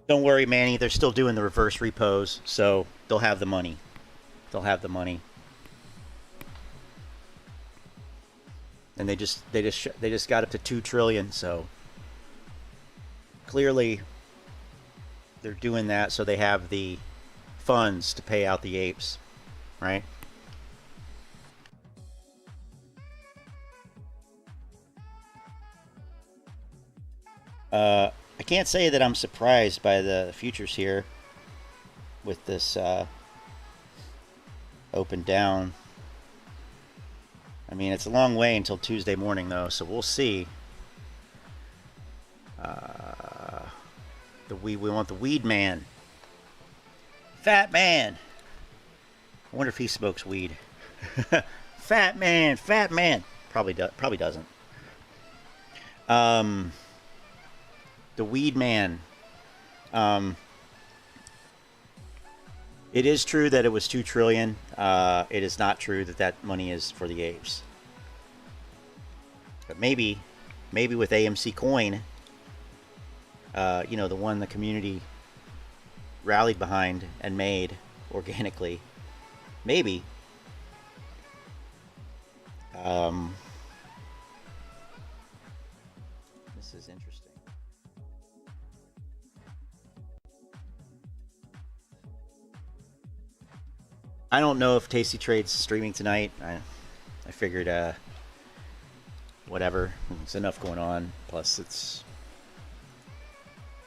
Don't worry, Manny. They're still doing the reverse repos, so they'll have the money. They'll have the money. And they just got up to 2 trillion, so clearly they're doing that so they have the funds to pay out the apes, right? I can't say that I'm surprised by the futures here with this open down. I mean, it's a long way until Tuesday morning, though, so we'll see. We want the weed man, fat man. I wonder if he smokes weed. Fat man, fat man. Probably doesn't. The weed man. It is true that it was 2 trillion. It is not true that that money is for the apes. But maybe with AMC coin, the one the community rallied behind and made organically, maybe. This is interesting. I don't know if Tasty Trade's streaming tonight. I figured, whatever. It's enough going on. Plus, it's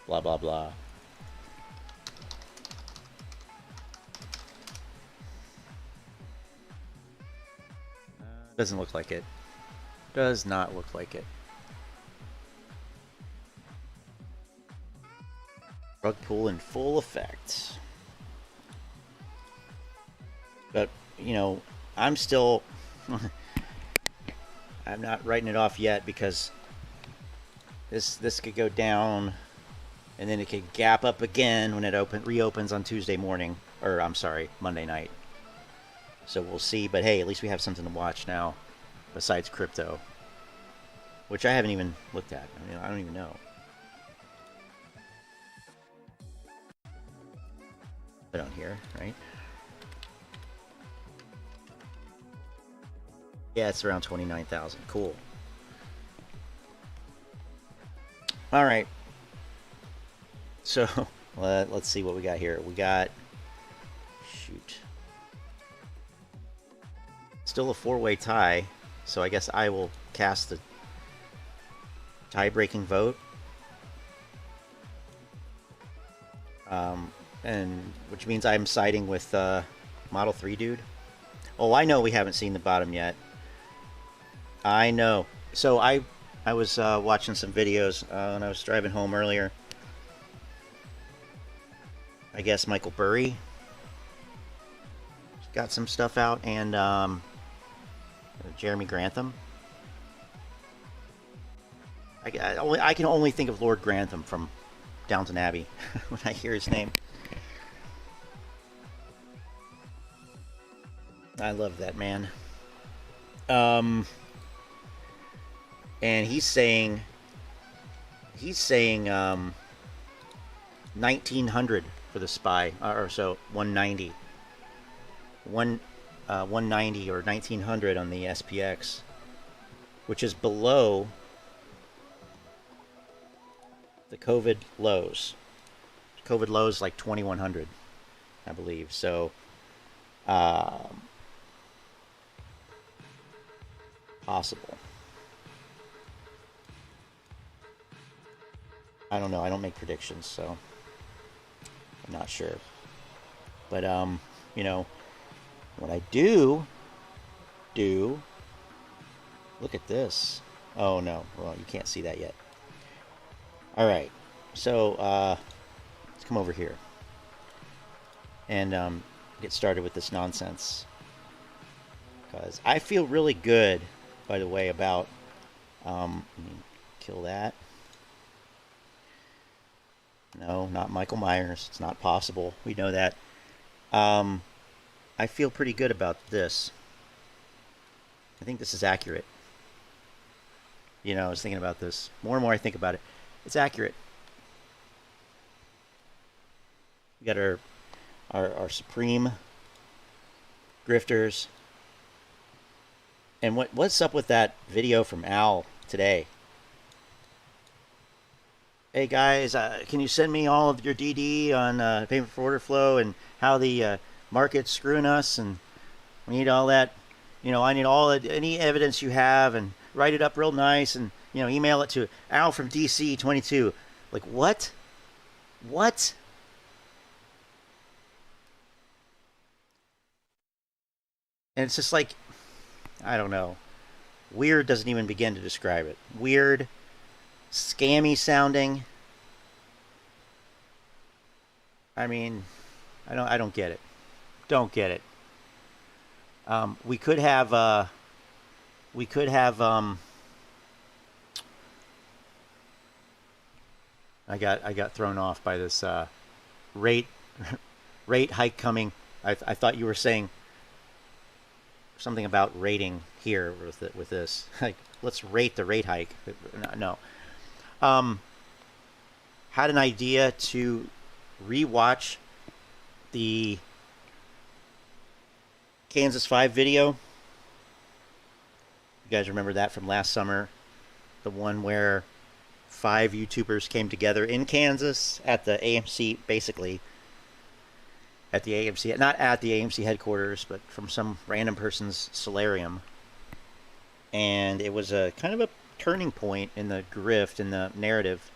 blah, blah, blah. Doesn't look like it. Does not look like it. Rug pull in full effect. But, I'm still... I'm not writing it off yet because this could go down and then it could gap up again when it reopens on Tuesday morning. Or, I'm sorry, Monday night. So we'll see. But hey, at least we have something to watch now besides crypto, which I haven't even looked at. I mean, I don't even know. Put on here, right? Yeah, it's around 29,000. Cool. All right. So let's see what we got here. We got, shoot, still a 4-way tie. So I guess I will cast the tie-breaking vote. And which means I'm siding with Model 3 dude. Oh, I know we haven't seen the bottom yet. I know. So I was watching some videos when I was driving home earlier. I guess Michael Burry got some stuff out, and Jeremy Grantham. I can only think of Lord Grantham from Downton Abbey when I hear his name. I love that man. And he's saying 1900 for the SPY, or so 190. 190 or 1900 on the SPX, which is below the COVID lows. COVID lows like 2100, I believe. So, possible. I don't know. I don't make predictions, so I'm not sure. But what I do, look at this. Oh no, well, you can't see that yet. All right, so let's come over here and get started with this nonsense, because I feel really good, by the way, about let me kill that. No, not Michael Myers. It's not possible. We know that. I feel pretty good about this. I think this is accurate. I was thinking about this. More and more I think about it. It's accurate. got our supreme grifters. And what's up with that video from Al today? Hey guys, can you send me all of your DD on payment for order flow and how the market's screwing us, and we need all that. I need any evidence you have, and write it up real nice, and email it to Al from DC 22. Like what? What? And it's just like, I don't know. Weird doesn't even begin to describe it. Weird, scammy sounding. I mean, I don't get it. Don't get it. We could have I got thrown off by this rate rate hike coming. I thought you were saying something about rating here with this. Like, let's rate the rate hike. No. Had an idea to rewatch the Kansas 5 video. You guys remember that from last summer? The one where 5 YouTubers came together in Kansas at the AMC, basically at the AMC, not at the AMC headquarters, but from some random person's solarium. And it was a kind of a turning point in the grift, in the narrative,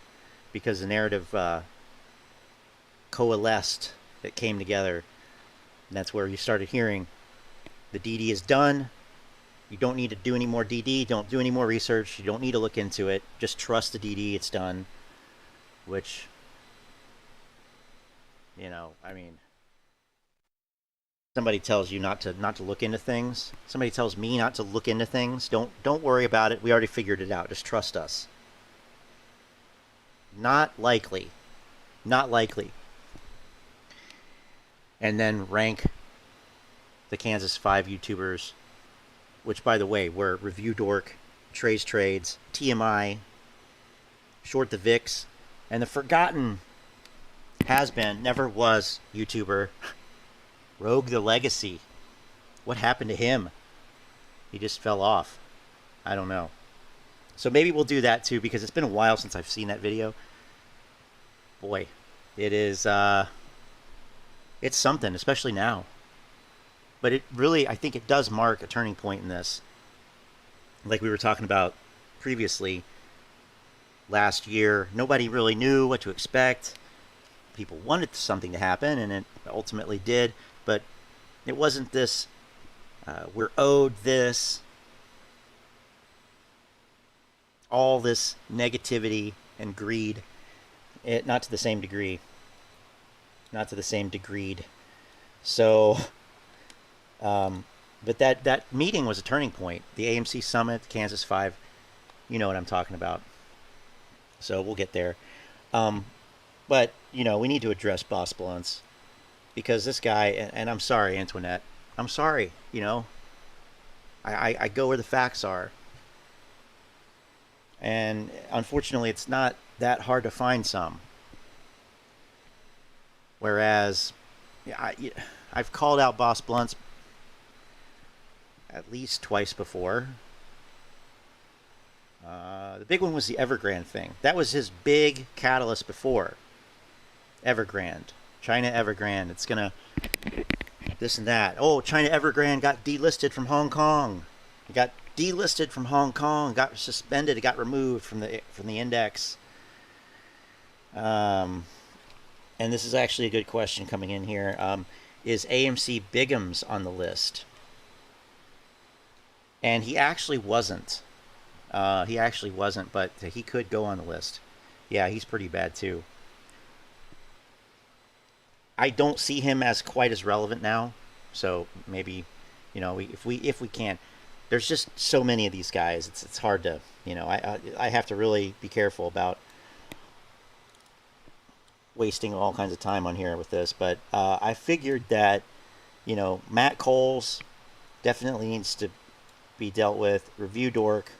because the narrative coalesced, it came together. And that's where you started hearing the DD is done. You don't need to do any more DD. Don't do any more research. You don't need to look into it. Just trust the DD. It's done. Which, I mean, somebody tells you not to look into things. Somebody tells me not to look into things. Don't worry about it. We already figured it out. Just trust us. Not likely. Not likely. And then rank the Kansas 5 YouTubers, which, by the way, were Review Dork, Trey's Trades, TMI, Short the VIX, and the forgotten has-been, never was YouTuber, Rogue the Legacy. What happened to him? He just fell off. I don't know. So maybe we'll do that too, because it's been a while since I've seen that video. Boy, it is, it's something, especially now. But it really, I think it does mark a turning point in this. Like we were talking about previously, last year, nobody really knew what to expect. People wanted something to happen, and it ultimately did. But it wasn't this, we're owed this, all this negativity and greed. Not to the same degree. Not to the same degree. So... but that meeting was a turning point. The AMC Summit, Kansas 5, you know what I'm talking about. So we'll get there. But, we need to address Boss Blunts. Because this guy, and I'm sorry, Antoinette. I'm sorry, I go where the facts are. And unfortunately, it's not that hard to find some. Whereas, I've called out Boss Blunts at least twice before. The big one was the Evergrande thing. That was his big catalyst before. Evergrande. China Evergrande. It's gonna... this and that. Oh, China Evergrande got delisted from Hong Kong. It got delisted from Hong Kong. Got suspended. It got removed from the index. And this is actually a good question coming in here. Is AMC Bigham's on the list? And he actually wasn't. But he could go on the list. Yeah, he's pretty bad too. I don't see him as quite as relevant now. So maybe, if we can. There's just so many of these guys. It's hard to, I have to really be careful about wasting all kinds of time on here with this. But I figured that, Matt Coles definitely needs to be dealt with. Review Dork,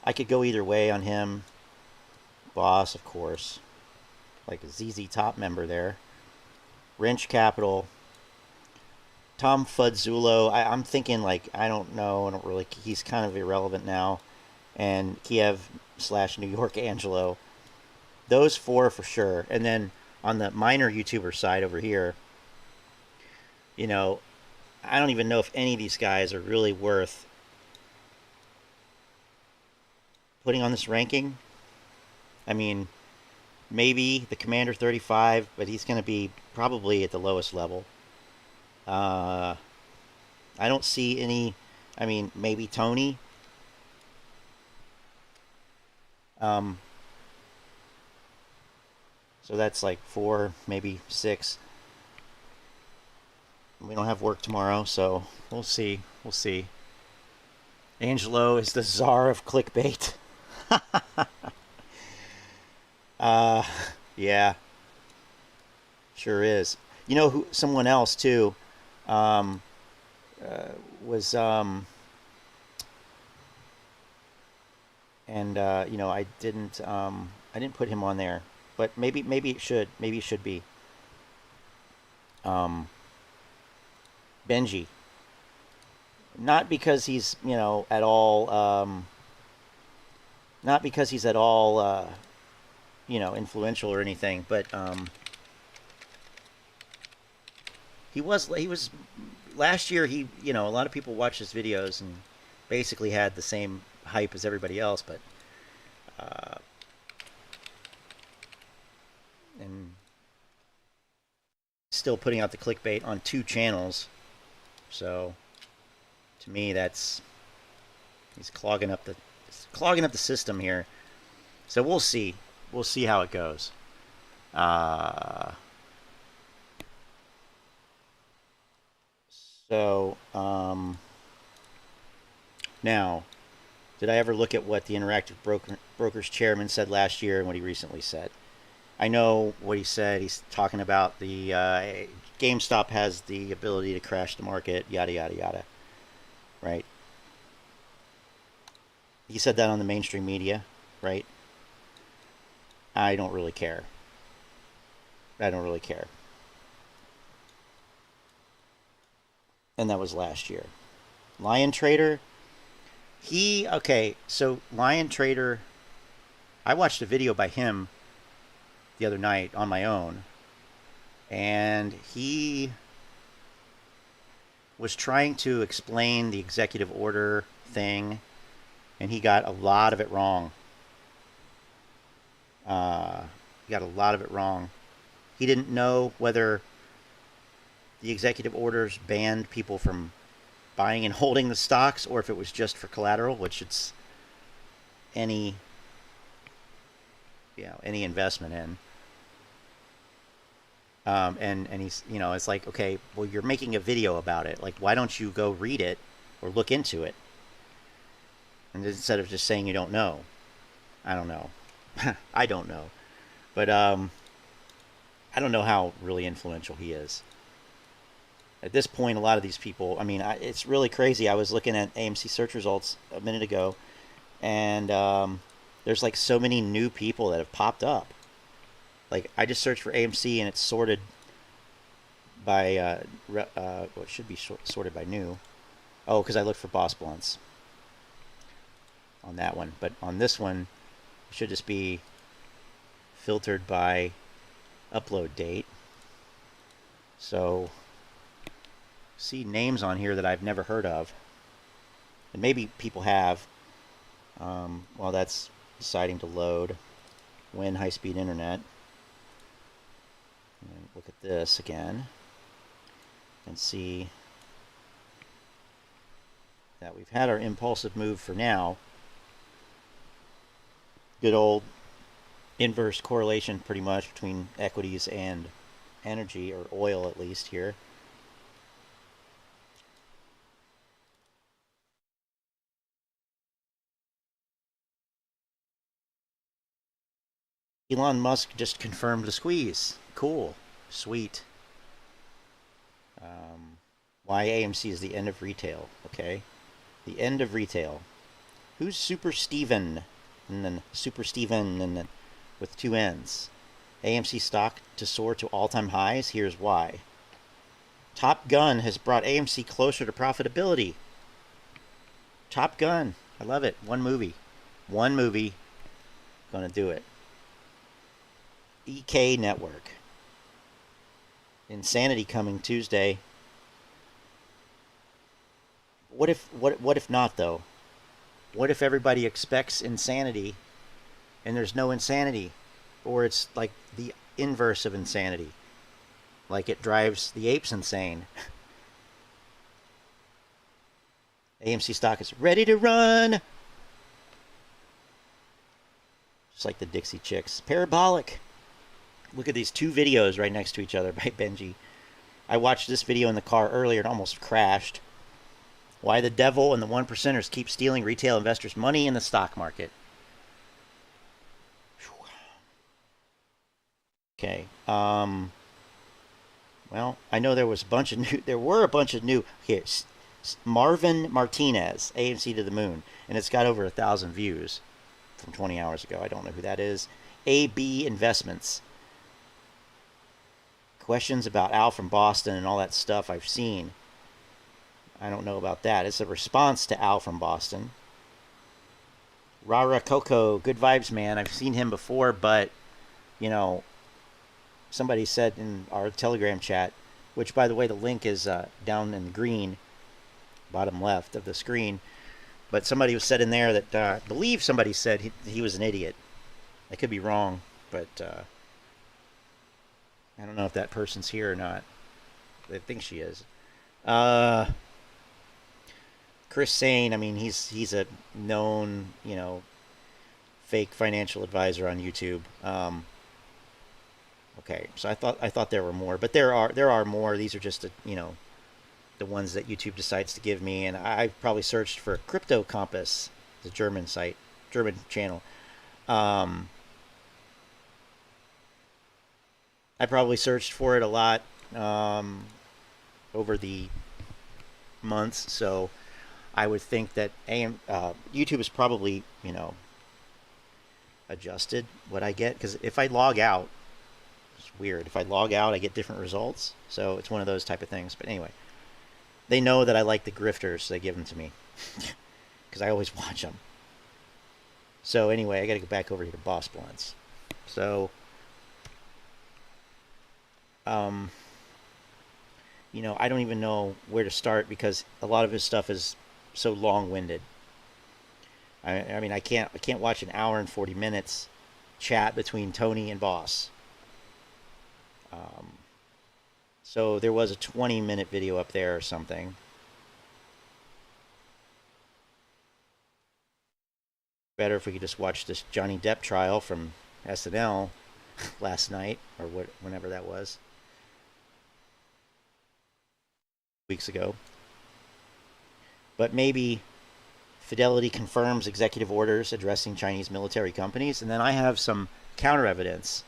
I could go either way on him. Boss, of course, like a ZZ Top member there. Roensch Capital, Tom Fudzullo. I'm thinking like I don't know. I don't really. He's kind of irrelevant now. And Kiev / New York Angelo. Those four for sure. And then on the minor YouTuber side over here, you know, I don't even know if any of these guys are really worth putting on this ranking. I mean, maybe the Commander 35, but he's going to be probably at the lowest level. I don't see any. I mean, maybe Tony. So that's like 4, maybe 6. We don't have work tomorrow, so we'll see. We'll see. Angelo is the czar of clickbait. Yeah, sure is. You know who? Someone else too. Um, was and you know I didn't put him on there, but maybe it should be um, Benji. Not because he's at all not because he's at all influential or anything, but he was last year. He a lot of people watched his videos and basically had the same hype as everybody else, but uh, and still putting out the clickbait on 2 channels. So to me, that's he's clogging up the system here. So we'll see. We'll see how it goes. Uh, so now, did I ever look at what the Interactive Brokers chairman said last year and what he recently said? I know what he said. He's talking about the GameStop has the ability to crash the market, yada yada yada. Right? He said that on the mainstream media, right? I don't really care. I don't really care. And that was last year. Lion Trader, so Lion Trader, I watched a video by him the other night on my own, and he was trying to explain the executive order thing, and he got a lot of it wrong. He got a lot of it wrong. He didn't know whether the executive orders banned people from buying and holding the stocks, or if it was just for collateral, which it's any any investment in. And he's it's like, okay, well, you're making a video about it. Like, why don't you go read it or look into it? And instead of just saying you don't know. I don't know. I don't know. But I don't know how really influential he is. At this point, a lot of these people, I mean, it's really crazy. I was looking at AMC search results a minute ago, and there's like so many new people that have popped up. Like, I just searched for AMC, and it's sorted by, well, it should be sorted by new. Oh, because I looked for Boss Blunts on that one. But on this one, it should just be filtered by upload date. So, see names on here that I've never heard of. And maybe people have. While that's deciding to load. When high-speed internet. And look at this again. And see that we've had our impulsive move for now. Good old inverse correlation pretty much between equities and energy, or oil at least here. Elon Musk just confirmed the squeeze. Cool. Sweet. Why AMC is the end of retail. Okay. The end of retail. Who's Super Steven? And then Super Steven, and then with 2 N's. AMC stock to soar to all-time highs. Here's why. Top Gun has brought AMC closer to profitability. Top Gun. I love it. One movie. One movie. Gonna do it. EK Network. Insanity coming Tuesday. What if not, though? What if everybody expects insanity and there's no insanity? Or it's like the inverse of insanity. Like it drives the apes insane. AMC stock is ready to run. Just like the Dixie Chicks. Parabolic. Look at these two videos right next to each other by Benji. I watched this video in the car earlier and almost crashed. Why the devil and the 1%ers keep stealing retail investors' money in the stock market. Okay. Well, I know there was a bunch of new. There were a bunch of new. Here, Marvin Martinez, AMC to the Moon, and it's got over 1,000 views from 20 hours ago. I don't know who that is. AB Investments. Questions about Al from Boston and all that stuff I've seen. I don't know about that. It's a response to Al from Boston. Rara Coco, good vibes, man. I've seen him before, but, you know, somebody said in our Telegram chat, which, by the way, the link is down in the green, bottom left of the screen. But somebody was said in there that, I believe somebody said he was an idiot. I could be wrong, but I don't know if that person's here or not. I think she is. Chris Sane, I mean, he's a known, you know, fake financial advisor on YouTube. Okay, so I thought there were more, but there are more. These are just you know, the ones that YouTube decides to give me, and I probably searched for Crypto Compass, the German site, German channel. I probably searched for it a lot over the months, so I would think that YouTube is probably, you know, adjusted what I get, because if I log out, it's weird. If I log out, I get different results, so it's one of those type of things. But anyway, they know that I like the grifters, so they give them to me because I always watch them. So anyway, I got to go back over here to Boss Blunts. So, you know, I don't even know where to start because a lot of his stuff is so long-winded. I mean, I can't watch an hour and 40 minutes chat between Tony and Boss. So there was a 20-minute video up there or something. Better if we could just watch this Johnny Depp trial from SNL last night, or whenever that was. Weeks ago. But maybe Fidelity confirms executive orders addressing Chinese military companies, and then I have some counter evidence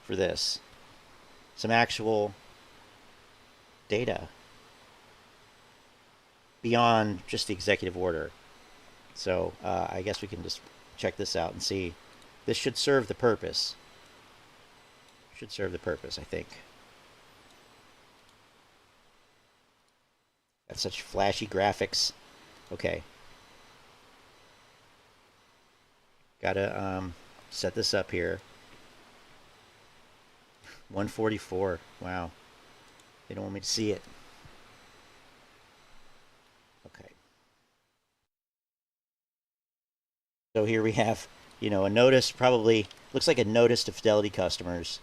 for this. Some actual data beyond just the executive order. So I guess we can just check this out and see. This should serve the purpose. Should serve the purpose, I think. Got such flashy graphics. Okay. Gotta set this up here. 144. Wow. They don't want me to see it. Okay. So here we have, you know, a notice, probably looks like a notice to Fidelity customers.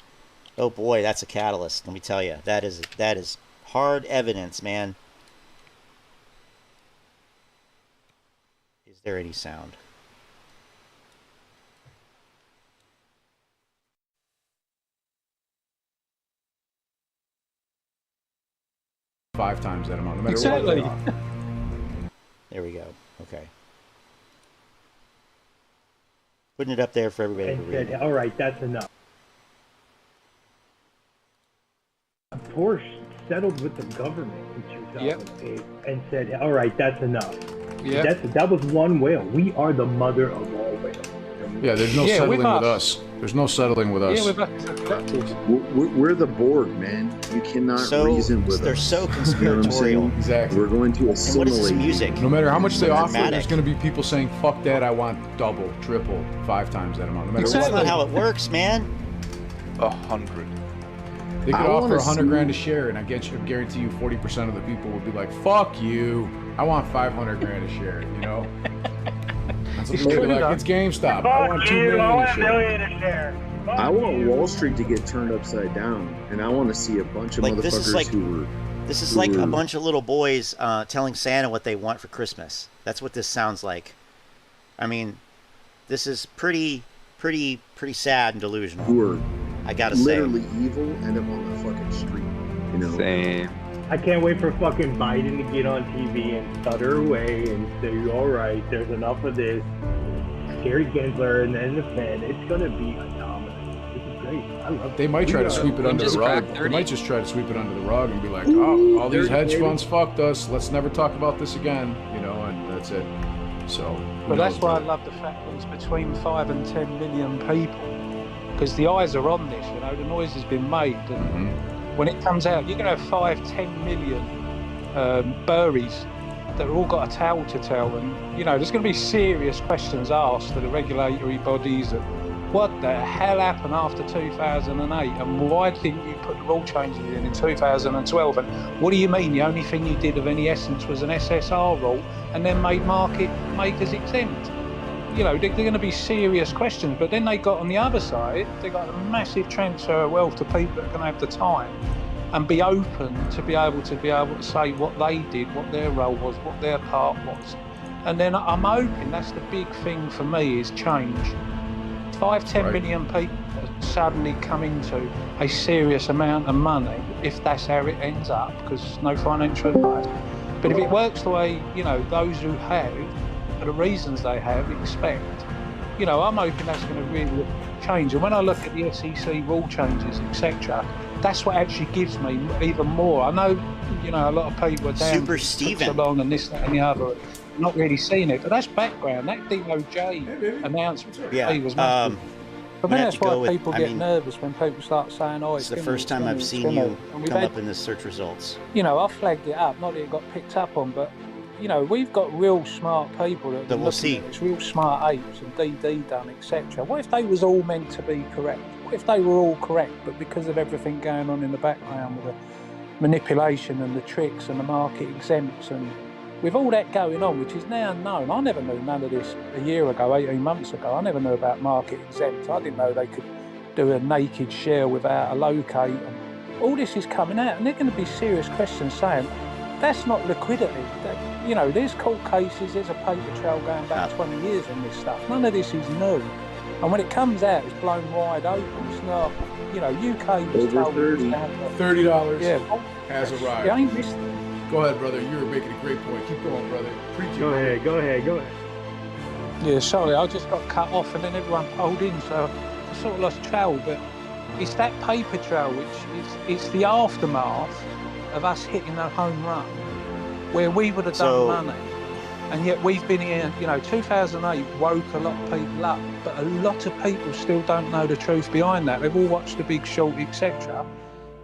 Oh boy, that's a catalyst. Let me tell you, that is hard evidence, man. Is there any sound? Five times that amount, no matter Exactly. what they are. There we go. Okay. Putting it up there for everybody to read. Said, all right, that's enough. Porsche settled with the government in 2008 and said, all right, that's enough. Yeah. That was one whale. We are the mother of all whales. And Yeah, there's no settling with us. There's no settling with us. Yeah, with us. We're the board, man. You cannot reason with they're us. so conspiratorial. Exactly. We're going to assimilate. And what is this music? No matter how much they offer, dramatic. there's going to be people saying, fuck that, I want double, triple, 5 times that amount. No matter That's what. not how it works, man. 100. They could offer 100 grand a share, and I guarantee you 40% of the people would be like, fuck you, I want 500 grand a share, you know? That's what they'll be like, it's GameStop. I want 2 million a share. I want Wall Street to get turned upside down, and I want to see a bunch of motherfuckers who were... This is like a bunch of little boys telling Santa what they want for Christmas. That's what this sounds like. I mean, this is pretty sad and delusional. Who are I gotta say, literally evil, end up on the fucking street. You know. Same. I can't wait for fucking Biden to get on TV and stutter away and say, all right, there's enough of this. Gary Gensler and then the Fed. It's gonna be phenomenal. This is great. I love it. They might try to sweep it under the rug. They might just try to sweep it under the rug and be like, oh, all these hedge funds fucked us. Let's never talk about this again. You know, and that's it. So. But that's why I love the fact that it's between 5 and 10 million people. Because the eyes are on this, you know, the noise has been made. And when it comes out, you're going to have 5-10 million burries that have all got a tale to tell. And, you know, there's going to be serious questions asked to the regulatory bodies of what the hell happened after 2008 and why didn't you put the rule changes in 2012? And what do you mean the only thing you did of any essence was an SSR rule and then made market makers exempt? You know, they're going to be serious questions, but then they got on the other side, they got a massive transfer of wealth to people that are going to have the time and be open to be able to say what they did, what their role was, what their part was. And then I'm hoping that's the big thing for me is change. 5-10 million people suddenly come into a serious amount of money if that's how it ends up, because no financial advice. But if it works the way, you know, those who have, for the reasons they have, expect, you know, I'm hoping that's going to really change. And when I look at the SEC rule changes, etc., that's what actually gives me even more. I know, you know, a lot of people are down Super Steven along and this, that, and the other, not really seeing it, but that's background. That DOJ announcement was massive. But then that's why people get nervous when people start saying, "Oh, it's the first time I've seen you come up in the search results." You know, I flagged it up, not that it got picked up on, but you know, we've got real smart people that we'll see. It's real smart apes and DD done, etc. What if they was all meant to be correct? What if they were all correct, but because of everything going on in the background with the manipulation and the tricks and the market exempts and with all that going on, which is now known, I never knew none of this a year ago, 18 months ago. I never knew about market exempt. I didn't know they could do a naked share without a locate. And all this is coming out, and they're going to be serious questions saying, that's not liquidity. That, you know, there's court cases, there's a paper trail going back 20 years on this stuff. None of this is new. And when it comes out, it's blown wide open. It's not, you know, UK was told $30 has arrived. You ain't missed. Go ahead, brother. You were making a great point. Keep going, brother. Preach it. Go ahead. Yeah, sorry, I just got cut off and then everyone pulled in, so I sort of lost trail. But it's that paper trail which it's the aftermath of us hitting a home run where we would have done money. And yet we've been here, you know, 2008 woke a lot of people up, but a lot of people still don't know the truth behind that. They've all watched The Big Short, etc.,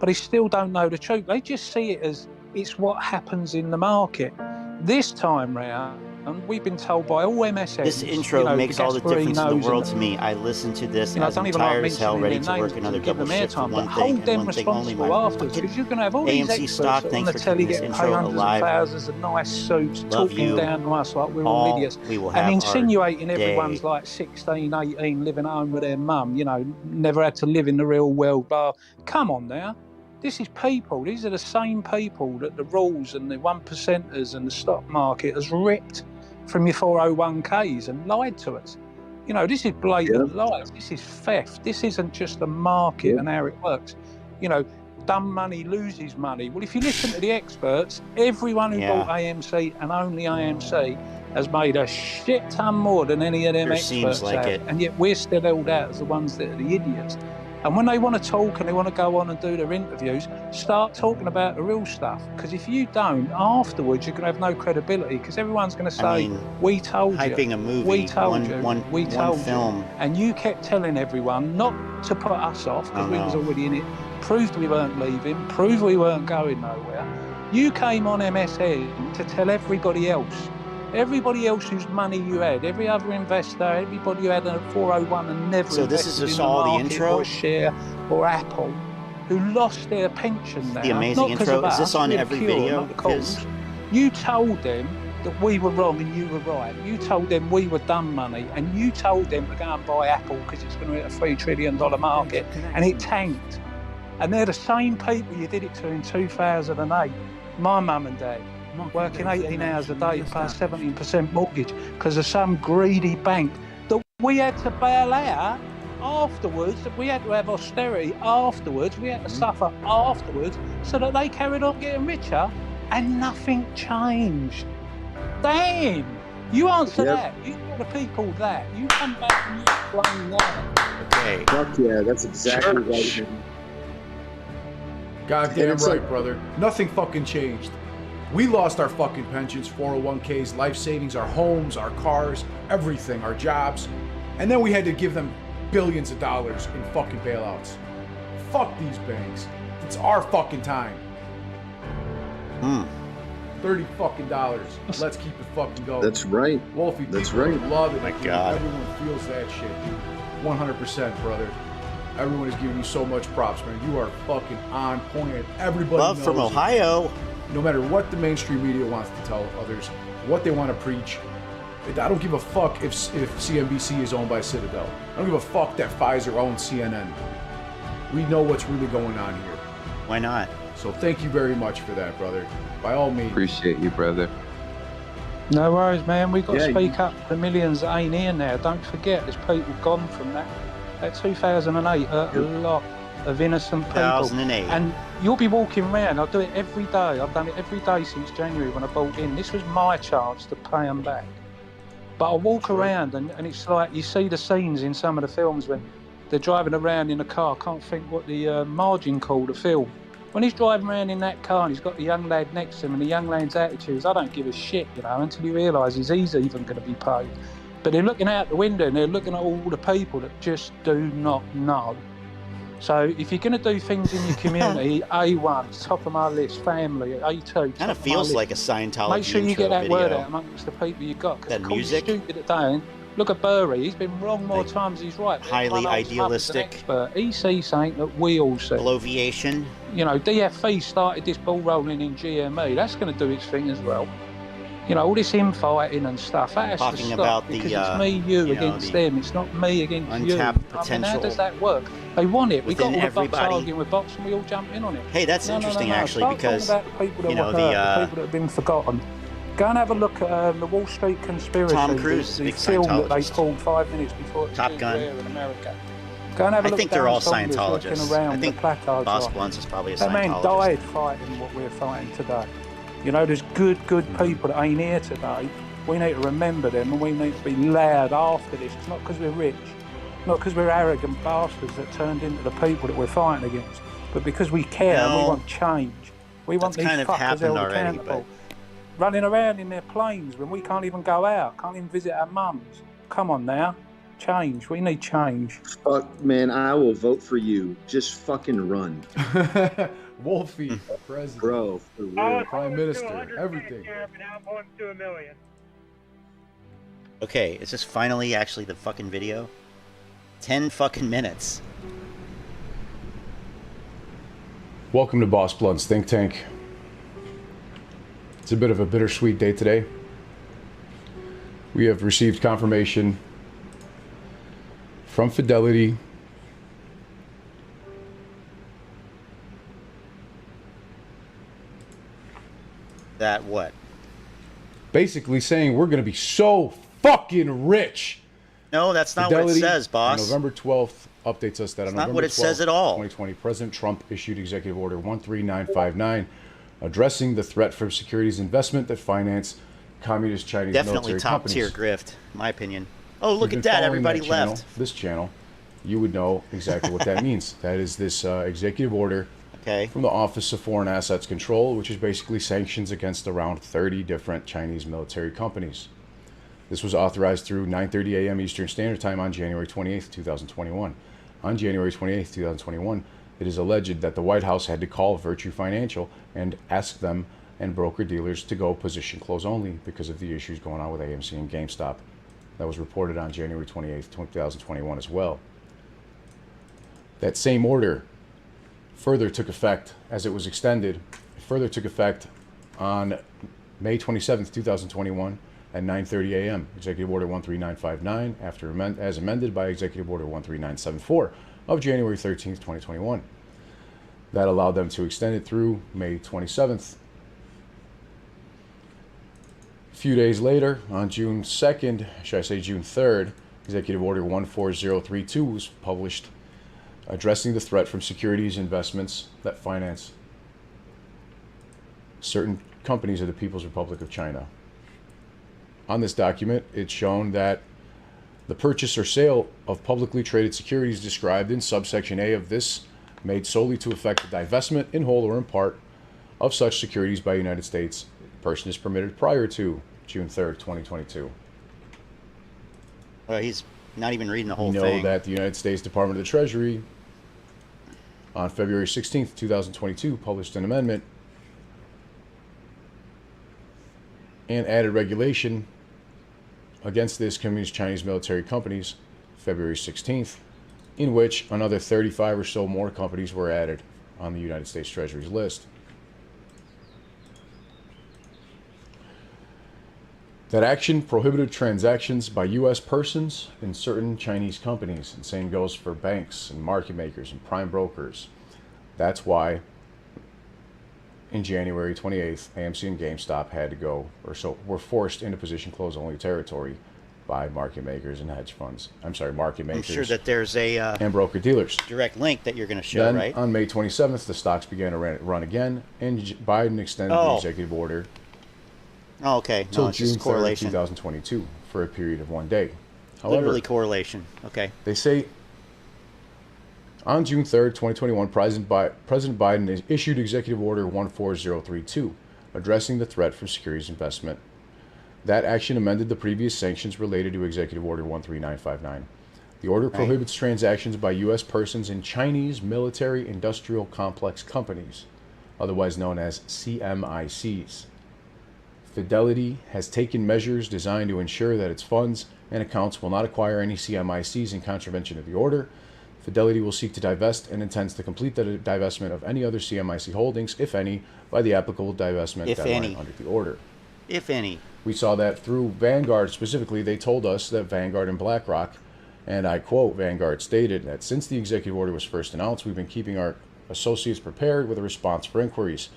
but they still don't know the truth. They just see it as it's what happens in the market. This time round, and we've been told by all MSNs... This intro makes all the difference in the world to me. I listen to this and I'm tired as hell, ready to work another double shift for one thing and one thing only. Because you're going to have all these AMC stock, on thanks the for telly keeping this getting paid intro hundreds alive. of thousands of nice suits, talking down to us like we're all idiots, we will have and insinuating our everyone's like 16, 18, living at home with their mum, you know, never had to live in the real world. Blah. Come on now. This is people. These are the same people that the rules and the 1%ers and the stock market has ripped from your 401ks and lied to us. You know, this is blatant lies. This is theft. This isn't just the market and how it works. You know, dumb money loses money. Well, if you listen to the experts, everyone who bought AMC and only AMC has made a shit ton more than any of them experts have. And yet we're still held out as the ones that are the idiots. And when they want to talk and they want to go on and do their interviews, start talking about the real stuff. Because if you don't, afterwards you're going to have no credibility. Because everyone's going to say, "We told you." Hyping a movie, we told you. We told film. And you kept telling everyone not to put us off because we was already in it. Proved we weren't leaving. Proved we weren't going nowhere. You came on MSN to tell everybody else. Everybody else whose money you had, every other investor, everybody who had a 401 and never so this is invested just in the all the market intro or a share or Apple, who lost their pension now. The amazing not intro. Of us, is this on we're every pure, video? not the calls. You told them that we were wrong and you were right. You told them we were dumb money, and you told them to go and buy Apple because it's going to hit a $3 trillion market, and it tanked. And they're the same people you did it to in 2008. My mum and dad. Working 18 hours a day to pay a 17% mortgage because of some greedy bank that we had to bail out afterwards, that we had to have austerity afterwards, we had to suffer afterwards so that they carried on getting richer and nothing changed. Damn! You answer that. You tell the people that. You come back and you explain that. Okay. Fuck yeah, that's exactly right. Goddamn right, brother. Nothing fucking changed. We lost our fucking pensions, 401ks, life savings, our homes, our cars, everything, our jobs. And then we had to give them billions of dollars in fucking bailouts. Fuck these banks. It's our fucking time. $30 fucking dollars. Let's keep it fucking going. That's right. Wolfie, that's people right. love it. My God. Everyone feels that shit. 100%, brother. Everyone is giving you so much props, man. You are fucking on point. Everybody Love knows from Ohio. No matter what the mainstream media wants to tell others, what they want to preach, I don't give a fuck if CNBC is owned by Citadel. I don't give a fuck that Pfizer owns CNN. We know what's really going on here. Why not? So thank you very much for that, brother. By all means. Appreciate you, brother. No worries, man. We've got to speak up for the millions that ain't here now. Don't forget, there's people gone from that. That 2008 hurt a lot of innocent people. 2008. And you'll be walking around. I'll do it every day. I've done it every day since January when I bought in. This was my chance to pay them back. But I walk around and it's like you see the scenes in some of the films when they're driving around in a car. I can't think what the margin called, the film. When he's driving around in that car and he's got the young lad next to him and the young lad's attitude is, I don't give a shit, you know, until he realises he's even going to be paid. But they're looking out the window and they're looking at all the people that just do not know. So if you're going to do things in your community, A1, top of my list, family, A2, kind of feels like a Scientology. Make sure you get that video. word out amongst the people you got. That music. Stupid at day. Look at Burry. He's been wrong more times than he's right. Highly idealistic. He sees something that we all see. Bloviation. You know, DFE started this ball rolling in GME. That's going to do its thing as well. You know, all this infighting and stuff. That has Talking to stop about because it's me, you against them. It's not me against untapped you. potential. I mean, how does that work? They want it. We got all the bots everybody. arguing with bots and we all jump in on it. Hey, that's interesting actually because Start talking about the people that you know were hurt, the people that have been forgotten. Go and have a look at the Wall Street Conspiracy. Tom Cruise, the big film that they Scientologist. pulled 5 minutes before it was Top Gun. in America. Go and have a I look think down they're all Saunders Scientologists. around I think the placards Boss are. Blunts is probably a That man Scientologist. died fighting what we're fighting today. You know, there's good people that ain't here today. We need to remember them and we need to be loud after this. It's not because we're rich, not because we're arrogant bastards that turned into the people that we're fighting against, but because we care and we want change. We want That's these kind of fuckers happened held already, accountable. Running around in their planes when we can't even go out, can't even visit our mums. Come on now. Change. We need change. Fuck, man, I will vote for you. Just fucking run. Wolfie, president. Bro, for real. Prime Minister, everything. Okay, is this finally actually the fucking video? 10 fucking minutes. Welcome to Boss Blunt's Think Tank. It's a bit of a bittersweet day today. We have received confirmation from Fidelity That what? basically saying we're going to be so fucking rich. No, that's not Fidelity, what it says, boss. On November 12th updates us that on not November what it 12th, says at all. 2020, President Trump issued Executive Order 13959 addressing the threat from securities investment that finance communist Chinese Definitely military top companies. tier grift, in my opinion. Oh, look We've at been that. following Everybody that channel, left. this channel, you would know exactly what that means. That is this executive order from the Office of Foreign Assets Control, which is basically sanctions against around 30 different Chinese military companies. This was authorized through 9:30 a.m. Eastern Standard Time on January 28, 2021. On January 28, 2021, it is alleged that the White House had to call Virtue Financial and ask them and broker-dealers to go position close only because of the issues going on with AMC and GameStop. That was reported on January 28, 2021 as well. That same order further took effect as it was extended. It further took effect on May 27, 2021 at 9:30 a.m. Executive Order 13959 as amended by Executive Order 13974 of January 13, 2021. That allowed them to extend it through May 27th. A few days later, on June 2nd, should I say June 3rd, Executive Order 14032 was published addressing the threat from securities investments that finance certain companies of the People's Republic of China. On this document, it's shown that the purchase or sale of publicly traded securities described in subsection A of this made solely to effect the divestment in whole or in part of such securities by the United States. The person is permitted prior to June 3rd, 2022. Well, he's not even reading the whole thing. thing. Know that the United States Department of the Treasury on February 16th, 2022 published an amendment and added regulation against this communist Chinese military companies February 16th, in which another 35 or so more companies were added on the United States Treasury's list. That action prohibited transactions by U.S. persons in certain Chinese companies, and same goes for banks and market makers and prime brokers. That's why in January 28th, AMC and GameStop had to go, or so were forced into position close only territory by market makers and hedge funds. I'm sorry, market makers. I'm sure that there's a and broker dealers. Direct link that you're going to show, then, right? On May 27th, the stocks began to run again, and Biden extended the executive order till June 3rd, 2022 for a period of 1 day. However, literally correlation. Okay. They say on June 3rd, 2021, President Biden issued Executive Order 14032, addressing the threat from securities investment. That action amended the previous sanctions related to Executive Order 13959. The order prohibits transactions by U.S. persons in Chinese military industrial complex companies, otherwise known as CMICs. Fidelity has taken measures designed to ensure that its funds and accounts will not acquire any CMICs in contravention of the order. Fidelity will seek to divest and intends to complete the divestment of any other CMIC holdings, if any, by the applicable divestment deadline under the order. If any. We saw that through Vanguard specifically. They told us that Vanguard and BlackRock, and I quote, Vanguard stated that since the executive order was first announced, we've been keeping our associates prepared with a response for inquiries.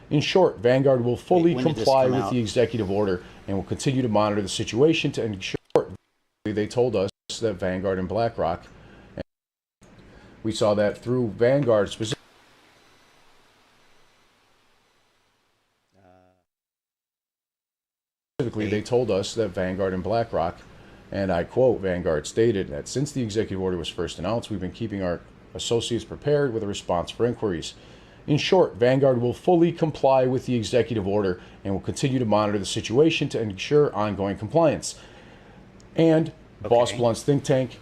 In short, Vanguard will fully comply with the executive order and will continue to monitor the situation to ensure. They told us that Vanguard and BlackRock, and we saw that through Vanguard specifically. They told us that Vanguard and BlackRock, and I quote, Vanguard stated that since the executive order was first announced, we've been keeping our associates prepared with a response for inquiries. In short, Vanguard will fully comply with the executive order and will continue to monitor the situation to ensure ongoing compliance. And Boss Blunt's think tank,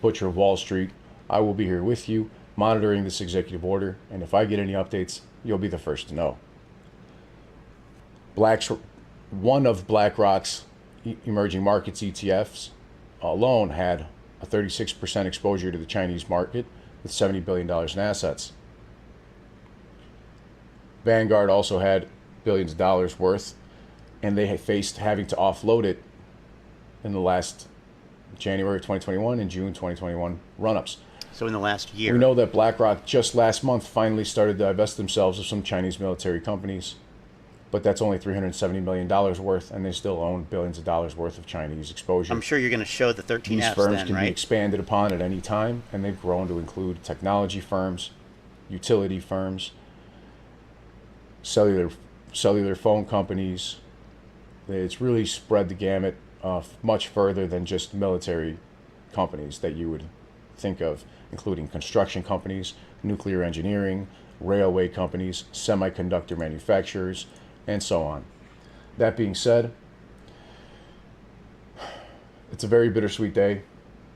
Butcher of Wall Street, I will be here with you monitoring this executive order, and if I get any updates, you'll be the first to know. One of BlackRock's emerging markets ETFs alone had a 36% exposure to the Chinese market with $70 billion in assets. Vanguard also had billions of dollars worth, and they had faced having to offload it in the last January 2021 and June 2021 run-ups. So in the last year. We know that BlackRock just last month finally started to divest themselves of some Chinese military companies, but that's only $370 million worth, and they still own billions of dollars worth of Chinese exposure. I'm sure you're going to show the 13 These apps firms then, can right? be expanded upon at any time, and they've grown to include technology firms, utility firms, cellular phone companies. It's really spread the gamut much further than just military companies that you would think of, including construction companies, nuclear engineering, railway companies, semiconductor manufacturers, and so on. That being said, it's a very bittersweet day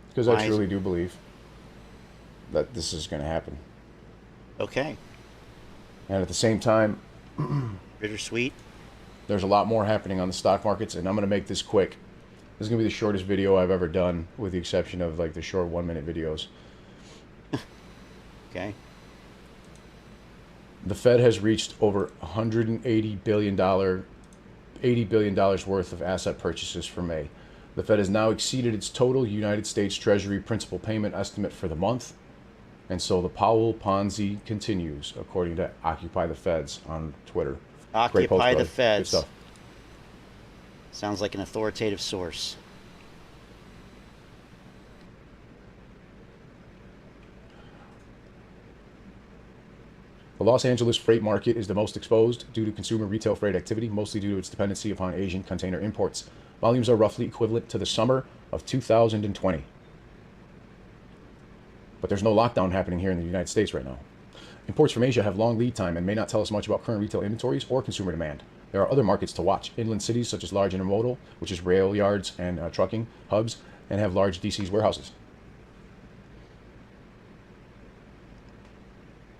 because I truly do believe that this is going to happen. Okay. And at the same time, bittersweet. There's a lot more happening on the stock markets, and I'm going to make this quick. This is going to be the shortest video I've ever done, with the exception of like the short 1-minute videos. Okay. The Fed has reached over $180 billion, $80 billion worth of asset purchases for May. The Fed has now exceeded its total United States Treasury principal payment estimate for the month. And so the Powell Ponzi continues, according to Occupy the Feds on Twitter. Occupy the Feds. Sounds like an authoritative source. The Los Angeles freight market is the most exposed due to consumer retail freight activity, mostly due to its dependency upon Asian container imports. Volumes are roughly equivalent to the summer of 2020. But there's no lockdown happening here in the United States right now. Imports from Asia have long lead time and may not tell us much about current retail inventories or consumer demand. There are other markets to watch. Inland cities such as large intermodal, which is rail yards and trucking hubs, and have large DC's warehouses.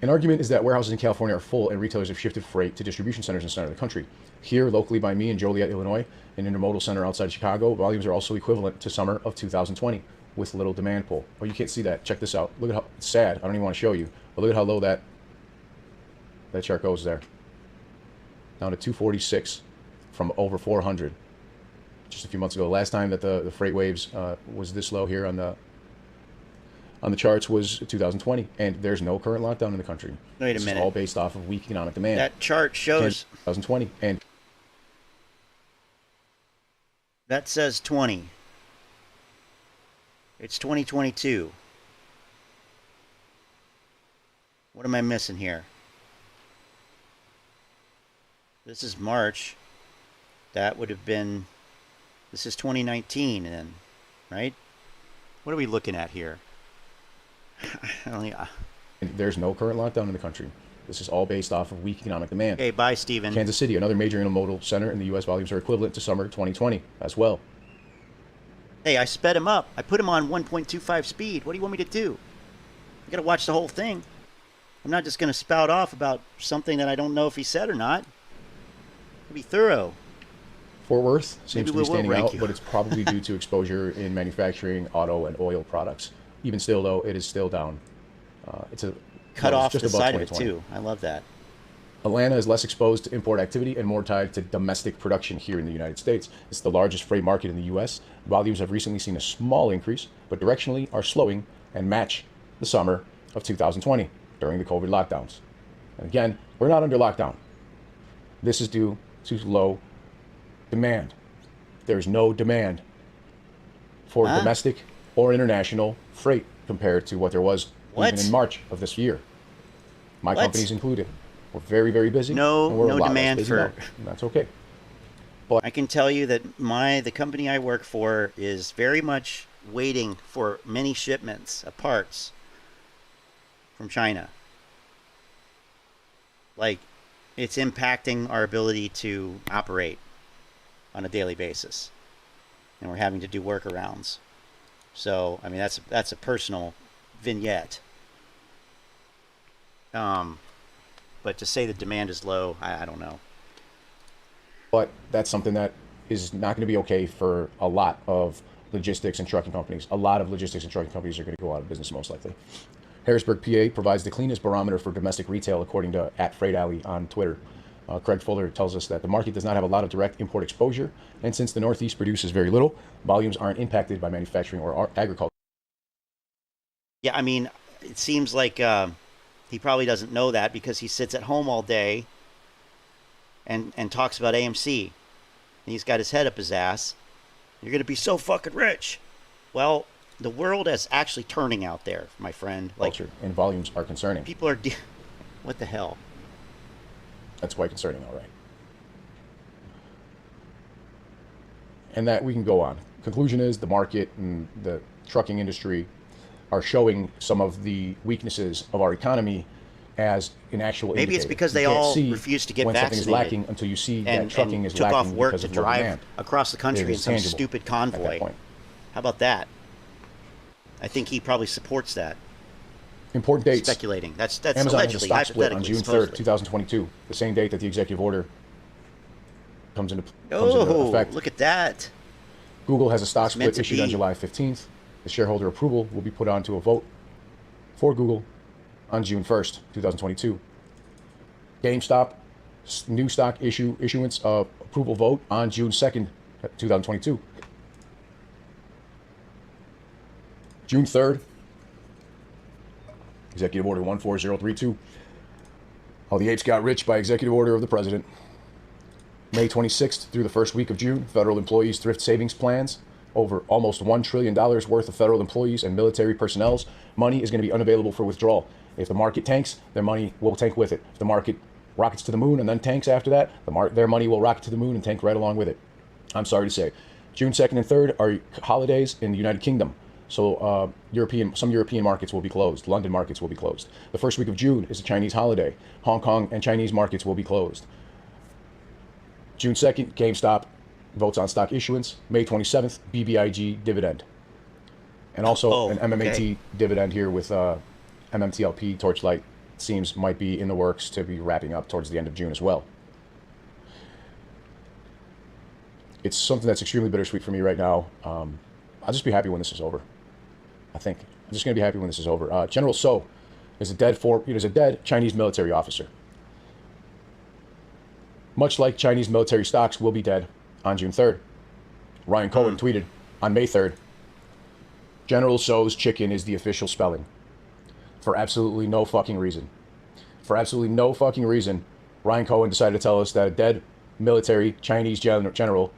An argument is that warehouses in California are full and retailers have shifted freight to distribution centers in the center of the country. Here, locally by me in Joliet, Illinois, an intermodal center outside of Chicago, volumes are also equivalent to summer of 2020 with little demand pull. Oh, you can't see that. Check this out. Look at how it's sad. I don't even want to show you. But look at how low that chart goes there. Down to 246 from over 400 just a few months ago. Last time that the freight waves was this low here on the charts was 2020, and there's no current lockdown in the country. Wait a minute. It's all based off of weak economic demand. That chart shows 2020, and that says 20. It's 2022. What am I missing here? This is March. That would have been, this is 2019 then, right? What are we looking at here? There's no current lockdown in the country. This is all based off of weak economic demand. Okay, bye, Steven. Kansas City, another major intermodal center in the U.S. volumes are equivalent to summer 2020 as well. Hey, I sped him up. I put him on 1.25 speed. What do you want me to do? I gotta watch the whole thing. I'm not just gonna spout off about something that I don't know if he said or not. Be thorough. Fort Worth seems to be standing out, you. but it's probably due to exposure in manufacturing, auto, and oil products. Even still, though, it is still down. It's a cut off the side of it too. I love that. Atlanta is less exposed to import activity and more tied to domestic production here in the United States. It's the largest freight market in the U.S. Volumes have recently seen a small increase, but directionally are slowing and match the summer of 2020 during the COVID lockdowns. And again, we're not under lockdown. This is due to low demand. There's no demand for domestic or international freight compared to what there was even in March of this year. My company's included. We're very, very busy. No demand for. And that's okay. But I can tell you that the company I work for is very much waiting for many shipments of parts from China. Like, it's impacting our ability to operate on a daily basis, and we're having to do workarounds. So, I mean, that's a personal vignette. But to say the demand is low, I don't know. But that's something that is not going to be okay for a lot of logistics and trucking companies. A lot of logistics and trucking companies are going to go out of business most likely. Harrisburg, PA provides the cleanest barometer for domestic retail, according to @FreightAlley on Twitter. Craig Fuller tells us that the market does not have a lot of direct import exposure, and since the Northeast produces very little, volumes aren't impacted by manufacturing or agriculture. Yeah, I mean, it seems like he probably doesn't know that because he sits at home all day and talks about AMC. And he's got his head up his ass. You're going to be so fucking rich. Well, the world is actually turning out there, my friend. Like, culture and volumes are concerning. People are... What the hell? That's quite concerning, all right. And that we can go on. Conclusion is the market and the trucking industry are showing some of the weaknesses of our economy as an actual Maybe it's indicator. because You they can't all see refuse to get when something is vaccinated lacking until you see and that trucking is took lacking off work because to of low drive demand. across the country It in is some tangible stupid at convoy. that point. How about that? I think he probably supports that. Important dates. Speculating. That's Amazon has a allegedly, stock split on hypothetically, June 3rd, supposedly. 2022, the same date that the executive order comes into Oh, effect. look at that. Google has a stock It's meant split to issued on be. July 15th. The shareholder approval will be put on to a vote for Google on June 1st, 2022. GameStop, new stock issuance approval vote on June 2nd, 2022. June 3rd, Executive Order 14032. How the apes got rich by executive order of the president. May 26th through the first week of June, federal employees' thrift savings plans. Over almost $1 trillion worth of federal employees and military personnel's money is going to be unavailable for withdrawal. If the market tanks, their money will tank with it. If the market rockets to the moon and then tanks after that, their money will rocket to the moon and tank right along with it. I'm sorry to say. June 2nd and 3rd are holidays in the United Kingdom. So some European markets will be closed. London markets will be closed. The first week of June is a Chinese holiday. Hong Kong and Chinese markets will be closed. June 2nd, GameStop votes on stock issuance. May 27th, BBIG dividend. And also an MMAT dividend here with MMTLP Torchlight seems might be in the works to be wrapping up towards the end of June as well. It's something that's extremely bittersweet for me right now. I'll just be happy when this is over. I think I'm just going to be happy when this is over. General So is a dead Chinese military officer. Much like Chinese military stocks will be dead on June 3rd. Ryan Cohen tweeted on May 3rd, General So's chicken is the official spelling. For absolutely no fucking reason. For absolutely no fucking reason, Ryan Cohen decided to tell us that a dead military Chinese general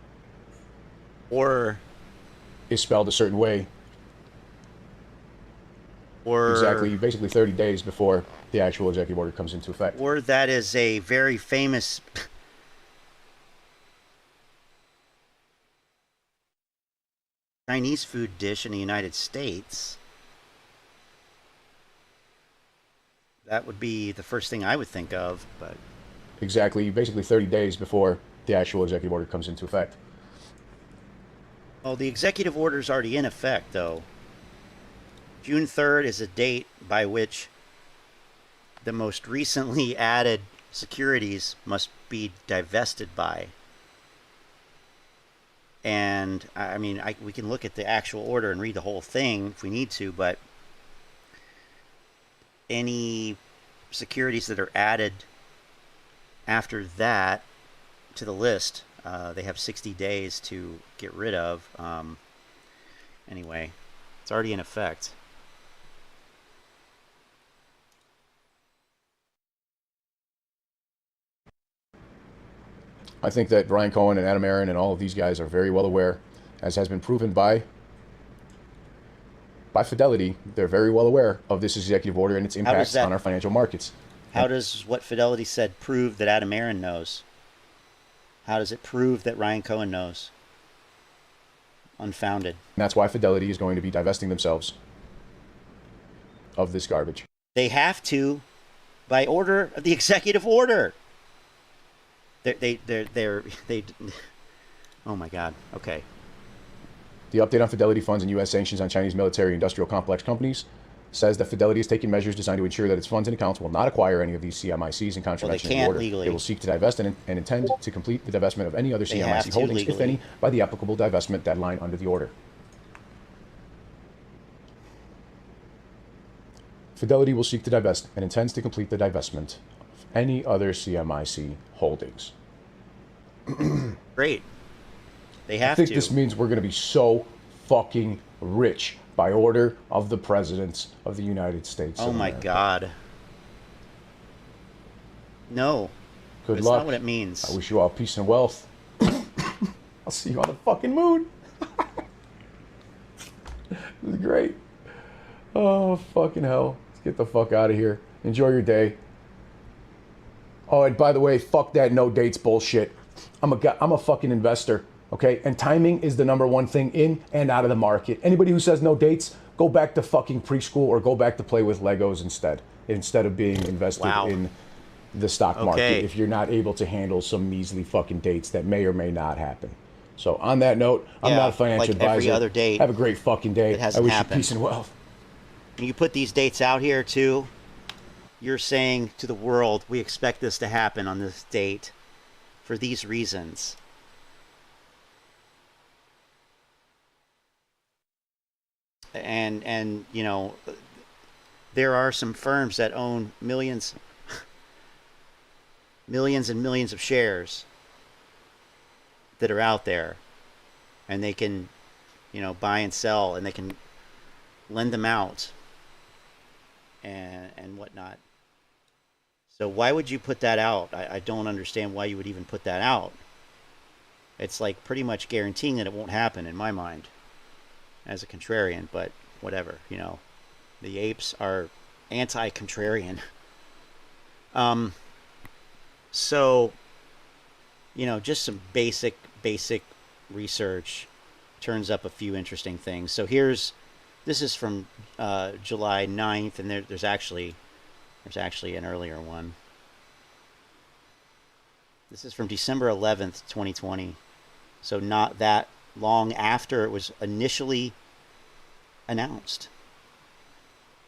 is spelled a certain way. Exactly, basically 30 days before the actual executive order comes into effect. Or that is a very famous Chinese food dish in the United States. That would be the first thing I would think of, but... Exactly, basically 30 days before the actual executive order comes into effect. Well, the executive order is already in effect, though. June 3rd is a date by which the most recently added securities must be divested by. And, I mean, we can look at the actual order and read the whole thing if we need to, but any securities that are added after that to the list, they have 60 days to get rid of. Anyway, it's already in effect. I think that Brian Cohen and Adam Aron and all of these guys are very well aware, as has been proven by Fidelity. They're very well aware of this executive order and its impacts on our financial markets. How does what Fidelity said prove that Adam Aron knows? How does it prove that Ryan Cohen knows? Unfounded. And that's why Fidelity is going to be divesting themselves of this garbage. They have to, by order of the executive order. They oh my God. Okay. The update on Fidelity funds and U.S. sanctions on Chinese military industrial complex companies says that Fidelity is taking measures designed to ensure that its funds and accounts will not acquire any of these CMICs in contravention of the order. Legally. It will seek to divest and intend to complete the divestment of any other CMIC holdings, if any, by the applicable divestment deadline under the order. Fidelity will seek to divest and intends to complete the divestment of any other CMIC holdings. Great. They have to. I think this means we're going to be so fucking rich by order of the presidents of the United States. Oh my God. No. Good That's luck. not what it means. I wish you all peace and wealth. I'll see you on the fucking moon. This is great. Oh, fucking hell. Let's get the fuck out of here. Enjoy your day. Oh, and by the way, fuck that no dates bullshit. I'm a fucking investor, okay? And timing is the #1 thing in and out of the market. Anybody who says no dates, go back to fucking preschool or go back to play with Legos instead of being invested in the stock market if you're not able to handle some measly fucking dates that may or may not happen. So on that note, I'm not a financial advisor. Every other date. Have a great fucking day. I wish you peace and wealth. When you put these dates out here too, you're saying to the world, we expect this to happen on this date for these reasons. And you know, there are some firms that own millions and millions of shares that are out there, and they can, you know, buy and sell, and they can lend them out and whatnot. So why would you put that out? I don't understand why you would even put that out. It's like pretty much guaranteeing that it won't happen in my mind as a contrarian, but whatever, you know. The apes are anti-contrarian. So, you know, just some basic research turns up a few interesting things. So this is from July 9th, and there's actually an earlier one. This is from December 11th, 2020. So not that long after it was initially announced.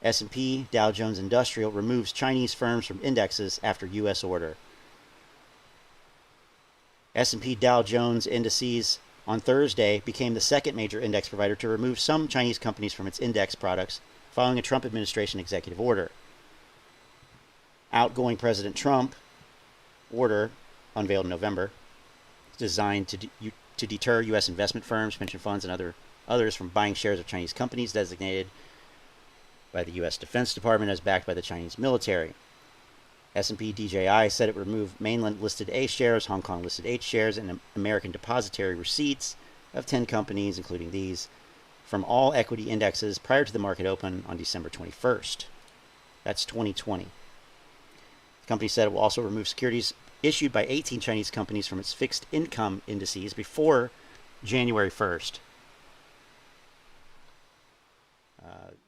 S&P Dow Jones Industrial removes Chinese firms from indexes after U.S. order. S&P Dow Jones Indices on Thursday became the second major index provider to remove some Chinese companies from its index products following a Trump administration executive order. Outgoing President Trump order, unveiled in November, designed to deter U.S. investment firms, pension funds, and others from buying shares of Chinese companies designated by the U.S. Defense Department as backed by the Chinese military. S&P DJI said it would remove mainland listed A shares, Hong Kong listed H shares, and American depository receipts of 10 companies, including these, from all equity indexes prior to the market open on December 21st. That's 2020. The company said it will also remove securities issued by 18 Chinese companies from its fixed income indices before January 1st.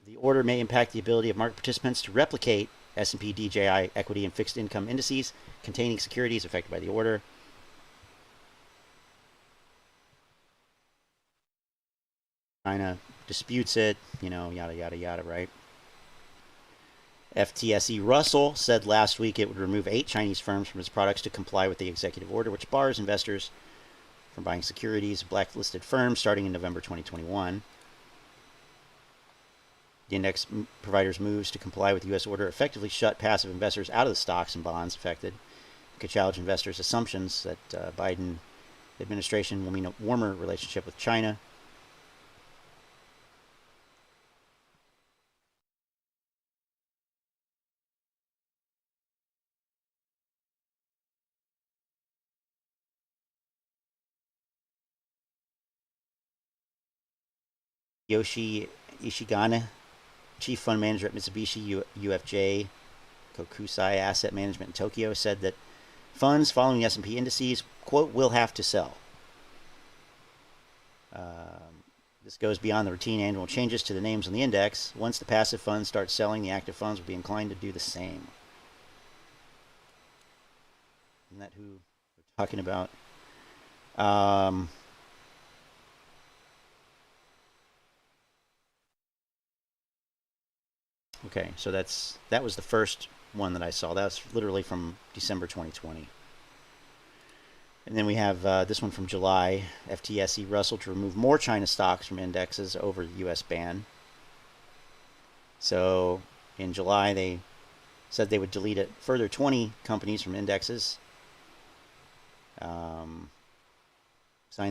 The order may impact the ability of market participants to replicate S&P DJI equity and fixed income indices containing securities affected by the order. China disputes it, you know, yada, yada, yada, right? FTSE Russell said last week it would remove 8 Chinese firms from its products to comply with the executive order, which bars investors from buying securities of blacklisted firms starting in November 2021. The index provider's moves to comply with the U.S. order effectively shut passive investors out of the stocks and bonds affected. It could challenge investors' assumptions that Biden administration will mean a warmer relationship with China. Yoshi Ishigane, chief fund manager at Mitsubishi UFJ Kokusai Asset Management in Tokyo, said that funds following the S&P indices, quote, will have to sell. This goes beyond the routine annual changes to the names on the index. Once the passive funds start selling, the active funds will be inclined to do the same. Isn't that who we're talking about? Okay, so that was the first one that I saw. That was literally from December 2020. And then we have this one from July. FTSE Russell to remove more China stocks from indexes over the U.S. ban. So in July, they said they would delete a further 20 companies from indexes. Signed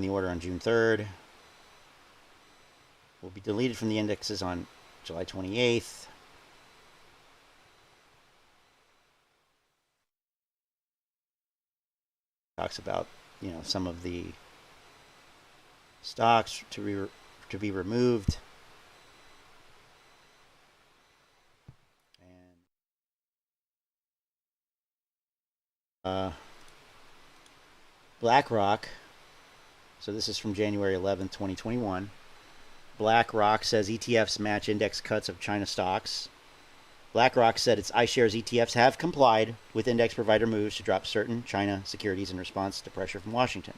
the order on June 3rd. Will be deleted from the indexes on July 28th. Talks about, you know, some of the stocks to be removed, and BlackRock. So this is from January 11th, 2021. BlackRock says ETFs match index cuts of China stocks. BlackRock said its iShares ETFs have complied with index provider moves to drop certain China securities in response to pressure from Washington.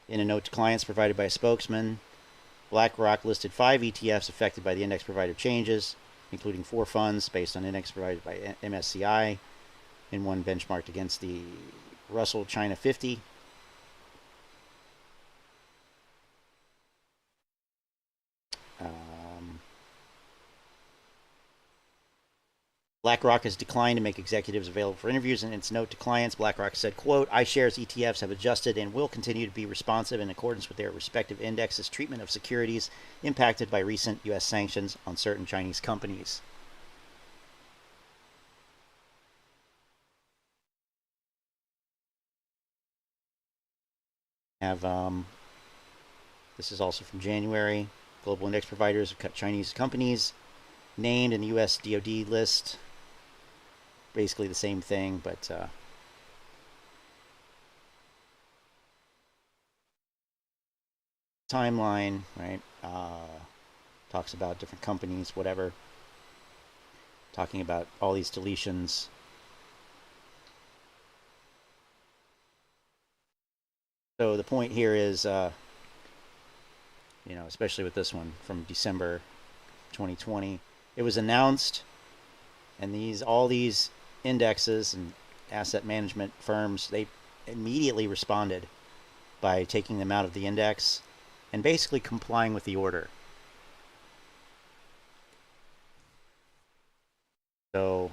In a note to clients provided by a spokesman, BlackRock listed 5 ETFs affected by the index provider changes, including 4 funds based on index provided by MSCI and 1 benchmarked against the Russell China 50. BlackRock has declined to make executives available for interviews. In its note to clients, BlackRock said, quote, iShares ETFs have adjusted and will continue to be responsive in accordance with their respective indexes' treatment of securities impacted by recent U.S. sanctions on certain Chinese companies. This is also from January. Global index providers have cut Chinese companies named in the U.S. DoD list. Basically the same thing, but timeline, right? Talks about different companies, whatever. Talking about all these deletions. So the point here is, especially with this one from December 2020, it was announced, and all these indexes and asset management firms, they immediately responded by taking them out of the index and basically complying with the order. So,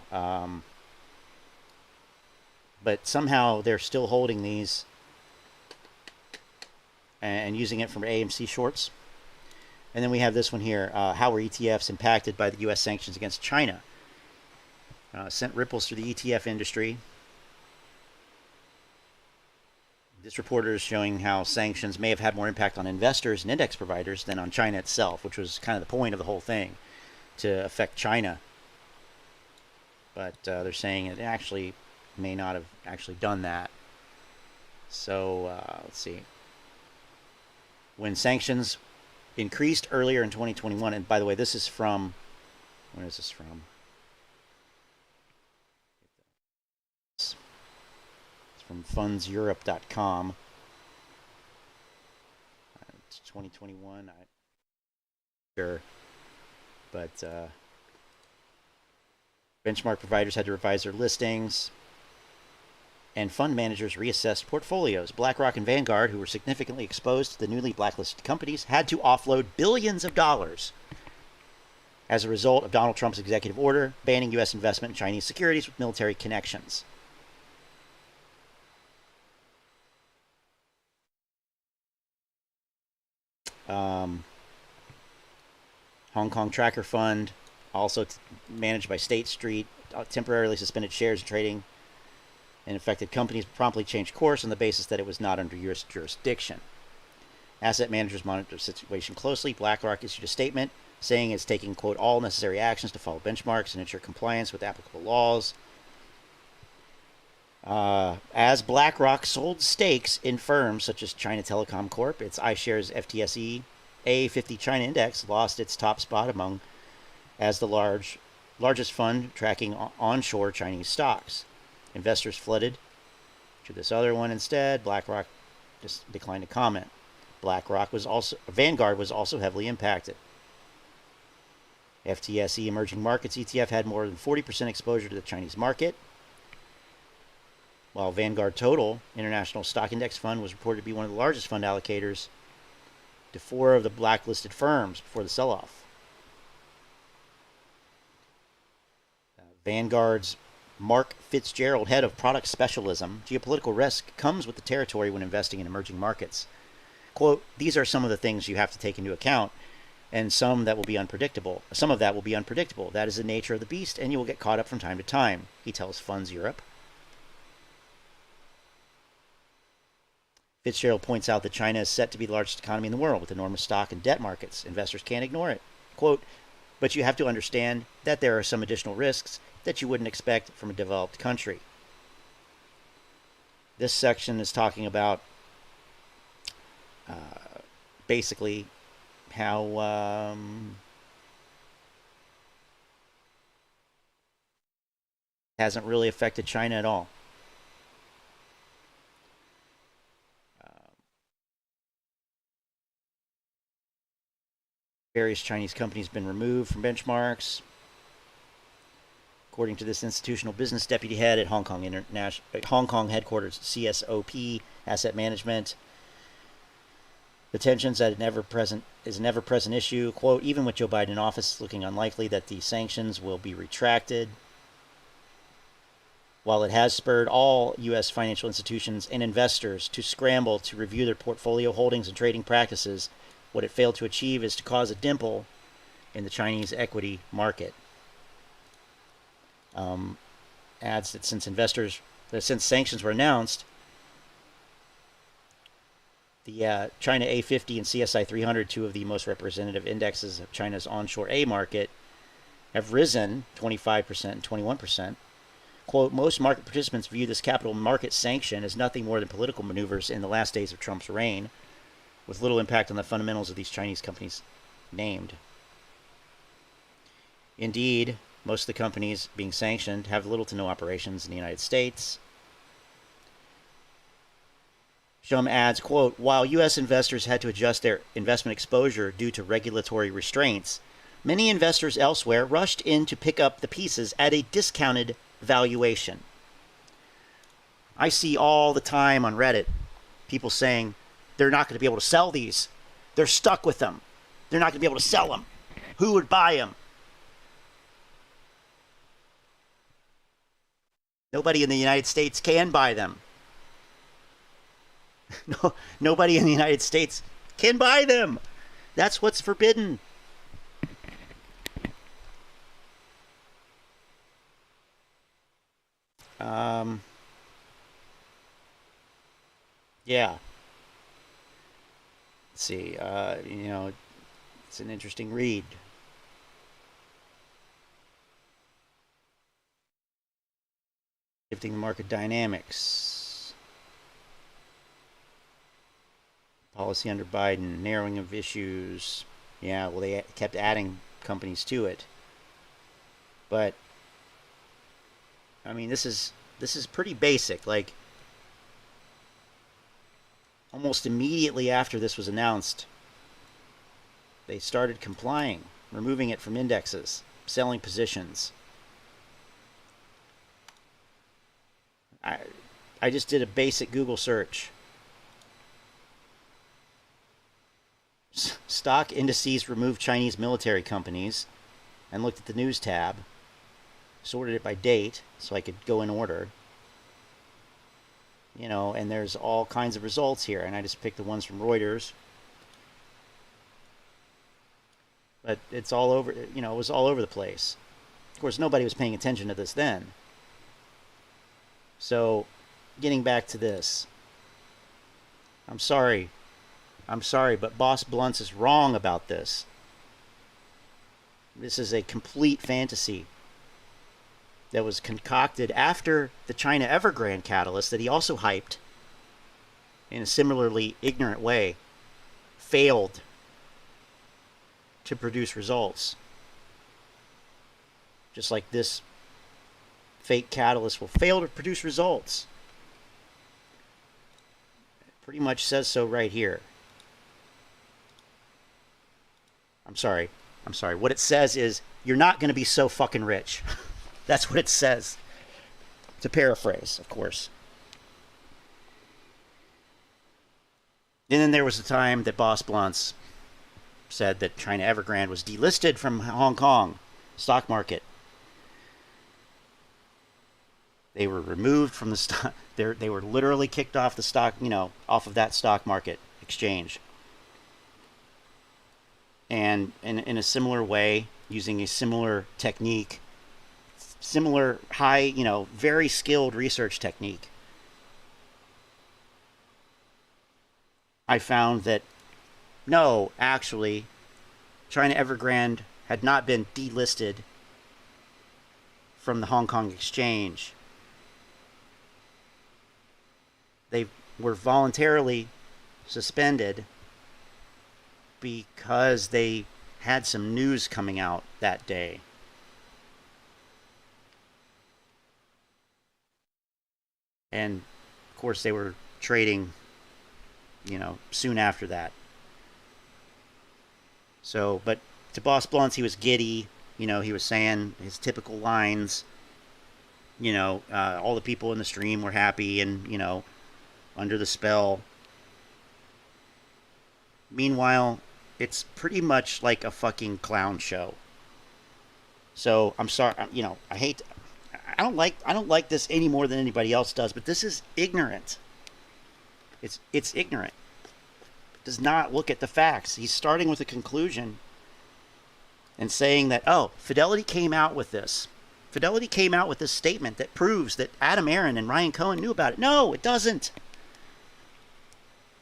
but somehow they're still holding these and using it from AMC shorts. And then we have this one here, how were ETFs impacted by the U.S. sanctions against China? Sent ripples through the ETF industry. This reporter is showing how sanctions may have had more impact on investors and index providers than on China itself, which was kind of the point of the whole thing, to affect China. But they're saying it actually may not have actually done that. So let's see. When sanctions increased earlier in 2021, and by the way, this is from, where is this from? It's from fundseurope.com. It's 2021. Sure. But benchmark providers had to revise their listings, and fund managers reassessed portfolios. BlackRock and Vanguard, who were significantly exposed to the newly blacklisted companies, had to offload billions of dollars as a result of Donald Trump's executive order banning U.S. investment in Chinese securities with military connections. Hong Kong Tracker Fund, also managed by State Street, temporarily suspended shares and trading, and affected companies promptly changed course on the basis that it was not under U.S. jurisdiction. Asset managers monitor the situation closely. BlackRock issued a statement saying it's taking, quote, all necessary actions to follow benchmarks and ensure compliance with applicable laws. As BlackRock sold stakes in firms such as China Telecom Corp., its iShares FTSE A50 China Index lost its top spot as the largest fund tracking onshore Chinese stocks. Investors flooded to this other one instead. BlackRock just declined to comment. Vanguard was also heavily impacted. FTSE Emerging Markets ETF had more than 40% exposure to the Chinese market, while Vanguard Total International Stock Index Fund was reported to be one of the largest fund allocators to 4 of the blacklisted firms before the sell-off. Vanguard's Mark Fitzgerald, head of product specialism, geopolitical risk comes with the territory when investing in emerging markets. Quote, these are some of the things you have to take into account, and some of that will be unpredictable. That is the nature of the beast, and you will get caught up from time to time, he tells Funds Europe. Fitzgerald points out that China is set to be the largest economy in the world with enormous stock and debt markets. Investors can't ignore it. Quote, but you have to understand that there are some additional risks that you wouldn't expect from a developed country. This section is talking about basically how hasn't really affected China at all. Various Chinese companies have been removed from benchmarks. According to this institutional business deputy head at Hong Kong headquarters CSOP Asset Management, the tensions that is a never-present issue. Quote, even with Joe Biden in office, it's looking unlikely that the sanctions will be retracted. While it has spurred all U.S. financial institutions and investors to scramble to review their portfolio holdings and trading practices, what it failed to achieve is to cause a dimple in the Chinese equity market. Adds that since sanctions were announced, the China A50 and CSI 300, two of the most representative indexes of China's onshore A market, have risen 25% and 21%. Quote, most market participants view this capital market sanction as nothing more than political maneuvers in the last days of Trump's reign, with little impact on the fundamentals of these Chinese companies named. Indeed, most of the companies being sanctioned have little to no operations in the United States. Shum adds, quote, while U.S. investors had to adjust their investment exposure due to regulatory restraints, many investors elsewhere rushed in to pick up the pieces at a discounted valuation. I see all the time on Reddit people saying they're not going to be able to sell these. They're stuck with them. They're not going to be able to sell them. Who would buy them? Nobody in the United States can buy them. No, nobody in the United States can buy them. That's what's forbidden. Yeah. Let's see. It's an interesting read. Shifting the market dynamics. Policy under Biden, narrowing of issues. Yeah, well, they kept adding companies to it. But I mean, this is pretty basic. Like, almost immediately after this was announced, they started complying, removing it from indexes, selling positions. I just did a basic Google search. Stock indices removed Chinese military companies, and looked at the news tab, sorted it by date so I could go in order. And there's all kinds of results here, and I just picked the ones from Reuters. But it's all over, it was all over the place. Of course, nobody was paying attention to this then. So, getting back to this. I'm sorry, but Boss Blunts is wrong about this. This is a complete fantasy that was concocted after the China Evergrande catalyst that he also hyped in a similarly ignorant way failed to produce results. Just like this fake catalyst will fail to produce results. It pretty much says so right here. I'm sorry. What it says is, you're not going to be so fucking rich. That's what it says. To paraphrase, of course. And then there was a time that Boss Blunts said that China Evergrande was delisted from Hong Kong stock market. They were removed from the stock. They were literally kicked off the stock, off of that stock market exchange. And in a similar way, using a similar technique, similar high, very skilled research technique, I found that, no, actually, China Evergrande had not been delisted from the Hong Kong exchange. They were voluntarily suspended because they had some news coming out that day. And of course they were trading, you know, soon after that. So, but to Boss Blunt's, he was giddy. You know, he was saying his typical lines. You know, all the people in the stream were happy and, you know, under the spell. Meanwhile, it's pretty much like a fucking clown show. So I'm sorry, you know, I don't like this any more than anybody else does, but this is ignorant. It's ignorant. Does not look at the facts. He's starting with a conclusion and saying that, oh, Fidelity came out with this. Fidelity came out with this statement that proves that Adam Aron and Ryan Cohen knew about it. No, it doesn't.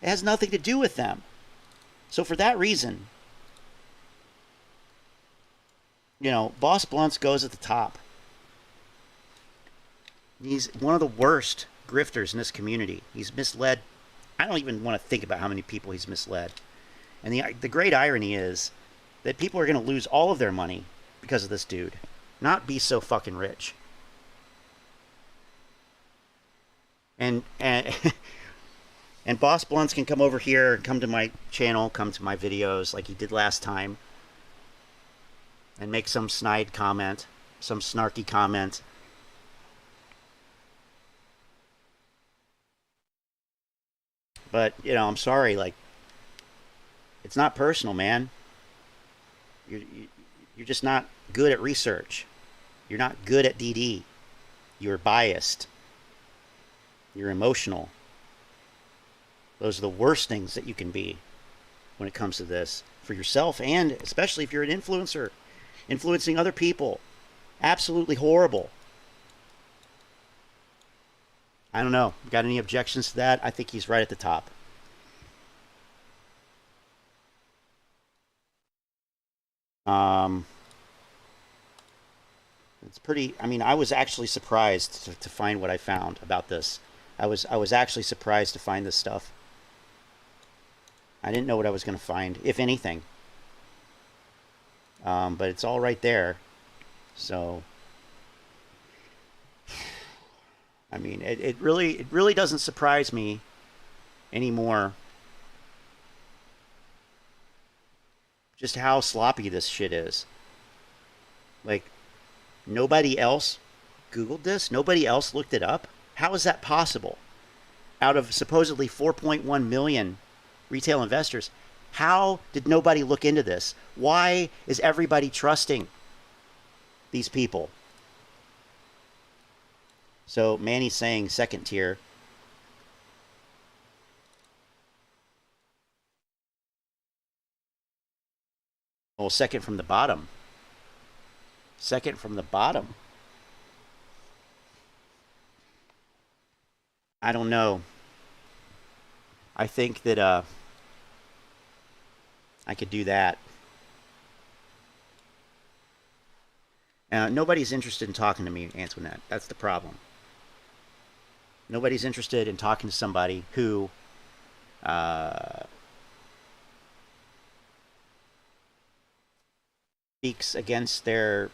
It has nothing to do with them. So for that reason, you know, Boss Blunts goes at the top. He's one of the worst grifters in this community. He's misled. I don't even want to think about how many people he's misled. And the great irony is that people are going to lose all of their money because of this dude. Not be so fucking rich. And Boss Blunts can come over here and come to my channel, come to my videos like he did last time, and make some snide comment, some snarky comment. But, you know, I'm sorry, like, it's not personal, man. You're just not good at research. You're not good at DD. You're biased. You're emotional. Those are the worst things that you can be when it comes to this. For yourself, and especially if you're an influencer. Influencing other people. Absolutely horrible. I don't know. Got any objections to that? I think he's right at the top. It's pretty, I mean, I was actually surprised to find what I found about this. I was actually surprised to find this stuff. I didn't know what I was going to find, if anything. But it's all right there. So, I mean, it really doesn't surprise me anymore just how sloppy this shit is. Like, nobody else Googled this? Nobody else looked it up? How is that possible? Out of supposedly 4.1 million retail investors, how did nobody look into this? Why is everybody trusting these people? So Manny's saying second tier. Well, second from the bottom. Second from the bottom. I don't know. I think that I could do that. Nobody's interested in talking to me, Antoinette. That's the problem. Nobody's interested in talking to somebody who speaks against their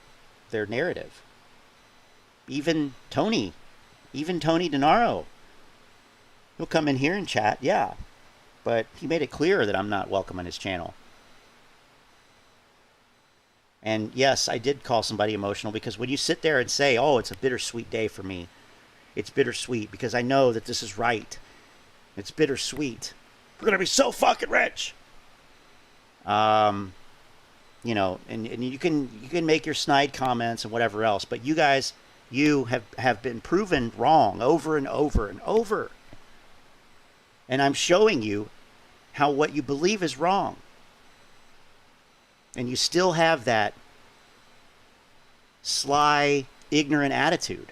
narrative. Even Tony DeNaro. He'll come in here and chat, yeah. But he made it clear that I'm not welcome on his channel. And yes, I did call somebody emotional because when you sit there and say, oh, it's a bittersweet day for me. It's bittersweet because I know that this is right. It's bittersweet. We're going to be so fucking rich. You know, and you can make your snide comments and whatever else, but you guys, you have been proven wrong over and over and over. And I'm showing you how what you believe is wrong. And you still have that sly, ignorant attitude.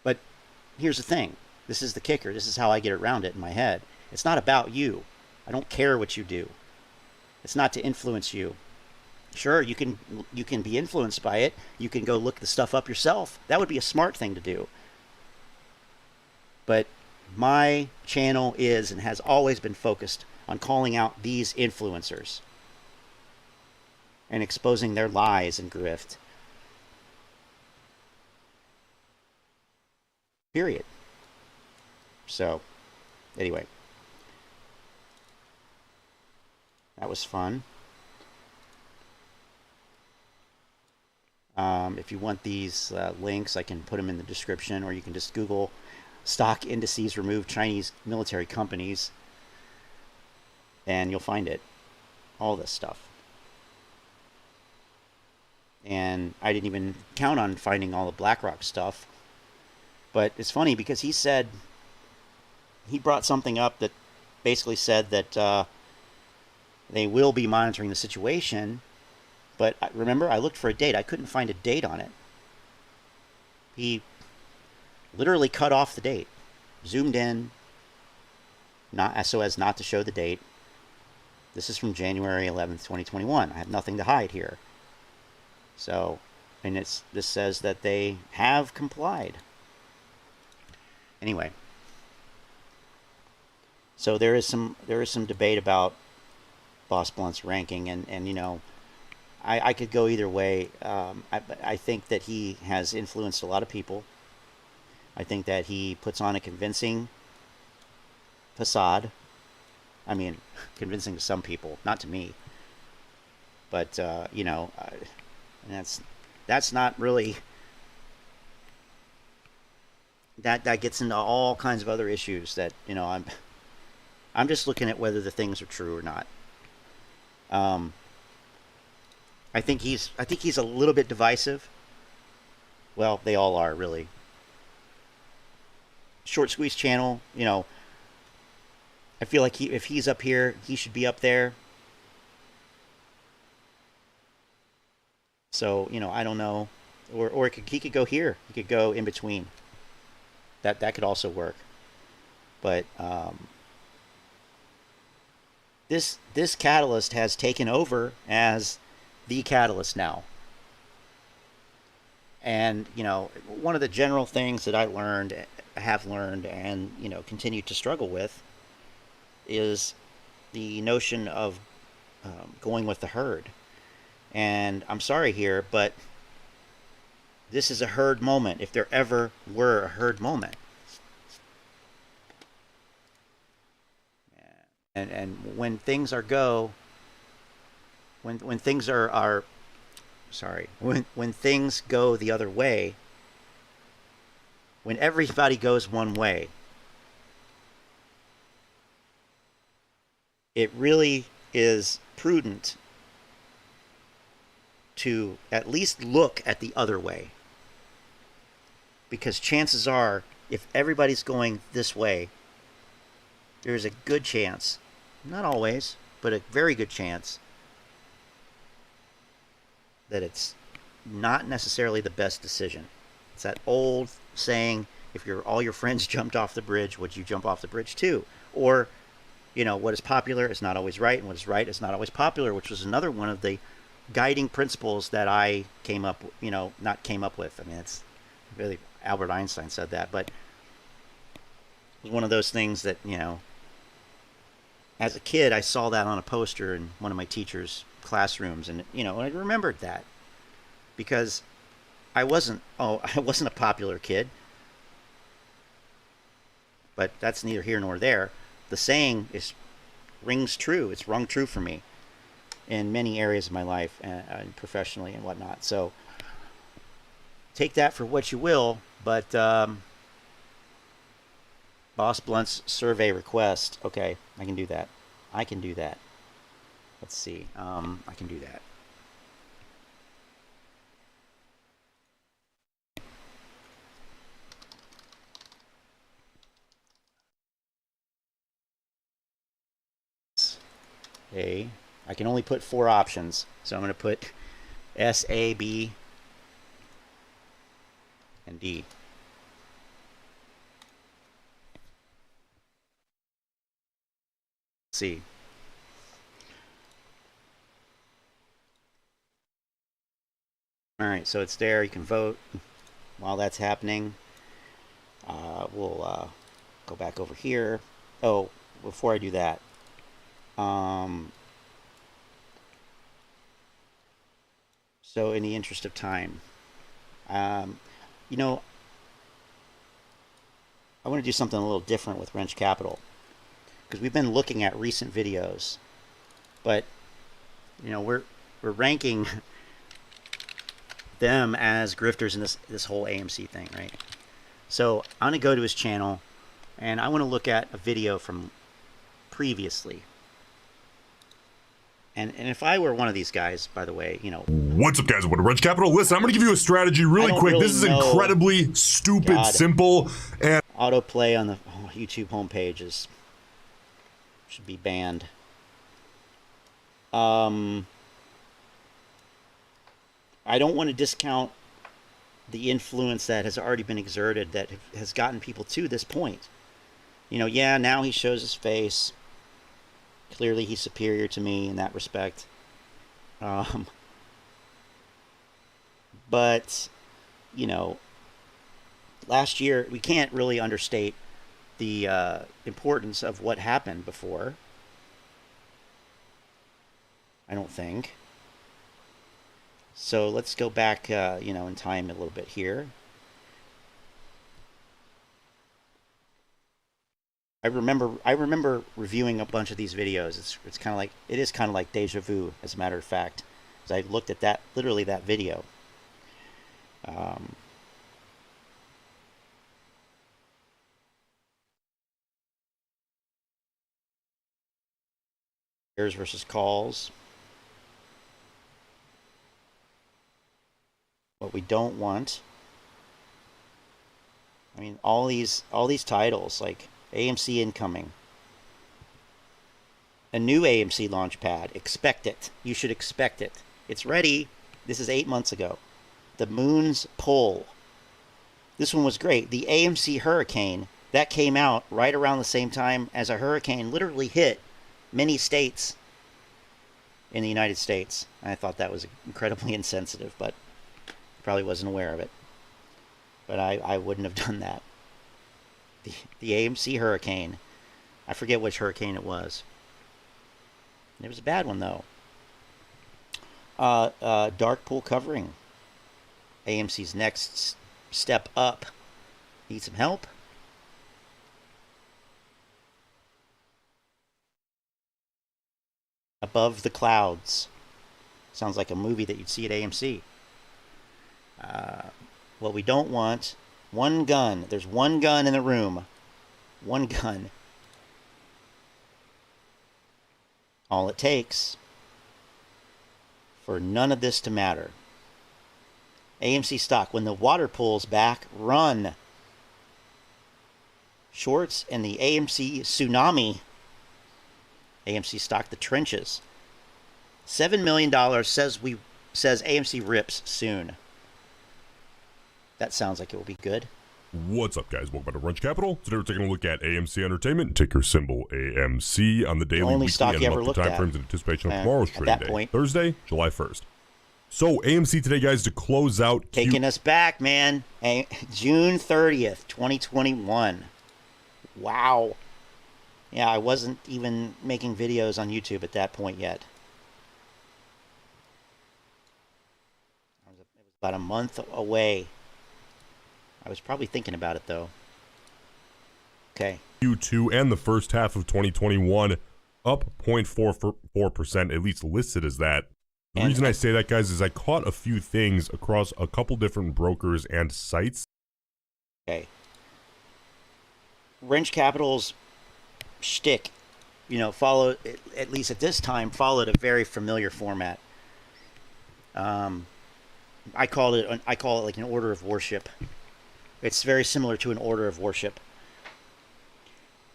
But here's the thing. This is the kicker. This is how I get around it in my head. It's not about you. I don't care what you do. It's not to influence you. Sure, you can be influenced by it. You can go look the stuff up yourself. That would be a smart thing to do. But my channel is and has always been focused on calling out these influencers and exposing their lies and grift. Period. So, anyway. That was fun. If you want these links, I can put them in the description, or you can just Google stock indices remove Chinese military companies, and you'll find it. All this stuff. And I didn't even count on finding all the BlackRock stuff. But it's funny because he said, he brought something up that basically said that they will be monitoring the situation. But remember, I looked for a date. I couldn't find a date on it. He literally cut off the date. Zoomed in, not so as not to show the date. This is from January 11th, 2021. I have nothing to hide here. So, and this says that they have complied. Anyway. So there is some debate about Boss Blunt's ranking, and you know, I could go either way. I think that he has influenced a lot of people. I think that he puts on a convincing facade. I mean, convincing to some people, not to me. But you know, that's not really. That gets into all kinds of other issues that, you know, I'm just looking at whether the things are true or not. I think he's a little bit divisive. Well, they all are, really. Short Squeeze channel, you know, I feel like if he's up here, he should be up there. So, you know, I don't know. Or he could go here. He could go in between. That could also work. But this catalyst has taken over as the catalyst now. And, you know, one of the general things that have learned, and, you know, continue to struggle with is the notion of going with the herd. And I'm sorry here, but this is a herd moment, if there ever were a herd moment. And when things are when things are when things go the other way, when everybody goes one way, it really is prudent to at least look at the other way. Because chances are, if everybody's going this way, there's a good chance, not always, but a very good chance, that it's not necessarily the best decision. It's that old saying, if all your friends jumped off the bridge, would you jump off the bridge too? Or, you know, what is popular is not always right, and what is right is not always popular, which was another one of the guiding principles that I not came up with. I mean, it's really, Albert Einstein said that, but it was one of those things that, you know, as a kid, I saw that on a poster in one of my teacher's classrooms, and, you know, I remembered that because I wasn't a popular kid, but that's neither here nor there. The saying rings true. It's rung true for me in many areas of my life, and professionally and whatnot. So take that for what you will, but Boss Blunt's survey request. Okay, I can do that. I can do that. Let's see. I can do that. I can only put 4 options, so I'm going to put S, A, B, and D. Let's see. All right, so it's there. You can vote. While that's happening, we'll go back over here. Oh, before I do that, So in the interest of time, you know, I want to do something a little different with Roensch Capital, because we've been looking at recent videos, but you know, we're ranking them as grifters in this whole AMC thing, right? So I'm going to go to his channel, and I want to look at a video from previously. And if I were one of these guys, by the way, you know. What's up, guys? What Roensch Capital? Listen, I'm going to give you a strategy really quick. This is incredibly stupid, simple, and autoplay on the YouTube homepage should be banned. I don't want to discount the influence that has already been exerted that has gotten people to this point. You know, yeah, now he shows his face. Clearly he's superior to me in that respect. But, you know, last year, we can't really understate the importance of what happened before. I don't think. So let's go back, you know, in time a little bit here. I remember reviewing a bunch of these videos. It's kind of like, it is kind of like deja vu, as a matter of fact, as I looked at that, literally that video. Shares versus calls. What we don't want. I mean, all these titles like AMC incoming. A new AMC launchpad. Expect it. You should expect it. It's ready. This is 8 months ago. The moon's pull. This one was great. The AMC hurricane. That came out right around the same time as a hurricane literally hit many states in the United States. I thought that was incredibly insensitive, but probably wasn't aware of it. But I wouldn't have done that. The AMC hurricane. I forget which hurricane it was. It was a bad one, though. Dark pool covering. AMC's next step up. Need some help? Above the Clouds. Sounds like a movie that you'd see at AMC. What we don't want, one gun. There's one gun in the room. One gun. All it takes for none of this to matter. AMC stock, when the water pulls back, run. Shorts and the AMC tsunami. AMC stock, the trenches. $7 million says AMC rips soon. That sounds like it will be good. What's up, guys? Welcome back to Roensch Capital. Today we're taking a look at AMC Entertainment, ticker symbol AMC, on the daily, only weekly, stock and you ever monthly looked time at. frames in anticipation of tomorrow's trading day, point. Thursday, July 1st. So AMC today, guys, to close out, taking us back, man. June 30th, 2021. Wow. Yeah, I wasn't even making videos on YouTube at that point yet. It was about a month away. I was probably thinking about it, though. Okay. Q2 and the first half of 2021, up 0.44%, at least listed as that. The reason I say that, guys, is I caught a few things across a couple different brokers and sites. Okay. Roensch Capital's shtick, you know, followed, at least at this time, followed a very familiar format. I call it like an order of worship. It's very similar to an order of worship.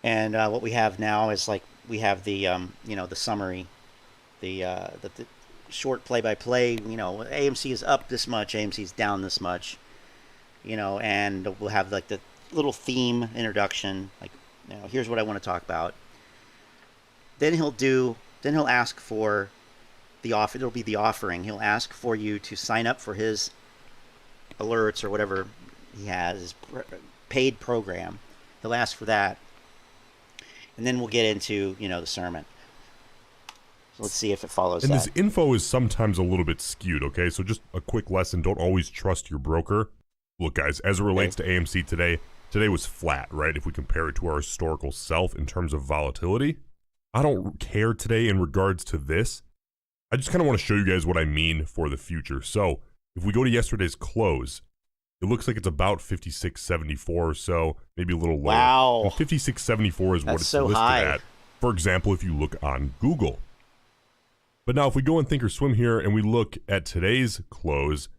And what we have now is like we have the you know, the summary, the short play-by-play. You know, AMC is up this much, AMC is down this much. You know, and we'll have like the little theme introduction, like, you know, here's what I want to talk about. Then he'll ask for the offer. It'll be the offering. He'll ask for you to sign up for his alerts or whatever he has, his paid program. He'll ask for that. And then we'll get into, you know, the sermon. So let's see if it follows and that. this info is sometimes a little bit skewed, okay? So just a quick lesson, don't always trust your broker. Look, guys, as it relates to AMC today was flat, right? If we compare it to our historical self in terms of volatility. I don't care today in regards to this. I just kind of want to show you guys what I mean for the future. So if we go to yesterday's close, it looks like it's about 56.74 or so, maybe a little lower. Wow. And 56.74 is what it's so listed high. at. For example, if you look on Google. But now if we go in Thinkorswim here and we look at today's close,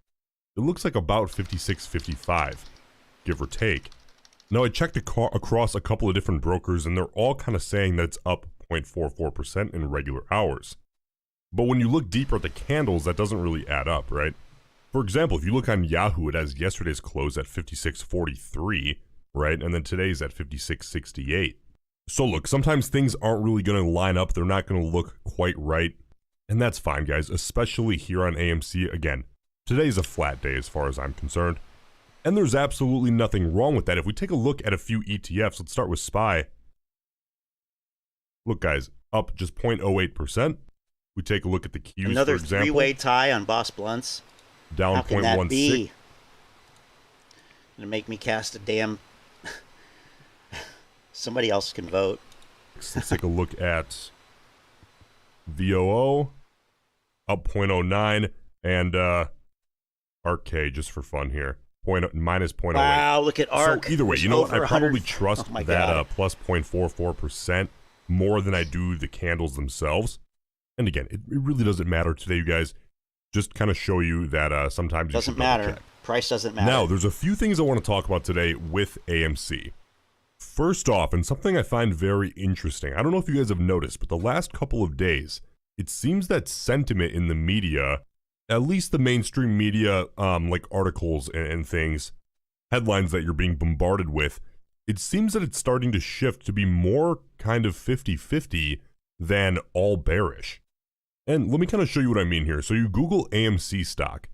it looks like about 56.55, give or take. Now I checked across a couple of different brokers and they're all kind of saying that it's up 0.44% in regular hours. But when you look deeper at the candles, that doesn't really add up, right? For example, if you look on Yahoo, it has yesterday's close at 56.43, right? And then today's at 56.68. So look, sometimes things aren't really going to line up. They're not going to look quite right. And that's fine, guys, especially here on AMC. Again, today's a flat day as far as I'm concerned. And there's absolutely nothing wrong with that. If we take a look at a few ETFs, let's start with SPY. Look, guys, up just 0.08%. We take a look at the Qs, Another for example. three-way tie on Boss Blunts. Down How can that 0.16. be? Gonna make me cast a damn... Somebody else can vote. Let's take a look at VOO, up 0.09, and RK, just for fun here, minus 0.08. Wow, look at ARK. So either way, It's you know what? I over probably 100 trust Oh my that God. plus 0.44% more than I do the candles themselves. And again, it really doesn't matter today, you guys. Just kind of show you that sometimes you Doesn't should matter. double check. Price doesn't matter. Now, there's a few things I want to talk about today with AMC. First off, and something I find very interesting, I don't know if you guys have noticed, but the last couple of days, it seems that sentiment in the media, at least the mainstream media, like articles and things, headlines that you're being bombarded with, it seems that it's starting to shift to be more kind of 50-50 than all bearish. And let me kind of show you what I mean here. So you Google AMC stock,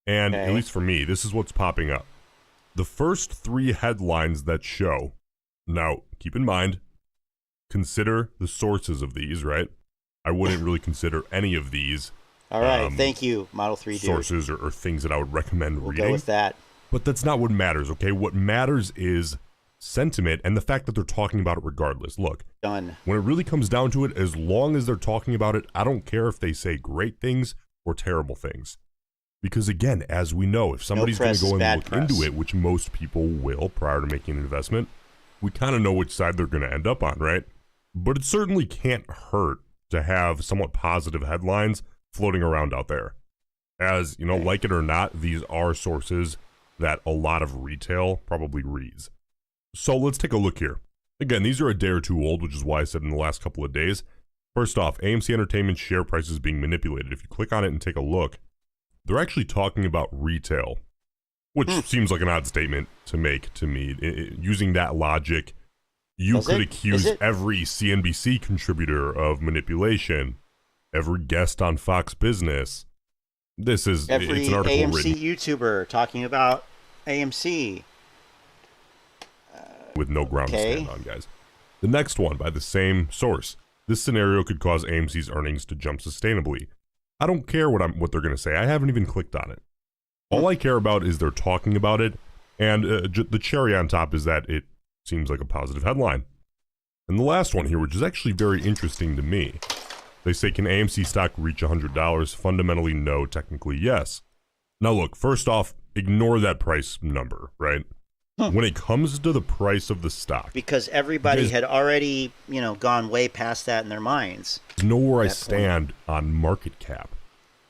and at least for me, this is what's popping up. The first three headlines that show, now keep in mind, consider the sources of these, right? I wouldn't really consider any of these. All right, thank you, Model 3 dude. Sources or things that I would recommend We'll reading. go with that. But that's not what matters, okay? What matters is sentiment and the fact that they're talking about it regardless. Look, Done. when it really comes down to it, as long as they're talking about it, I don't care if they say great things or terrible things. Because again, as we know, if somebody's going to go and look into it, which most people will prior to making an investment, we kind of know which side they're going to end up on, right? But it certainly can't hurt to have somewhat positive headlines floating around out there. As, you know, like it or not, these are sources that a lot of retail probably reads. So let's take a look here. Again, these are a day or two old, which is why I said in the last couple of days. First off, AMC Entertainment's share price is being manipulated. If you click on it and take a look, they're actually talking about retail, which seems like an odd statement to make to me. Using that logic, you could accuse every CNBC contributor of manipulation, every guest on Fox Business. This is every it's an article AMC written YouTuber talking about AMC. With no ground to stand on, guys. The next one, by the same source. This scenario could cause AMC's earnings to jump sustainably. I don't care what they're going to say. I haven't even clicked on it. All I care about is they're talking about it, and the cherry on top is that it seems like a positive headline. And the last one here, which is actually very interesting to me. They say, can AMC stock reach $100? Fundamentally, no. Technically, yes. Now look, first off, ignore that price number, right? When it comes to the price of the stock, because everybody had already, you know, gone way past that in their minds. Know where I stand on market cap.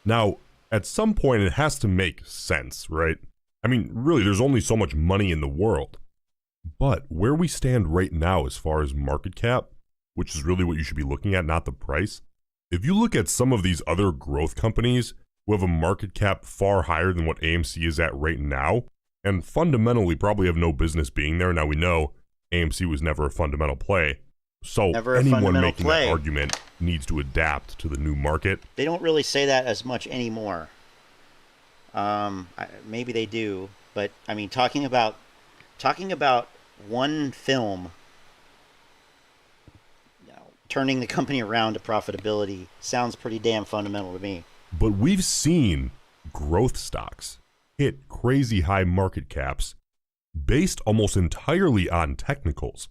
Now, at some point, it has to make sense, right? I mean, really, there's only so much money in the world. But where we stand right now as far as market cap, which is really what you should be looking at, not the price. If you look at some of these other growth companies who have a market cap far higher than what AMC is at right now, and fundamentally probably have no business being there. Now we know AMC was never a fundamental play. So anyone making that argument needs to adapt to the new market. They don't really say that as much anymore. Maybe they do, but I mean, talking about one film, you know, turning the company around to profitability sounds pretty damn fundamental to me. But we've seen growth stocks hit crazy high market caps based almost entirely on technicals.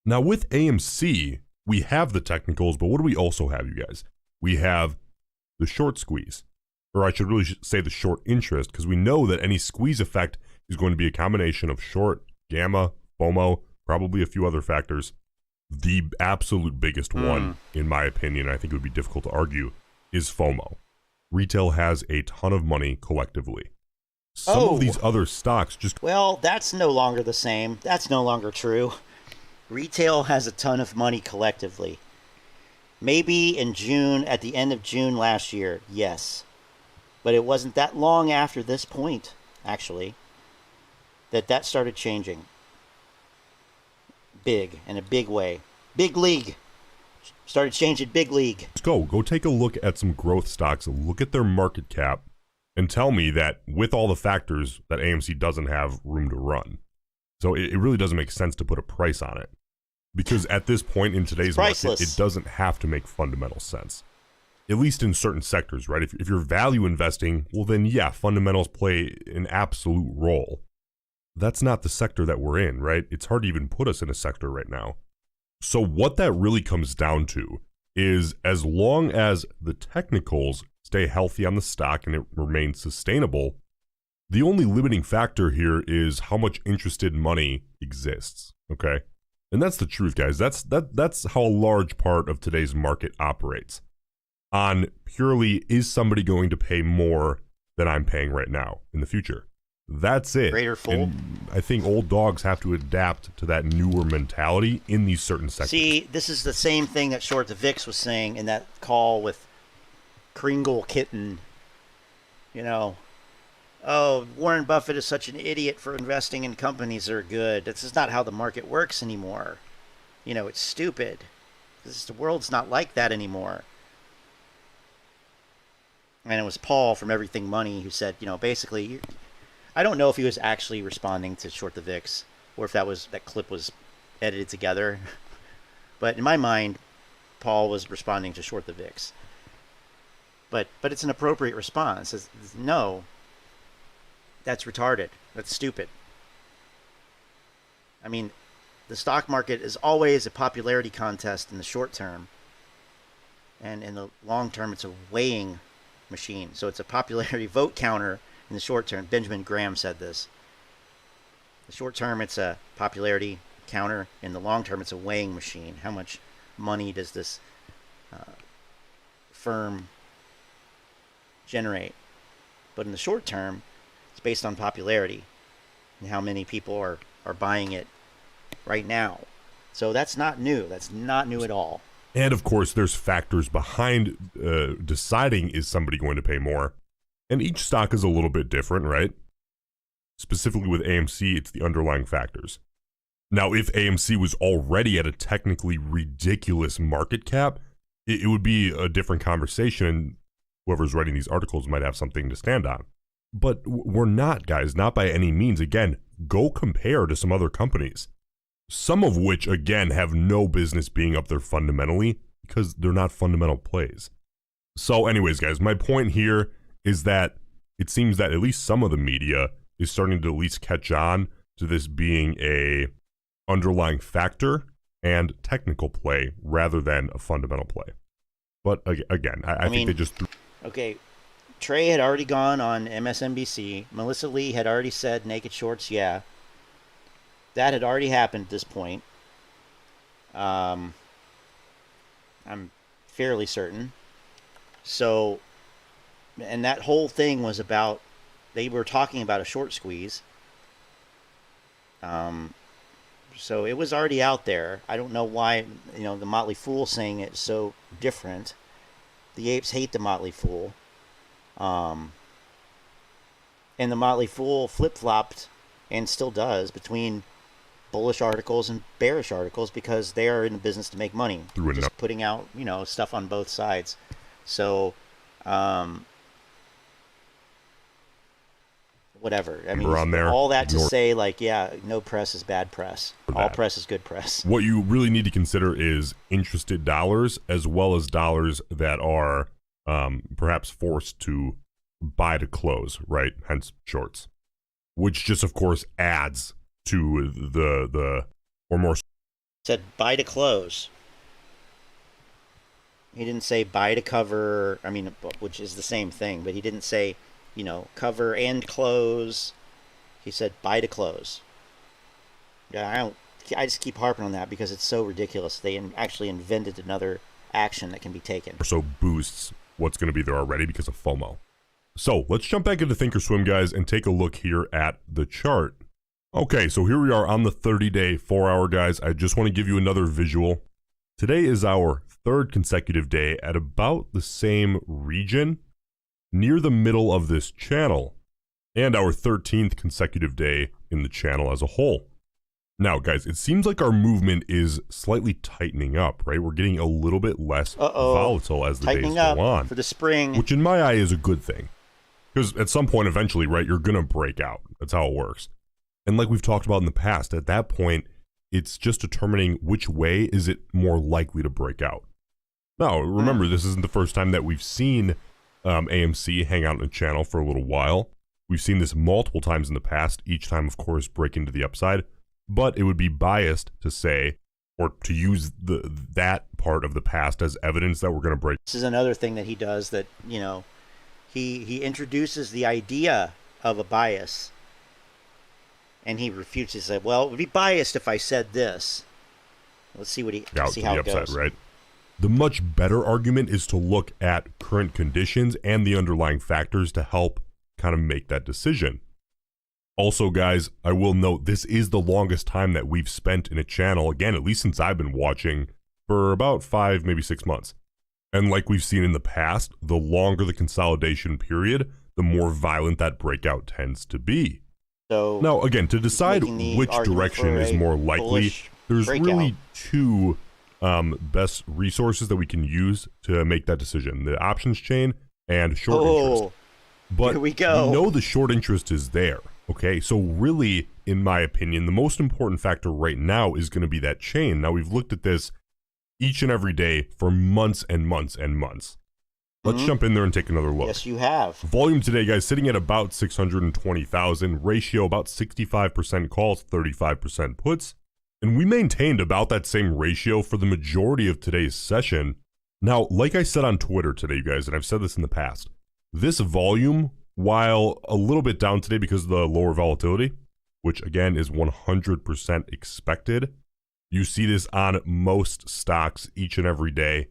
Now with AMC, we have the technicals, but what do we also have, you guys? We have the short squeeze, or I should really say the short interest, because we know that any squeeze effect is going to be a combination of short, gamma, FOMO, probably a few other factors. The absolute biggest one, in my opinion, I think it would be difficult to argue, is FOMO. Retail has a ton of money collectively. Some of these other stocks just... Well, that's no longer the same. That's no longer true. Retail has a ton of money collectively. Maybe in June, at the end of June last year, yes. But it wasn't that long after this point, actually, that started changing. Big, in a big way. Big league. Started changing big league. Let's go take a look at some growth stocks, look at their market cap, and tell me that with all the factors that AMC doesn't have room to run. So it really doesn't make sense to put a price on it. Because at this point in today's market, it doesn't have to make fundamental sense. At least in certain sectors, right? If you're value investing, well then yeah, fundamentals play an absolute role. That's not the sector that we're in, right? It's hard to even put us in a sector right now. So what that really comes down to is as long as the technicals stay healthy on the stock and it remains sustainable, the only limiting factor here is how much interested money exists, okay? And that's the truth, guys. That's how a large part of today's market operates. On purely, is somebody going to pay more than I'm paying right now in the future? That's it. Greater fool. And I think old dogs have to adapt to that newer mentality in these certain sectors. See, this is the same thing that Short the VIX was saying in that call with Kringle Kitten. You know, oh, Warren Buffett is such an idiot for investing in companies that are good. This is not how the market works anymore. You know, it's stupid. The world's not like that anymore. And it was Paul from Everything Money who said, you know, basically, I don't know if he was actually responding to Short the VIX or if that clip was edited together. But in my mind, Paul was responding to Short the VIX. But it's an appropriate response. It's, no, that's retarded. That's stupid. I mean, the stock market is always a popularity contest in the short term. And in the long term, it's a weighing machine. So it's a popularity vote counter in the short term. Benjamin Graham said this. The short term, it's a popularity counter. In the long term, it's a weighing machine. How much money does this firm generate? But in the short term, it's based on popularity and how many people are buying it right now. So that's not new. That's not new at all. And of course, there's factors behind deciding is somebody going to pay more. And each stock is a little bit different, right? Specifically with AMC, it's the underlying factors. Now, if AMC was already at a technically ridiculous market cap, it would be a different conversation, and whoever's writing these articles might have something to stand on. But we're not, guys, not by any means. Again, go compare to some other companies. Some of which, again, have no business being up there fundamentally because they're not fundamental plays. So anyways, guys, my point here is that it seems that at least some of the media is starting to at least catch on to this being a underlying factor and technical play rather than a fundamental play. But again, I think they just... Okay, Trey had already gone on MSNBC. Melissa Lee had already said naked shorts, yeah. That had already happened at this point. I'm fairly certain. So, and that whole thing was about, they were talking about a short squeeze. So it was already out there. I don't know why, you know, the Motley Fool saying it's so different. The apes hate the Motley Fool. And the Motley Fool flip-flopped, and still does, between bullish articles and bearish articles because they are in the business to make money. Just putting out, you know, stuff on both sides. So, whatever. I mean, around there. all that to say, like, yeah, no press is bad press. All press is good press. What you really need to consider is interested dollars, as well as dollars that are perhaps forced to buy to close, right? Hence shorts, which just, of course, adds to the or more. Said buy to close. He didn't say buy to cover. I mean, which is the same thing, but he didn't say, you know, cover and close. He said buy to close. Yeah, I just keep harping on that because it's so ridiculous. They actually invented another action that can be taken. So boosts what's going to be there already because of FOMO. So let's jump back into Thinkorswim, guys, and take a look here at the chart. Okay, so here we are on the 30-day 4-hour, guys. I just want to give you another visual. Today is our third consecutive day at about the same region, near the middle of this channel, and our 13th consecutive day in the channel as a whole. Now, guys, it seems like our movement is slightly tightening up, right? We're getting a little bit less volatile as the days go on. For the spring. Which in my eye is a good thing. Because at some point, eventually, right, you're going to break out. That's how it works. And like we've talked about in the past, at that point, it's just determining which way is it more likely to break out. Now, remember, this isn't the first time that we've seen AMC hang out in the channel for a little while. We've seen this multiple times in the past, each time, of course, breaking to the upside. But it would be biased to say, or to use that part of the past as evidence that we're going to break. This is another thing that he does that, you know, he introduces the idea of a bias, and he refutes it. He said, well, it would be biased if I said this. Let's see what see how it goes. Right? The much better argument is to look at current conditions and the underlying factors to help kind of make that decision. Also, guys, I will note this is the longest time that we've spent in a channel, again, at least since I've been watching, for about 5, maybe 6 months. And like we've seen in the past, the longer the consolidation period, the more violent that breakout tends to be. So now, again, to decide which direction is more likely, there's really two best resources that we can use to make that decision: the options chain and short interest. But here we go. We know the short interest is there. Okay, so really, in my opinion, the most important factor right now is going to be that chain. Now, we've looked at this each and every day for months and months and months. Let's jump in there and take another look. Yes, you have. Volume today, guys, sitting at about 620,000. Ratio about 65% calls, 35% puts. And we maintained about that same ratio for the majority of today's session. Now, like I said on Twitter today, you guys, and I've said this in the past, this volume, while a little bit down today because of the lower volatility, which again is 100% expected, you see this on most stocks each and every day,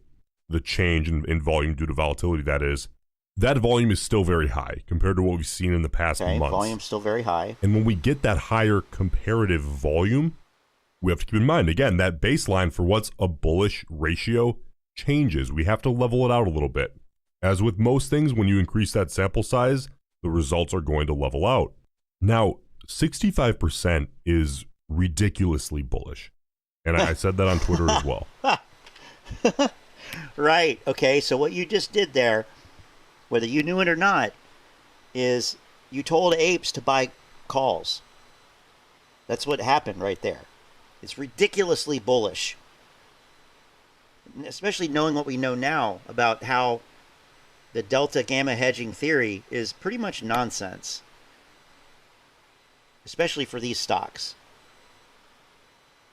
the change in volume due to volatility, that is. That volume is still very high compared to what we've seen in the past months. Volume's still very high. And when we get that higher comparative volume, we have to keep in mind, again, that baseline for what's a bullish ratio changes. We have to level it out a little bit. As with most things, when you increase that sample size, the results are going to level out. Now, 65% is ridiculously bullish. And I said that on Twitter as well. Right. Okay, so what you just did there, whether you knew it or not, is you told apes to buy calls. That's what happened right there. It's ridiculously bullish. Especially knowing what we know now about how the delta gamma hedging theory is pretty much nonsense. Especially for these stocks.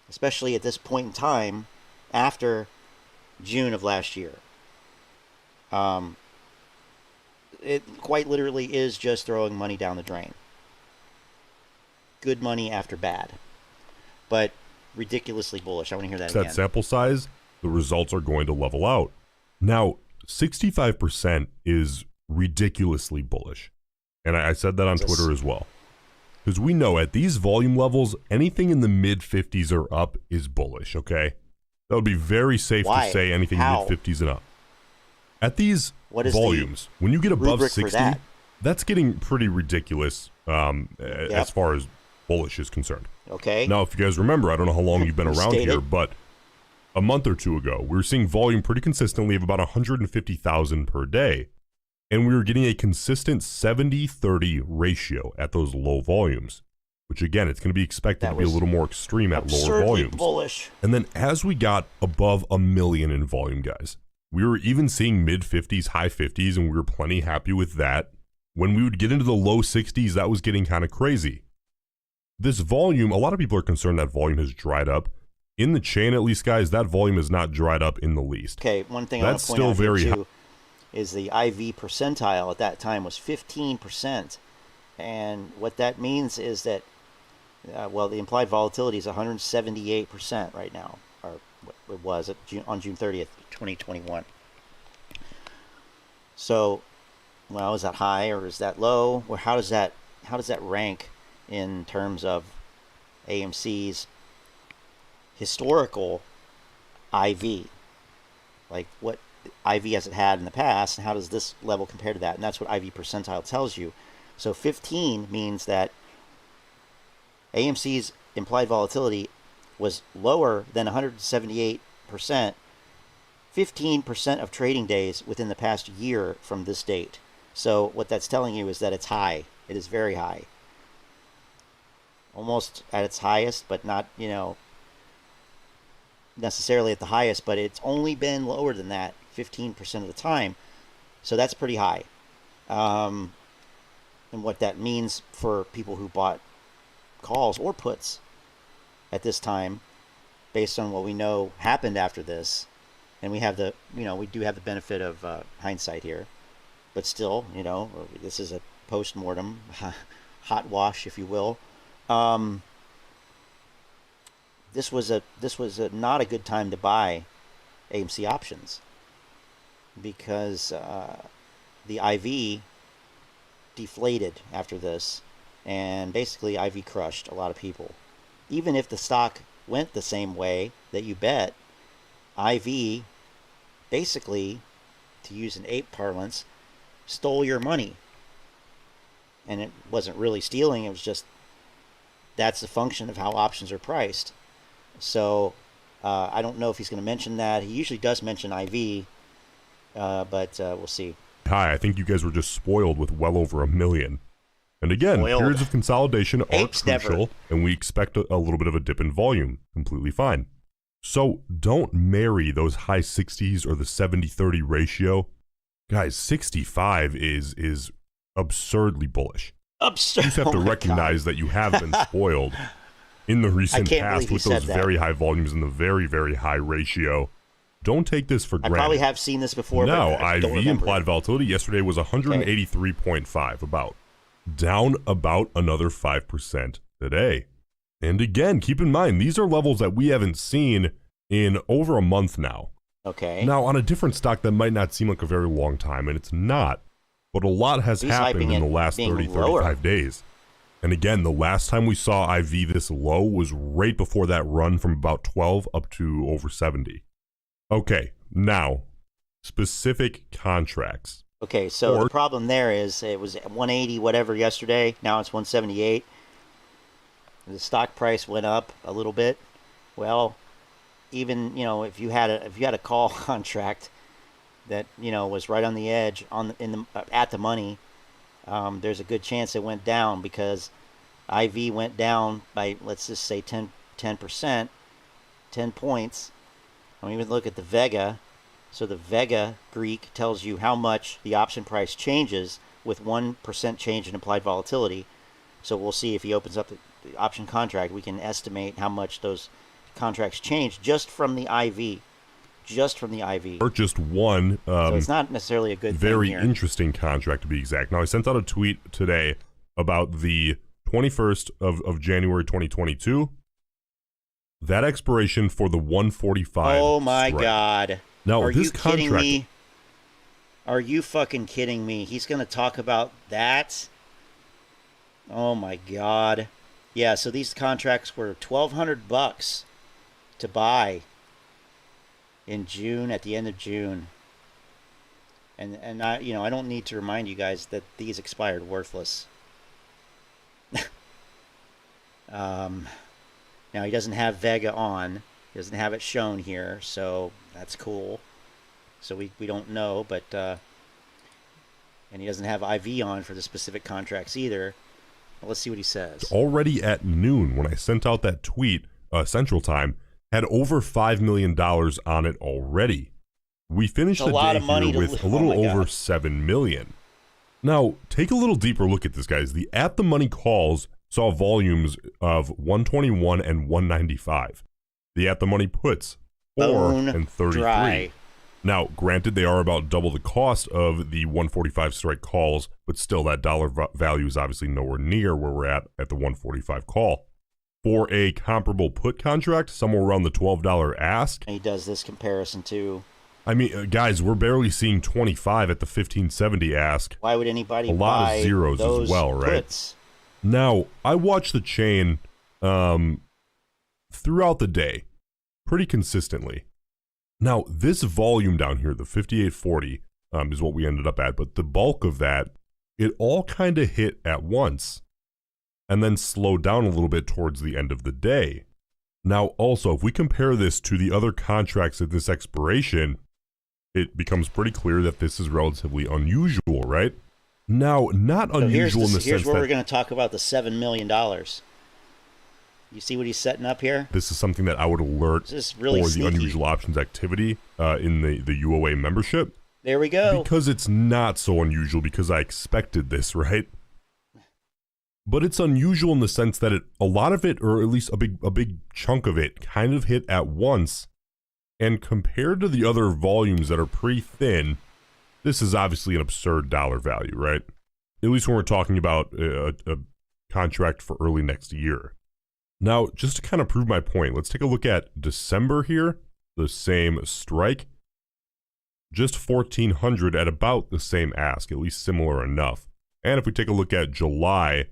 Especially at this point in time after June of last year. It quite literally is just throwing money down the drain. Good money after bad. But ridiculously bullish. I want to hear that again. That sample size, the results are going to level out. Now, 65% is ridiculously bullish. And I said that on Twitter as well. Because we know at these volume levels, anything in the mid-50s or up is bullish, okay? That would be very safe to say anything mid-50s and up. At these volumes, when you get above 60, that's getting pretty ridiculous as far as bullish is concerned. Okay. Now, if you guys remember, I don't know how long you've been around here, but a month or two ago, we were seeing volume pretty consistently of about 150,000 per day. And we were getting a consistent 70-30 ratio at those low volumes, which again, it's going to be expected to be a little more extreme at lower volumes. Bullish. And then as we got above 1 million in volume, guys, we were even seeing mid-50s, high 50s, and we were plenty happy with that. When we would get into the low 60s, that was getting kind of crazy. This volume, a lot of people are concerned that volume has dried up. In the chain, at least, guys, that volume has not dried up in the least. Okay, one thing I want to point out here, too, is the IV percentile at that time was 15%. And what that means is that, well, the implied volatility is 178% right now, or it was on June 30th, 2021. So, well, is that high or is that low? Or how does that rank in terms of AMC's historical IV? Like, what IV has it had in the past, and how does this level compare to that? And that's what IV percentile tells you. So 15 means that AMC's implied volatility was lower than 178%, 15% of trading days within the past year from this date. So what that's telling you is that it's high. It is very high. Almost at its highest, but not, you know, necessarily at the highest, but it's only been lower than that 15% of the time. So that's pretty high. And what that means for people who bought calls or puts at this time, based on what we know happened after this, and we have the, you know, we do have the benefit of hindsight here, but still, you know, this is a post-mortem hot wash, if you will. This was not a good time to buy AMC options, because the IV deflated after this, and basically IV crushed a lot of people. Even if the stock went the same way that you bet, IV basically, to use an ape parlance, stole your money. And it wasn't really stealing, it was just, that's a function of how options are priced. So I don't know if he's going to mention that. He usually does mention IV, but we'll see. Hi, I think you guys were just spoiled with well over 1 million. And again, Spoiled. periods of consolidation are Apes crucial, never. and we expect a little bit of a dip in volume. Completely fine. So don't marry those high 60s or the 70-30 ratio. Guys, 65 is absurdly bullish. Absurd. You just have to recognize that you have been spoiled in the recent past with those very high volumes and the very, very high ratio. Don't take this for granted. I probably have seen this before. No, but I don't IV remember implied it. volatility yesterday was 183.5, about. Down about another 5% today. And again, keep in mind, these are levels that we haven't seen in over a month now. Okay. Now, on a different stock that might not seem like a very long time, and it's not, but a lot has happened in the last 30, 35 days. And again, the last time we saw IV this low was right before that run from about 12 up to over 70. Okay, now, specific contracts. Okay, so the problem there is it was 180 whatever yesterday. Now it's 178. The stock price went up a little bit. Well, even, you know, if you had a call contract that, you know, was right on the edge at the money, there's a good chance it went down, because IV went down by, let's just say 10%, 10 points. And we even look at the Vega. So the Vega Greek tells you how much the option price changes with 1% change in implied volatility. So we'll see if he opens up the option contract, we can estimate how much those contracts change just from the IV. Just from the IV. Purchased one. So it's not necessarily a good very thing here. interesting contract, to be exact. Now, I sent out a tweet today about the 21st of January 2022. That expiration for the 145. Oh my strike. God. Now, Are this you kidding contract, me? Are you fucking kidding me? He's going to talk about that? Oh my God. Yeah, so these contracts were $1,200 to buy in June, at the end of June. And I, you know, I don't need to remind you guys that these expired worthless. Now he doesn't have Vega on. He doesn't have it shown here, so that's cool. So we don't know, but And he doesn't have IV on for the specific contracts either. Well, let's see what he says. Already at noon, when I sent out that tweet, Central Time, had over $5 million on it already. We finished the day here with a little over $7 million. Now, take a little deeper look at this, guys. The at-the-money calls saw volumes of 121 and 195. The at-the-money puts, 4 and 33. Dry. Now, granted, they are about double the cost of the 145 strike calls, but still that dollar value is obviously nowhere near where we're at the 145 call. For a comparable put contract, somewhere around the $12 ask. And he does this comparison too. I mean, guys, we're barely seeing 25 at the 1570 ask. Why would anybody buy a lot of zeros as well, right? Puts? Now, I watch the chain throughout the day pretty consistently. Now, this volume down here, the 5840, is what we ended up at, but the bulk of that, it all kind of hit at once and then slowed down a little bit towards the end of the day. Now, also, if we compare this to the other contracts at this expiration, it becomes pretty clear that this is relatively unusual, right? Now, not unusual in the sense that... Here's where we're going to talk about the $7 million. You see what he's setting up here? This is something that I would alert really for sneaky. The unusual options activity in the UOA membership. There we go. Because it's not so unusual because I expected this, right? But it's unusual in the sense that a lot of it, or at least a big chunk of it, kind of hit at once. And compared to the other volumes that are pretty thin, this is obviously an absurd dollar value, right? At least when we're talking about a contract for early next year. Now, just to kind of prove my point, let's take a look at December here, the same strike. Just 1,400 at about the same ask, at least similar enough. And if we take a look at July,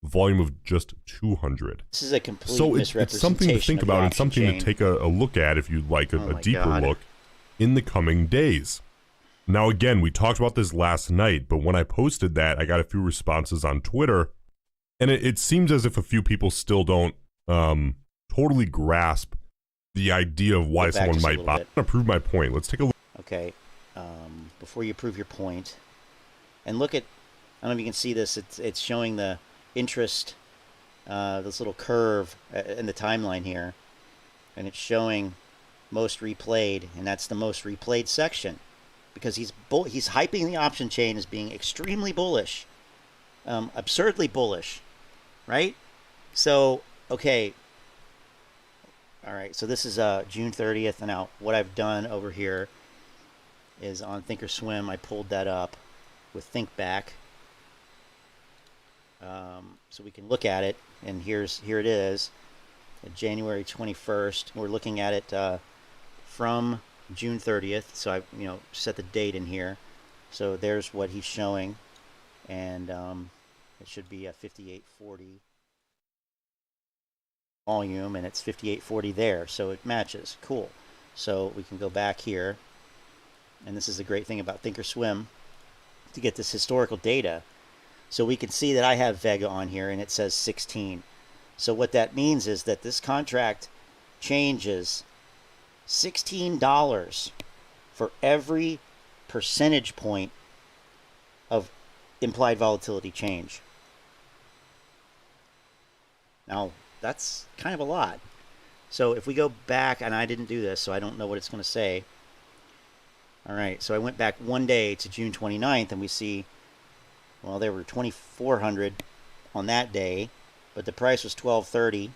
volume of just 200. This is a complete misrepresentation. So it's something to think about and something to take a look at if you'd like a deeper look in the coming days. Now, again, we talked about this last night, but when I posted that, I got a few responses on Twitter, and it seems as if a few people still don't totally grasp the idea of why someone might buy. I'm going to prove my point. Let's take a look. Okay, before you prove your point, and look at, I don't know if you can see this, it's showing the interest, this little curve in the timeline here, and it's showing most replayed, and that's the most replayed section, because he's hyping the option chain as being extremely bullish, absurdly bullish, right? So, okay, all right, so this is June 30th, and now what I've done over here is on Thinkorswim, I pulled that up with ThinkBack, so we can look at it, and here it is, January 21st. We're looking at it from June 30th, so I set the date in here. So there's what he's showing, and it should be a 5840 volume, and it's 5840 there, so it matches. Cool. So we can go back here, and this is the great thing about Thinkorswim, to get this historical data. So we can see that I have Vega on here, and it says 16. So what that means is that this contract changes $16 for every percentage point of implied volatility change. Now, that's kind of a lot. So if we go back, and I didn't do this, so I don't know what it's going to say. All right, so I went back one day to June 29th, and we see, well, there were 2,400 on that day, but the price was $12.30.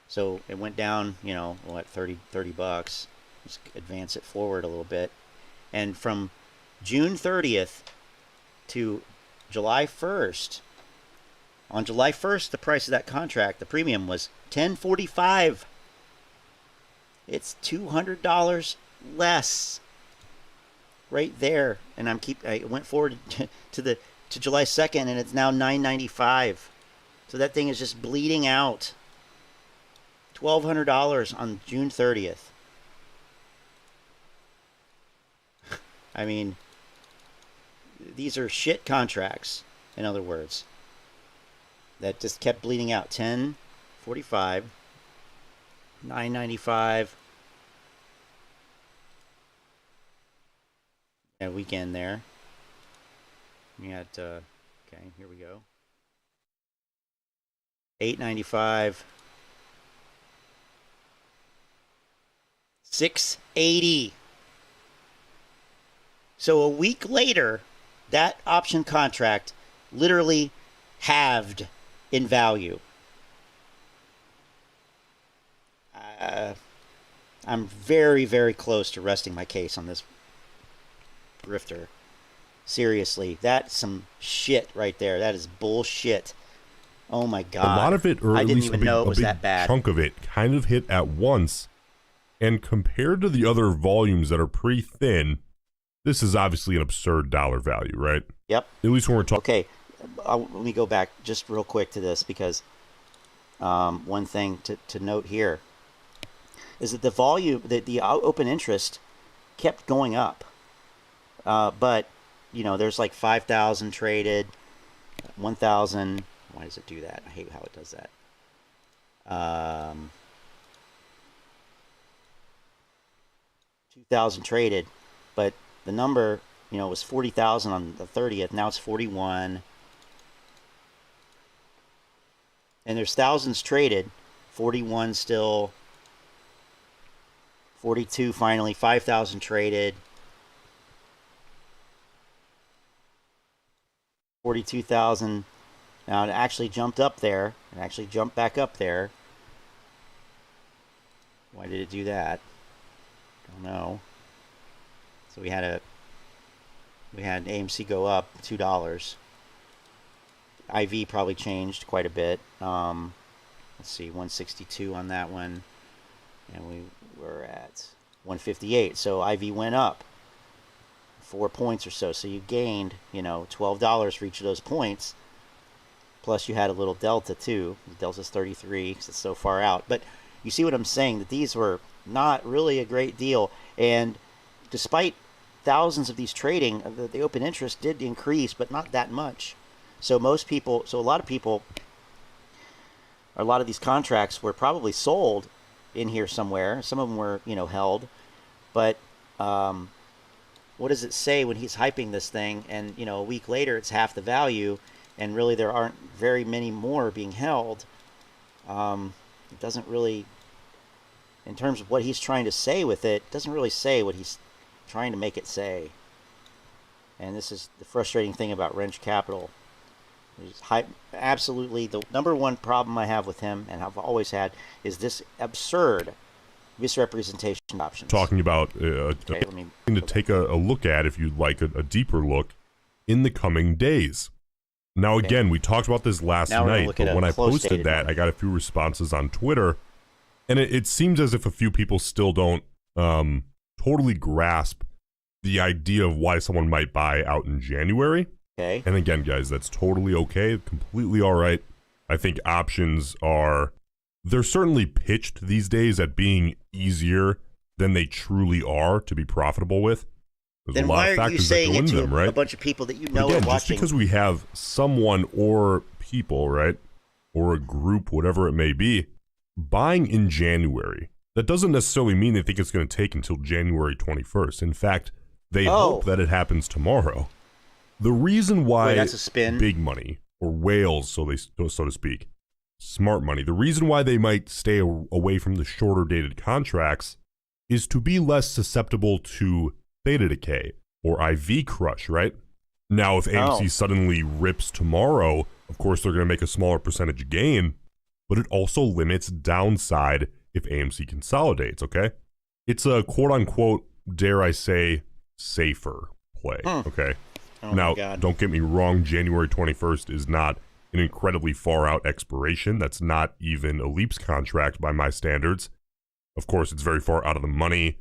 So it went down, what, 30 bucks. Let's advance it forward a little bit. And from June 30th to July 1st, on July 1st, the price of that contract, the premium was $10.45. It's $200 less right there. And I went forward to July 2nd, and it's now $9.95. So that thing is just bleeding out. $1,200 on June 30th. I mean, these are shit contracts, in other words, that just kept bleeding out. $10.45, $9.95. A weekend there. We had, okay, here we go. 895. 680. So a week later, that option contract literally halved in value. I'm very, very close to resting my case on this grifter. Seriously, that's some shit right there. That is bullshit. Oh my god. A lot of it, or I at didn't least even a big, know it a was big that bad. chunk of it kind of hit at once. And compared to the other volumes that are pretty thin, this is obviously an absurd dollar value, right? Yep. At least when we're talking. Okay, let me go back just real quick to this, because one thing to note here is that the volume, the open interest kept going up. But, you know, there's like 5,000 traded, 1,000. Why does it do that? I hate how it does that. 2,000 traded, but the number, you know, was 40,000 on the 30th. Now it's 41. And there's thousands traded. 41 still. 42 finally. 5,000 traded. 42,000. Now it actually jumped up there. It actually jumped back up there. Why did it do that? Don't know. So we had AMC go up $2. IV probably changed quite a bit. Let's see, 162 on that one, and we were at 158. So IV went up 4 points or so. So you gained, you know, $12 for each of those points. Plus you had a little delta too. The delta's 33 because it's so far out. But you see what I'm saying? That these were not really a great deal. And despite thousands of these trading, the open interest did increase, but not that much. So most people, so a lot of people, a lot of these contracts were probably sold in here somewhere. Some of them were, you know, held. But what does it say when he's hyping this thing? And, you know, a week later, it's half the value. And really, there aren't very many more being held. It doesn't really, in terms of what he's trying to say with it, doesn't really say what he's trying to make it say. And this is the frustrating thing about Roensch Capital. Absolutely, the number one problem I have with him, and I've always had, is this absurd misrepresentation options. Talking about okay, to take a look at, if you'd like a deeper look, in the coming days. Now, again, we talked about this last night, but when I posted that, I got a few responses on Twitter, and it seems as if a few people still don't totally grasp the idea of why someone might buy out in January. Okay. And again, guys, that's totally okay, completely all right. I think options they're certainly pitched these days at being easier than they truly are to be profitable with. There's then a lot why of are you factors that saying go it into to them, right? a bunch of people that you know again, are watching? Just because we have someone or people, right, or a group, whatever it may be, buying in January, that doesn't necessarily mean they think it's going to take until January 21st. In fact, they hope that it happens tomorrow. The reason why that's a spin. Big money, or whales, so to speak, smart money, the reason why they might stay away from the shorter dated contracts is to be less susceptible to theta decay or IV crush, right? Now, if AMC suddenly rips tomorrow, of course, they're going to make a smaller percentage gain, but it also limits downside if AMC consolidates, okay? It's a quote-unquote, dare I say, safer play, okay? Now, don't get me wrong, January 21st is not an incredibly far-out expiration. That's not even a leaps contract by my standards. Of course, it's very far out of the money,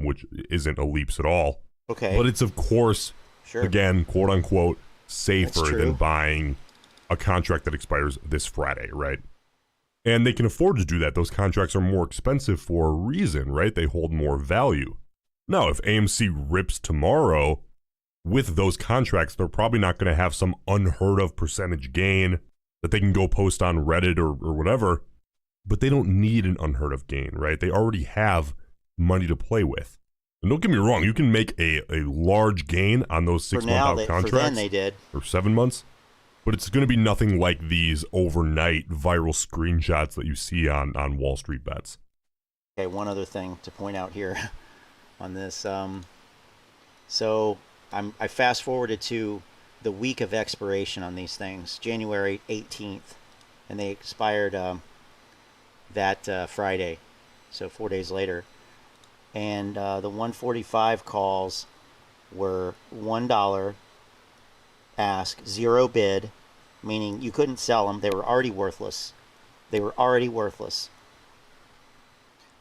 which isn't a leaps at all. Okay. But it's, of course, again, quote-unquote, safer than buying a contract that expires this Friday, right? And they can afford to do that. Those contracts are more expensive for a reason, right? They hold more value. Now, if AMC rips tomorrow with those contracts, they're probably not going to have some unheard of percentage gain that they can go post on Reddit or whatever, but they don't need an unheard of gain, right? They already have money to play with. And don't get me wrong, you can make a large gain on those 6 month out contracts. For then they did. Or 7 months. But it's going to be nothing like these overnight viral screenshots that you see on Wall Street bets. Okay, one other thing to point out here on this. So I fast forwarded to the week of expiration on these things, January 18th, and they expired that Friday, so 4 days later. And the 145 calls were $1 ask, 0 bid, meaning you couldn't sell them. They were already worthless.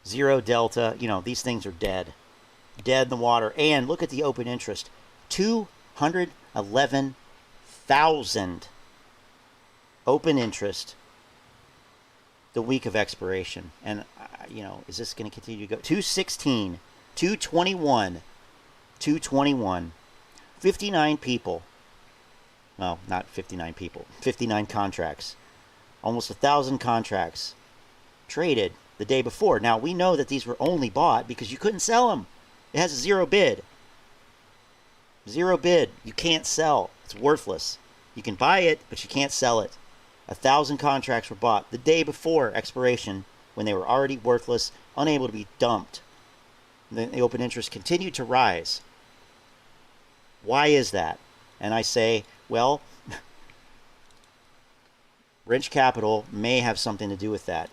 0 delta. You know, these things are dead in the water. And look at the open interest, 211,000 open interest the week of expiration. And you know, is this going to continue to go? 216, 221, 59 people. Well, not 59 people, 59 contracts, almost 1,000 contracts traded the day before. Now, we know that these were only bought because you couldn't sell them. It has a 0 bid. 0 bid. You can't sell. It's worthless. You can buy it, but you can't sell it. 1,000 contracts were bought the day before expiration when they were already worthless, unable to be dumped. Then the open interest continued to rise. Why is that? And I say, well, Roensch Capital may have something to do with that.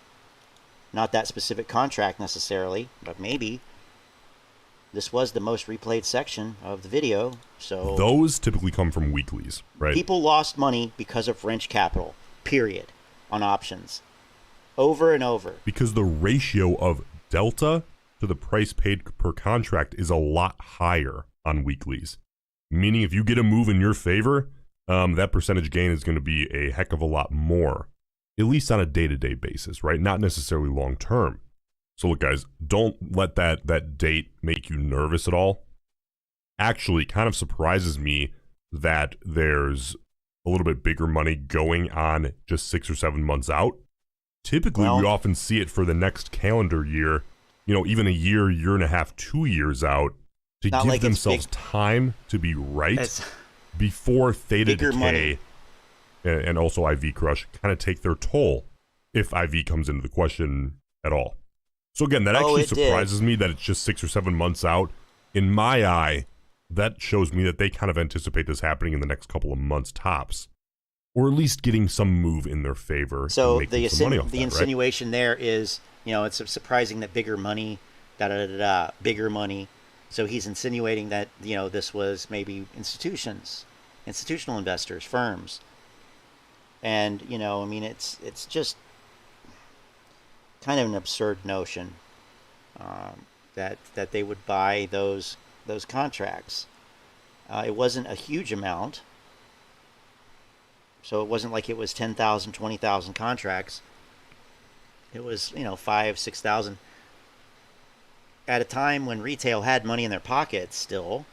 Not that specific contract necessarily, but maybe. This was the most replayed section of the video, so... Those typically come from weeklies, right? People lost money because of Roensch Capital, period, on options. Over and over. Because the ratio of delta to the price paid per contract is a lot higher on weeklies. Meaning if you get a move in your favor, that percentage gain is going to be a heck of a lot more. At least on a day-to-day basis, right? Not necessarily long-term. So look, guys, don't let that date make you nervous at all. Actually, kind of surprises me that there's a little bit bigger money going on just 6 or 7 months out. Typically, we often see it for the next calendar year, you know, even a year, year and a half, 2 years out to give themselves time to be right before theta decay and also IV crush kind of take their toll if IV comes into the question at all. So again, that actually surprises me that it's just 6 or 7 months out. In my eye, that shows me that they kind of anticipate this happening in the next couple of months tops. Or at least getting some move in their favor. So the insinuation there is, you know, it's surprising that bigger money, bigger money. So he's insinuating that, you know, this was maybe institutional investors, firms. And, you know, I mean, it's just kind of an absurd notion that they would buy those contracts. It wasn't a huge amount. So it wasn't like it was 10,000, 20,000 contracts. It was, you know, 5,000, 6,000. At a time when retail had money in their pockets still,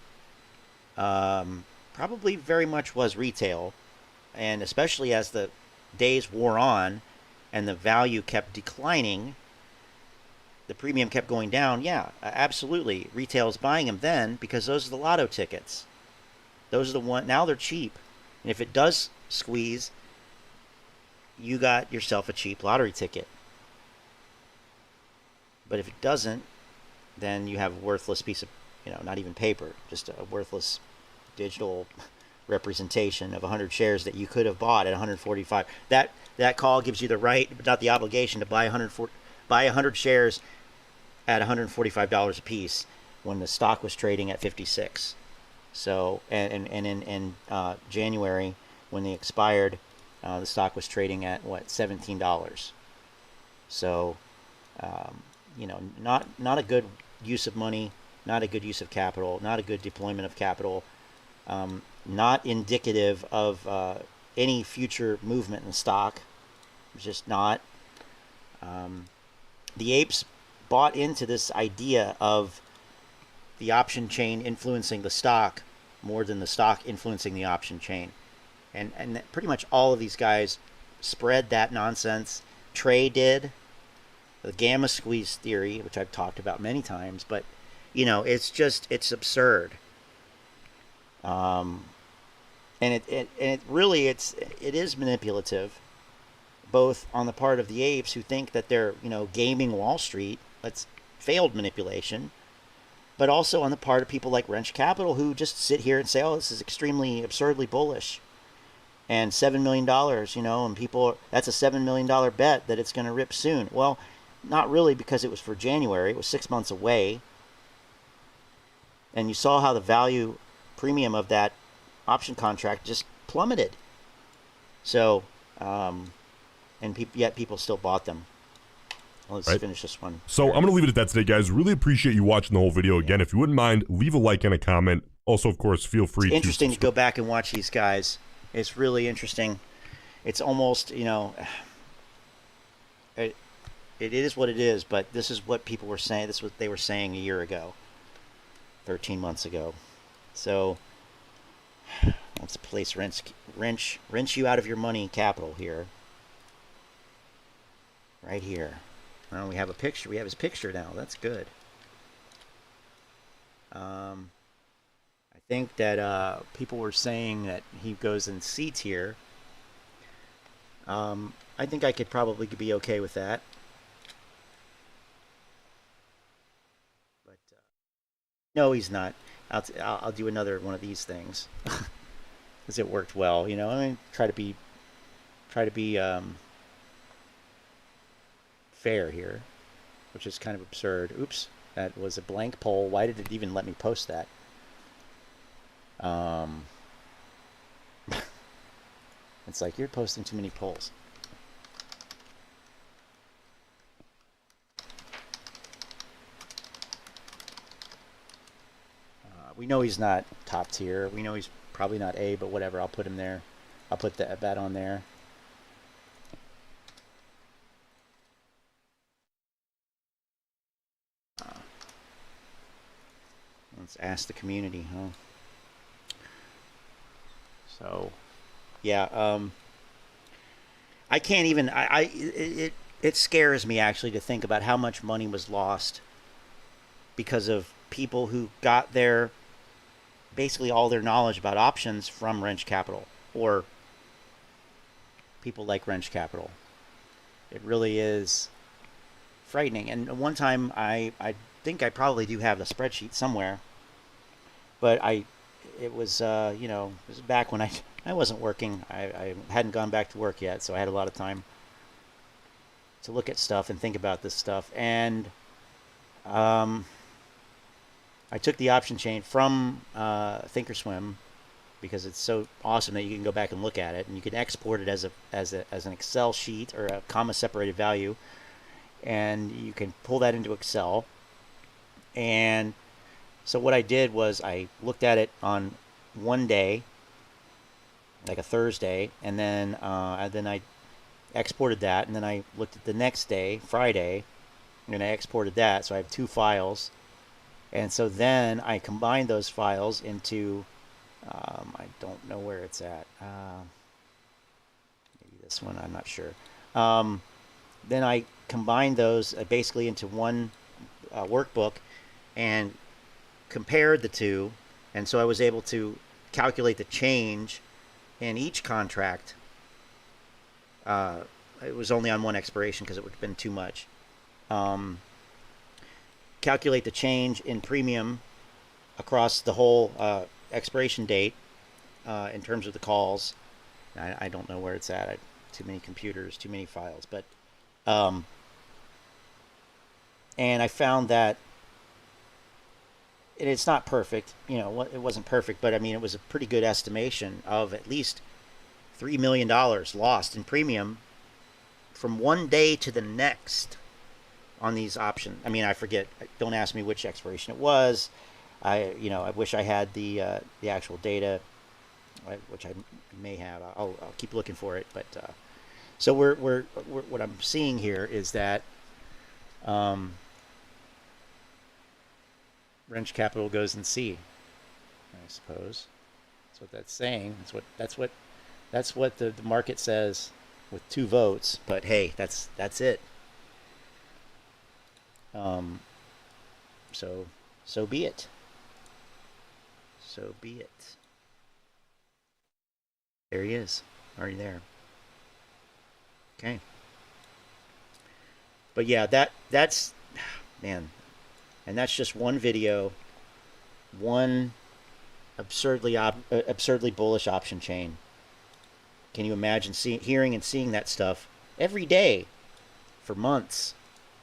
probably very much was retail. And especially as the days wore on and the value kept declining, the premium kept going down. Yeah, absolutely. Retail's buying them then because those are the lotto tickets. Those are the ones, now they're cheap. And if it does squeeze, you got yourself a cheap lottery ticket. But if it doesn't, then you have a worthless piece of, you know, not even paper, just a worthless digital representation of 100 shares that you could have bought at 145. That call gives you the right, but not the obligation, to buy 100 shares at $145 a piece when the stock was trading at 56. So, and in January, when they expired, the stock was trading at what, $17. So, you know, not a good use of money, not a good use of capital, not a good deployment of capital, not indicative of any future movement in the stock. Just not. The apes bought into this idea of the option chain influencing the stock more than the stock influencing the option chain. And pretty much all of these guys spread that nonsense. Trey did. The gamma squeeze theory, which I've talked about many times, but You know, it's absurd. And it really it is manipulative, both on the part of the apes who think that they're, you know, gaming Wall Street. That's failed manipulation. But also on the part of people like Roensch Capital, who just sit here and say, oh, this is extremely absurdly bullish. And $7 million, you know, and people, that's a $7 million bet that it's going to rip soon. Well, not really, because it was for January. It was 6 months away. And you saw how the value premium of that option contract just plummeted. So, yet people still bought them. Let's finish this one. So I'm going to leave it at that today, guys. Really appreciate you watching the whole video. Again, if you wouldn't mind, leave a like and a comment. Also, of course, feel free it's interesting to go back and watch these guys. It's really interesting. It's almost, you know, it is what it is, but this is what people were saying. This is what they were saying a year ago, 13 months ago. So let's place wrench you out of your money capital here. Right here. Well, we have a picture. We have his picture now. That's good. I think that people were saying that he goes in C tier. I think I could probably be okay with that. But no, he's not. I'll do another one of these things because it worked well. You know, I mean, try to be fair here, which is kind of absurd. Oops, that was a blank poll. Why did it even let me post that? It's like you're posting too many polls. We know he's not top tier. We know he's probably not A, but whatever. I'll put him there. I'll put that on there. Let's ask the community, huh? So, yeah, I can't even. It scares me actually to think about how much money was lost because of people who got their basically all their knowledge about options from Roensch Capital or people like Roensch Capital. It really is frightening. And one time, I think I probably do have the spreadsheet somewhere. But it was, you know, it was back when I wasn't working. I hadn't gone back to work yet, so I had a lot of time to look at stuff and think about this stuff. And I took the option chain from Thinkorswim because it's so awesome that you can go back and look at it, and you can export it as an Excel sheet or a comma separated value, and you can pull that into Excel. And so what I did was I looked at it on one day, like a Thursday, and then I exported that, and then I looked at the next day, Friday, and I exported that. So I have two files, and so then I combined those files into I don't know where it's at. Maybe this one. I'm not sure. Then I combined those basically into one workbook and compared the two, and so I was able to calculate the change in each contract. It was only on one expiration because it would have been too much. Calculate the change in premium across the whole expiration date in terms of the calls. I don't know where it's at. Too many computers, too many files, but and I found that and it's not perfect, you know, it wasn't perfect, but I mean, it was a pretty good estimation of at least $3 million lost in premium from one day to the next on these options. I mean, I forget, don't ask me which expiration it was. I wish I had the actual data, which I may have. I'll keep looking for it. But so we're what I'm seeing here is that Roensch Capital goes in C, I suppose. That's what that's saying. That's what the market says with 2 votes. But hey, that's it. So So be it. So be it. There he is, already there. Okay. But yeah, that's man, and that's just one video, one absurdly bullish option chain. Can you imagine hearing and seeing that stuff every day for months,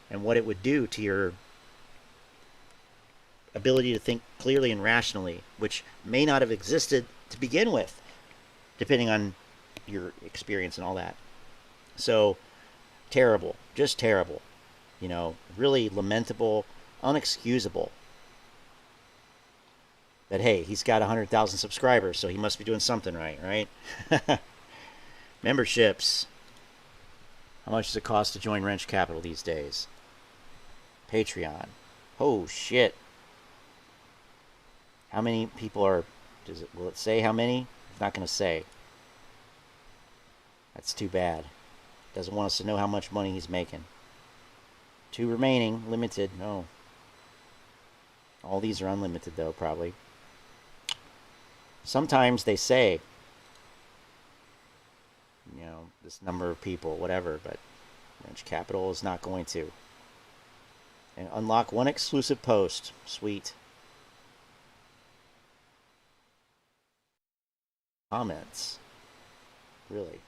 and what it would do to your ability to think clearly and rationally, which may not have existed to begin with, depending on your experience and all that. So terrible, just terrible, you know, really lamentable, unexcusable that, hey, he's got 100,000 subscribers, so he must be doing something right? Memberships. How much does it cost to join Roensch Capital these days? Patreon. Oh shit. How many people are, will it say how many? It's not going to say. That's too bad. Doesn't want us to know how much money he's making. 2 remaining, limited, no. All these are unlimited though, probably. Sometimes they say, you know, this number of people, whatever, but Roensch Capital is not going to. And unlock 1 exclusive post. Sweet. Comments. Really.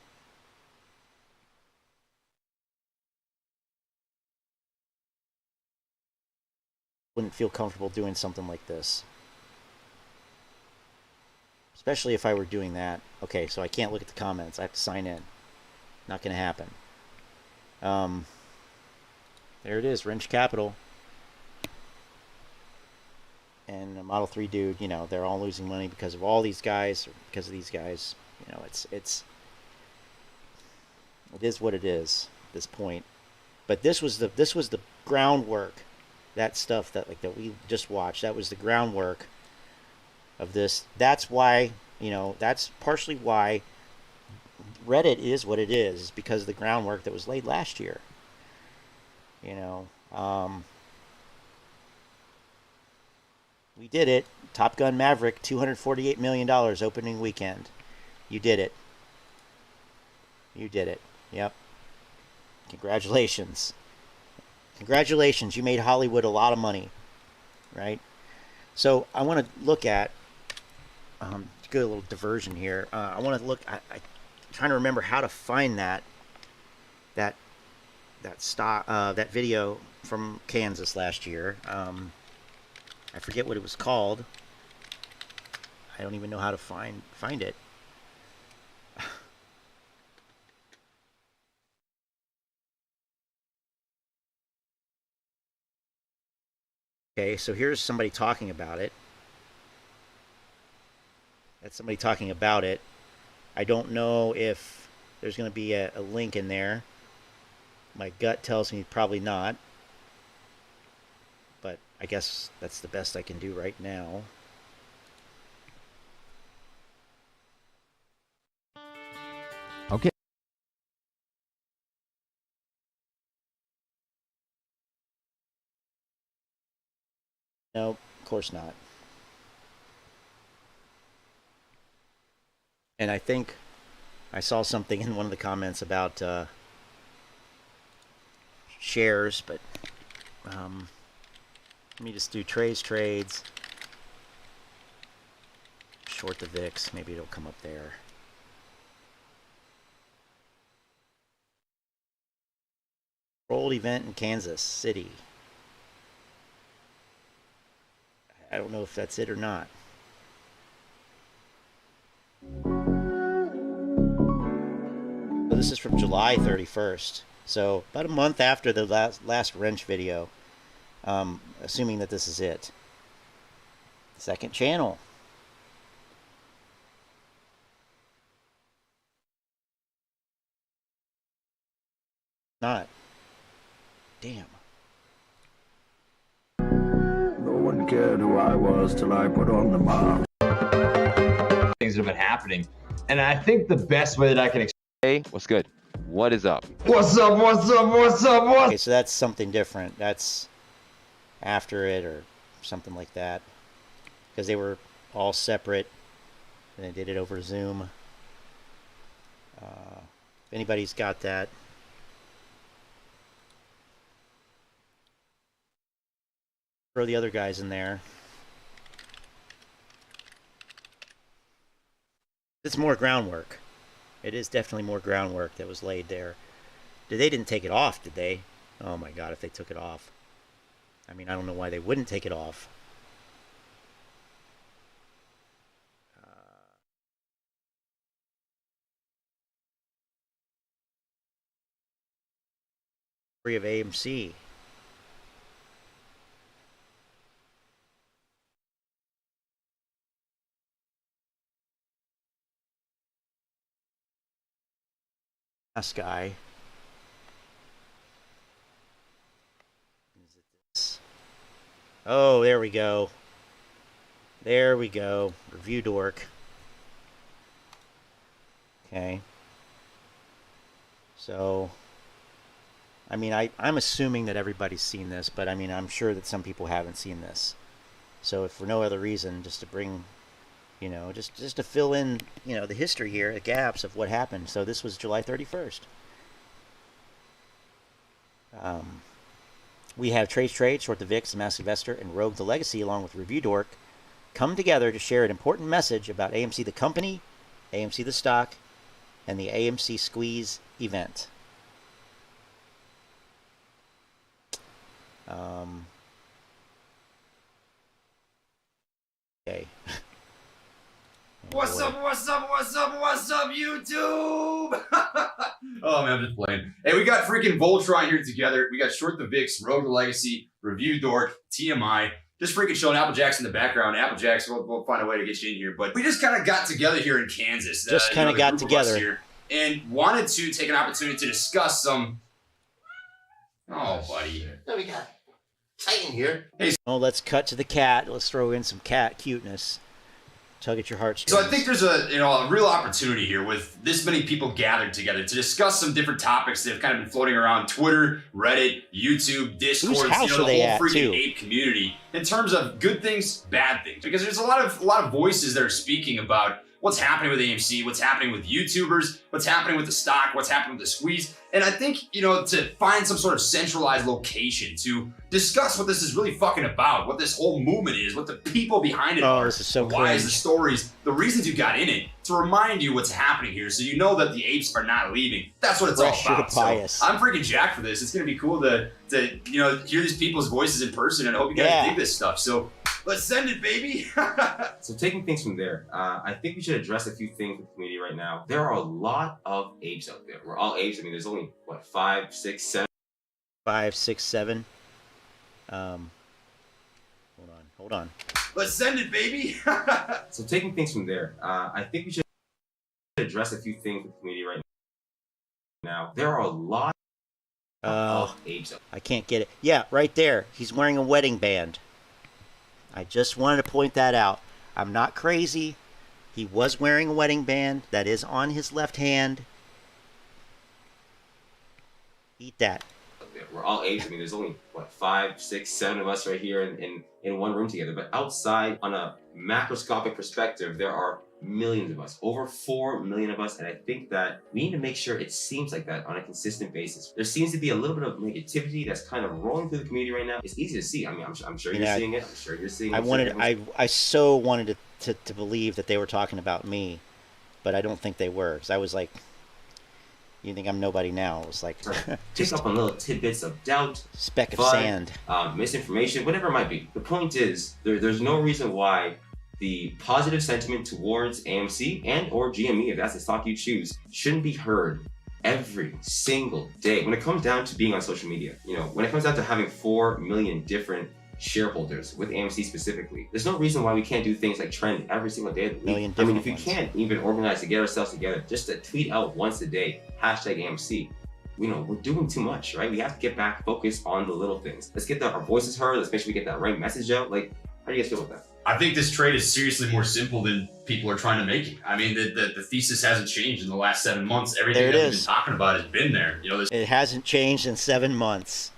Wouldn't feel comfortable doing something like this. Especially if I were doing that. Okay, so I can't look at the comments. I have to sign in. Not going to happen. There it is, Roensch Capital. And a Model 3 dude, you know, they're all losing money because of all these guys, or because of these guys. You know, it is what it is at this point. But this was the groundwork. That stuff that we just watched, that was the groundwork of this. That's why, you know, that's partially why Reddit is what it is because of the groundwork that was laid last year. You know, we did it. Top Gun Maverick, $248 million opening weekend. You did it. You did it. Yep. Congratulations. Congratulations, you made Hollywood a lot of money, right? So I want to look at, to go a little diversion here. I want to look. I'm trying to remember how to find that video from Kansas last year. I forget what it was called. I don't even know how to find it. Okay, so here's somebody talking about it. That's somebody talking about it. I don't know if there's going to be a link in there. My gut tells me probably not. But I guess that's the best I can do right now. Okay. No, of course not. And I think I saw something in one of the comments about shares, but let me just do trades, short the VIX, maybe it'll come up there. World event in Kansas City. I don't know if that's it or not. So this is from July 31st. So about a month after the last wrench video. Assuming that this is it. Second channel. Not. Damn. No one cared who I was till I put on the mask. Things that have been happening. And I think the best way that I can explain. Hey, what's good? What is up? What's up? Okay, so that's something different. That's after it or something like that, because they were all separate, and they did it over Zoom. If anybody's got that. Throw the other guys in there. It's more groundwork. It is definitely more groundwork that was laid there. They didn't take it off, did they? Oh my God, if they took it off. I mean, I don't know why they wouldn't take it off. Free of AMC. Last guy. Is it this? Oh, there we go. There we go. Review dork. Okay. So, I mean, I'm assuming that everybody's seen this, but I mean, I'm sure that some people haven't seen this. So, if for no other reason, just to bring, you know, just to fill in, you know, the history here, the gaps of what happened. So this was July 31st. We have Trade, Short the VIX, The Masked Investor, and Rogue the Legacy, along with Review Dork, come together to share an important message about AMC the company, AMC the stock, and the AMC Squeeze event. Okay. What's up, YouTube? Oh, man, I'm just playing. Hey, we got freaking Voltron here together. We got Short the VIX, Rogue the Legacy, Review Dork, TMI. Just freaking showing Applejacks in the background. Applejacks, we'll find a way to get you in here. But we just kind of got together here in Kansas. Just kind of got together. Here, and wanted to take an opportunity to discuss some... Oh, buddy. There we go. Titan here. Hey, oh, let's cut to the cat. Let's throw in some cat cuteness. Tug at your heartstrings. So I think there's a real opportunity here with this many people gathered together to discuss some different topics that have kind of been floating around Twitter, Reddit, YouTube, Discord, Whose house the are they whole at, freaking too? ape community in terms of good things, bad things. Because there's a lot of voices that are speaking about what's happening with AMC, what's happening with YouTubers, what's happening with the stock, what's happening with the squeeze. And I think, you know, to find some sort of centralized location to discuss what this is really fucking about, what this whole movement is, what the people behind it are, this is so why is cringe. the stories, the reasons you got in it, to remind you what's happening here so you know that the apes are not leaving. That's what it's Pressure all about. to bias. So I'm freaking jacked for this. It's going to be cool to you know, hear these people's voices in person, and I hope you guys dig this stuff. So let's send it, baby. So taking things from there, I think we should address a few things with the community right now. There are a lot of apes out there. We're all apes. I mean, there's only, what, 5, 6, 7? 5, 6, 7. Hold on. Let's send it, baby. So taking things from there, I think we should address a few things with the community right now. There are a lot of apes out there. I can't get it. Yeah, right there. He's wearing a wedding band. I just wanted to point that out. I'm not crazy. He was wearing a wedding band that is on his left hand. Eat that. We're all apes. I mean, there's only, what, 5, 6, 7 of us right here in one room together. But outside, on a macroscopic perspective, there are millions of us, over 4 million of us. And I think that we need to make sure it seems like that on a consistent basis. There seems to be a little bit of negativity that's kind of rolling through the community right now. It's easy to see. I mean, I'm sure you're seeing it. I'm sure you're seeing it. I so wanted to believe that they were talking about me, but I don't think they were. Because I was like, you think I'm nobody now? It was like pick up on little tidbits of doubt, speck of sand, misinformation, whatever it might be. The point is, there's no reason why the positive sentiment towards AMC and or GME, if that's the stock you choose, shouldn't be heard every single day. When it comes down to being on social media, you know, when it comes down to having 4 million different shareholders with AMC specifically, there's no reason why we can't do things like trend every single day of the week. I mean, if you can't even organize to get ourselves together, just to tweet out once a day, #AMC, you know, we're doing too much, right? We have to get back focused on the little things. Let's get our voices heard. Let's make sure we get that right message out. Like, how do you guys feel with that? I think this trade is seriously more simple than people are trying to make it. I mean, the thesis hasn't changed in the last 7 months. Everything that we've been talking about has been there. You know, it hasn't changed in 7 months.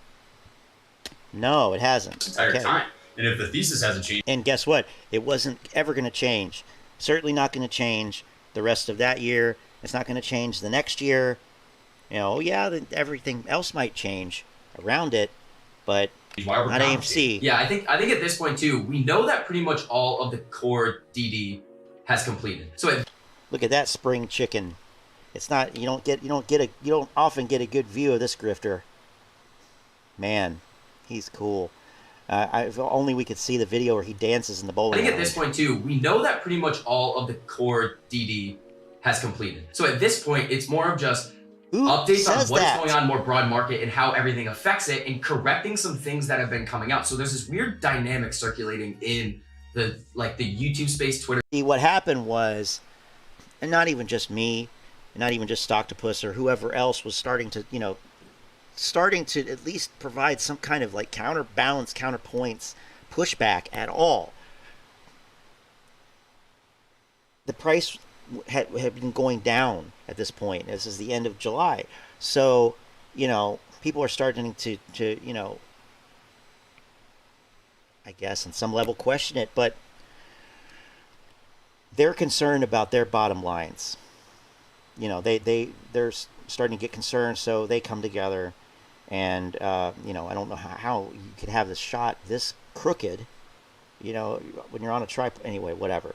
No, it hasn't. Entire time. And if the thesis hasn't changed, and guess what? It wasn't ever going to change. Certainly not going to change the rest of that year. It's not going to change the next year. You know, yeah, everything else might change around it, but not AMC. Yeah, I think at this point too, we know that pretty much all of the core DD has completed. So look at that spring chicken. It's not, you don't often get a good view of this grifter. Man, he's cool. If only we could see the video where he dances in the bowling alley. I think at this point too, we know that pretty much all of the core DD has completed. So at this point, it's more of just updates on what's going on more broad market and how everything affects it, and correcting some things that have been coming out. So there's this weird dynamic circulating in the YouTube space, Twitter. What happened was, and not even just me, and not even just Stocktopus or whoever else was starting to at least provide some kind of like counterbalance, counterpoints, pushback at all. The price had been going down at this point. This is the end of July. So, people are starting to I guess on some level question it, but they're concerned about their bottom lines. They're starting to get concerned, so they come together, and I don't know how you could have this shot this crooked, when you're on a tripod. Anyway, whatever.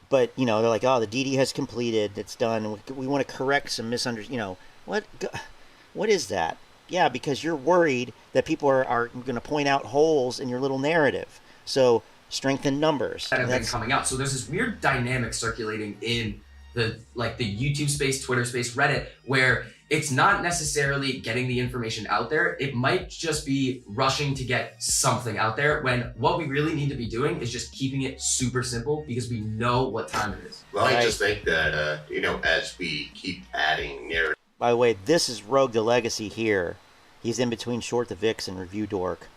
But, they're like, oh, the DD has completed. It's done. We want to correct some misunderstanding. What is that? Yeah, because you're worried that people are going to point out holes in your little narrative. So strengthen numbers. That have been coming out. So there's this weird dynamic circulating in the YouTube space, Twitter space, Reddit, where it's not necessarily getting the information out there. It might just be rushing to get something out there, when what we really need to be doing is just keeping it super simple, because we know what time it is. Well, I just think that, as we keep adding narrative. By the way, this is Rogue the Legacy here. He's in between Short the Vix and Review Dork.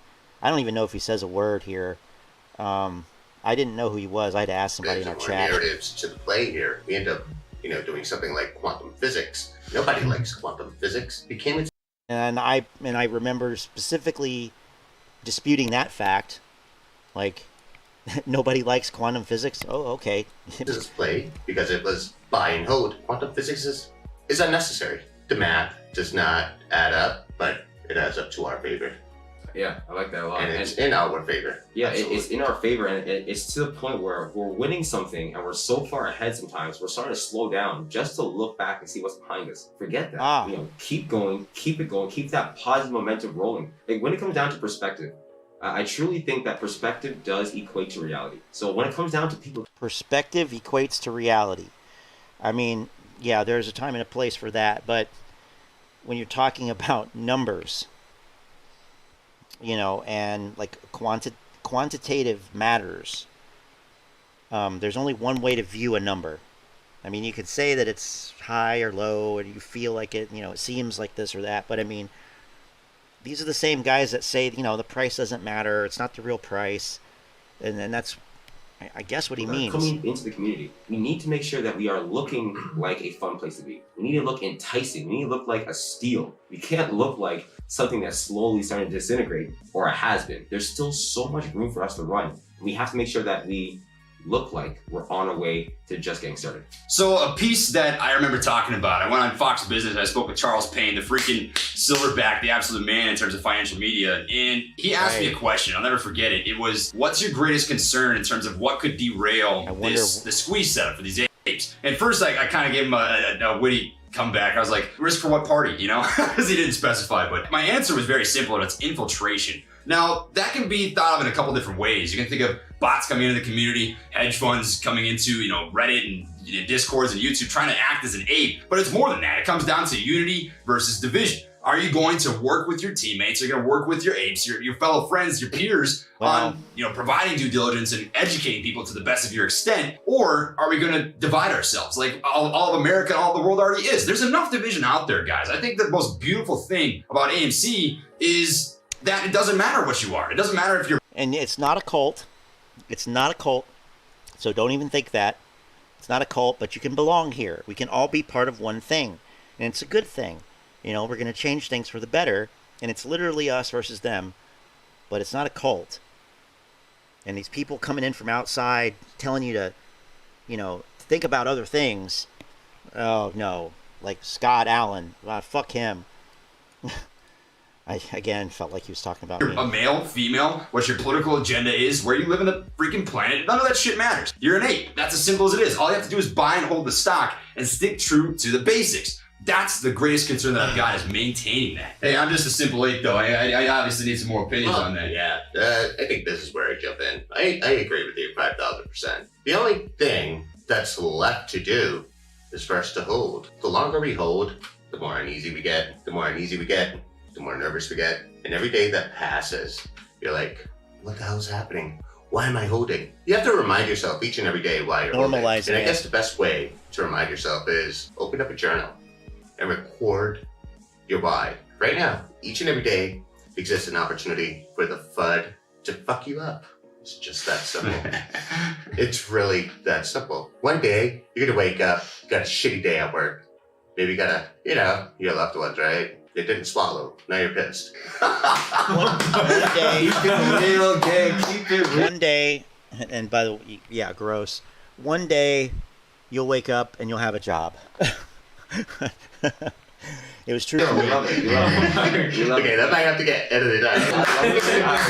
I don't even know if he says a word here. I didn't know who he was. I had to ask somebody in our chat. Narratives to the play here. We end up, doing something like quantum physics. Nobody likes quantum physics. And I remember specifically disputing that fact. Like, nobody likes quantum physics. Oh, okay. This play because it was buy and hold. Quantum physics is unnecessary. The math does not add up, but it adds up to our favor. Yeah, I like that a lot. And it's in our favor. Yeah, it's in our favor, and it's to the point where we're winning something, and we're so far ahead sometimes, we're starting to slow down just to look back and see what's behind us. Forget that. Keep going, keep it going, keep that positive momentum rolling. Like, when it comes down to perspective, I truly think that perspective does equate to reality. So when it comes down to people... Perspective equates to reality. I mean, yeah, there's a time and a place for that, but when you're talking about numbers, and like quantitative matters, there's only one way to view a number. I mean, you could say that it's high or low, or you feel like it, it seems like this or that, but I mean, these are the same guys that say, the price doesn't matter, it's not the real price, and that's, I guess, what he means. Coming into the community, we need to make sure that we are looking like a fun place to be. We need to look enticing. We need to look like a steal. We can't look like something that's slowly starting to disintegrate, or it has been. There's still so much room for us to run. We have to make sure that we look like we're on our way to just getting started. So a piece that I remember talking about, I went on Fox Business, I spoke with Charles Payne, the freaking silverback, the absolute man in terms of financial media, and he asked me a question, I'll never forget it. It was, what's your greatest concern in terms of what could derail the squeeze setup for these apes? And first I kind of gave him a witty comeback. I was like, risk for what party, because he didn't specify, but my answer was very simple, and it's infiltration. Now, that can be thought of in a couple different ways. You can think of bots coming into the community, hedge funds coming into, Reddit and Discords and YouTube, trying to act as an ape. But it's more than that. It comes down to unity versus division. Are you going to work with your teammates? Are you going to work with your apes, your fellow friends, your peers on, providing due diligence and educating people to the best of your extent? Or are we going to divide ourselves like all of America and all the world already is? There's enough division out there, guys. I think the most beautiful thing about AMC is that it doesn't matter what you are. It doesn't matter if you're... And it's not a cult. It's not a cult. So don't even think that. It's not a cult, but you can belong here. We can all be part of one thing. And it's a good thing. We're going to change things for the better. And it's literally us versus them. but it's not a cult. And these people coming in from outside telling you to, you know, think about other things. Oh, no. Like Scott Allen. Fuck him. I, again, felt like he was talking about me. A male, female, what your political agenda is, where you live in the freaking planet, none of that shit matters. You're an ape. That's as simple as it is. All you have to do is buy and hold the stock and stick true to the basics. That's the greatest concern that I've got, is maintaining that. Hey, I'm just a simple ape, though. I obviously need some more opinions on that. Yeah, I think this is where I jump in. I agree with you 5,000%. The only thing that's left to do is for us to hold. The longer we hold, the more uneasy we get. The more uneasy we get, the more nervous we get. And every day that passes, you're like, what the hell's happening? Why am I holding? You have to remind yourself each and every day why you're holding. Normalizing And I it. guess the best way to remind yourself is open up a journal and record your why. Right now, each and every day exists an opportunity for the FUD to fuck you up. It's just that simple. It's really that simple. One day, you're gonna wake up, got a shitty day at work. Maybe you got your loved ones, right? They didn't swallow. Now you're pissed. One day, Keep it real, gang. Keep it real. one day, and by the way, yeah, gross. One day, you'll wake up and you'll have a job. It was true for me. Okay, that might have to get edited out.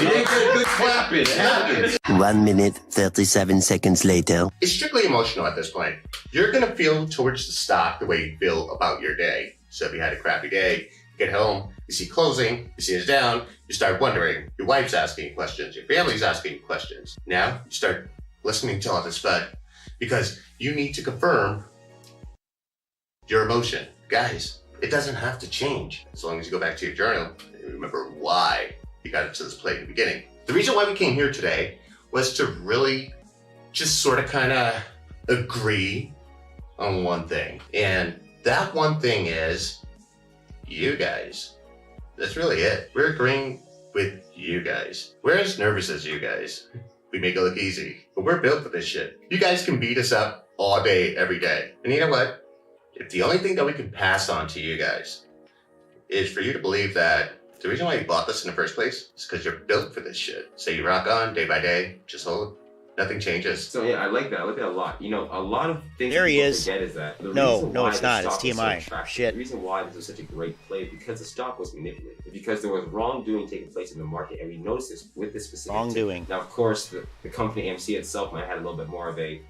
You didn't get a good clap in. It happens. 1 minute, 37 seconds later. It's strictly emotional at this point. You're gonna feel towards the stock the way you feel about your day. So if you had a crappy day, you get home, you see closing, you see it's down, you start wondering. Your wife's asking questions, your family's asking questions. Now you start listening to all this FUD because you need to confirm your emotion. Guys, it doesn't have to change as long as you go back to your journal and remember why you got to this place in the beginning. The reason why we came here today was to really just sort of kind of agree on one thing. And that one thing is you guys. That's really it. We're agreeing with you guys. We're as nervous as you guys. We make it look easy, but we're built for this shit. You guys can beat us up all day, every day. And you know what? If the only thing that we can pass on to you guys is for you to believe that the reason why you bought this in the first place is because you're built for this shit. So you rock on day by day, just hold. Nothing changes. So yeah, I like that. I like that a lot. You know, a lot of things There he people is. forget is that the No, reason no, why it's the not. It's stock was so TMI. attractive, Shit. The reason why this was such a great play because the stock was manipulated. Because there was wrongdoing taking place in the market, and we noticed this with this specific Wrongdoing. Now, of course, the company AMC itself might have had a little bit more of a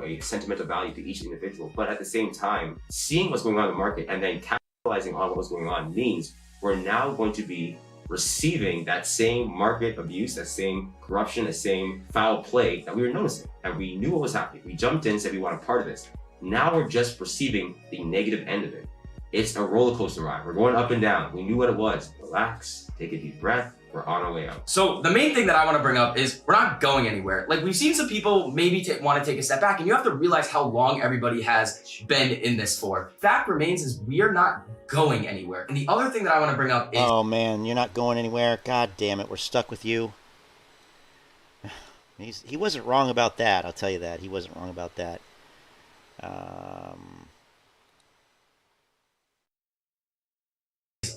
a sentimental value to each individual, but at the same time, seeing what's going on in the market and then capitalizing on what was going on means we're now going to be receiving that same market abuse, that same corruption, the same foul play that we were noticing. And we knew what was happening. We jumped in, said we want a part of this. Now we're just receiving the negative end of it. It's a roller coaster ride. We're going up and down. We knew what it was. Relax, take a deep breath. We're on our way out. So the main thing that I want to bring up is we're not going anywhere. Like, we've seen some people maybe want to take a step back, and you have to realize how long everybody has been in this for. Fact remains is we are not going anywhere. And the other thing that I want to bring up is... Oh, man, you're not going anywhere. God damn it, we're stuck with you. He wasn't wrong about that, I'll tell you that. He wasn't wrong about that.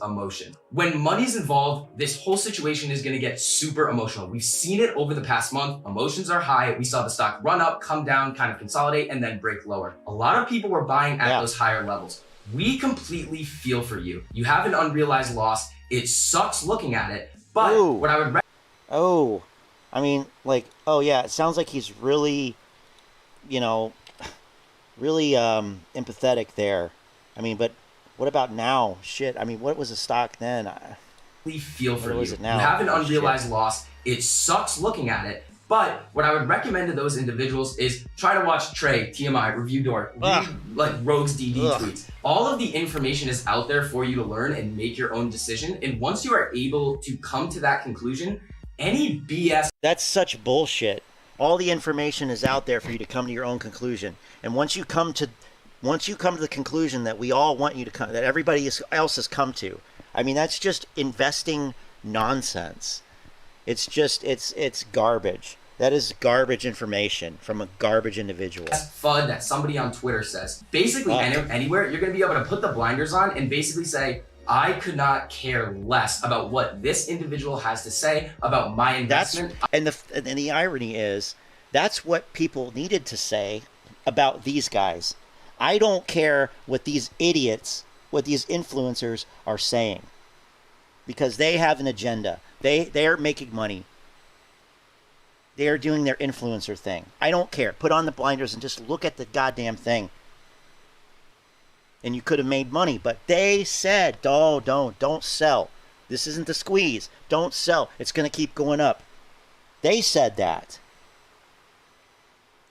Emotion. When money's involved, this whole situation is going to get super emotional. We've seen it over the past month. Emotions are high. We saw the stock run up, come down, kind of consolidate, and then break lower. A lot of people were buying at those higher levels. We completely feel for you. You have an unrealized loss. It sucks looking at it, but what I would I mean, like, oh yeah, it sounds like he's really, really empathetic there. I mean, but what about now? Shit, I mean, what was the stock then? We feel for you. Is it now? You have an unrealized loss. It sucks looking at it, but what I would recommend to those individuals is try to watch Trey, TMI, Review Door, read like Rogue's DD tweets. All of the information is out there for you to learn and make your own decision. And once you are able to come to that conclusion, any BS. That's such bullshit. All the information is out there for you to come to your own conclusion. And once you come to the conclusion that we all want you to come, that everybody else has come to, I mean, that's just investing nonsense. It's just, it's garbage. That is garbage information from a garbage individual. FUD that somebody on Twitter says. Basically, anywhere, you're going to be able to put the blinders on and basically say, I could not care less about what this individual has to say about my investment. And the irony is, that's what people needed to say about these guys. I don't care what these idiots, what these influencers are saying, because they have an agenda. They are making money. They are doing their influencer thing. I don't care. Put on the blinders and just look at the goddamn thing. And you could have made money, but they said, oh, don't sell. This isn't the squeeze. Don't sell. It's going to keep going up. They said that.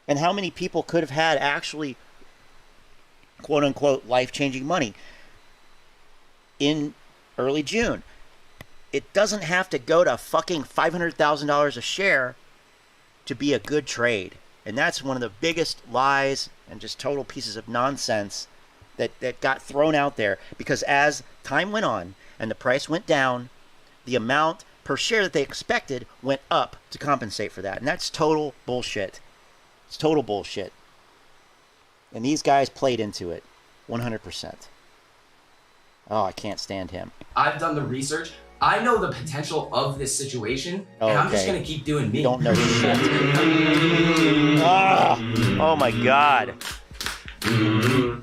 And how many people could have had actually, quote unquote, life-changing money in early June? It doesn't have to go to fucking $500,000 a share to be a good trade. And that's one of the biggest lies and just total pieces of nonsense that got thrown out there, because as time went on and the price went down, the amount per share that they expected went up to compensate for that. And that's total bullshit. It's total bullshit. And these guys played into it 100%. Oh, I can't stand him. I've done the research. I know the potential of this situation, and I'm just going to keep doing me. You don't know shit. Oh my God. You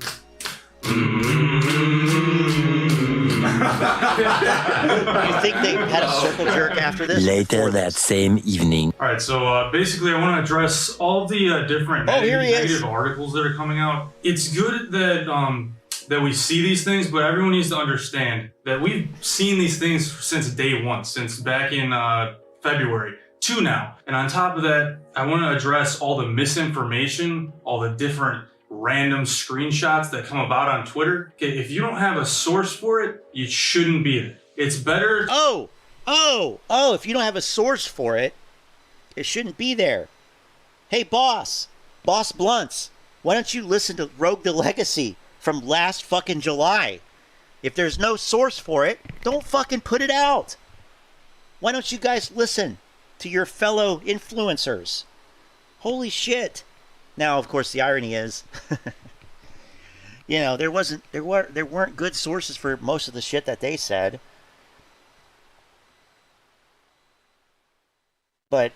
think they had a circle jerk after this? Later that same evening. All right, so basically I want to address all the different negative articles that are coming out. It's good that that we see these things, but everyone needs to understand that we've seen these things since day one, since back in February to now. And on top of that, I want to address all the misinformation, all the different random screenshots that come about on Twitter. Okay, if you don't have a source for it, you shouldn't be there. It's better. If you don't have a source for it, it shouldn't be there. Hey, Boss Blunts, why don't you listen to Rogue the Legacy from last fucking July? If there's no source for it, don't fucking put it out. Why don't you guys listen to your fellow influencers? Holy shit. Now, of course, the irony is, you know, there weren't good sources for most of the shit that they said. But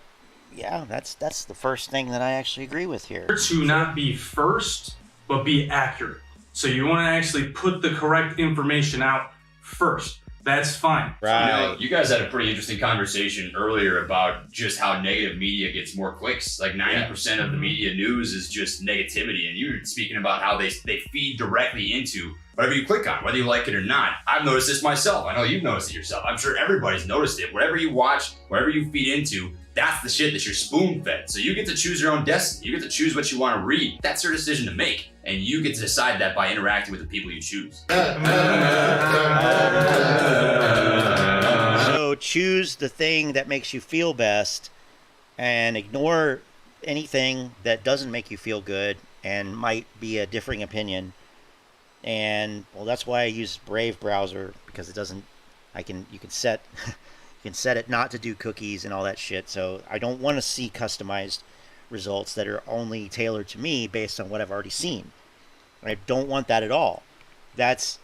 yeah, that's the first thing that I actually agree with here. To not be first, but be accurate. So you want to actually put the correct information out first. That's fine. Right. You know, you guys had a pretty interesting conversation earlier about just how negative media gets more clicks. Like 90% of the media news is just negativity. And you were speaking about how they feed directly into whatever you click on, whether you like it or not. I've noticed this myself. I know you've noticed it yourself. I'm sure everybody's noticed it. Whatever you watch, whatever you feed into, that's the shit that you're spoon-fed. So you get to choose your own destiny. You get to choose what you want to read. That's your decision to make. And you get to decide that by interacting with the people you choose. So choose the thing that makes you feel best and ignore anything that doesn't make you feel good and might be a differing opinion. And well, that's why I use Brave browser, because it doesn't, you can set it not to do cookies and all that shit. So I don't want to see customized results that are only tailored to me based on what I've already seen. I don't want that at all. That's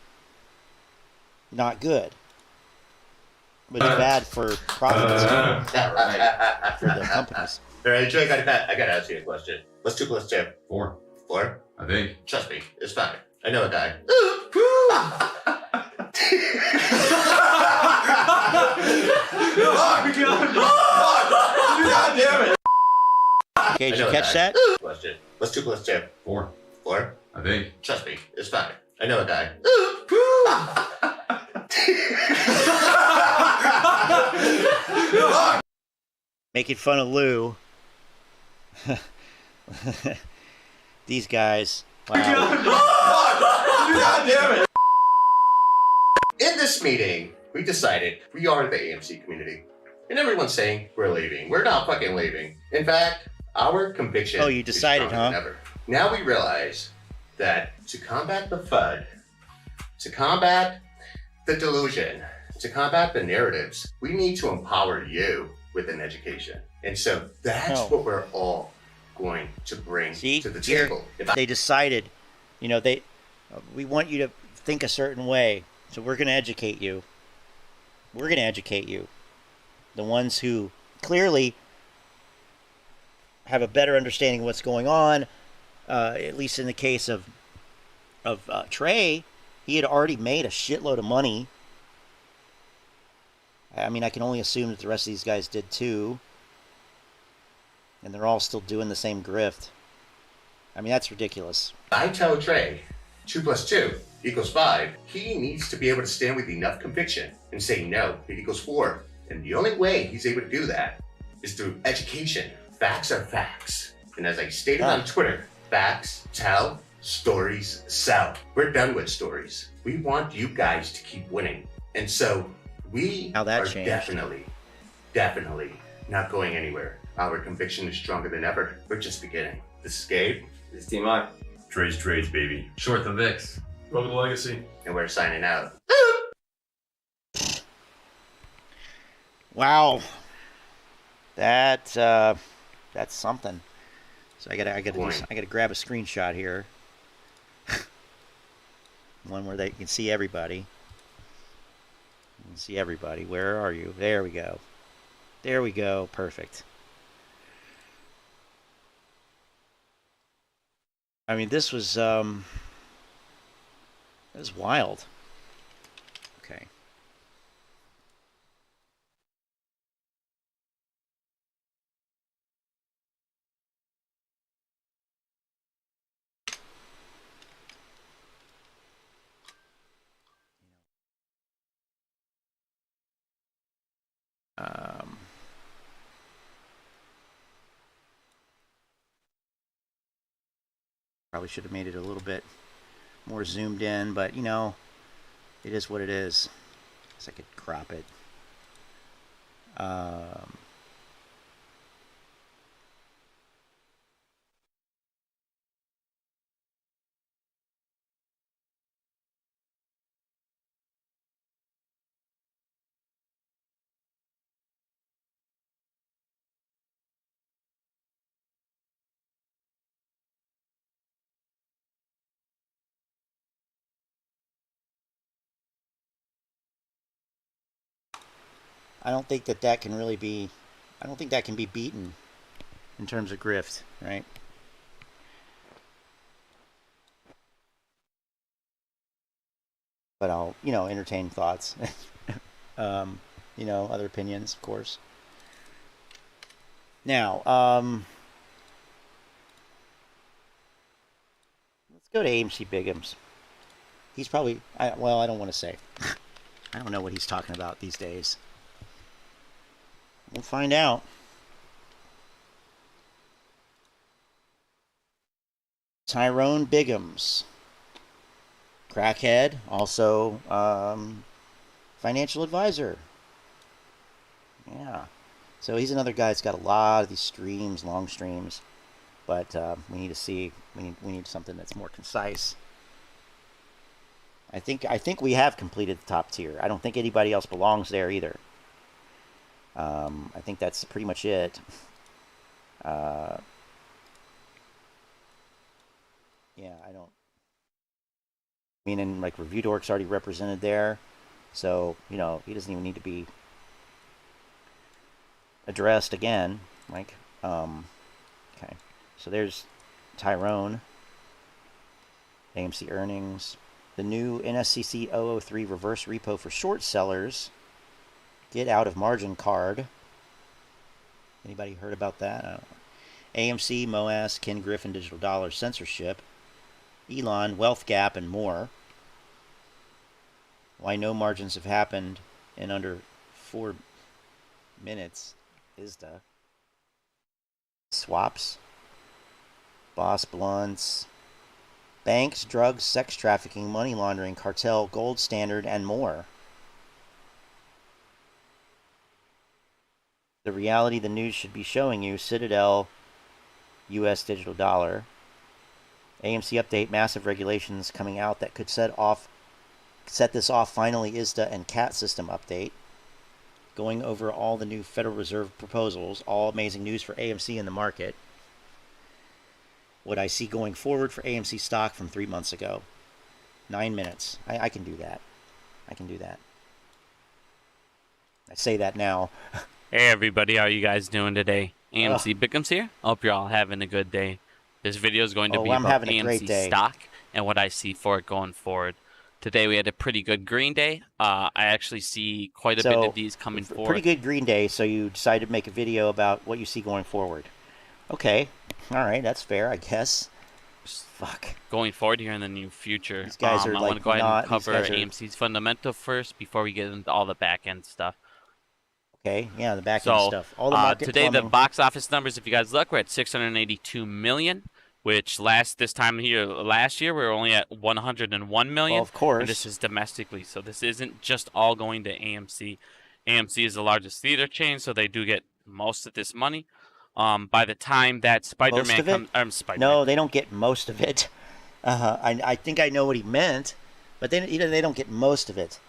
not good. But it's bad for profits for the companies. All right, Joe, I gotta ask you a question. What's 2 + 2? 4. 4? I think. Trust me, it's fine. I know a guy. God damn it! Okay, did you catch that? Question. What's 2 + 2? 4. 4? I think. Trust me, it's fine. I know a guy. Making fun of Lou. These guys. Wow. God damn it! In this meeting, we decided we are the AMC community. And everyone's saying we're leaving. We're not fucking leaving. In fact, our conviction you decided, is stronger than ever. Now we realize that to combat the FUD, to combat the delusion, to combat the narratives, we need to empower you with an education. And so that's what we're all going to bring to the table. They decided, you know, we want you to think a certain way. So we're going to educate you. We're going to educate you. The ones who clearly have a better understanding of what's going on, at least in the case of Trey, he had already made a shitload of money. I mean, I can only assume that the rest of these guys did too. And they're all still doing the same grift. I mean, that's ridiculous. I tell Trey, 2 + 2 = 5. He needs to be able to stand with enough conviction and say, no, it equals 4. And the only way he's able to do that is through education. Facts are facts. And as I stated on Twitter, facts tell, stories sell. We're done with stories. We want you guys to keep winning. And so we are definitely not going anywhere. Our conviction is stronger than ever. We're just beginning. This is Gabe. This is Team I. Trey's trades, baby. Short the VIX. Welcome to Legacy. And we're signing out. Wow. That's something. So I gotta grab a screenshot here. One where they can see everybody. You can see everybody. Where are you? There we go. There we go. Perfect. I mean, this was wild. Okay. Probably should have made it a little bit more zoomed in, but you know, it is what it is. Guess I could crop it. I don't think that can really be, I don't think that can be beaten in terms of grift, right? But I'll, you know, entertain thoughts. You know, other opinions, of course. Now, let's go to AMC Bigums. He's probably, well, I don't want to say. I don't know what he's talking about these days. We'll find out. Tyrone Biggums. Crackhead, also financial advisor. Yeah. So he's another guy that's got a lot of these streams, long streams. But we need to see, we need something that's more concise. I think we have completed the top tier. I don't think anybody else belongs there either. I think that's pretty much it. Yeah, I don't. I mean, and like Review Dork's already represented there, so you know he doesn't even need to be addressed again. Like, okay, so there's Tyrone, AMC earnings, the new NSCC 003 reverse repo for short sellers. Get out of margin card. Anybody heard about that? I don't know. AMC, MOAS, Ken Griffin, digital dollar censorship, Elon, wealth gap, and more. Why no margins have happened in under 4 minutes. ISDA. Swaps. Boss blunts. Banks, drugs, sex trafficking, money laundering, cartel, gold standard, and more. The reality the news should be showing you. Citadel, U.S. digital dollar. AMC update, massive regulations coming out that could set this off. Finally, ISDA and CAT system update. Going over all the new Federal Reserve proposals. All amazing news for AMC in the market. What I see going forward for AMC stock from 3 months ago. 9 minutes. I can do that. I can do that. I say that now. Hey everybody, how are you guys doing today? AMC Bickham's here. I hope you're all having a good day. This video is going to be about AMC stock and what I see for it going forward. Today we had a pretty good green day. I actually see quite a bit of these coming forward. Pretty good green day, so you decided to make a video about what you see going forward. Okay, all right, that's fair, I guess. Fuck. Going forward here in the near future, these guys are I want to go ahead and cover AMC's fundamental first before we get into all the back end stuff. Okay, yeah, the back end stuff. All the market today plumbing. the box office numbers, if you guys look, we're at 682 million, which this time here last year we were only at 101 million. Well, of course. And this is domestically, so this isn't just all going to AMC. AMC is the largest theater chain, so they do get most of this money. By the time that Spider-Man comes, no, they don't get most of it. I think I know what he meant, but they don't get most of it.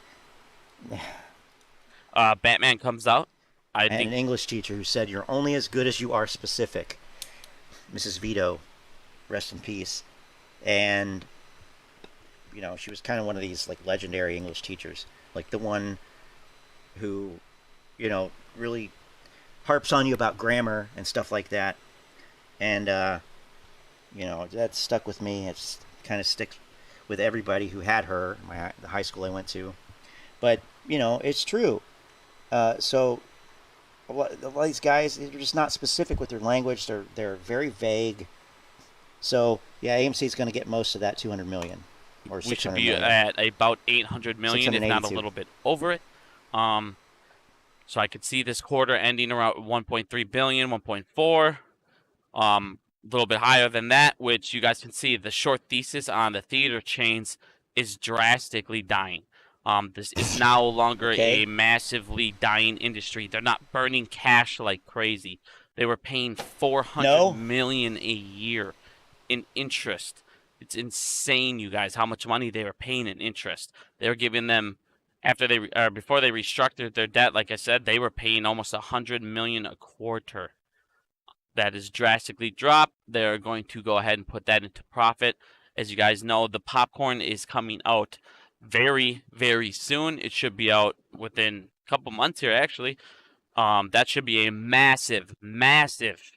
Batman comes out. I think an English teacher who said, "You're only as good as you are specific." Mrs. Vito, rest in peace. And you know, she was kind of one of these like legendary English teachers, like the one who, you know, really harps on you about grammar and stuff like that. And you know, that stuck with me. It's kind of sticks with everybody who had her. The high school I went to. But you know, it's true. So a lot of these guys, they're just not specific with their language. They're very vague. So yeah, AMC is going to get most of that 200 million or 600 we should be million. at about 800 million, if not a little bit over it. So I could see this quarter ending around 1.3 billion, 1.4, a little bit higher than that, which you guys can see the short thesis on the theater chains is drastically dying. This is no longer a massively dying industry. They're not burning cash like crazy. They were paying 400 million a year in interest. It's insane, you guys, how much money they were paying in interest. They were giving them, before they restructured their debt, like I said, they were paying almost 100 million a quarter. That is drastically dropped. They're going to go ahead and put that into profit. As you guys know, the popcorn is coming out very, very soon. It should be out within a couple months here, actually. That should be a massive, massive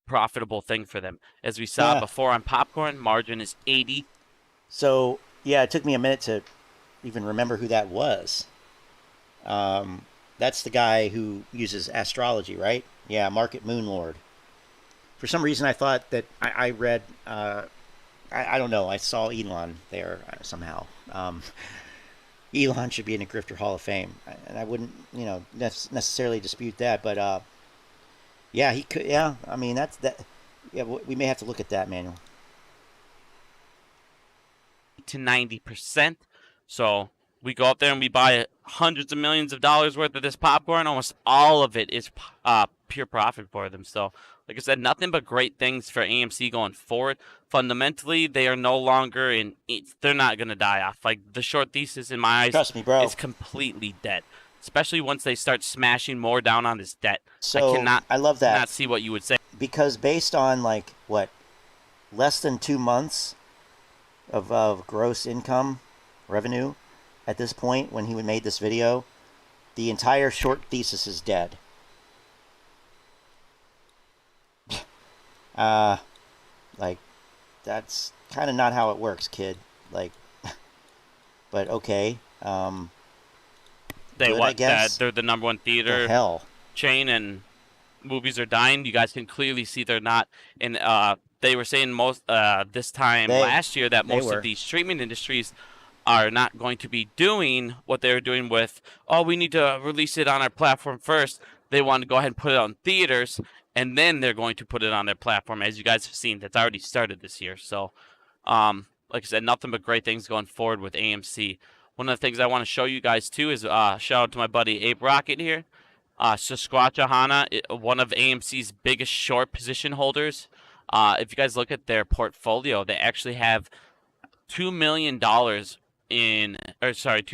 profitable thing for them. As we saw before on popcorn, margin is 80. So yeah, it took me a minute to even remember who that was. That's the guy who uses astrology, right? Yeah, Market Moon Lord. For some reason, I thought that I read. I don't know. I saw Elon there somehow. Elon should be in the Grifter Hall of Fame, and I wouldn't, you know, necessarily dispute that. But yeah, he could. Yeah, I mean that. Yeah, we may have to look at that, Manuel. To 90%. So we go up there and we buy hundreds of millions of dollars worth of this popcorn. Almost all of it is pure profit for them. So, like I said, nothing but great things for AMC going forward. Fundamentally, they are no longer they're not going to die off. Like, the short thesis in my eyes, trust me, bro, is completely dead. Especially once they start smashing more down on this debt. So I love that. Cannot see what you would say. Because based on like what, less than 2 months of gross income revenue at this point when he made this video, the entire short thesis is dead. Like, that's kind of not how it works, kid. Like, but okay. They good, what? I guess. They're the #1 theater chain, and movies are dying. You guys can clearly see they're not. And they were saying this time last year that most of these streaming industries are not going to be doing what they were doing with, oh, we need to release it on our platform first. They want to go ahead and put it on theaters, and then they're going to put it on their platform. As you guys have seen, that's already started this year. So, like I said, nothing but great things going forward with AMC. One of the things I want to show you guys, too, is shout out to my buddy Abe Rocket here. Susquehanna, one of AMC's biggest short position holders. If you guys look at their portfolio, they actually have $2 million $2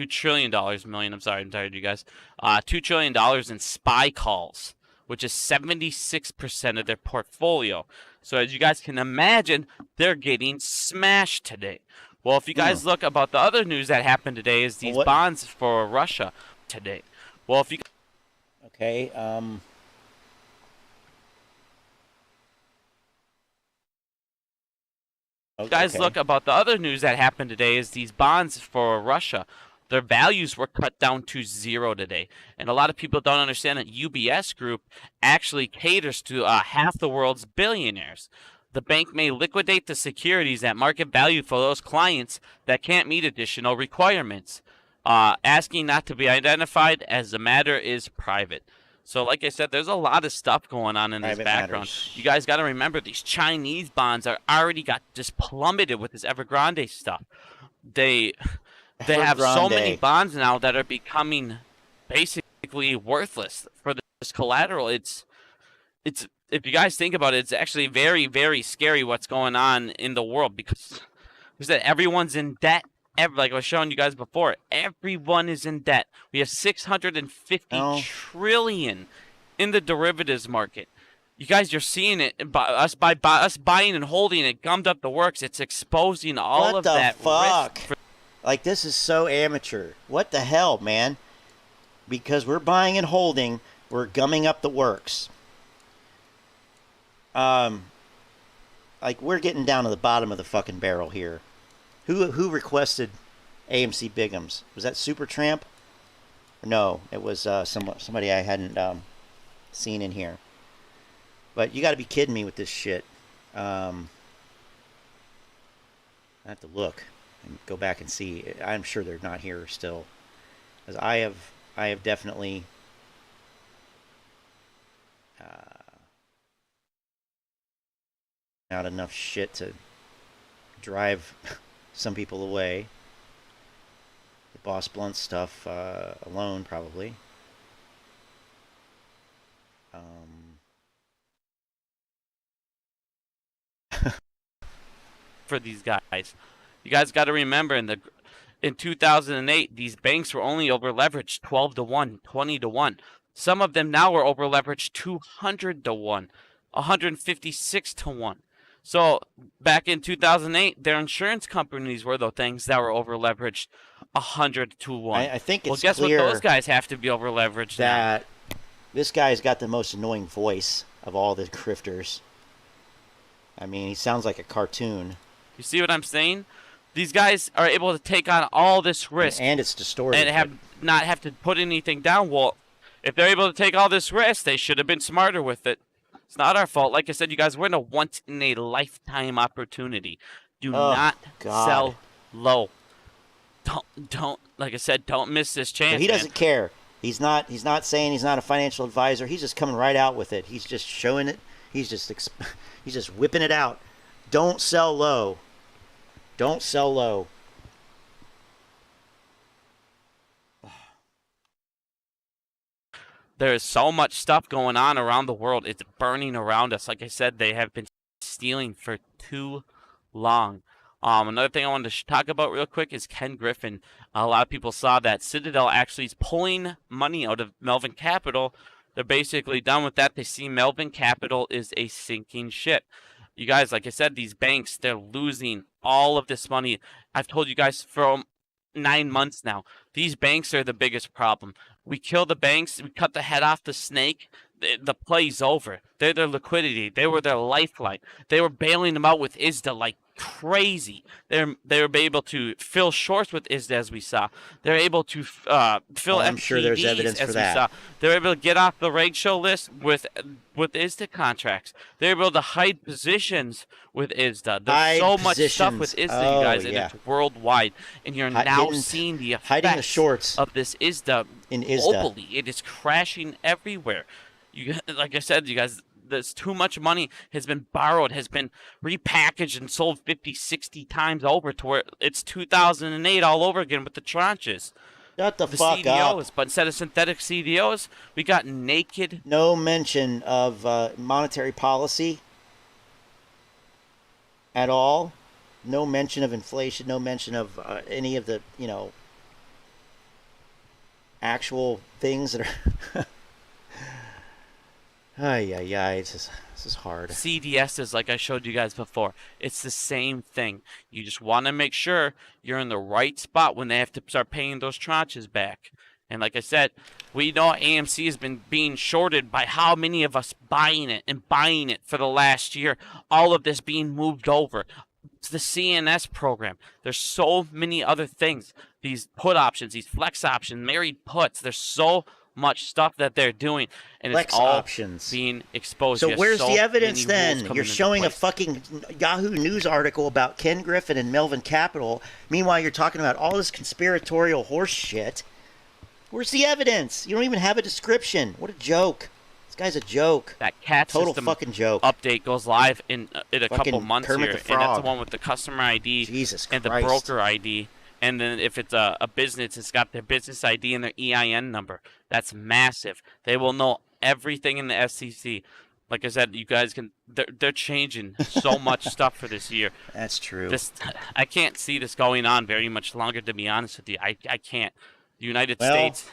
trillion million. I'm tired, you guys. $2 trillion in SPY calls, which is 76% of their portfolio. So as you guys can imagine, they're getting smashed today. Well, if you guys look about the other news that happened today is these bonds for Russia today. Well, if you okay, guys look about the other news that happened today is these bonds for Russia. Their values were cut down to 0 today. And a lot of people don't understand that UBS Group actually caters to half the world's billionaires. The bank may liquidate the securities at market value for those clients that can't meet additional requirements, asking not to be identified as the matter is private. So like I said, there's a lot of stuff going on in this background. You guys got to remember, these Chinese bonds are already got just plummeted with this Evergrande stuff. They have so many bonds now that are becoming basically worthless for this collateral. It's if you guys think about it, it's actually very, very scary what's going on in the world, because everyone's in debt. Like I was showing you guys before, everyone is in debt. We have 650 trillion in the derivatives market. You guys, you're seeing it by us buying and holding it, gummed up the works. It's exposing all of that risk. Like, this is so amateur. What the hell, man? Because we're buying and holding, we're gumming up the works. Like, we're getting down to the bottom of the fucking barrel here. Who requested AMC Bigums? Was that Supertramp? No, it was somebody I hadn't seen in here. But you got to be kidding me with this shit. I have to look and go back and see. I'm sure they're not here still, because I have definitely not enough shit to drive some people away. The Boss Blunt stuff alone, probably. For these guys, you guys got to remember, in 2008, these banks were only over leveraged 12 to 1, 20 to 1. Some of them now are over leveraged 200 to 1, 156 to 1. So back in 2008, their insurance companies were the things that were over leveraged 100 to 1. I think it's well, guess clear what? Those guys have to be over leveraged. That this guy's got the most annoying voice of all the grifters. I mean, he sounds like a cartoon. You see what I'm saying? These guys are able to take on all this risk, and it's distorted, and not have to put anything down. Well, if they're able to take all this risk, they should have been smarter with it. It's not our fault. Like I said, you guys, we're in a once-in-a-lifetime opportunity. Do not sell low. Don't. Like I said, don't miss this chance. But he doesn't care. He's not saying he's not a financial advisor. He's just coming right out with it. He's just showing it. He's just whipping it out. Don't sell low. Don't sell low. There is so much stuff going on around the world. It's burning around us. Like I said, they have been stealing for too long. Another thing I wanted to talk about real quick is Ken Griffin. A lot of people saw that Citadel actually is pulling money out of Melvin Capital. They're basically done with that. They see Melvin Capital is a sinking ship. You guys, like I said, these banks, they're losing all of this money. I've told you guys for 9 months now. These banks are the biggest problem. We kill the banks. We cut the head off the snake. The play's over. They're their liquidity. They were their lifeline. They were bailing them out with ISDA like crazy. They were able to fill shorts with ISDA, as we saw. They're able to fill I'm FTDs, sure there's evidence as for we that. saw. They're able to get off the ratio list with ISDA contracts. They're able to hide positions with ISDA. There's so much stuff with ISDA, you guys, and it's worldwide. And you're now seeing the hiding the effects shorts of this ISDA in ISDA. globally. It is crashing everywhere. Like I said, you guys, there's too much money has been borrowed, has been repackaged and sold 50, 60 times over to where it's 2008 all over again with the tranches. Shut the fuck CDOs, up. but instead of synthetic CDOs, we got naked. No mention of monetary policy at all. No mention of inflation. No mention of any of the, actual things that are... This is hard. CDSs, like I showed you guys before, it's the same thing. You just want to make sure you're in the right spot when they have to start paying those tranches back. And like I said, we know AMC has been being shorted by how many of us buying it for the last year. All of this being moved over. It's the CNS program. There's so many other things. These put options, these flex options, married puts. There's so much stuff that they're doing, and Flex it's all options being exposed. So where's the evidence then? You're showing a fucking Yahoo News article about Ken Griffin and Melvin Capital. Meanwhile, you're talking about all this conspiratorial horse shit. Where's the evidence? You don't even have a description. What a joke. This guy's a joke. That cat total system fucking joke. Update goes live in a Fucking couple months Kermit here, the Frog. and that's the one with the customer ID and the broker ID. And then if it's a business, it's got their business ID and their EIN number. That's massive. They will know everything in the SEC. Like I said, you guys can. They're changing so much stuff for this year. That's true. I can't see this going on very much longer. To be honest with you, I can't. The United States,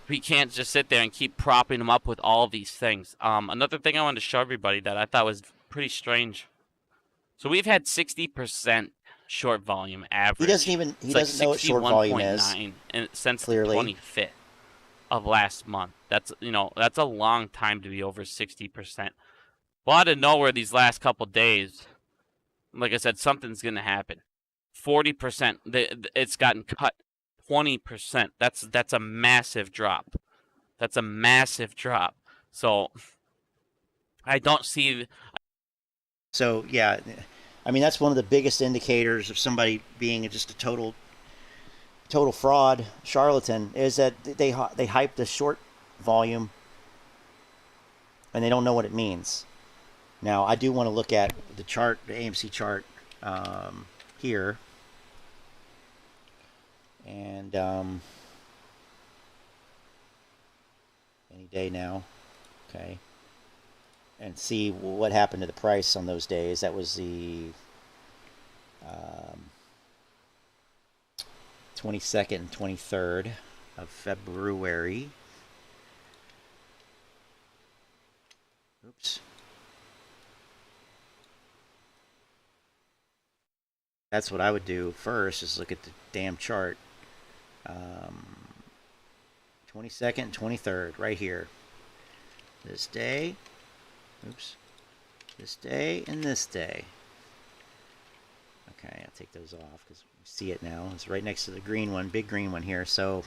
we can't just sit there and keep propping them up with all these things. Another thing I wanted to show everybody that I thought was pretty strange. So we've had 60% short volume average. He doesn't know what short volume is. And since Clearly. the 25th of last month. That's a long time to be over 60%. Well, out of nowhere these last couple days, like I said, something's going to happen. 40%, it's gotten cut 20%. That's a massive drop. That's a massive drop. So I don't see. So yeah, I mean that's one of the biggest indicators of somebody being just a total fraud, charlatan, is that they hype the short volume and they don't know what it means. Now I do want to look at the chart, the AMC chart here, and any day now, okay, and see what happened to the price on those days. That was the 22nd and 23rd of February. Oops. That's what I would do first, is look at the damn chart. 22nd and 23rd, right here. This day. Oops. This day and this day. Okay, I'll take those off because we see it now. It's right next to the green one, big green one here. So,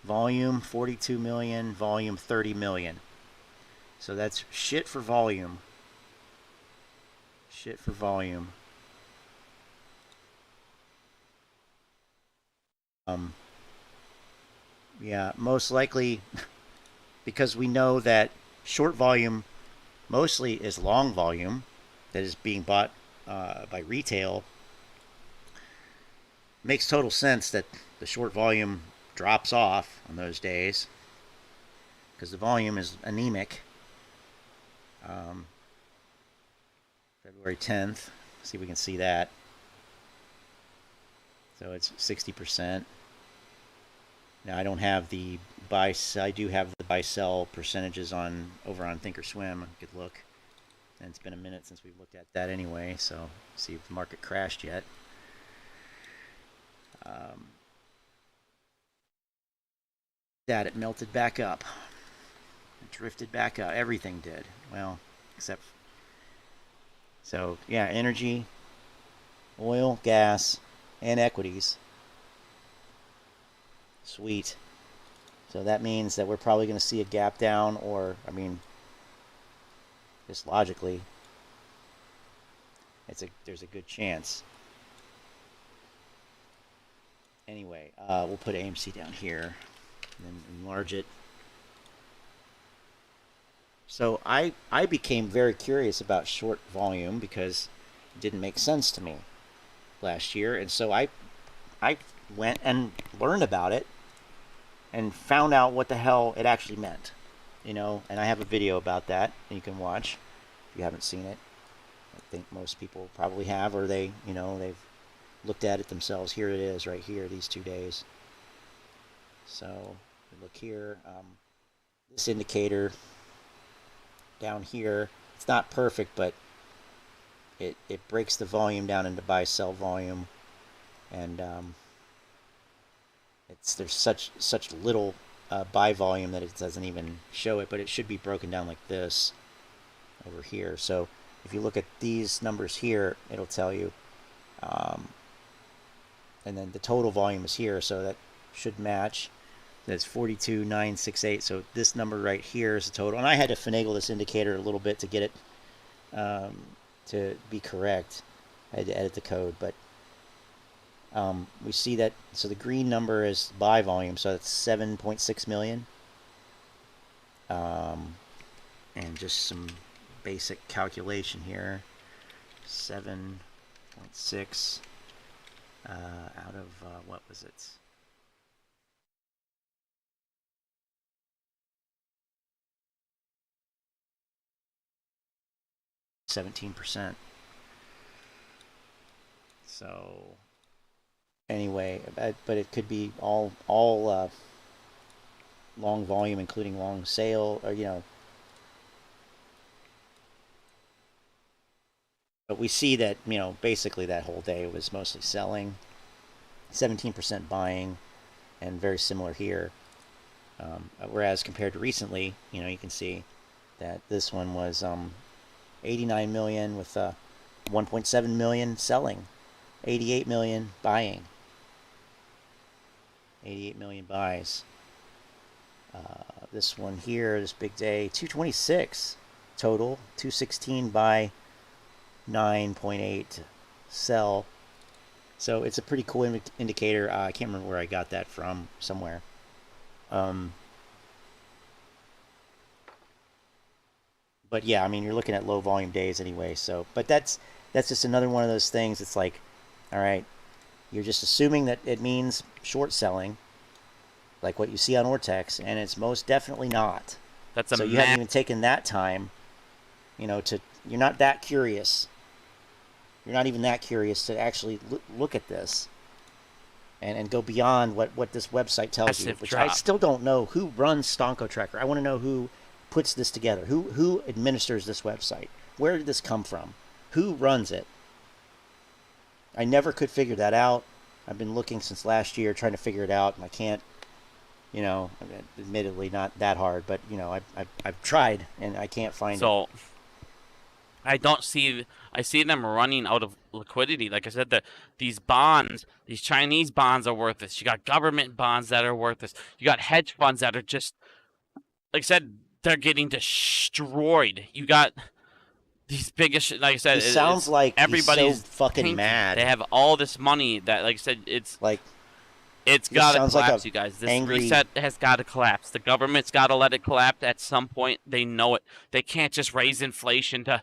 volume 42 million, volume 30 million. So that's shit for volume. Shit for volume. Yeah, most likely because we know that short volume mostly is long volume that is being bought by retail. Makes total sense that the short volume drops off on those days because the volume is anemic. February 10th, see if we can see that. So it's 60%. Now I don't have the buy. I do have the buy sell percentages over on Thinkorswim. Good look. And it's been a minute since we've looked at that anyway. So see if the market crashed yet. That it melted back up. It drifted back up. Everything did. Well, except. So yeah, energy, oil, gas, and equities. Sweet. So that means that we're probably going to see a gap down, or, I mean, just logically, there's a good chance. Anyway, we'll put AMC down here and then enlarge it. So I became very curious about short volume because it didn't make sense to me last year, and so I went and learned about it and found out what the hell it actually meant, and I have a video about that that you can watch if you haven't seen it. I think most people probably have, or they've looked at it themselves. Here it is right here, these 2 days. So look here, this indicator down here. It's not perfect, but it breaks the volume down into buy-sell volume, and there's such little buy volume that it doesn't even show it, but it should be broken down like this over here. So if you look at these numbers here, it'll tell you, and then the total volume is here, so that should match. That's 42,968. So this number right here is the total, and I had to finagle this indicator a little bit to get it to be correct. I had to edit the code, but we see that, so the green number is buy volume, so that's 7.6 million. And just some basic calculation here, 7.6 out of, what was it? 17%. So anyway, but it could be all long volume, including long sale, or but we see that basically that whole day was mostly selling, 17% buying, and very similar here. Whereas compared to recently, you can see that this one was 89 million with 1.7 million selling, 88 million buying, 88 million buys. This one here, this big day, 226 total, 216 buy, 9.8 sell. So it's a pretty cool indicator. I can't remember where I got that from, somewhere. But yeah, I mean, you're looking at low volume days anyway. So, but that's just another one of those things. It's like, all right, you're just assuming that it means short selling, like what you see on Ortex, and it's most definitely not. So you haven't even taken that time, you're not that curious. You're not even that curious to actually look at this and go beyond what this website tells you, which I still don't know who runs Stonko Tracker. I want to know who puts this together, who administers this website. Where did this come from? Who runs it? I never could figure that out. I've been looking since last year trying to figure it out, and I can't, admittedly not that hard, but I've tried and I can't find it. So I see them running out of liquidity. Like I said, these bonds, these Chinese bonds are worthless. You got government bonds that are worthless. You got hedge funds that are just, like I said, they're getting destroyed. You got these biggest, like I said, it sounds like everybody's so fucking mad. They have all this money that, like I said, it's got to collapse, like you guys. This reset has got to collapse. The government's got to let it collapse at some point. They know it. They can't just raise inflation to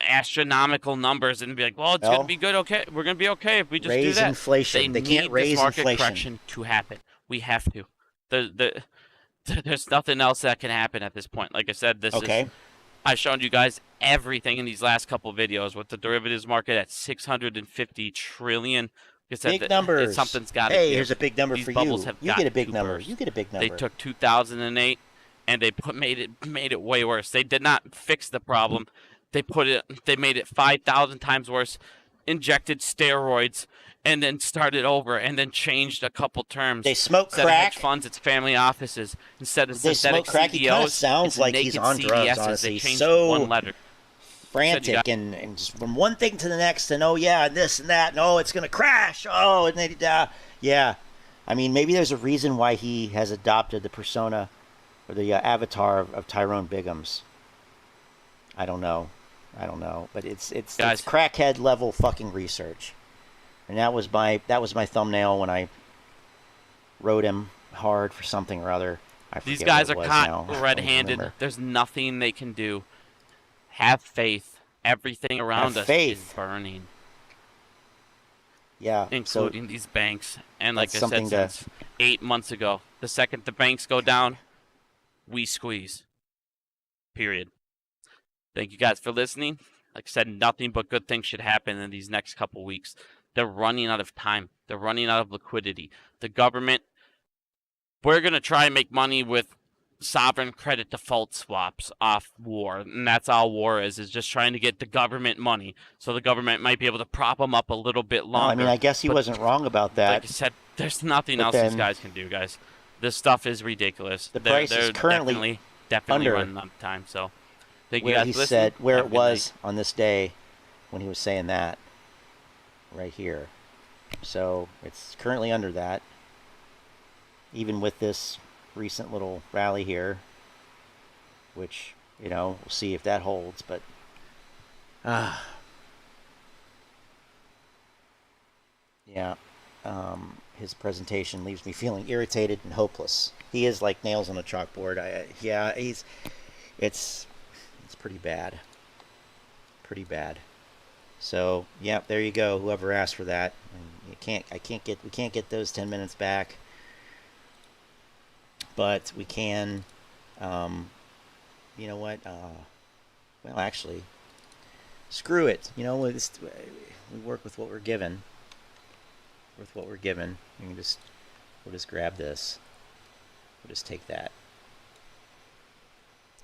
astronomical numbers and be like, well, it's going to be good. Okay, we're going to be okay if we just do that. Raise inflation. They can't raise this market inflation. Correction to happen. We have to. There's nothing else that can happen at this point. Like I said, I've shown you guys everything in these last couple of videos with the derivatives market at 650 trillion. Big numbers. Something's got to Hey, here's a big number for you. You get a big number. Burst. You get a big number. They took 2008 and they made it way worse. They did not fix the problem. They made it 5,000 times worse. Injected steroids and then started over and then changed a couple terms. They smoke instead crack. Of hedge funds, it's family offices. Instead of they synthetic smoke crack. CEOs, He kind of sounds like he's on drugs. CDSs. Honestly, they changed so one letter. Frantic and just from one thing to the next, and oh yeah, this and that, and oh it's gonna crash, oh and they yeah. I mean, maybe there's a reason why he has adopted the persona or the avatar of Tyrone Biggums. I don't know, but it's crackhead level fucking research, and that was my thumbnail when I wrote him hard for something or other. These guys are caught red-handed. There's nothing they can do. Have faith. Everything around us is burning. Yeah. Including these banks. And like I said, since 8 months ago, the second the banks go down, we squeeze. Period. Thank you guys for listening. Like I said, nothing but good things should happen in these next couple weeks. They're running out of time. They're running out of liquidity. The government, we're going to try and make money with sovereign credit default swaps off war, and that's all war is just trying to get the government money, so the government might be able to prop them up a little bit longer. No, I mean, I guess he wasn't wrong about that. Like I said, there's nothing else these guys can do, guys. This stuff is ridiculous. The price is currently definitely under running out of time. So, thank you where guys he for listening. said where Have it a good was night. on this day when he was saying that, right here. So it's currently under that, even with this recent little rally here, which, you know, we'll see if that holds, but yeah, his presentation leaves me feeling irritated and hopeless. He is like nails on a chalkboard. Yeah, it's pretty bad. Pretty bad. So, yeah, there you go. Whoever asked for that. We can't get those 10 minutes back. But we can, you know what? Well, actually, screw it. You know, we work with what we're given. With what we're given. We'll just grab this. We'll just take that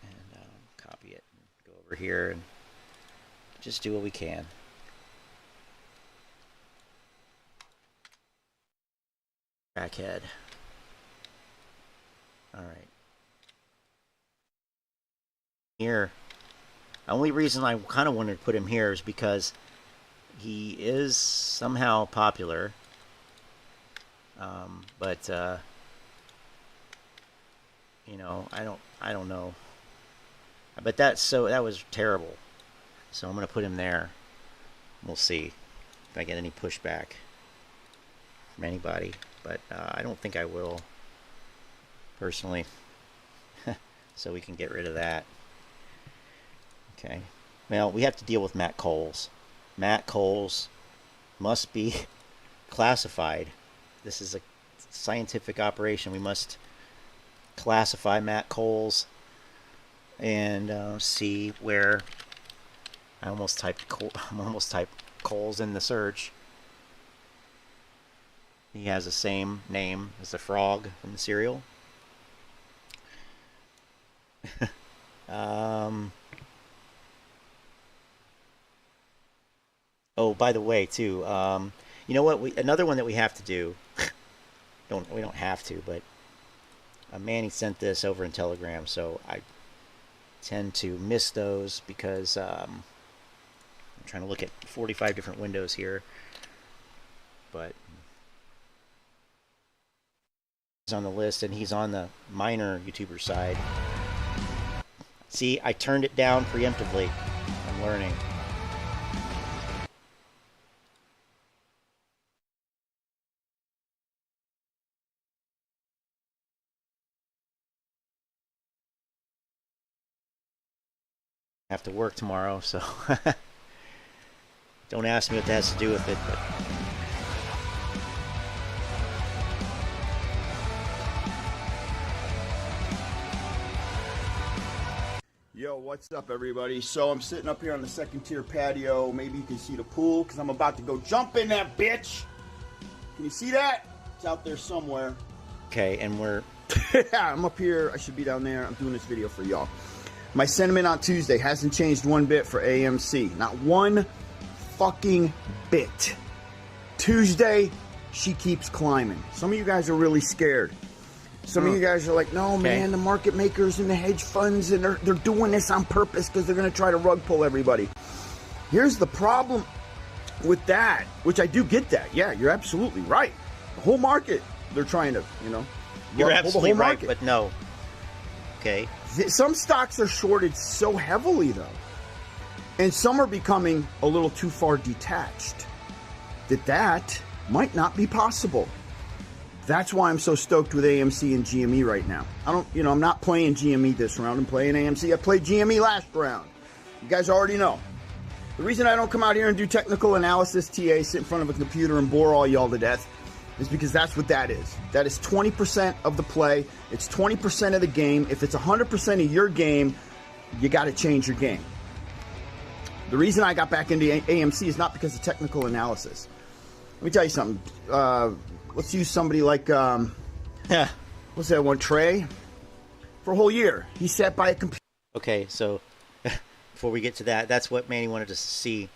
and copy it and go over here and just do what we can. Crackhead. All right. Here, the only reason I kind of wanted to put him here is because he is somehow popular. But you know, I don't know. But that was terrible. So I'm gonna put him there. We'll see if I get any pushback from anybody. But I don't think I will, personally. So we can get rid of that. Okay. Well, we have to deal with Matt Kohrs. Matt Kohrs must be classified. This is a scientific operation. We must classify Matt Kohrs and see where. I almost typed Kohrs in the search. He has the same name as the frog from the cereal. Oh, by the way, too, you know what? Another one that we have to do. We don't have to, but Manny sent this over in Telegram, so I tend to miss those because I'm trying to look at 45 different windows here. But he's on the list, and he's on the minor YouTuber side. See, I turned it down preemptively. I'm learning. I have to work tomorrow, so don't ask me what that has to do with it, but Yo, what's up, everybody? So I'm sitting up here on the second tier patio. Maybe you can see the pool because I'm about to go jump in that bitch. Can you see that? It's out there somewhere. Okay, and we're I'm up here. I should be down there. I'm doing this video for y'all. My sentiment on Tuesday hasn't changed one bit for AMC. Not one fucking bit. Tuesday, she keeps climbing. Some of you guys are really scared. Some of you guys are like, no, man, the market makers and the hedge funds, and they're doing this on purpose because they're going to try to rug pull everybody. Here's the problem with that, which I do get that. Yeah, you're absolutely right. The whole market, they're trying to, you know, you're rug pull absolutely the whole right, market. but no. Okay. Some stocks are shorted so heavily, though, and some are becoming a little too far detached that might not be possible. That's why I'm so stoked with AMC and GME right now. I'm not playing GME this round. I'm playing AMC. I played GME last round. You guys already know. The reason I don't come out here and do technical analysis, TA, sit in front of a computer and bore all y'all to death, is because that's what that is. That is 20% of the play. It's 20% of the game. If it's 100% of your game, you got to change your game. The reason I got back into AMC is not because of technical analysis. Let me tell you something. Let's use somebody like, what's that one, Trey? for a whole year. He sat by a computer. Okay, so before we get to that, that's what Manny wanted to see.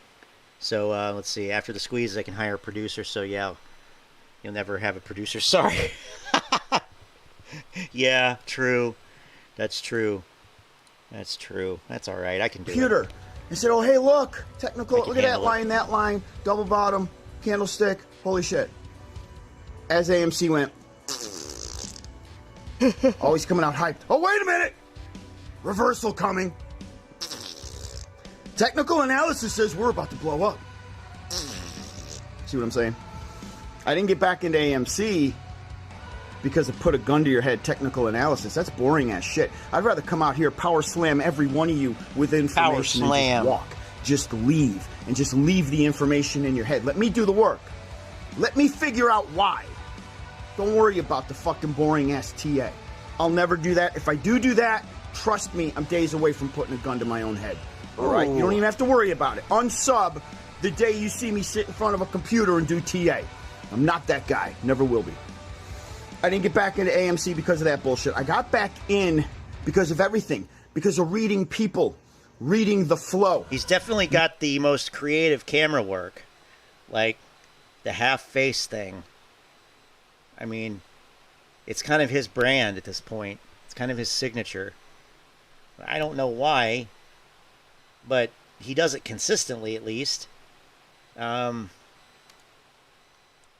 So let's see. After the squeeze, I can hire a producer. So yeah, you'll never have a producer. Sorry. Yeah, true. That's true. That's true. That's all right. I can do it. And said, oh, hey, look, technical. Look at that line, double bottom, candlestick. Holy shit. As AMC went, always coming out hyped. Oh, wait a minute. Reversal coming. Technical analysis says we're about to blow up. See what I'm saying? I didn't get back into AMC because it put a gun to your head, technical analysis. That's boring ass shit. I'd rather come out here, power slam every one of you with information and just walk. Just leave. And just leave the information in your head. Let me do the work. Let me figure out why. Don't worry about the fucking boring ass TA. I'll never do that. If I do that, trust me, I'm days away from putting a gun to my own head. All right? You don't even have to worry about it. Unsub the day you see me sit in front of a computer and do TA. I'm not that guy. Never will be. I didn't get back into AMC because of that bullshit. I got back in because of everything. Because of reading people. Reading the flow. He's definitely got the most creative camera work. Like the half face thing. I mean, it's kind of his brand at this point. It's kind of his signature. I don't know why, but he does it consistently at least.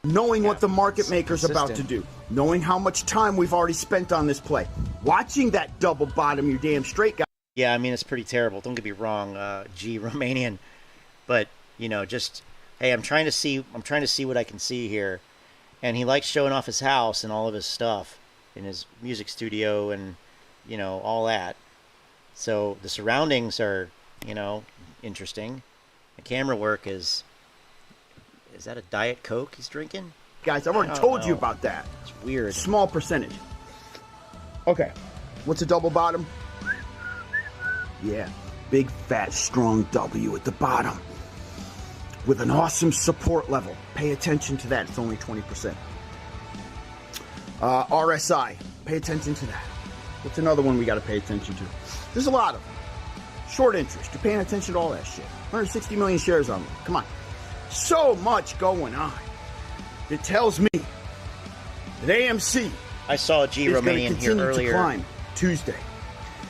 Knowing what the market maker's about to do. Knowing how much time we've already spent on this play. Watching that double bottom, you damn straight guy. Yeah, I mean, it's pretty terrible. Don't get me wrong, Romanian. But, you know, just, hey, I'm trying to see what I can see here. And he likes showing off his house and all of his stuff in his music studio and, you know, all that. So the surroundings are, you know, interesting. The camera work is that a Diet Coke he's drinking? Guys, I've already told you about that. It's weird. Small percentage. Okay. What's a double bottom? Yeah. Big, fat, strong W at the bottom. With an awesome support level. Pay attention to that. It's only 20%. RSI. Pay attention to that. What's another one we got to pay attention to? There's a lot of them. Short interest. You're paying attention to all that shit. 160 million shares on them. Come on. So much going on. It tells me that AMC I saw a G Romanian here earlier. To climb Tuesday.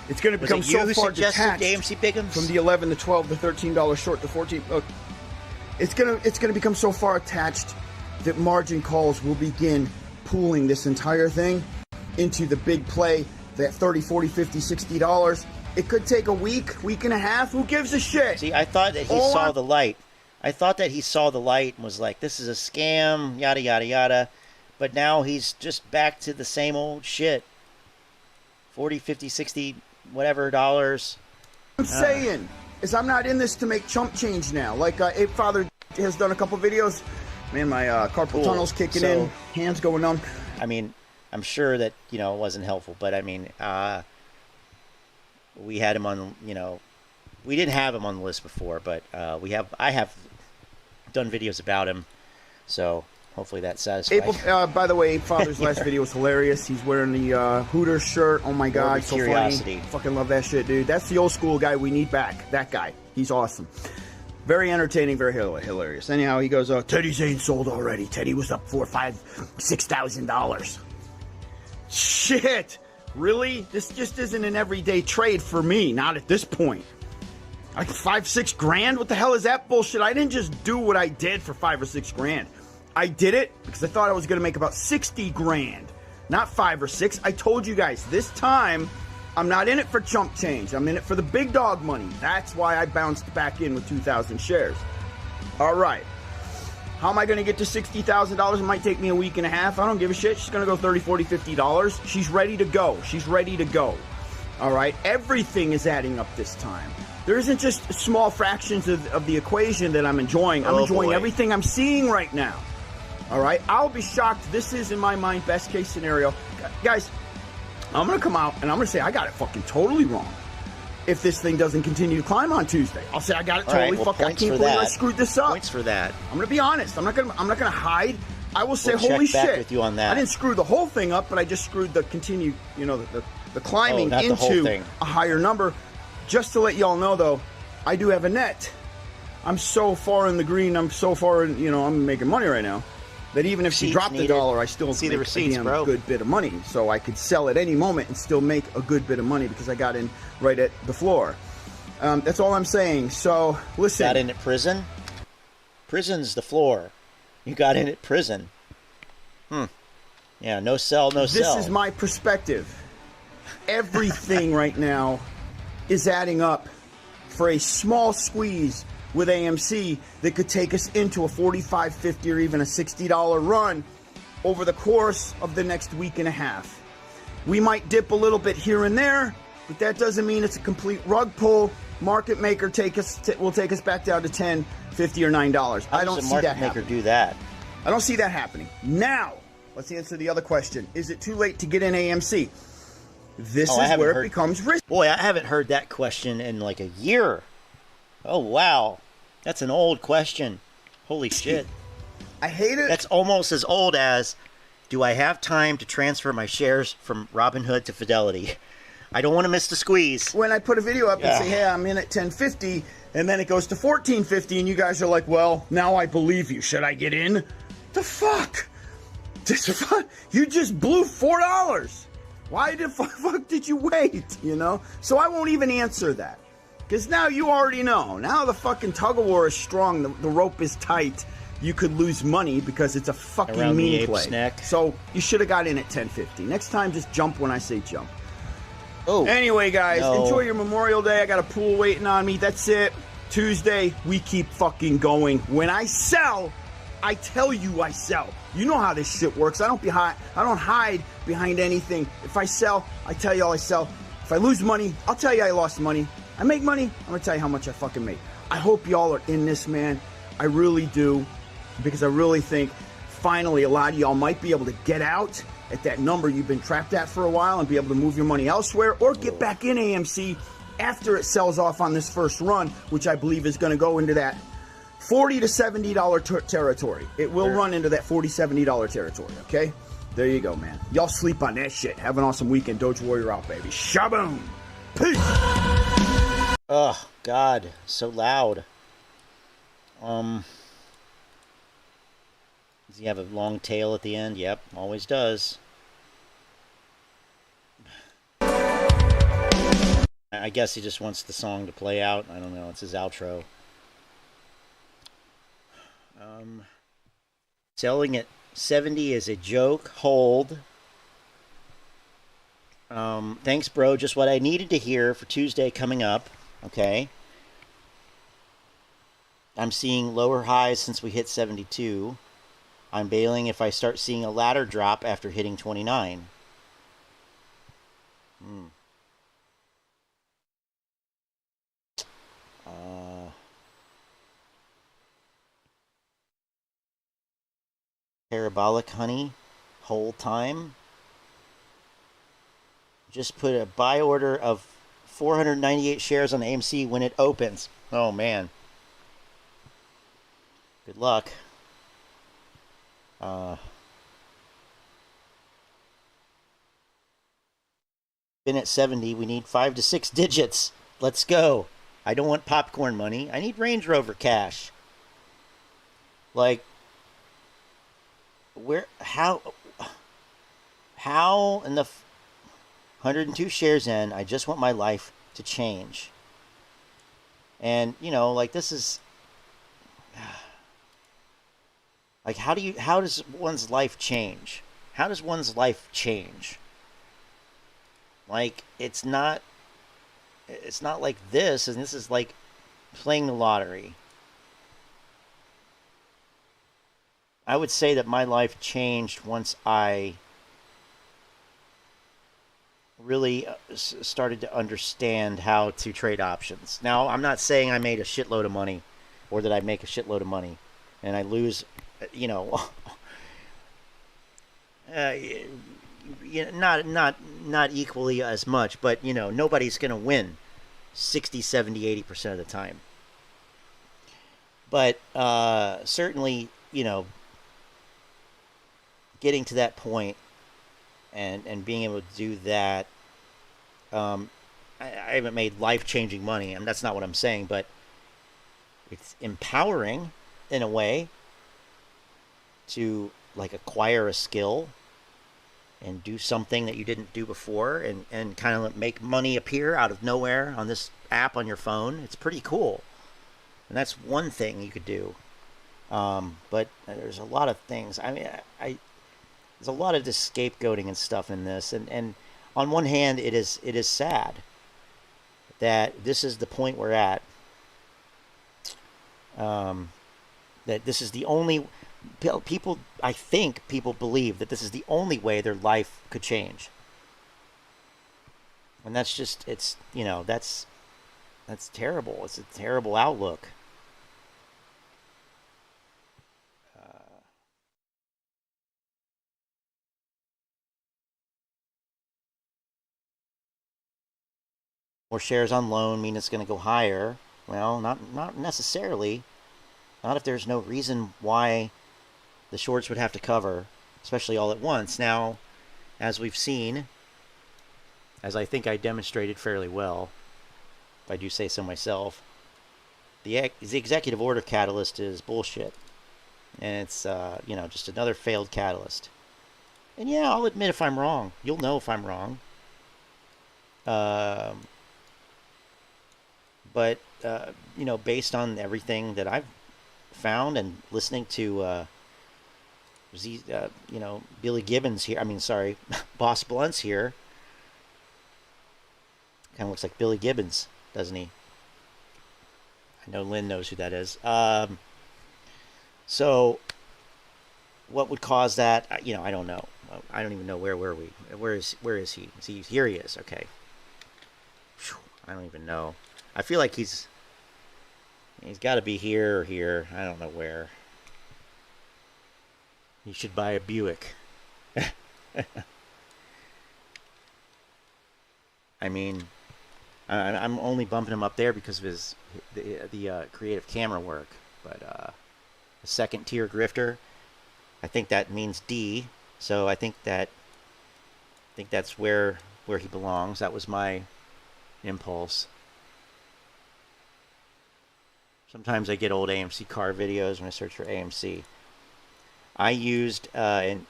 It's going to become so far detached AMC Bigums? from the 11 to 12 to $13 short to 14. Look, it's going to become so far attached that margin calls will begin pooling this entire thing into the big play, that $30, $40, $50, $60. It could take a week and a half. Who gives a shit? See, I thought that he saw the light. I thought that he saw the light and was like, this is a scam, yada, yada, yada. But now he's just back to the same old shit. 40, 50, 60, whatever dollars. What I'm saying is I'm not in this to make chump change now. Like Ape Father has done a couple videos. Man, my carpal tunnel's kicking in. Hands going numb. I mean, I'm sure that, you know, it wasn't helpful. But, I mean, we had him on, you know, we didn't have him on the list before. But I have done videos about him. So hopefully that satisfies. By the way, Ape Father's last video was hilarious. He's wearing the Hooters shirt. Oh my God, so funny. Fucking love that shit, dude. That's the old school guy we need back. That guy. He's awesome. Very entertaining, very hilarious. Anyhow, he goes, Teddy's ain't sold already. Teddy was up $4,000, $5,000, $6,000. Shit. Really? This just isn't an everyday trade for me. Not at this point. Like $5-6 grand? What the hell is that bullshit? I didn't just do what I did for $5 or $6 grand. I did it because I thought I was going to make about 60 grand, not 5 or 6. I told you guys, this time, I'm not in it for chump change. I'm in it for the big dog money. That's why I bounced back in with 2,000 shares. All right. How am I going to get to $60,000? It might take me a week and a half. I don't give a shit. She's going to go $30, $40, $50. She's ready to go. She's ready to go. All right. Everything is adding up this time. There isn't just small fractions of the equation that I'm enjoying. I'm enjoying everything I'm seeing right now. All right, I'll be shocked. This is, in my mind, best case scenario. Guys, I'm going to come out and I'm going to say I got it fucking totally wrong if this thing doesn't continue to climb on Tuesday. I'll say I got it totally fucking. I can't believe I screwed this up. Points for that. I'm going to be honest. I'm not going to hide. I will say, holy shit. With you on that. I didn't screw the whole thing up, but I just screwed the continued, you know, the the climbing not the whole into thing. a higher number. Just to let y'all know, though, I do have a net. I'm so far in the green. I'm so far in, you know, I'm making money right now that even if she dropped the dollar, I still see make the receipts, a damn bro. good bit of money. So I could sell at any moment and still make a good bit of money because I got in right at the floor. That's all I'm saying. So listen. Got in at prison? Prison's the floor. You got in at prison. Yeah, no sell, no sell. This is my perspective. Everything right now is adding up for a small squeeze with AMC that could take us into a $45, $50, or even a $60 run over the course of the next week and a half. We might dip a little bit here and there, but that doesn't mean it's a complete rug pull. Market maker will take us back down to $10, $50, or $9. I don't see that happening. Market maker do that? I don't see that happening. Now, let's answer the other question. Is it too late to get in AMC? This is where it becomes risky. Boy, I haven't heard that question in like a year. Oh, wow. That's an old question. Holy shit. I hate it. That's almost as old as, do I have time to transfer my shares from Robinhood to Fidelity? I don't want to miss the squeeze. When I put a video up and say, hey, I'm in at 1050, and then it goes to 1450, and you guys are like, well, now I believe you. Should I get in? The fuck? You just blew $4. Why the fuck did you wait, you know? So I won't even answer that. Because now you already know. Now the fucking tug-of-war is strong. The rope is tight. You could lose money because it's a fucking Around the meme ape's play. neck. So you should have got in at 1050. Next time, just jump when I say jump. Oh. Anyway, guys, No. enjoy your Memorial Day. I got a pool waiting on me. That's it. Tuesday, we keep fucking going. When I sell, I tell you I sell. You know how this shit works. I don't hide behind anything. If I sell, I tell you all I sell. If I lose money, I'll tell you I lost money. I make money, I'm gonna tell you how much I fucking make. I hope y'all are in this, man. I really do. Because I really think finally a lot of y'all might be able to get out at that number you've been trapped at for a while and be able to move your money elsewhere or get back in AMC after it sells off on this first run, which I believe is gonna go into that $40 to $70 territory. It will run into that $40, $70 territory, okay? There you go, man. Y'all sleep on that shit. Have an awesome weekend. Doge Warrior out, baby. Shaboom! Peace! Oh, God. So loud. Does he have a long tail at the end? Yep, always does. I guess he just wants the song to play out. I don't know. It's his outro. Selling at 70 is a joke. Hold. Thanks, bro. Just what I needed to hear for Tuesday coming up. Okay. I'm seeing lower highs since we hit 72. I'm bailing if I start seeing a ladder drop after hitting 29. Parabolic honey, whole time. Just put a buy order of 498 shares on AMC when it opens. Oh man. Good luck. Been at 70. We need 5 to 6 digits. Let's go. I don't want popcorn money. I need Range Rover cash. Like, where, how in the 102 shares in, I just want my life to change. And, you know, like, this is, like, how does one's life change? How does one's life change? Like, it's not like this, and this is like playing the lottery. I would say that my life changed once I really started to understand how to trade options. Now, I'm not saying I made a shitload of money or that I make a shitload of money and I lose, you know, not equally as much, but, you know, nobody's going to win 60, 70, 80% of the time. But certainly, you know, getting to that point and being able to do that I haven't made life-changing money, and that's not what I'm saying, but it's empowering in a way to like acquire a skill and do something that you didn't do before, and kind of make money appear out of nowhere on this app on your phone. It's pretty cool, and that's one thing you could do. But there's a lot of things. I mean, there's a lot of just scapegoating and stuff in this, and on one hand, it is sad that this is the point we're at. That this is the only people. I think people believe that this is the only way their life could change, and that's just that's terrible. It's a terrible outlook. More shares on loan mean it's going to go higher. Well, not necessarily. Not if there's no reason why the shorts would have to cover, especially all at once. Now, as we've seen, as I think I demonstrated fairly well, if I do say so myself, the executive order catalyst is bullshit. And it's, just another failed catalyst. And yeah, I'll admit if I'm wrong. You'll know if I'm wrong. But, based on everything that I've found and listening to, Billy Gibbons here, Boss Blunt's here. Kind of looks like Billy Gibbons, doesn't he? I know Lynn knows who that is. So, what would cause that? I don't know. I don't even know. Where were we? Where is he? Here he is. Okay. Whew, I don't even know. I feel like he's got to be here or here. I don't know where. He should buy a Buick. I mean, I'm only bumping him up there because of the creative camera work. But a second tier grifter, I think that means D. So I think that's where he belongs. That was my impulse. Sometimes I get old AMC car videos when I search for AMC. I used, and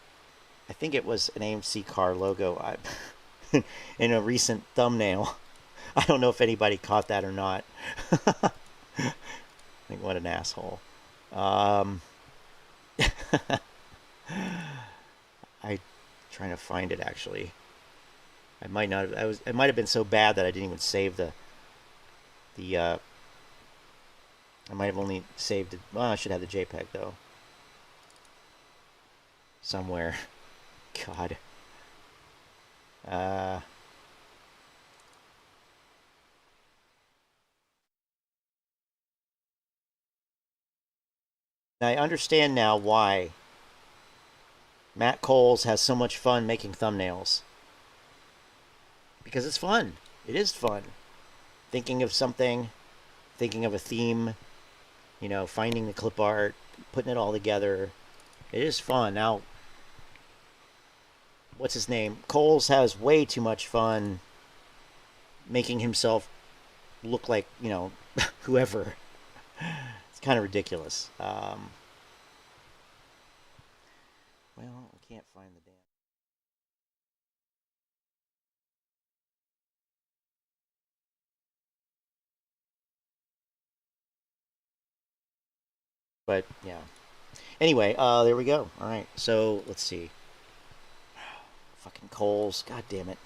I think it was an AMC car logo in a recent thumbnail. I don't know if anybody caught that or not. I think what an asshole. I'm trying to find it actually. I might not have. It might have been so bad that I didn't even save the. I might have only saved it. Well, I should have the JPEG though. Somewhere. God. I understand now why Matt Kohrs has so much fun making thumbnails. Because it's fun. It is fun. Thinking of something, thinking of a theme, finding the clip art, putting it all together. It is fun. Now, what's his name? Kohrs has way too much fun making himself look like, whoever. It's kind of ridiculous. Well, I can't find the damn. But, yeah. Anyway, there we go. All right, so let's see. Fucking Kohrs. God damn it.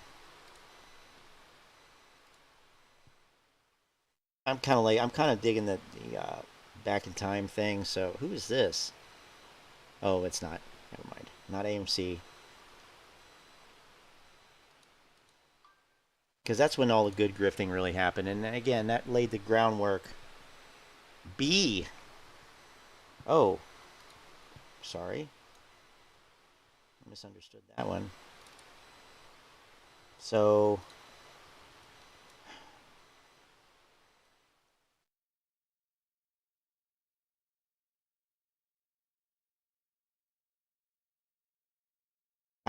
I'm kind of digging the back in time thing. So who is this? Oh, it's not. Never mind. Not AMC. Because that's when all the good grifting really happened. And again, that laid the groundwork. B. Oh. Sorry. I misunderstood that one. So...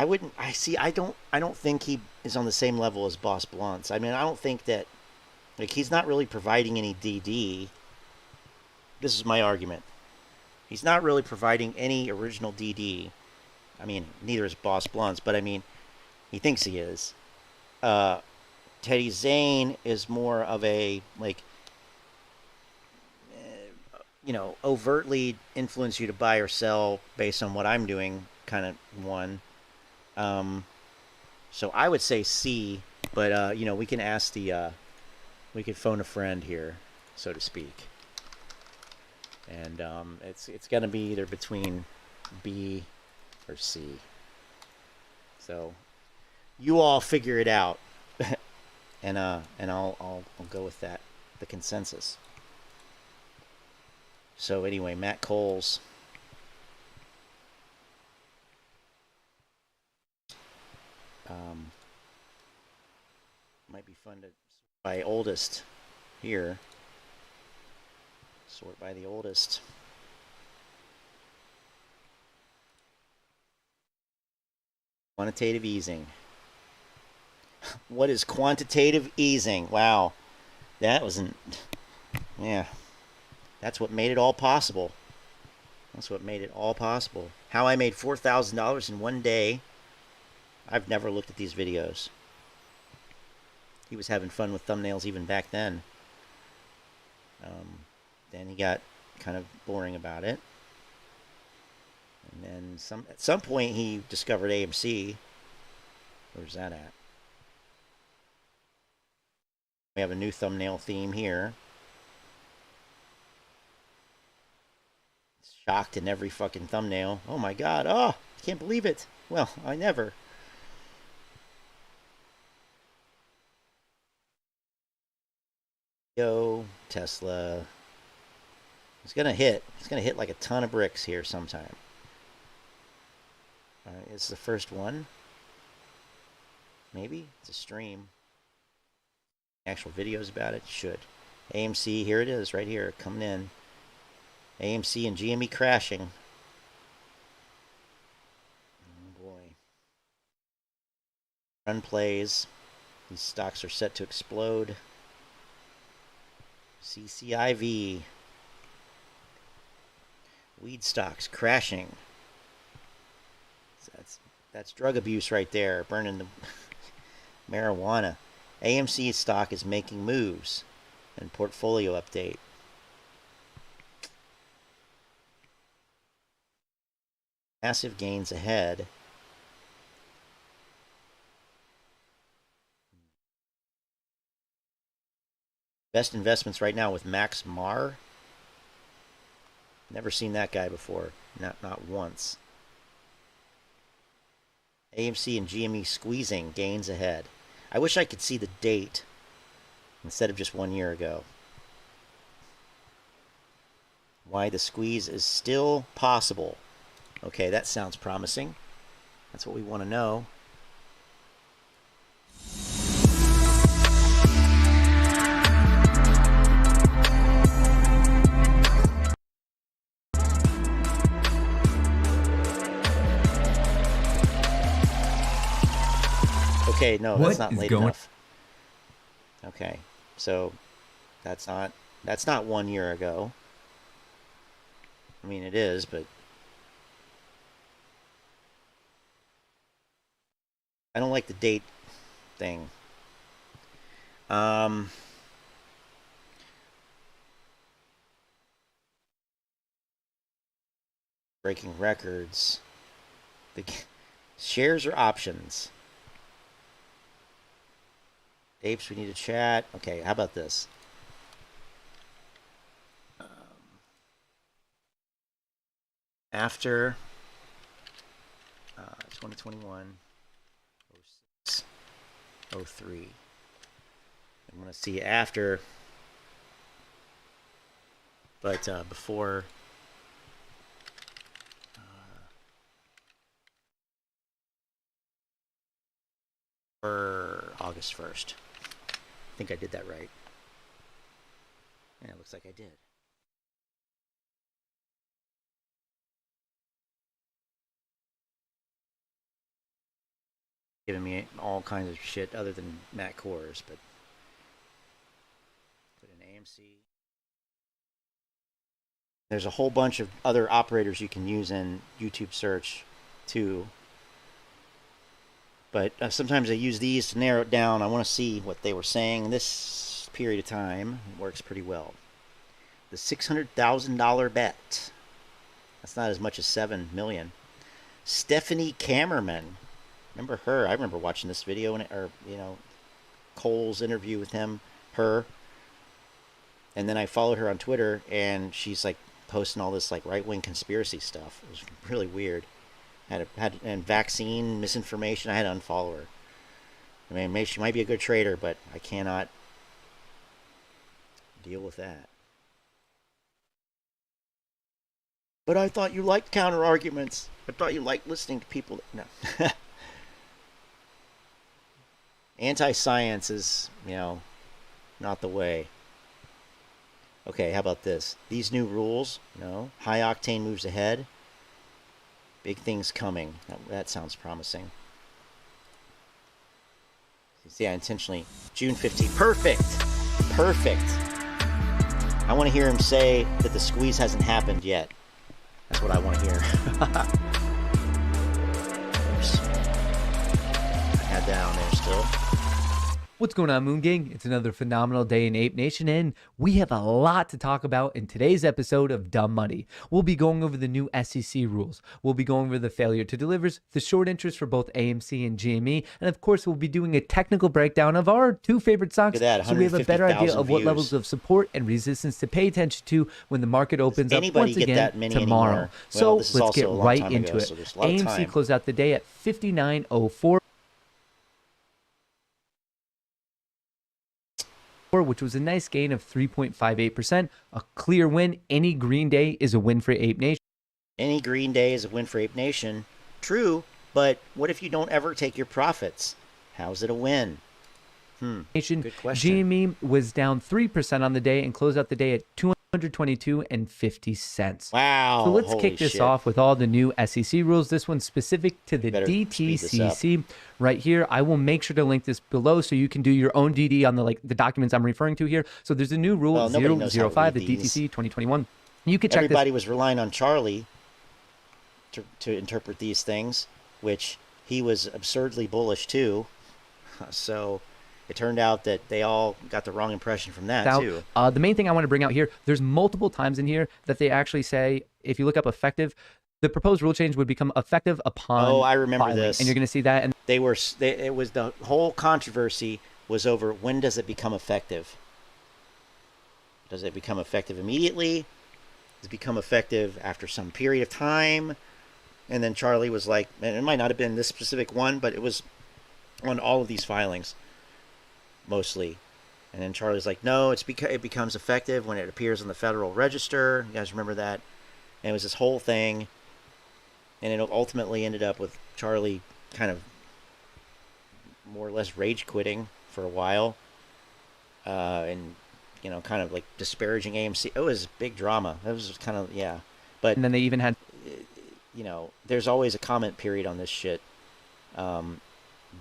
I wouldn't. I see. I don't think he is on the same level as Boss Blunts. I mean, I don't think that. Like, he's not really providing any DD. This is my argument. He's not really providing any original DD. I mean, neither is Boss Blunts, but I mean, he thinks he is. Teddy Zane is more of a, like, you know, overtly influence you to buy or sell based on what I'm doing kind of one. So I would say C, but, you know, we can ask the, we could phone a friend here, so to speak. And it's going to be either between B or C. So you all figure it out, and I'll go with that, the consensus. So anyway, Matt Coles. Might be fun to by oldest here. Sort by the oldest. Quantitative easing. What is quantitative easing? Wow. That wasn't... Yeah. That's what made it all possible. That's what made it all possible. How I made $4,000 in one day. I've never looked at these videos. He was having fun with thumbnails even back then. Then he got kind of boring about it. And then at some point he discovered AMC. Where's that at? We have a new thumbnail theme here. Shocked in every fucking thumbnail. Oh my god. Oh, I can't believe it. Well, I never. Yo, Tesla. It's gonna hit. It's gonna hit like a ton of bricks here sometime. Alright, it's the first one. Maybe? It's a stream. Actual videos about it? Should. AMC, here it is, right here, coming in. AMC and GME crashing. Oh boy. Run plays. These stocks are set to explode. CCIV. Weed stocks crashing. So that's drug abuse right there, burning the marijuana. AMC stock is making moves. And portfolio update. Massive gains ahead. Best investments right now with Max Marr. Never seen that guy before. Not once. AMC and GME squeezing, gains ahead. I wish I could see the date instead of just 1 year ago. Why the squeeze is still possible. Okay, that sounds promising. That's what we want to know. Okay, no, that's not late enough. Okay, so that's not 1 year ago. I mean, it is, but I don't like the date thing. Breaking records. The shares or options? Apes, we need to chat. Okay, how about this? After 2021, 06, 03. I'm going to see after, but before August 1st. I think I did that right. Yeah, it looks like I did. giving me all kinds of shit other than Matt Kohrs, but put in AMC. There's a whole bunch of other operators you can use in YouTube search too. But sometimes I use these to narrow it down. I want to see what they were saying this period of time. It works pretty well. The $600,000 bet. That's not as much as $7 million. Stephanie Kammerman. Remember her? I remember watching this video, or Cole's interview with her. And then I followed her on Twitter, and she's like posting all this like right-wing conspiracy stuff. It was really weird. And vaccine misinformation. I had to unfollow her. I mean, maybe she might be a good trader, but I cannot deal with that. But I thought you liked counter arguments. I thought you liked listening to people. No. Anti-science is, not the way. Okay, how about this? These new rules, high octane moves ahead. Big things coming. That sounds promising. Yeah, intentionally. June 15th. Perfect. Perfect. I want to hear him say that the squeeze hasn't happened yet. That's what I want to hear. Oops. I had that on there still. What's going on, Moon Gang? It's another phenomenal day in Ape Nation, and we have a lot to talk about in today's episode of Dumb Money. We'll be going over the new SEC rules. We'll be going over the failure to delivers, the short interest for both AMC and GME, and of course, we'll be doing a technical breakdown of our two favorite stocks, so we have a better idea of what levels of support and resistance to pay attention to when the market opens up once again tomorrow. So let's get right into it. AMC closed out the day at 59.04. Which was a nice gain of 3.58%. A clear win. Any green day is a win for Ape Nation. Any green day is a win for Ape Nation. True, but what if you don't ever take your profits? How's it a win? Good question. GME was down 3% on the day and closed out the day at $222.50. Wow. So let's kick this off with all the new SEC rules. This one's specific to the DTCC. Right here, I will make sure to link this below so you can do your own DD on the documents I'm referring to here. So there's a new rule 005, the DTC 2021. You could check Everybody was relying on Charlie to interpret these things, which he was absurdly bullish too. So it turned out that they all got the wrong impression from that too. The main thing I want to bring out here, there's multiple times in here that they actually say, if you look up effective, the proposed rule change would become effective upon I remember filing. this. And you're going to see that. And it was the whole controversy was over when does it become effective? Does it become effective immediately? Does it become effective after some period of time? And then Charlie was like, and it might not have been this specific one, but it was on all of these filings, mostly. And then Charlie's like, no, it becomes effective when it appears on the Federal Register. You guys remember that? And it was this whole thing. And it ultimately ended up with Charlie kind of more or less rage quitting for a while. And, kind of like disparaging AMC. It was big drama. It was kind of, yeah. But and then they even had, there's always a comment period on this shit.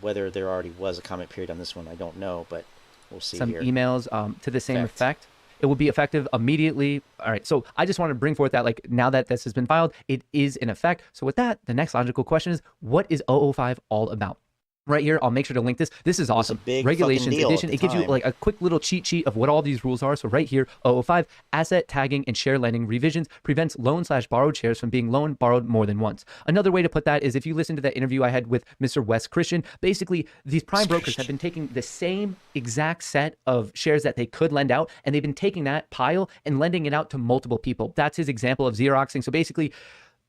Whether there already was a comment period on this one, I don't know, but we'll see some here. emails to the same effect. It will be effective immediately. All right, so I just want to bring forth that, now that this has been filed, it is in effect. So with that, the next logical question is, what is 005 all about? Right here, I'll make sure to link this. This is awesome. Regulations edition. It gives you a quick little cheat sheet of what all these rules are. So right here, 005, asset tagging and share lending revisions prevents loan/borrowed shares from being borrowed more than once. Another way to put that is if you listen to that interview I had with Mr. Wes Christian, basically these prime brokers have been taking the same exact set of shares that they could lend out, and they've been taking that pile and lending it out to multiple people. That's his example of Xeroxing. So basically,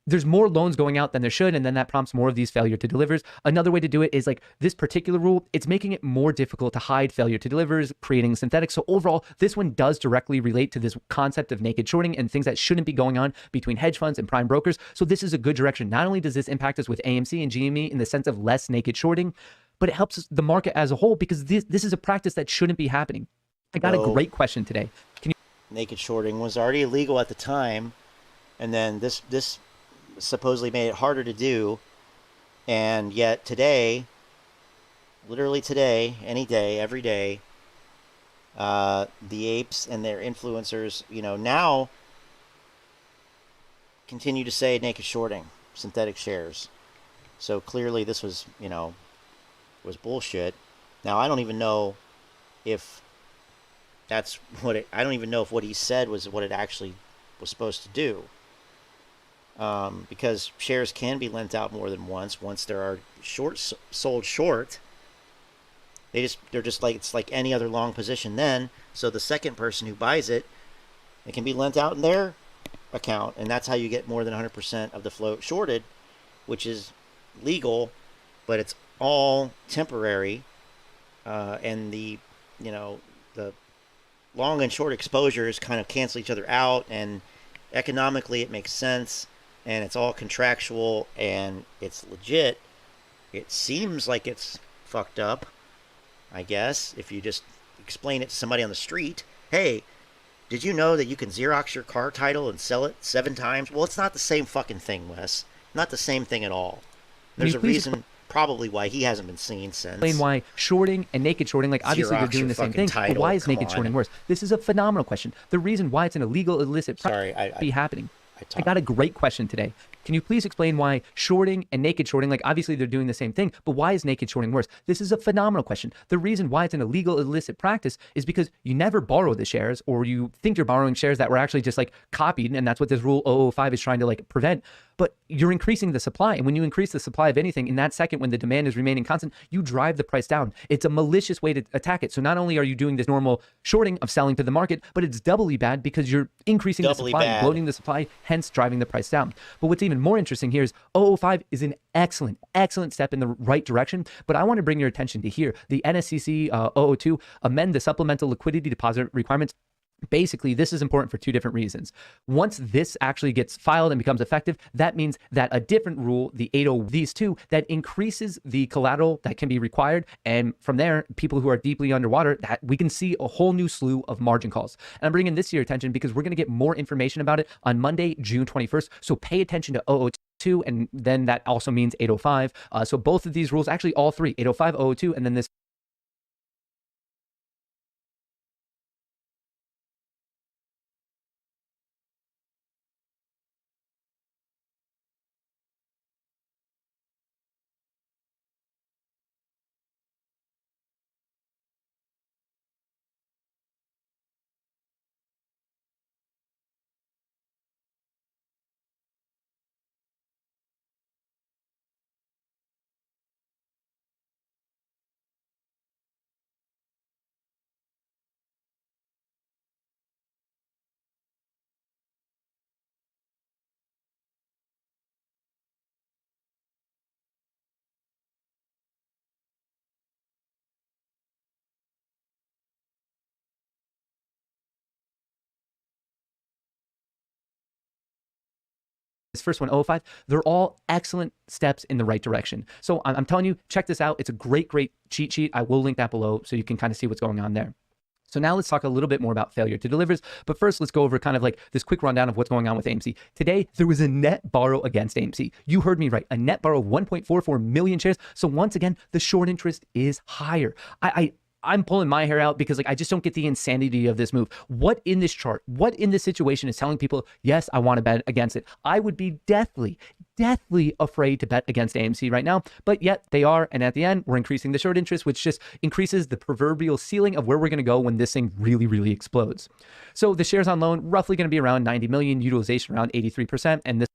there's more loans going out than there should, and then that prompts more of these failure to delivers. Another way to do it is this particular rule, it's making it more difficult to hide failure to delivers, creating synthetic. So overall, this one does directly relate to this concept of naked shorting and things that shouldn't be going on between hedge funds and prime brokers. So this is a good direction. Not only does this impact us with AMC and GME in the sense of less naked shorting, but it helps the market as a whole because this is a practice that shouldn't be happening. I got a great question today. Naked shorting was already illegal at the time, and then this supposedly made it harder to do, and yet today literally today, any day, every day, the apes and their influencers, now continue to say naked shorting, synthetic shares. So clearly this was, was bullshit. Now, I don't even know if that's what it, I don't even know if what he said was what it actually was supposed to do. Because shares can be lent out more than once there are sold short. They're just like, it's like any other long position then. So the second person who buys it, it can be lent out in their account, and that's how you get more than 100% of the float shorted, which is legal, but it's all temporary. And the long and short exposures kind of cancel each other out, and economically it makes sense, and it's all contractual, and it's legit. It seems like it's fucked up, I guess, if you just explain it to somebody on the street. Hey, did you know that you can Xerox your car title and sell it 7 times? Well, it's not the same fucking thing, Wes. Not the same thing at all. There's a reason probably why he hasn't been seen since. Explain why shorting and naked shorting, like obviously they're doing the same thing, but why is naked shorting worse? This is a phenomenal question. The reason why it's an illegal, illicit practice be happening. I got a great question today. Can you please explain why shorting and naked shorting, like obviously they're doing the same thing, but why is naked shorting worse? This is a phenomenal question. The reason why it's an illegal, illicit practice is because you never borrow the shares, or you think you're borrowing shares that were actually just like copied, and that's what this rule 005 is trying to like prevent. But you're increasing the supply, and when you increase the supply of anything, in that second when the demand is remaining constant, you drive the price down. It's a malicious way to attack it. So not only are you doing this normal shorting of selling to the market, but it's doubly bad because you're increasing the supply, bloating the supply, hence driving the price down. But what's even more interesting here is 005 is an excellent step in the right direction. But I want to bring your attention to here. The NSCC 002 amend the supplemental liquidity deposit requirements. Basically, this is important for 2 different reasons. Once this actually gets filed and becomes effective, that means that a different rule, the 80, these 2, that increases the collateral that can be required. And from there, people who are deeply underwater, that we can see a whole new slew of margin calls. And I'm bringing this to your attention because we're going to get more information about it on Monday, June 21st. So pay attention to 002, and then that also means 805. So both of these rules, actually all 3, 805, 002, and then this first one, 005, they're all excellent steps in the right direction. So I'm telling you, check this out. It's a great cheat sheet. I will link that below so you can kind of see what's going on there. So now let's talk a little bit more about failure to delivers. But first, let's go over kind of like this quick rundown of what's going on with AMC. Today, there was a net borrow against AMC. You heard me right. A net borrow of 1.44 million shares. So once again, the short interest is higher. I'm pulling my hair out because like I just don't get the insanity of this move. What in this chart, what in this situation is telling people, yes, I want to bet against it? I would be deathly afraid to bet against AMC right now, but yet they are. And at the end, we're increasing the short interest, which just increases the proverbial ceiling of where we're going to go when this thing really explodes. So the shares on loan, roughly going to be around 90 million, utilization around 83%. And this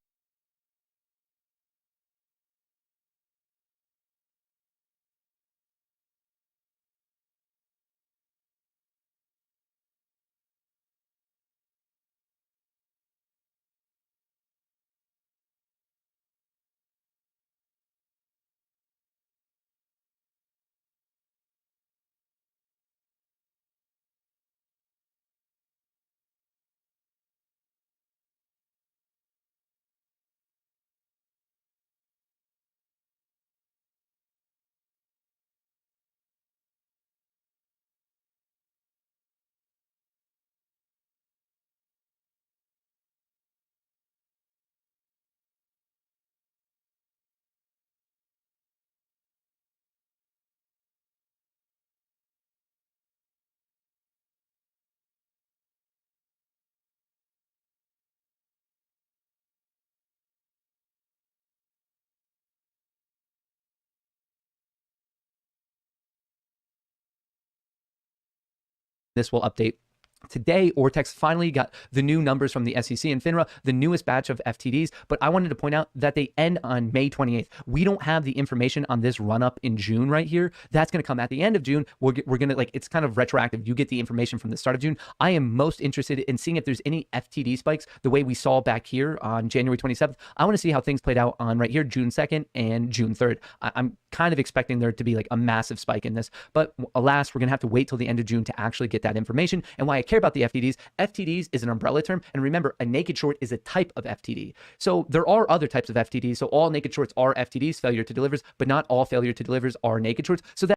This will update. Today, Ortex finally got the new numbers from the SEC and FINRA, the newest batch of FTDs, but I wanted to point out that they end on May 28th. We don't have the information on this run up in June right here. That's going to come at the end of June. We're going to, like, it's kind of retroactive. You get the information from the start of June. I am most interested in seeing if there's any FTD spikes the way we saw back here on January 27th. I want to see how things played out on right here, June 2nd and June 3rd. I'm kind of expecting there to be like a massive spike in this, but alas, we're going to have to wait till the end of June to actually get that information. And why I care about the FTDs is an umbrella term. And remember, a naked short is a type of FTD. So there are other types of FTDs. So all naked shorts are FTDs, failure to delivers, but not all failure to delivers are naked shorts. So that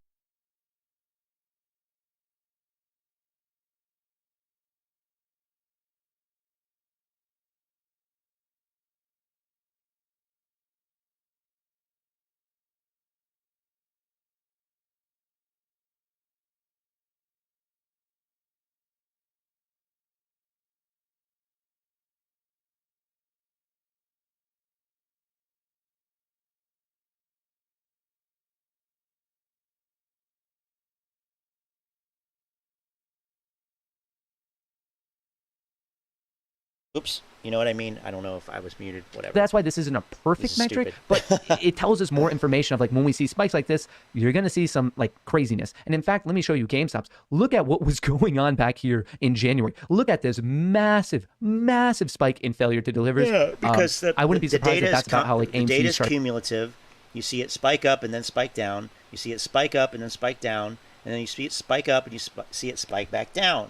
Oops, you know what I mean? I don't know if I was muted, whatever. That's why this isn't a perfect metric, but it tells us more information of like when we see spikes like this, you're going to see some like craziness. And in fact, let me show you GameStops. Look at what was going on back here in January. Look at this massive, massive spike in failure to deliver. Yeah, because I wouldn't be surprised if that's about how like the AMC data is cumulative. You see it spike up and then spike down. You see it spike up and then spike down. And then you see it spike up and you see it spike back down.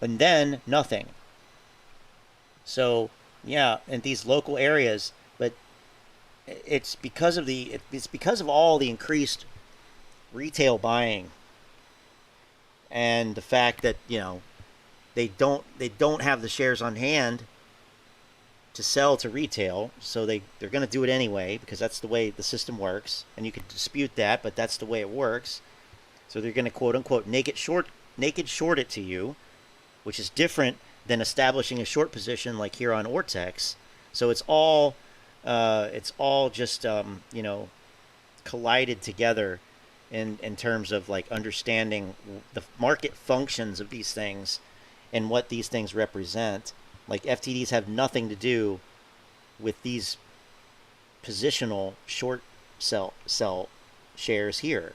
And then nothing. So, yeah, in these local areas, but it's because of all the increased retail buying and the fact that, you know, they don't have the shares on hand to sell to retail, so they're going to do it anyway because that's the way the system works, and you can dispute that, but that's the way it works. So they're going to quote unquote naked short it to you, which is different than establishing a short position like here on Ortex. So it's all just you know, collided together in terms of like understanding the market functions of these things and what these things represent. Like FTDs have nothing to do with these positional short sell shares here.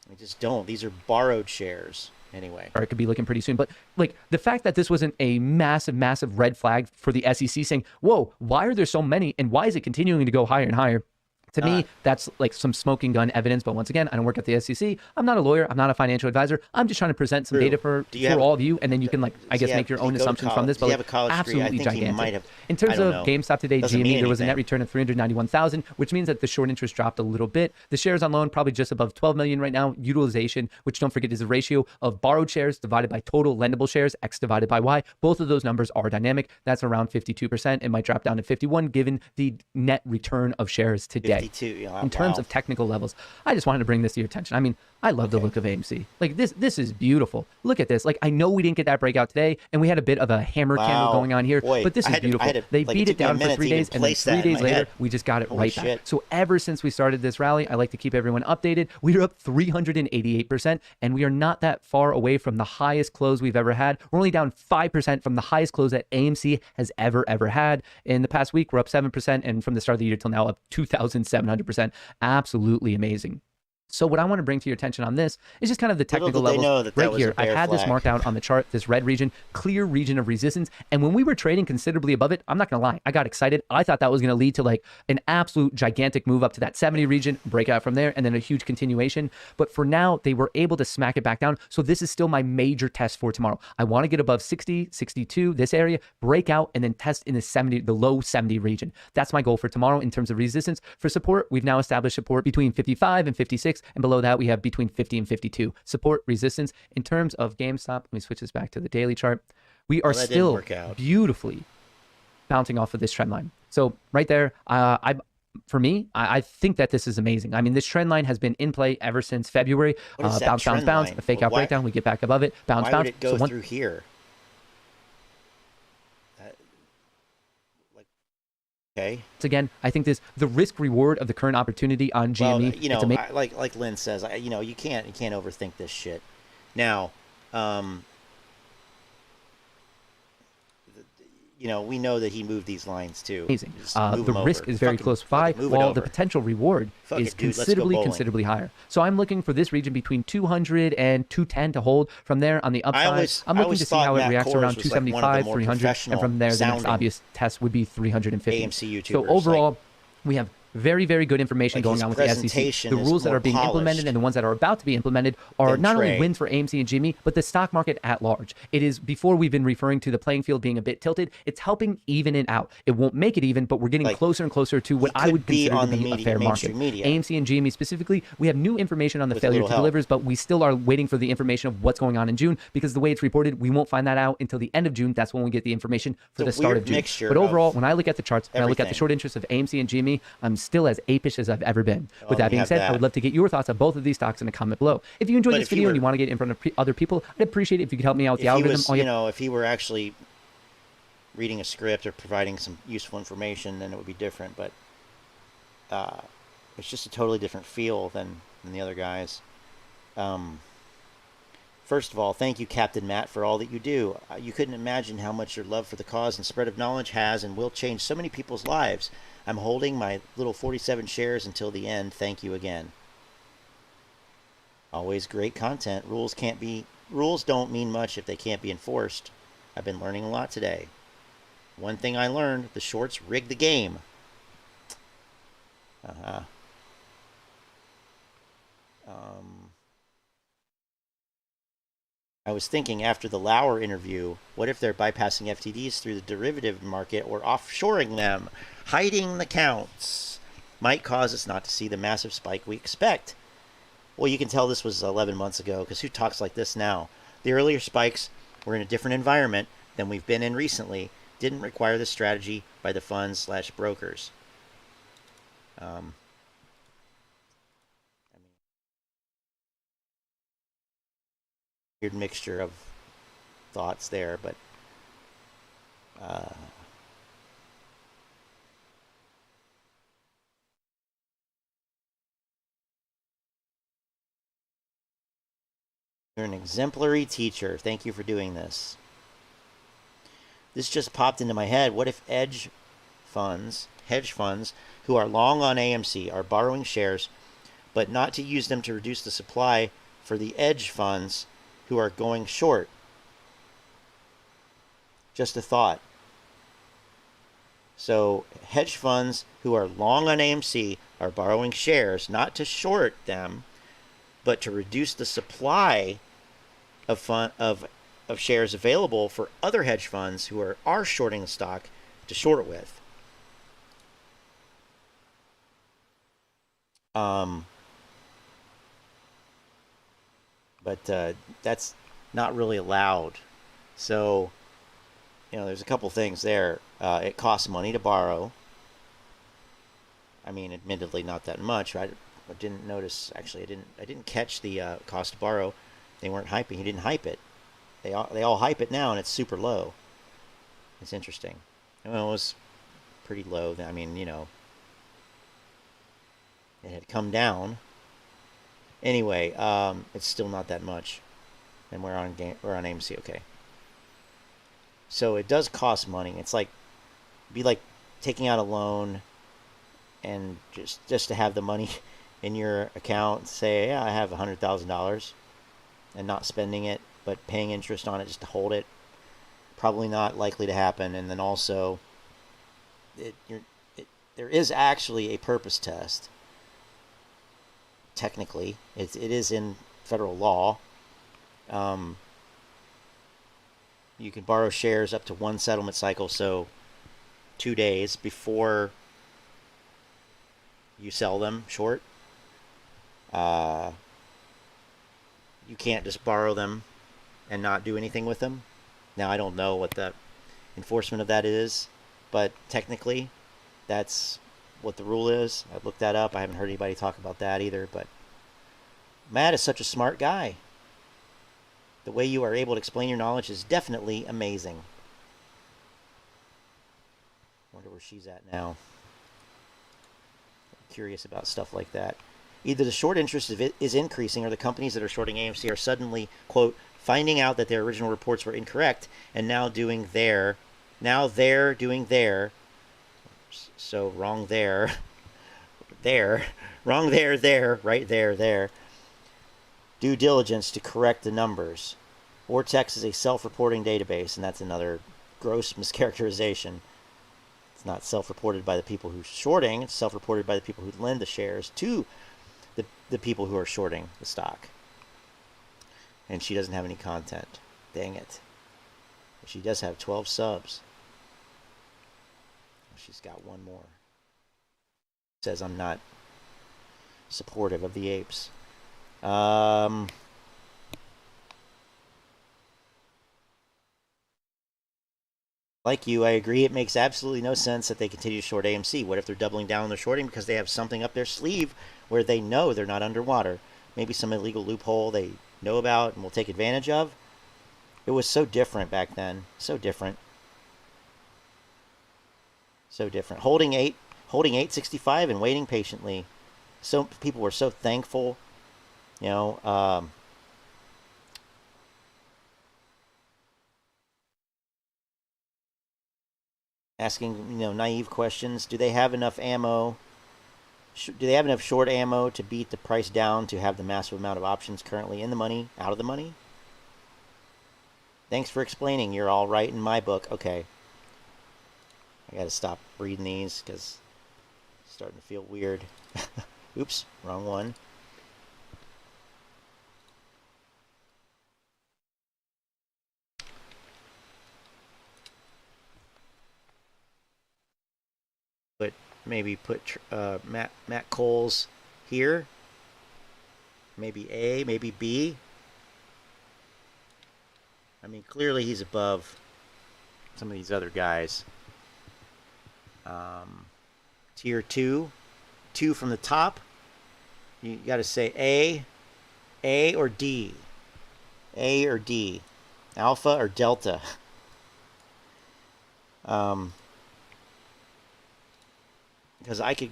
They just don't. These are borrowed shares. Anyway, or it could be looking pretty soon. But like the fact that this wasn't a massive, massive red flag for the SEC saying, whoa, why are there so many? And why is it continuing to go higher and higher? To me, that's like some smoking gun evidence. But once again, I don't work at the SEC. I'm not a lawyer. I'm not a financial advisor. I'm just trying to present some data for all of you. And then you can, like, I guess, make your own assumptions from this. But like, absolutely gigantic. In terms of GameStop today, GME, there was a net return of 391,000, which means that the short interest dropped a little bit. The shares on loan probably just above 12 million right now. Utilization, which don't forget is a ratio of borrowed shares divided by total lendable shares, X divided by Y. Both of those numbers are dynamic. That's around 52%. It might drop down to 51 given the net return of shares today. 52, yeah. In terms of technical levels, I just wanted to bring this to your attention. I mean, I love the look of AMC. Like this is beautiful. Look at this. Like, I know we didn't get that breakout today, and we had a bit of a hammer candle going on here, but this is beautiful. They beat it down for 3 days, and then 3 days later, we just got it right back. So ever since we started this rally, I like to keep everyone updated. We are up 388%, and we are not that far away from the highest close we've ever had. We're only down 5% from the highest close that AMC has ever had. In the past week, we're up 7%, and from the start of the year till now, up 2,700%. Absolutely amazing. So what I want to bring to your attention on this is just kind of the technical levels right here. I had this marked out on the chart, this red region, clear region of resistance. And when we were trading considerably above it, I'm not going to lie, I got excited. I thought that was going to lead to like an absolute gigantic move up to that 70 region, breakout from there, and then a huge continuation. But for now, they were able to smack it back down. So this is still my major test for tomorrow. I want to get above 60, 62, this area, break out, and then test in the low 70 region. That's my goal for tomorrow in terms of resistance. For support, we've now established support between 55 and 56. And below that, we have between 50 and 52. Support, resistance. In terms of GameStop, let me switch this back to the daily chart. We are still beautifully bouncing off of this trend line. So right there, for me, I think that this is amazing. I mean, this trend line has been in play ever since February. Bounce, a fake out breakdown. We get back above it. Bounce. Why would it go through here? Okay. Again, I think the risk reward of the current opportunity on GME. Well, you know, like Lynn says, you know, you can't overthink this shit. Now, you know, we know that he moved these lines too. Amazing. The risk is very close by, while the potential reward is considerably higher. So I'm looking for this region between 200 and 210 to hold. From there, on the upside, I'm looking to see how it reacts around 275, 300, and from there, the next obvious test would be 350. AMC YouTubers. So overall, we have very, very good information going on with the SEC. The rules that are being implemented and the ones that are about to be implemented are not only wins for AMC and GME, but the stock market at large. It is, before we've been referring to the playing field being a bit tilted, it's helping even it out. It won't make it even, but we're getting closer and closer to what I would consider to be a fair market. AMC and GME specifically, we have new information on the failure to delivers, but we still are waiting for the information of what's going on in June, because the way it's reported, we won't find that out until the end of June. That's when we get the information for the start of June. But overall, when I look at the charts, when I look at the short interest of AMC and GME, I'm still as apish as I've ever been. With that being said, I would love to get your thoughts on both of these stocks in a comment below. If you enjoyed this video and you want to get in front of other people, I'd appreciate it if you could help me out with the algorithm. You know, if he were actually reading a script or providing some useful information, then it would be different. But it's just a totally different feel than the other guys. First of all, thank you, Captain Matt, for all that you do. You couldn't imagine how much your love for the cause and spread of knowledge has and will change so many people's lives. I'm holding my little 47 shares until the end. Thank you again. Always great content. Rules don't mean much if they can't be enforced. I've been learning a lot today. One thing I learned, the shorts rig the game. I was thinking after the Lauer interview, what if they're bypassing FTDs through the derivative market or offshoring them? Hiding the counts might cause us not to see the massive spike we expect. Well, you can tell this was 11 months ago, because who talks like this now? The earlier spikes were in a different environment than we've been in recently, didn't require this strategy by the funds/brokers. Weird mixture of thoughts there, but you're an exemplary teacher. Thank you for doing this. This just popped into my head. What if hedge funds who are long on AMC are borrowing shares, but not to use them to reduce the supply for the hedge funds who are going short? Just a thought. So hedge funds who are long on AMC are borrowing shares not to short them, but to reduce the supply of shares available for other hedge funds who are shorting the stock to short it with. But that's not really allowed. So, you know, there's a couple things there. It costs money to borrow. I mean, admittedly, not that much. I didn't notice. Actually, I didn't catch the cost to borrow. They weren't hyping. He didn't hype it. They all hype it now, and it's super low. It's interesting. Well, it was pretty low. I mean, you know, it had come down. Anyway, it's still not that much, and we're on AMC. Okay. So it does cost money. It's like, be like taking out a loan, and just to have the money in your account. Say, yeah, I have $100,000, and not spending it, but paying interest on it just to hold it. Probably not likely to happen. And then also, there is actually a purpose test. Technically, it is in federal law. You can borrow shares up to one settlement cycle, so 2 days before you sell them short. You can't just borrow them and not do anything with them. Now, I don't know what the enforcement of that is, but technically, that's what the rule is. I've looked that up. I haven't heard anybody talk about that either, but Matt is such a smart guy. The way you are able to explain your knowledge is definitely amazing. Wonder where she's at now. I'm curious about stuff like that. Either the short interest is increasing, or the companies that are shorting AMC are suddenly, quote, finding out that their original reports were incorrect and now doing their, so wrong there, wrong there, right there, due diligence to correct the numbers. Ortex is a self-reporting database, and that's another gross mischaracterization. It's not self-reported by the people who are shorting, it's self-reported by the people who lend the shares to the people who are shorting the stock. And she doesn't have any content. Dang it. But she does have 12 subs. She's got one more. Says I'm not supportive of the apes. Like you, I agree it makes absolutely no sense that they continue to short AMC. What if they're doubling down on their shorting because they have something up their sleeve where they know they're not underwater? Maybe some illegal loophole they know about and will take advantage of? It was so different back then. So different. So different. Holding 865 and waiting patiently. So people were so thankful. You know, asking, naive questions. Do they have enough ammo? Do they have enough short ammo to beat the price down to have the massive amount of options currently in the money, out of the money? Thanks for explaining. You're all right in my book. Okay. I gotta stop reading these because it's starting to feel weird. Oops, wrong one. But maybe put Matt Coles here. Maybe A, maybe B. I mean, clearly he's above some of these other guys. Tier 2. 2 from the top. You got to say A or D. A or D. Alpha or Delta. Because I could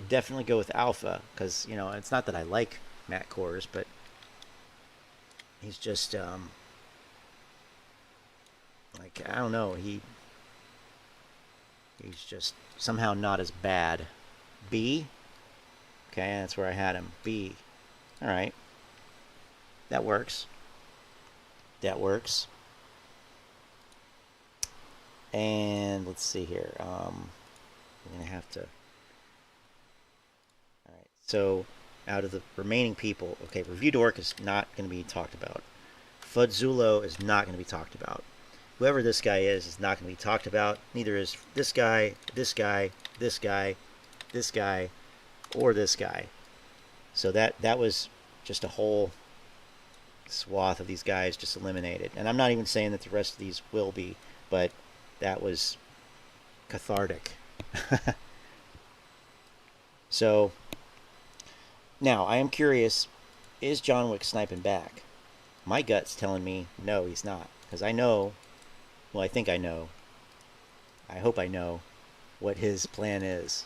definitely go with Alpha, because it's not that I like Matt Kohrs, but he's just like, I don't know, he's just somehow not as bad. B, okay, that's where I had him. B, all right, that works. And let's see here. We're gonna have to. All right. So, out of the remaining people, okay, Review Dork is not going to be talked about. Fudzulo is not going to be talked about. Whoever this guy is not going to be talked about. Neither is this guy, this guy, this guy, this guy, or this guy. So that was just a whole swath of these guys just eliminated. And I'm not even saying that the rest of these will be, but that was cathartic. So now I am curious, is John Wick sniping back? My gut's telling me no, he's not, because I know, well, I think I know, I hope I know what his plan is,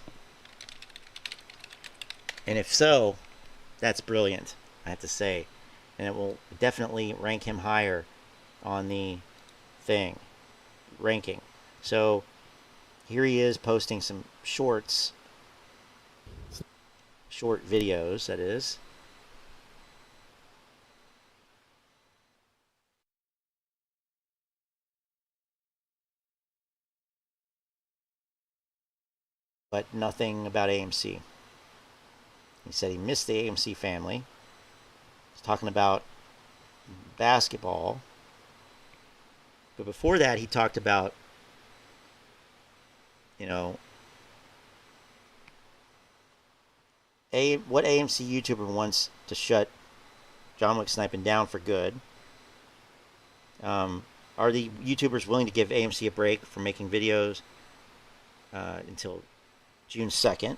and if so, that's brilliant, I have to say, and it will definitely rank him higher on the ranking. So here he is posting some short videos, that is. But nothing about AMC. He said he missed the AMC family. He's talking about basketball. But before that, he talked about, what AMC YouTuber wants to shut John Wick sniping down for good. Are the YouTubers willing to give AMC a break from making videos until June 2nd?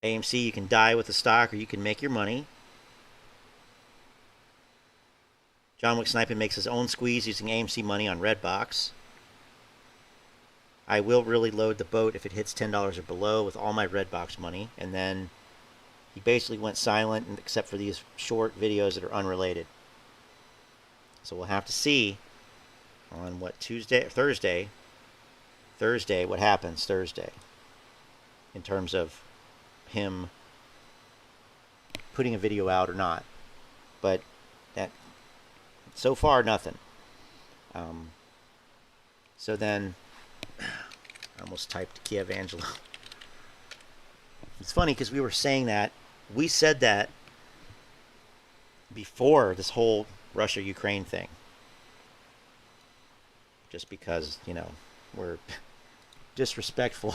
AMC, you can die with the stock or you can make your money. John Wick Sniping makes his own squeeze using AMC money on Redbox. I will really load the boat if it hits $10 or below with all my Redbox money. And then he basically went silent except for these short videos that are unrelated. So we'll have to see on what Thursday, what happens Thursday in terms of him putting a video out or not. But that so far nothing. So then I almost typed Kiev Angelo. It's funny because we were saying that. We said that before this whole Russia-Ukraine thing. Just because, you know, we're disrespectful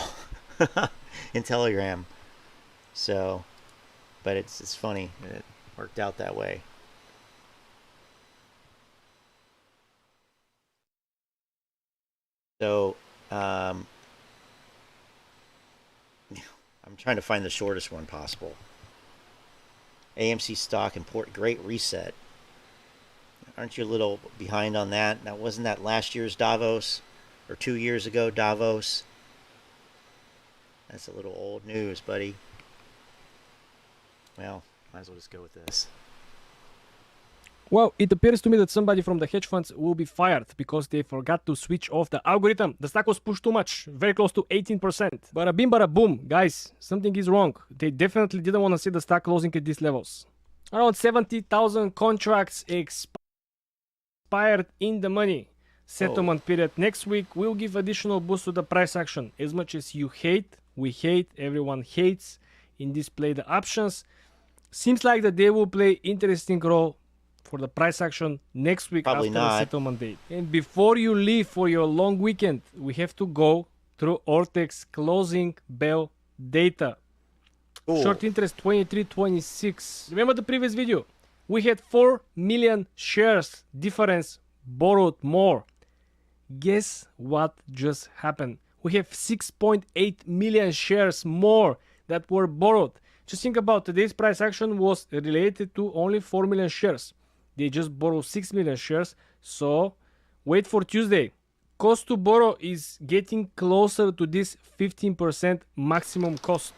in Telegram. So, but it's funny. It worked out that way. So, I'm trying to find the shortest one possible. AMC stock and port great reset. Aren't you a little behind on that? Now, wasn't that last year's Davos or 2 years ago Davos? That's a little old news, buddy. Well, might as well just go with this. Well, it appears to me that somebody from the hedge funds will be fired because they forgot to switch off the algorithm. The stock was pushed too much, very close to 18%. Bada bing, bada boom. Guys, something is wrong. They definitely didn't want to see the stock closing at these levels. Around 70,000 contracts expired in the money. Settlement period next week will give additional boost to the price action. As much as you hate, we hate, everyone hates in this play the options. Seems like that they will play interesting role for the price action next week after the settlement date. And before you leave for your long weekend, we have to go through Ortex closing bell data. Ooh. Short interest 23.26. Remember the previous video? We had 4 million shares difference borrowed more. Guess what just happened? We have 6.8 million shares more that were borrowed. Just think about today's price action was related to only 4 million shares. They just borrowed 6 million shares. So wait for Tuesday. Cost to borrow is getting closer to this 15% maximum cost.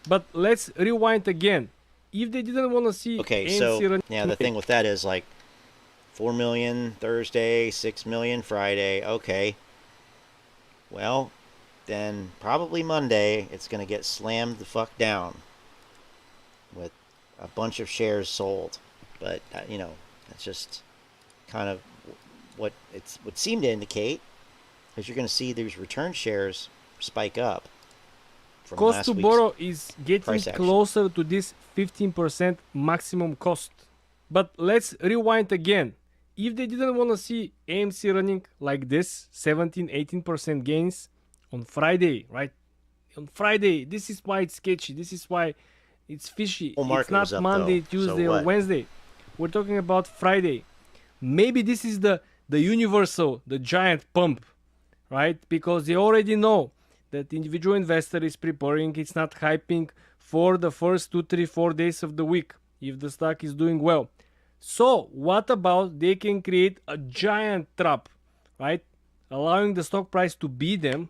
But let's rewind again. If they didn't want to see AMC so yeah, the thing with that is like 4 million Thursday, 6 million Friday. Okay. Well, then probably Monday it's going to get slammed the fuck down with a bunch of shares sold. But, you know, that's just kind of what it would seem to indicate, because you're going to see these return shares spike up. Cost to borrow is getting closer to this 15% maximum cost. But let's rewind again. If they didn't want to see AMC running like this, 17-18% gains on Friday, right? On Friday, this is why it's sketchy. This is why it's fishy. It's not Monday, Tuesday, or Wednesday. We're talking about Friday. Maybe this is the universal, the giant pump, right? Because they already know that the individual investor is preparing. It's not hyping for the first 2, 3, 4 days of the week if the stock is doing well. So what about they can create a giant trap, right? Allowing the stock price to beat them,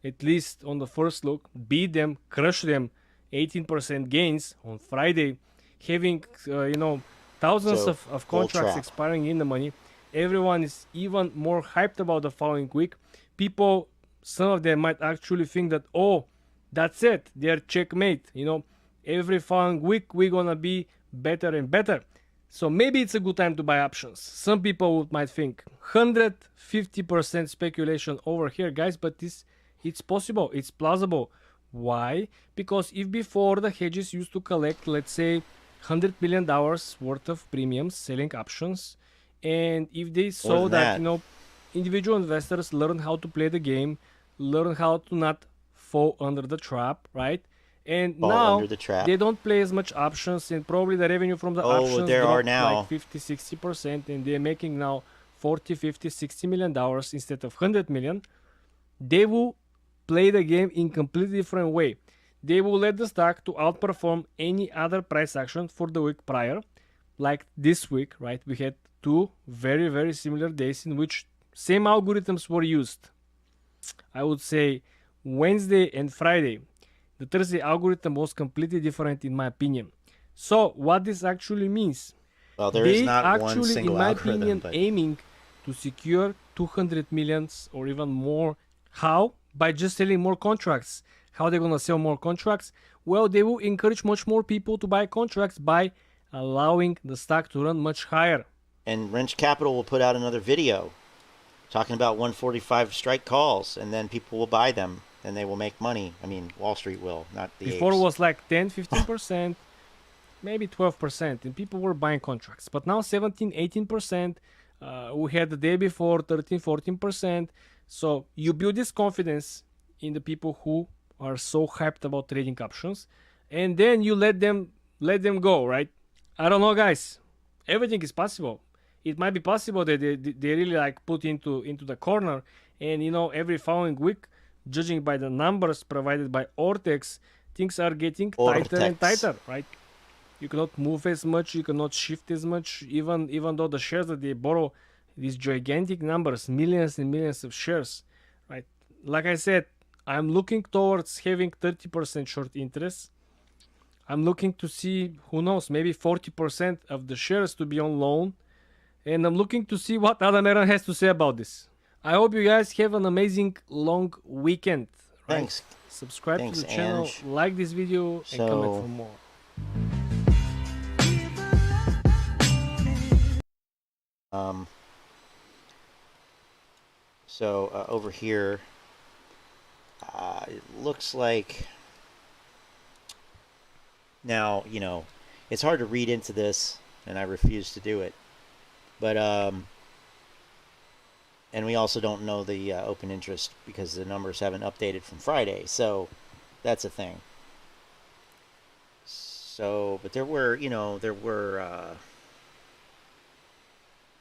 at least on the first look, beat them, crush them, 18% gains on Friday, having, thousands of contracts expiring in the money. Everyone is even more hyped about the following week. People, some of them might actually think that, oh, that's it, they're checkmate. Every following week we're gonna be better and better. So maybe it's a good time to buy options. Some people might think 150% speculation over here, guys, but it's possible, it's plausible. Why? Because if before the hedges used to collect, let's say, $100 million worth of premiums selling options, and if they saw that individual investors learn how to play the game, learn how to not fall under the trap, right? And now they don't play as much options, and probably the revenue from the options dropped like 50-60%, and they're making now $40, $50, $60 million instead of $100 million. They will play the game in completely different way. They will let the stock to outperform any other price action for the week prior, like this week, right? We had two very, very similar days in which same algorithms were used. I would say Wednesday and Friday. The Thursday algorithm was completely different in my opinion. So what this actually means? Well, there is they not actually, one single in my algorithm, opinion, but aiming to secure 200 millions or even more. How? By just selling more contracts. How they're gonna sell more contracts? Well, they will encourage much more people to buy contracts by allowing the stock to run much higher. And Roensch Capital will put out another video talking about 145 strike calls, and then people will buy them, and they will make money. I mean, Wall Street will, not the Before apes. it was like 10, 15%, maybe 12%, and people were buying contracts. But now 17, 18%. We had the day before 13, 14%. So you build this confidence in the people who are so hyped about trading options, and then you let them go, right? I don't know, guys. Everything is possible. It might be possible that they really like put into the corner, and you know, every following week, judging by the numbers provided by Ortex, things are getting tighter and tighter, right? You cannot move as much, you cannot shift as much, even though the shares that they borrow, these gigantic numbers, millions and millions of shares, right? Like I said, I'm looking towards having 30% short interest. I'm looking to see, who knows, maybe 40% of the shares to be on loan. And I'm looking to see what Aron has to say about this. I hope you guys have an amazing long weekend. Right? Thanks. Subscribe Thanks, to the channel, Ange. like this video, and comment for more. Over here, it looks like, now, you know, it's hard to read into this, and I refuse to do it, but and we also don't know the open interest because the numbers haven't updated from Friday, so that's a thing. So, but there were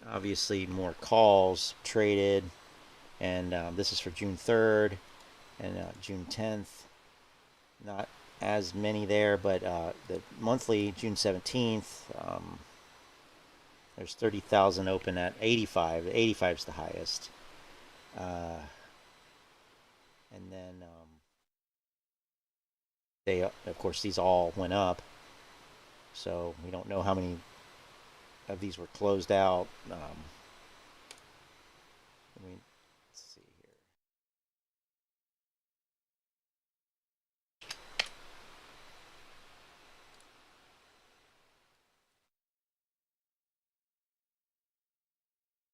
obviously more calls traded, and this is for June 3rd and June 10th. Not as many there, but the monthly June 17th, there's 30,000 open at 85. 85 is the highest. And then they, of course, these all went up. So we don't know how many of these were closed out. Let me see here.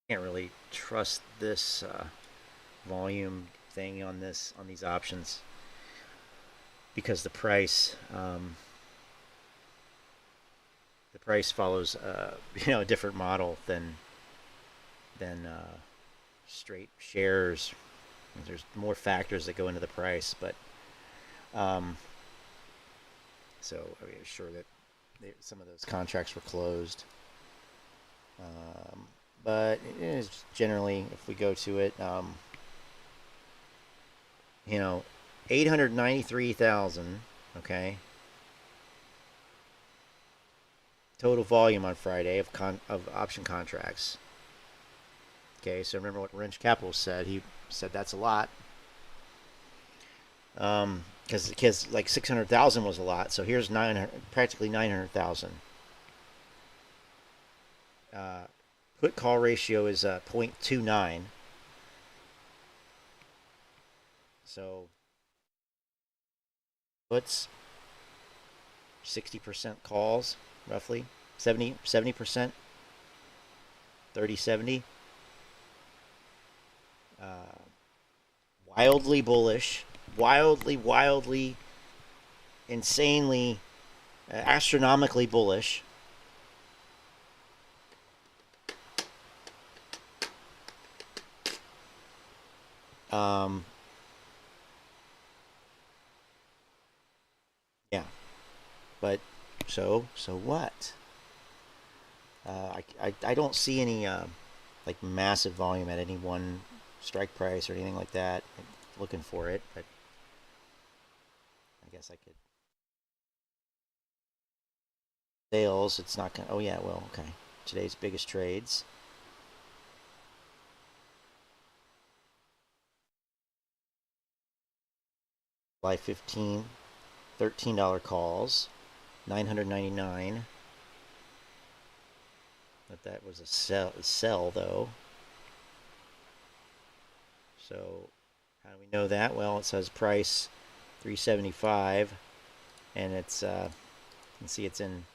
Can't really trust this volume thing on these options because the price follows a different model than straight shares. There's more factors that go into the price, but so I mean, sure that some of those contracts were closed. But it is generally, if we go to it, 893,000, okay, total volume on Friday of option contracts. Okay, so remember what Roensch Capital said. He said that's a lot. Because like 600,000 was a lot. So here's practically 900,000. Put call ratio is 0.29. So puts 60% calls, roughly 70%, 30-70. Wildly bullish, wildly, insanely, astronomically bullish. Yeah, but so what? I don't see any like massive volume at any one strike price or anything like that. I'm looking for it, but I guess I could. Sales, it's not gonna. Oh yeah, well, okay. Today's biggest trades. July 15, $13 calls, 999. But that was a sell though. So how do we know that? Well, it says price 375, and it's you can see it's in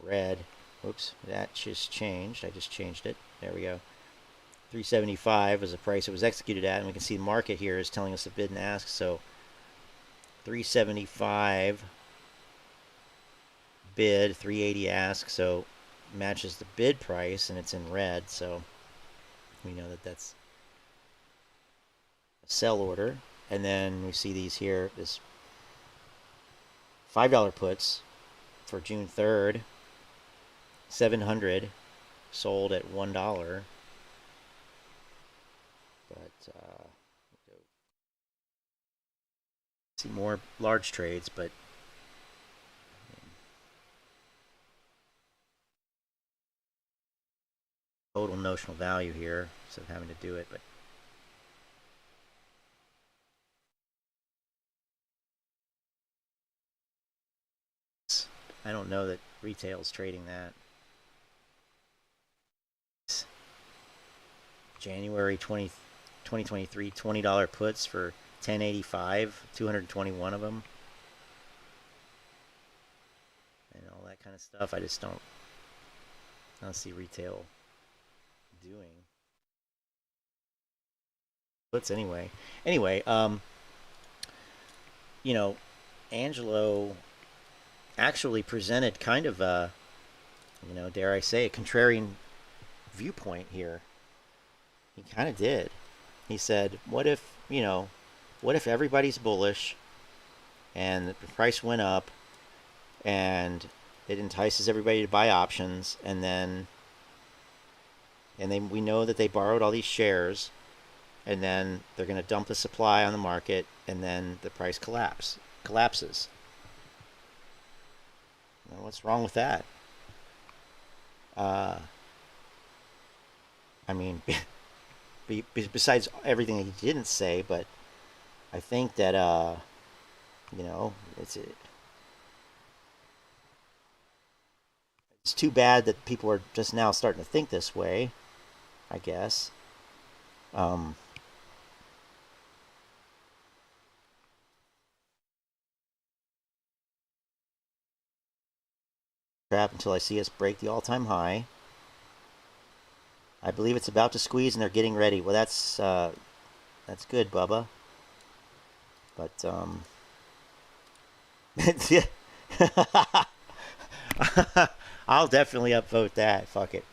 red. Oops, that just changed. I just changed it. There we go. 375 is the price it was executed at, and we can see the market here is telling us the bid and ask. So 375 bid, 380 ask, so matches the bid price, and it's in red, so we know that that's a sell order. And then we see these here, this $5 puts for June 3rd, 700 sold at $1. But see more large trades, but total notional value here instead of having to do it. But I don't know that retail's trading that. January 2023 $20 puts for 1085, 221 of them, and all that kind of stuff. I just don't see retail doing puts anyway. Anyway, you know, Angelo actually presented kind of a, you know, dare I say, a contrarian viewpoint here. He kind of did. He said, what if, you know, what if everybody's bullish and the price went up and it entices everybody to buy options, and then we know that they borrowed all these shares, and then they're going to dump the supply on the market, and then the price collapses. Now, what's wrong with that? I mean, besides everything he didn't say, but I think that you know, it's too bad that people are just now starting to think this way, I guess. Trap until I see us break the all-time high. I believe it's about to squeeze and they're getting ready. Well, that's good, Bubba. But I'll definitely upvote that. Fuck it.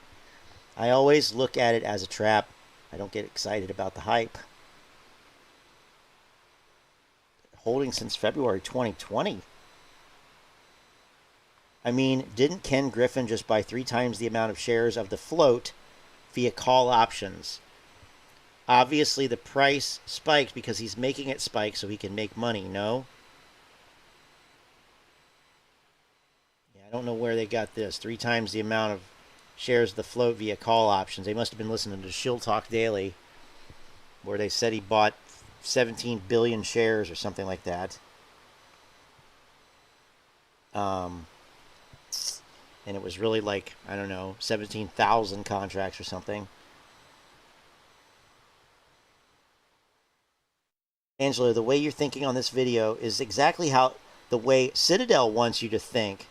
I always look at it as a trap. I don't get excited about the hype. Holding since February 2020. I mean, didn't Ken Griffin just buy 3 times the amount of shares of the float via call options? Obviously, the price spiked because he's making it spike so he can make money, no? Yeah, I don't know where they got this. 3 times the amount of shares of the float via call options. They must have been listening to Shill Talk Daily, where they said he bought 17 billion shares or something like that. And it was really like, I don't know, 17,000 contracts or something. Angelo, the way you're thinking on this video is exactly how the way Citadel wants you to think,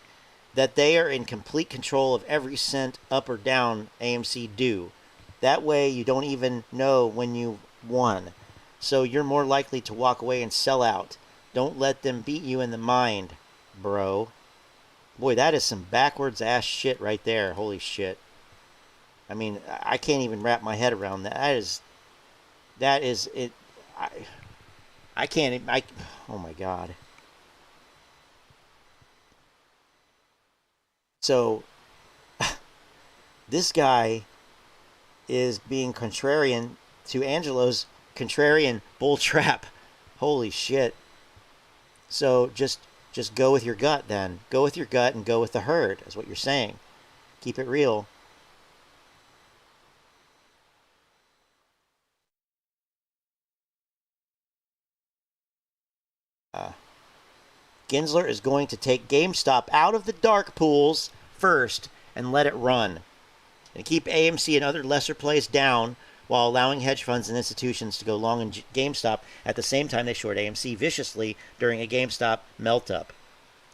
that they are in complete control of every cent up or down AMC do. That way you don't even know when you won. So you're more likely to walk away and sell out. Don't let them beat you in the mind, bro. Boy, that is some backwards ass shit right there. Holy shit. I mean, I can't even wrap my head around that. That is it. I can't, oh my God. So, this guy is being contrarian to Angelo's contrarian bull trap. Holy shit. So, just go with your gut then. Go with your gut and go with the herd, is what you're saying. Keep it real. Gensler is going to take GameStop out of the dark pools first and let it run. And keep AMC and other lesser plays down while allowing hedge funds and institutions to go long in GameStop at the same time they short AMC viciously during a GameStop melt-up.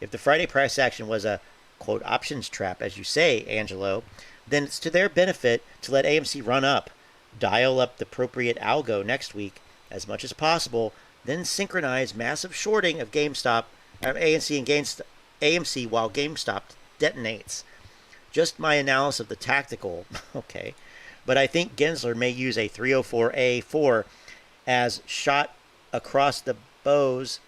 If the Friday price action was a, quote, options trap, as you say, Angelo, then it's to their benefit to let AMC run up, dial up the appropriate algo next week as much as possible, then synchronize massive shorting of GameStop, AMC and AMC while GameStop detonates. Just my analysis of the tactical, okay. But I think Gensler may use a 304A4 as shot across the bows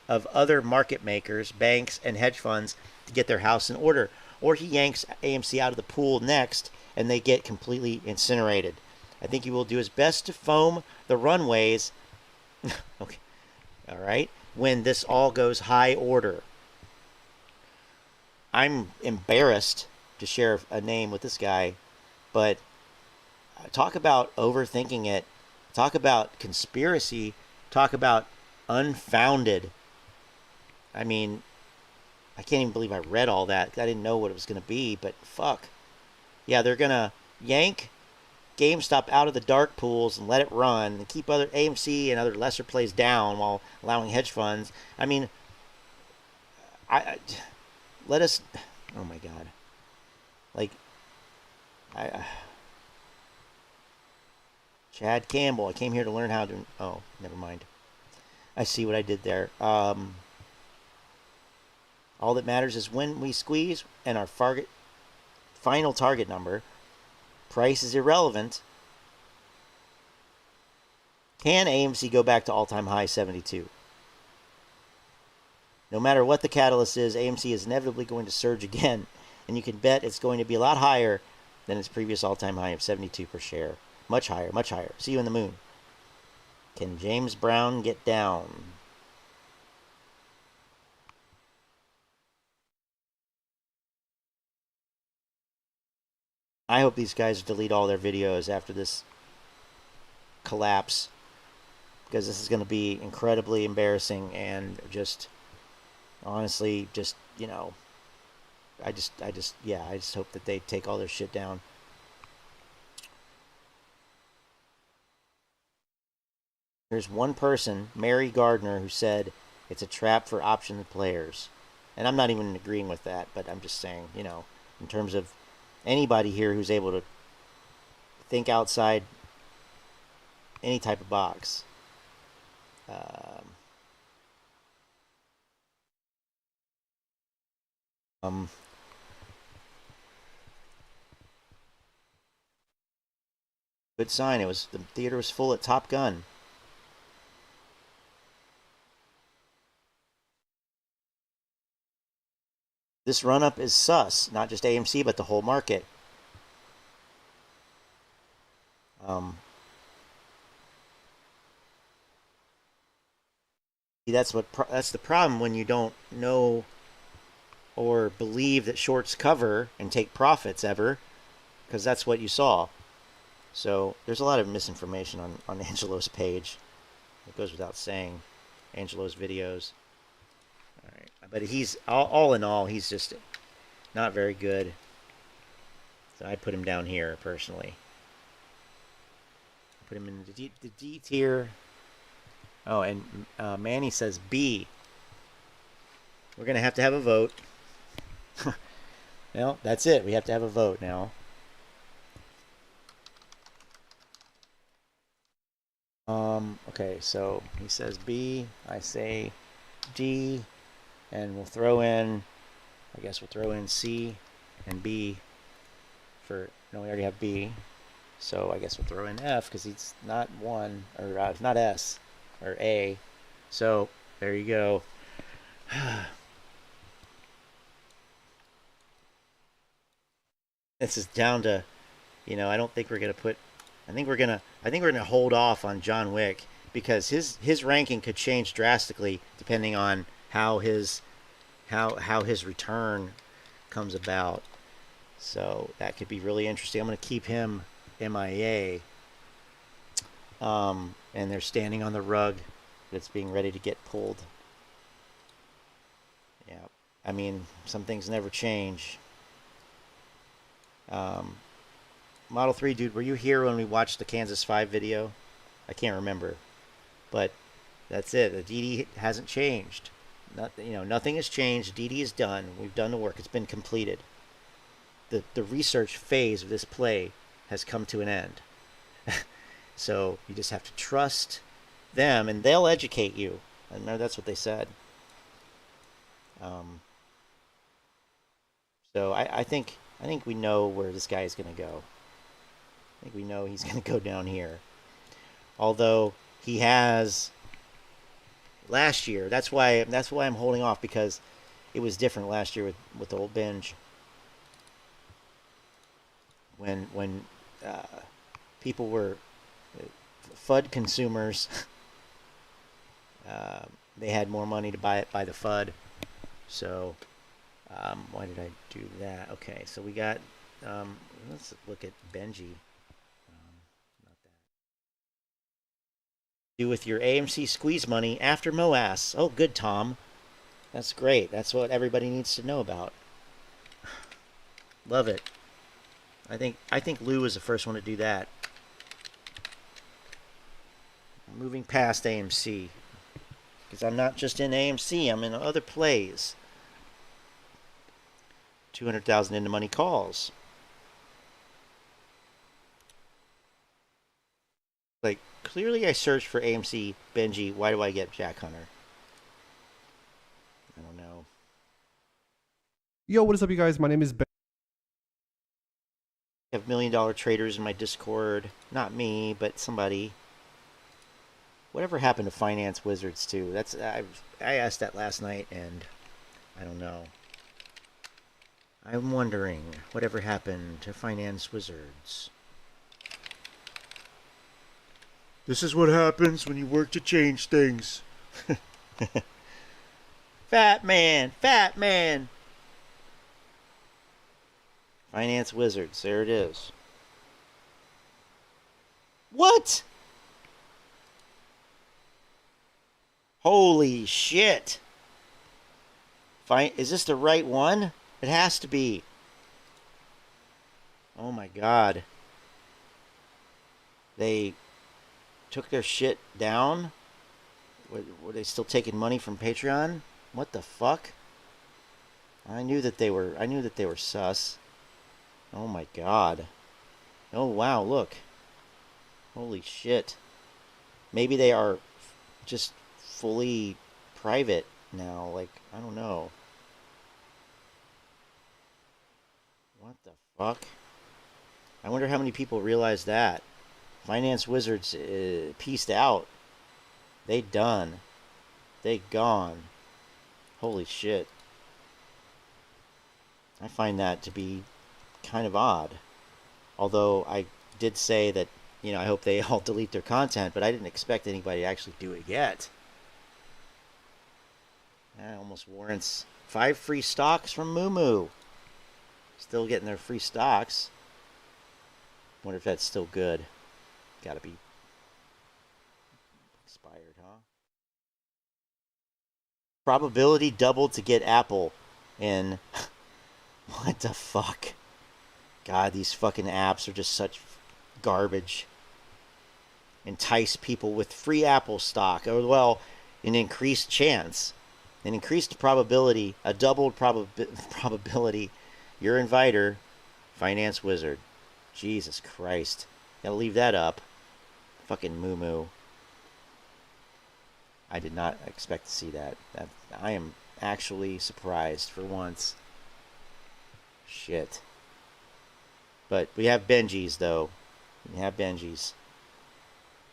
of other market makers, banks, and hedge funds to get their house in order. Or he yanks AMC out of the pool next and they get completely incinerated. I think he will do his best to foam the runways, okay, all right, when this all goes high order. I'm embarrassed to share a name with this guy, but talk about overthinking it. Talk about conspiracy. Talk about unfounded. I mean, I can't even believe I read all that. I didn't know what it was going to be, but fuck. Yeah, they're going to yank GameStop out of the dark pools and let it run and keep other AMC and other lesser plays down while allowing hedge funds. I mean, let us, oh my God. Like, Chad Campbell, I came here to learn how to, oh, never mind. I see what I did there. All that matters is when we squeeze and our final target number, price is irrelevant. Can AMC go back to all-time high 72? No matter what the catalyst is, AMC is inevitably going to surge again, and you can bet it's going to be a lot higher than its previous all-time high of 72 per share. Much higher, much higher. See you in the moon. Can James Brown get down? I hope these guys delete all their videos after this collapse, because this is going to be incredibly embarrassing and just, honestly, just, you know, I just hope that they take all their shit down. There's one person, Mary Gardner, who said it's a trap for option players. And I'm not even agreeing with that, but I'm just saying, you know, in terms of anybody here who's able to think outside any type of box. Good sign. The theater was full at Top Gun. This run-up is sus, not just AMC, but the whole market. See, that's the problem when you don't know or believe that shorts cover and take profits ever, because that's what you saw. So there's a lot of misinformation on Angelo's page. It goes without saying. Angelo's videos. All right, but he's all in all, he's just not very good. So I put him down here personally. Put him in the D tier. Oh, and Manny says B. We're gonna have to have a vote. Well, that's it. We have to have a vote now. Okay, so he says B. I say D. And we'll throw in, I guess we'll throw in C and B for, no, we already have B. So I guess we'll throw in F because it's not one, or it's not S or A. So there you go. This is down to, you know, I don't think we're going to put, I think we're going to hold off on John Wick because his ranking could change drastically depending on how his return comes about. So that could be really interesting. I'm going to keep him MIA. And they're standing on the rug that's being ready to get pulled. I mean, some things never change. Model 3, dude, were you here when we watched the Kansas 5 video? I can't remember. But that's it. The DD hasn't changed. Nothing has changed. DD is done. We've done the work. It's been completed. The research phase of this play has come to an end. So you just have to trust them, and they'll educate you. I remember that's what they said. So I think we know where this guy is going to go. I think we know he's going to go down here. Although he has last year. That's why I'm holding off, because it was different last year with the old binge. When people were FUD consumers, they had more money to buy the FUD. So why did I do that? Okay, so we got let's look at Benji. Not that. Do with your AMC squeeze money after MOAS. Oh, good, Tom. That's great. That's what everybody needs to know about. Love it. I think Lou was the first one to do that. Moving past AMC, because I'm not just in AMC, I'm in other plays. 200,000 into money calls. Like, clearly I searched for AMC Benji. Why do I get Jack Hunter? I don't know. Yo, what is up, you guys? My name is Ben. I have $1 million traders in my Discord. Not me, but somebody. Whatever happened to Finance Wizards too? I asked that last night, and I don't know. I'm wondering whatever happened to Finance Wizards. This is what happens when you work to change things. Fat man, fat man. Finance Wizards, there it is. What? Holy shit. Is this the right one? It has to be. Oh my god. They took their shit down? Were they still taking money from Patreon? What the fuck? I knew that they were sus. Oh my god. Oh wow, look. Holy shit. Maybe they are just fully private now. Like, I don't know. What the fuck? I wonder how many people realize that. Finance Wizards pieced out. They done. They gone. Holy shit. I find that to be kind of odd. Although I did say that, I hope they all delete their content, but I didn't expect anybody to actually do it yet. That almost warrants 5 free stocks from Moo. Still getting their free stocks. Wonder if that's still good. Gotta be expired, huh? Probability doubled to get Apple in. What the fuck? God, these fucking apps are just such garbage. Entice people with free Apple stock. Or, well, an increased chance. An increased probability. A doubled probability. Your inviter. Finance Wizard. Jesus Christ. Gotta leave that up. Fucking Moo. I did not expect to see that. I am actually surprised for once. Shit. But we have Benjis, though. We have Benjis.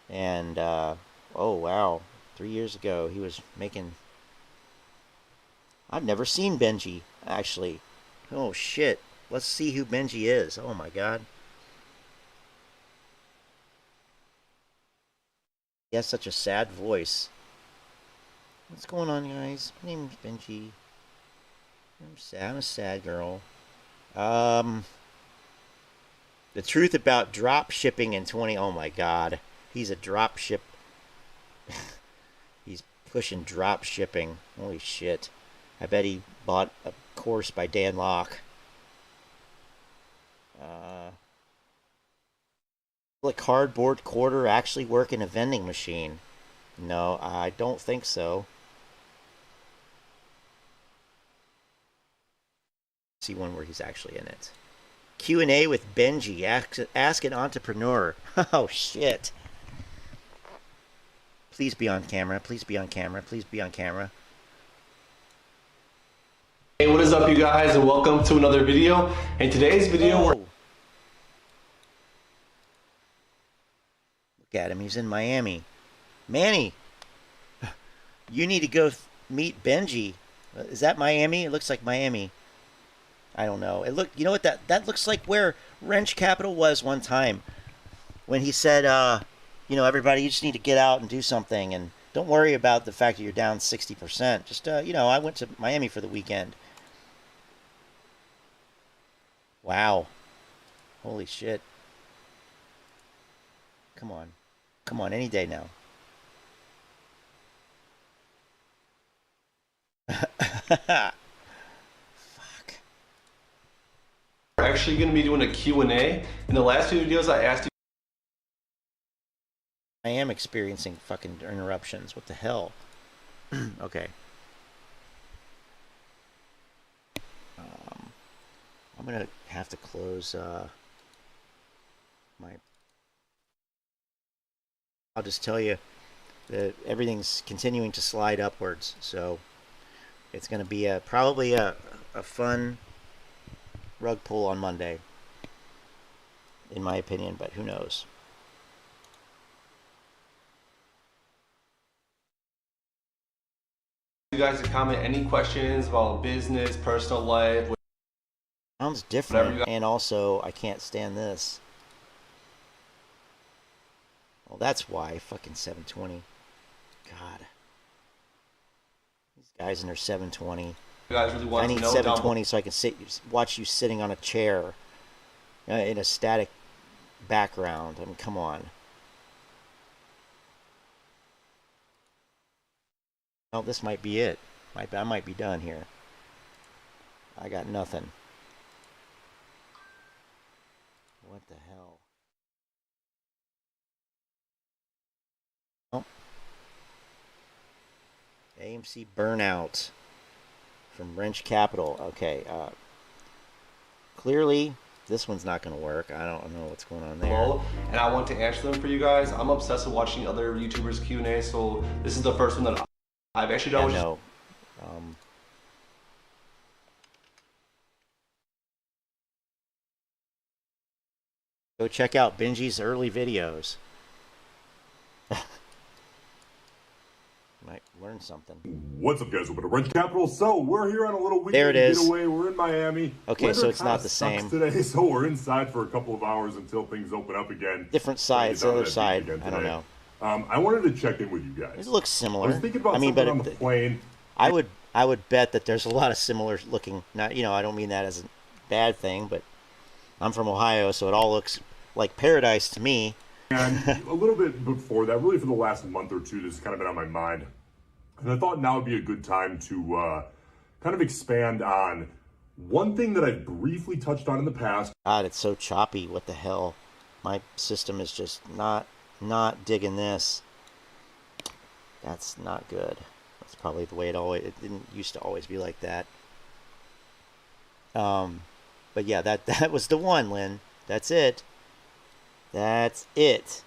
And, oh, wow. 3 years ago, he was making... I've never seen Benji, actually. Oh, shit. Let's see who Benji is. Oh, my God. He has such a sad voice. What's going on, guys? My name is Benji. I'm a sad girl. The truth about drop shipping in 20... Oh my god. He's a drop ship... He's pushing drop shipping. Holy shit. I bet he bought a course by Dan Locke. Will a cardboard quarter actually work in a vending machine? No, I don't think so. See one where he's actually in it. Q&A with Benji. Ask an entrepreneur. Oh, shit. Please be on camera. Please be on camera. Please be on camera. Hey, what is up, you guys, and welcome to another video. In today's video, we're... Look at him. He's in Miami. Manny, you need to go meet Benji. Is that Miami? It looks like Miami. I don't know. You know what, that looks like where Roensch Capital was one time when he said, you know, everybody, you just need to get out and do something, and don't worry about the fact that you're down 60%. Just, you know, I went to Miami for the weekend. Wow. Holy shit. Come on. Come on, any day now. We're actually going to be doing a Q&A. In the last few videos, I asked you... I am experiencing fucking interruptions. What the hell? Okay. I'm going to have to close my... I'll just tell you that everything's continuing to slide upwards, so it's going to be probably a fun rug pull on Monday, in my opinion, but who knows. You guys to comment any questions about business, personal life. Sounds different, and also I can't stand this. Well, that's why. Fucking 720. God. These guys in their 720. You guys really want I to need know 720 so I can watch you sitting on a chair in a static background. I mean, come on. Well, this might be it. I might be done here. I got nothing. What the hell? Oh. AMC burnout from Roensch Capital. Okay. Clearly, this one's not going to work. I don't know what's going on there. And I want to answer them for you guys. I'm obsessed with watching other YouTubers Q&A, so this is the first one that I've actually done. Yeah, no. Go check out Benji's early videos. Might learn something. What's up, guys? Welcome to Roensch Capital. So we're here on a little weekend there it is. getaway. We're in Miami. Okay, Weather so it's not kinda the same sucks today, so we're inside for a couple of hours until things open up again. Different sides, the other side. I don't know. I wanted to check in with you guys. It looks similar. I was thinking about something on the plane. I would bet that there's a lot of similar looking. Not, you know, I don't mean that as a bad thing, but I'm from Ohio, so it all looks like paradise to me. And a little bit before that, really for the last month or two, this has kind of been on my mind. And I thought now would be a good time to kind of expand on one thing that I've briefly touched on in the past. God, it's so choppy. What the hell? My system is just not digging this. That's not good. That's probably the way it didn't used to always be like that. But yeah, that was the one, Lynn. That's it. That's it.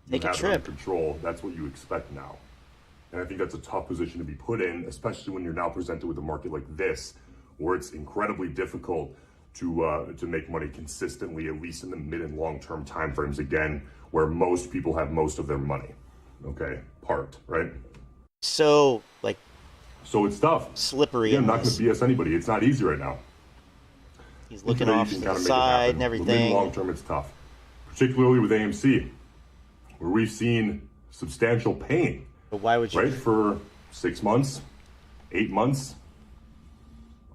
Take a trip. Control. That's what you expect now. And I think that's a tough position to be put in, especially when you're now presented with a market like this, where it's incredibly difficult to make money consistently, at least in the mid and long-term time frames, again, where most people have most of their money, okay, parked, right? So it's tough. Slippery. I'm not going to BS anybody. It's not easy right now. He's looking off to the side and everything. Long term, it's tough, particularly with AMC, where we've seen substantial pain. But why would you? Right, for 6 months, 8 months.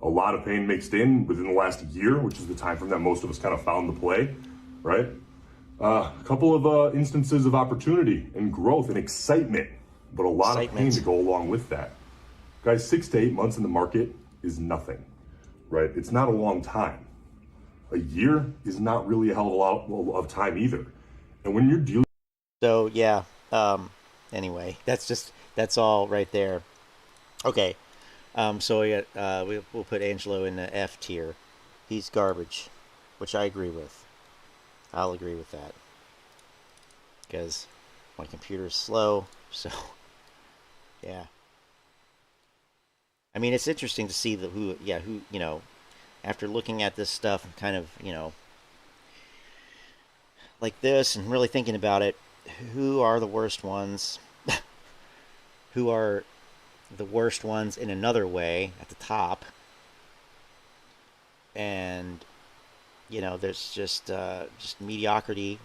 A lot of pain mixed in within the last year, which is the time frame that most of us kind of found the play, right? A couple of instances of opportunity and growth and excitement, but a lot of pain Excitement. to go along with that. Guys, 6 to 8 months in the market is nothing, right? It's not a long time. A year is not really a hell of a lot of time either. And when you're dealing... So, yeah. Anyway, that's all right there. Okay. So we'll put Angelo in the F tier. He's garbage, which I agree with. I'll agree with that. Because my computer is slow, so yeah. I mean, it's interesting to see who, you know, after looking at this stuff and kind of, you know, like this and really thinking about it, who are the worst ones? Who are the worst ones in another way at the top? And, you know, there's just mediocrity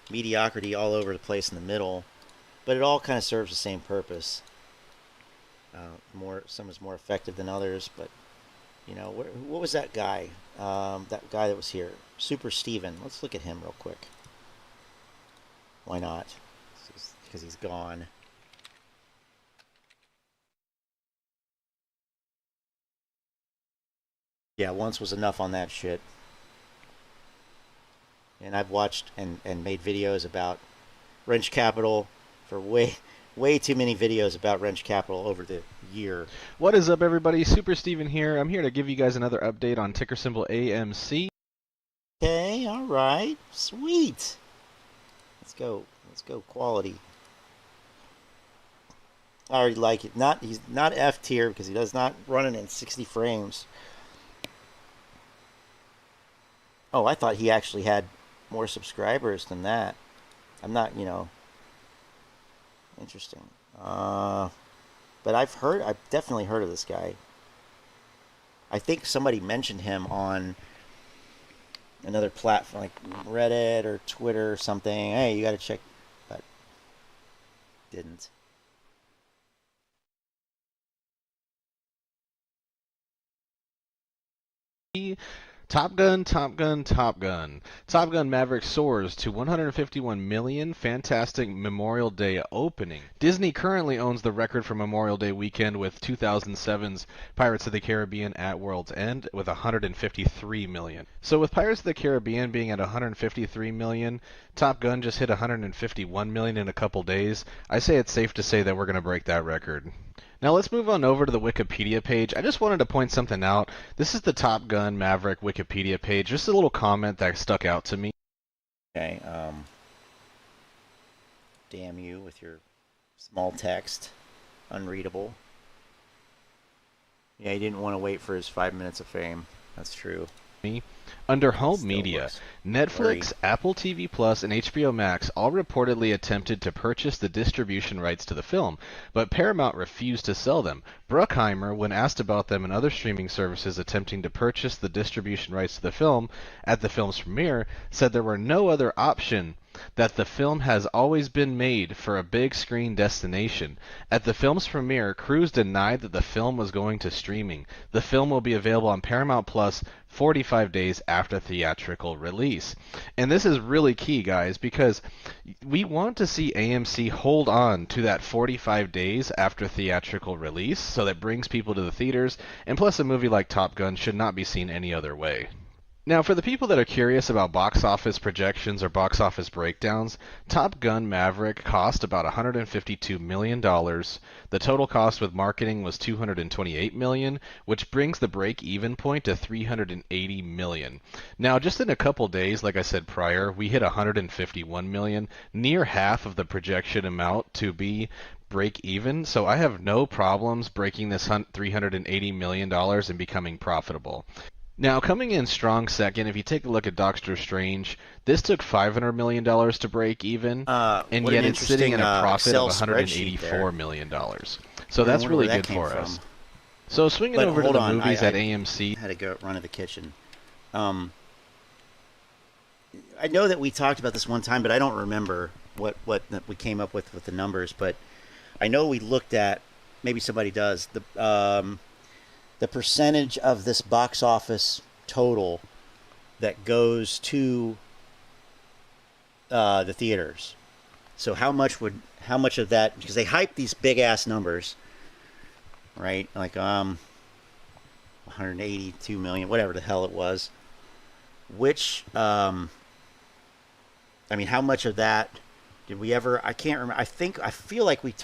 mediocrity all over the place in the middle, but it all kind of serves the same purpose. Some is more effective than others, but you know, what was that guy? That guy that was here, Super Steven. Let's look at him real quick. Why not? Because he's gone. Yeah, once was enough on that shit. And I've watched and made videos about Roensch Capital for way too many videos about Roensch Capital over the year. What is up, everybody? Super Steven here. I'm here to give you guys another update on ticker symbol AMC. Okay, all right, sweet. Let's go quality. I already like it. He's not F tier because he does not run it in 60 frames. Oh, I thought he actually had more subscribers than that. I'm not, you know. Interesting. But I've definitely heard of this guy. I think somebody mentioned him on another platform like Reddit or Twitter or something. Hey, you got to check, but didn't. Top Gun, Top Gun, Top Gun. Top Gun Maverick soars to 151 million. Fantastic Memorial Day opening. Disney currently owns the record for Memorial Day weekend with 2007's Pirates of the Caribbean at World's End with 153 million. So with Pirates of the Caribbean being at 153 million, Top Gun just hit 151 million in a couple days. I say it's safe to say that we're going to break that record. Now let's move on over to the Wikipedia page. I just wanted to point something out. This is the Top Gun Maverick Wikipedia page. Just a little comment that stuck out to me. Okay, damn you with your small text. Unreadable. Yeah, he didn't want to wait for his 5 minutes of fame. That's true. Under home media, Netflix, Apple TV Plus, and HBO Max all reportedly attempted to purchase the distribution rights to the film, but Paramount refused to sell them. Bruckheimer, when asked about them and other streaming services attempting to purchase the distribution rights to the film at the film's premiere, said there were no other option, that the film has always been made for a big screen destination. At the film's premiere, Cruise denied that the film was going to streaming. The film will be available on Paramount Plus 45 days after theatrical release. And this is really key, guys, because we want to see AMC hold on to that 45 days after theatrical release, so that brings people to the theaters, and plus a movie like Top Gun should not be seen any other way. Now, for the people that are curious about box office projections or box office breakdowns, Top Gun Maverick cost about $152 million. The total cost with marketing was $228 million, which brings the break-even point to $380 million. Now, just in a couple days, like I said prior, we hit $151 million, near half of the projection amount to be break even, so I have no problems breaking this $380 million and becoming profitable. Now, coming in strong second, if you take a look at Doctor Strange, this took $500 million to break even, and yet it's sitting in a profit of $184 million. So that's really good for us. So swinging over to the movies at AMC. I had to go run to the kitchen. I know that we talked about this one time, but I don't remember what we came up with the numbers. But I know we looked at, maybe somebody does, the percentage of this box office total that goes to the theaters. So how much of that, because they hype these big ass numbers, right? Like 182 million, whatever the hell it was. Which I mean, how much of that did we ever? I can't remember. I feel like we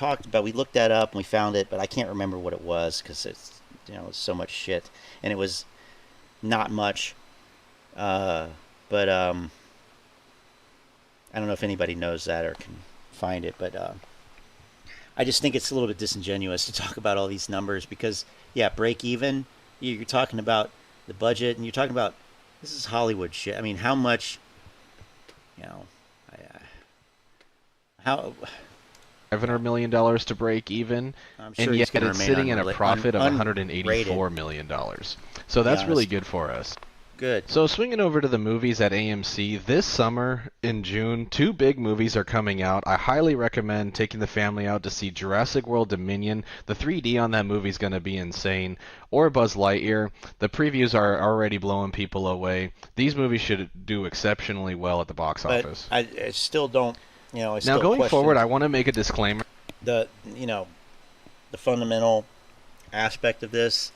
looked that up and we found it, but I can't remember what it was because it's it's so much shit, and it was not much. But I don't know if anybody knows that or can find it, but I just think it's a little bit disingenuous to talk about all these numbers because, yeah, break even, you're talking about the budget and you're talking about, this is Hollywood shit. I mean, how much, how... $500 million to break even, sure and yet it's sitting in a profit of $184 million. So that's really good for us. Good. So swinging over to the movies at AMC, this summer in June, 2 big movies are coming out. I highly recommend taking the family out to see Jurassic World Dominion. The 3D on that movie is going to be insane. Or Buzz Lightyear. The previews are already blowing people away. These movies should do exceptionally well at the box office. I still don't, I still now going question forward, I want to make a disclaimer. The fundamental aspect of this,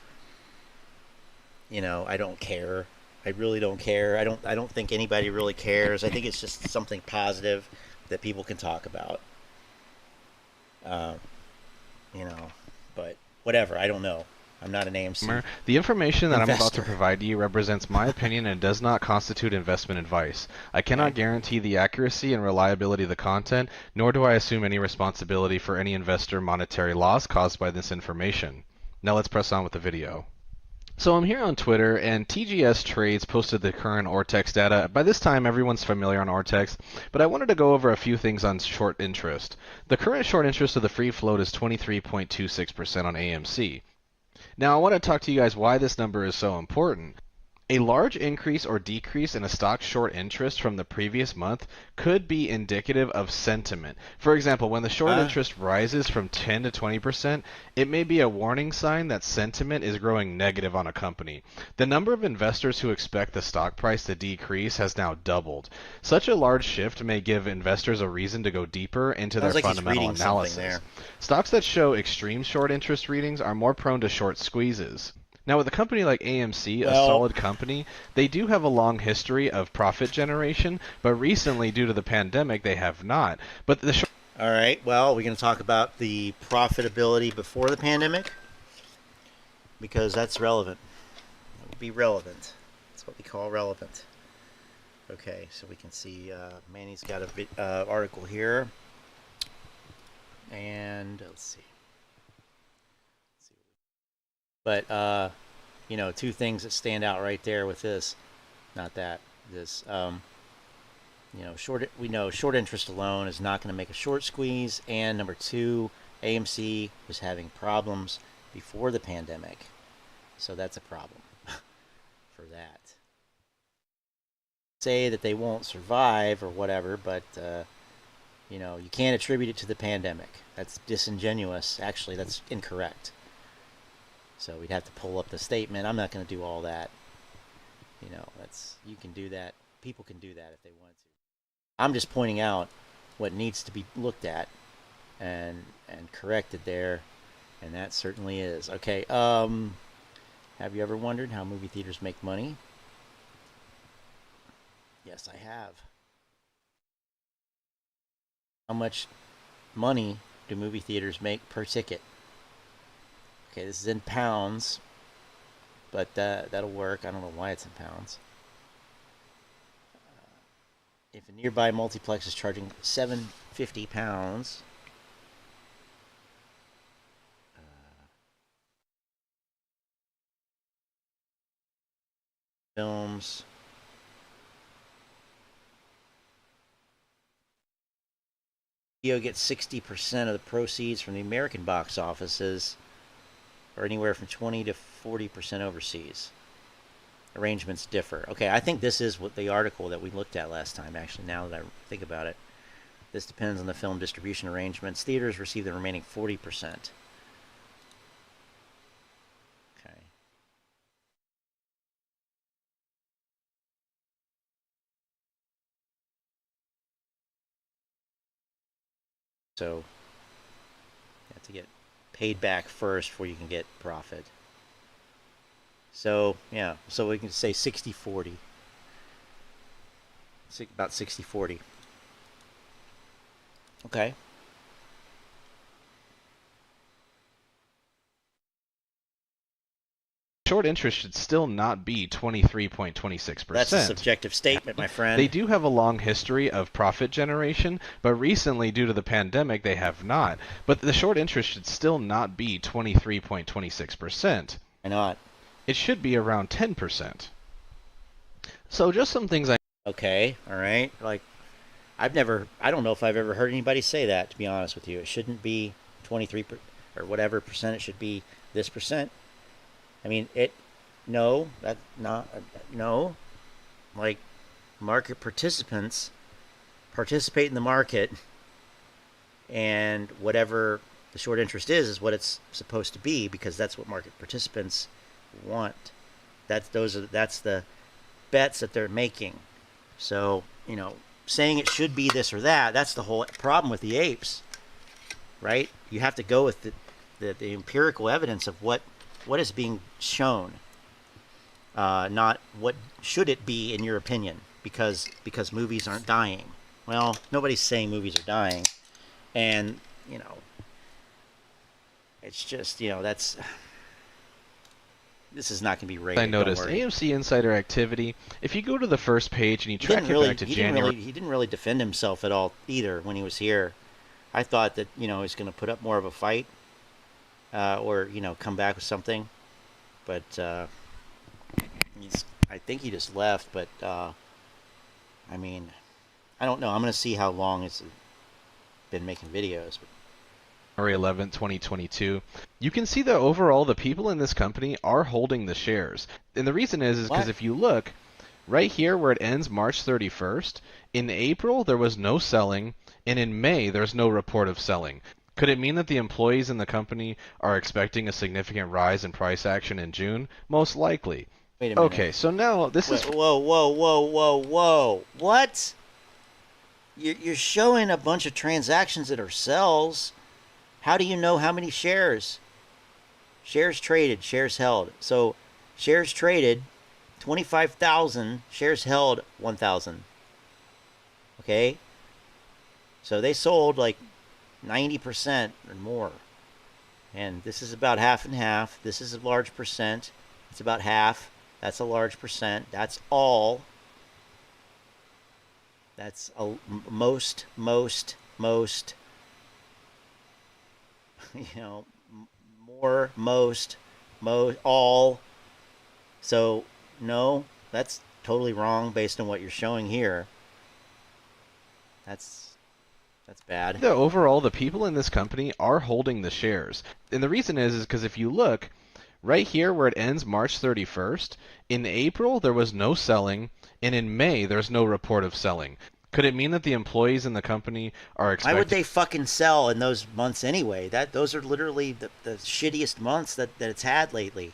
I don't care. I really don't care. I don't think anybody really cares. I think it's just something positive that people can talk about. But whatever. I don't know. I'm not an AMC. The information that investor. I'm about to provide to you represents my opinion and does not constitute investment advice. I cannot guarantee the accuracy and reliability of the content, nor do I assume any responsibility for any investor monetary loss caused by this information. Now let's press on with the video. So I'm here on Twitter, and TGS Trades posted the current Ortex data. By this time, everyone's familiar on Ortex, but I wanted to go over a few things on short interest. The current short interest of the free float is 23.26% on AMC. Now, I want to talk to you guys why this number is so important. A large increase or decrease in a stock's short interest from the previous month could be indicative of sentiment. For example, when the short interest rises from 10 to 20%, it may be a warning sign that sentiment is growing negative on a company. The number of investors who expect the stock price to decrease has now doubled. Such a large shift may give investors a reason to go deeper into their fundamental analysis. Stocks that show extreme short interest readings are more prone to short squeezes. Now, with a company like AMC, a solid company, they do have a long history of profit generation, but recently, due to the pandemic, they have not. But the All right, well, we're going to talk about the profitability before the pandemic, because that's relevant. It would be relevant. That's what we call relevant. Okay, so we can see Manny's got a article here. And let's see. But, two things that stand out right there with this, not that, this, we know short interest alone is not going to make a short squeeze. And number 2, AMC was having problems before the pandemic. So that's a problem for that. Say that they won't survive or whatever, but, you can't attribute it to the pandemic. That's disingenuous. Actually, that's incorrect. So we'd have to pull up the statement. I'm not going to do all that. You can do that. People can do that if they want to. I'm just pointing out what needs to be looked at and corrected there, and that certainly is. Okay, have you ever wondered how movie theaters make money? Yes, I have. How much money do movie theaters make per ticket? Okay, this is in pounds, but that'll work. I don't know why it's in pounds. If a nearby multiplex is charging £7.50, films. Studio gets 60% of the proceeds from the American box offices, or anywhere from 20 to 40% overseas. Arrangements differ. Okay, I think this is what the article that we looked at last time, actually, now that I think about it. This depends on the film distribution arrangements. Theaters receive the remaining 40%. So you have to get paid back first before you can get profit. So yeah, so we can say 60-40. About 60-40. Okay. Short interest should still not be 23.26%. That's a subjective statement, my friend. They do have a long history of profit generation, but recently, due to the pandemic, they have not. But the short interest should still not be 23.26%. Why not? It should be around 10%. So just some things I... Okay, all right. Like, I don't know if I've ever heard anybody say that, to be honest with you. It shouldn't be 23 or whatever percent. It should be this percent. I mean, no. Like, market participants participate in the market, and whatever the short interest is what it's supposed to be, because that's what market participants want. That's the bets that they're making. So, you know, saying it should be this or that, that's the whole problem with the apes, right? You have to go with the empirical evidence of what is being shown, not what should it be in your opinion, because movies aren't dying. Well, nobody's saying movies are dying, and, you know, it's just, you know, this is not going to be rated. I noticed AMC insider activity. If you go to the first page and you track it back to January, he didn't really defend himself at all either when he was here. I thought that, you know, he's going to put up more of a fight, or, you know, come back with something. But I think he just left. But I mean, I don't know. I'm going to see how long it's been making videos. January 11, 2022, you can see that overall the people in this company are holding the shares. And the reason is because if you look right here where it ends March 31st, in April there was no selling, and in May there's no report of selling. Could it mean that the employees in the company are expecting a significant rise in price action in June? Most likely. Wait a minute. Okay, so now this is... Whoa. What? You're showing a bunch of transactions that are sells. How do you know how many shares? Shares traded, shares held. So shares traded, 25,000. Shares held, 1,000. Okay? So they sold like 90% or more. And this is about half and half. This is a large percent. It's about half. That's a large percent. That's all. That's most, you know, more, most, all. So, no, that's totally wrong based on what you're showing here. That's bad. Overall, the people in this company are holding the shares. And the reason is because if you look right here where it ends March 31st, in April there was no selling, and in May there's no report of selling. Could it mean that the employees in the company are expecting... Why would they fucking sell in those months anyway? Those are literally the shittiest months that it's had lately.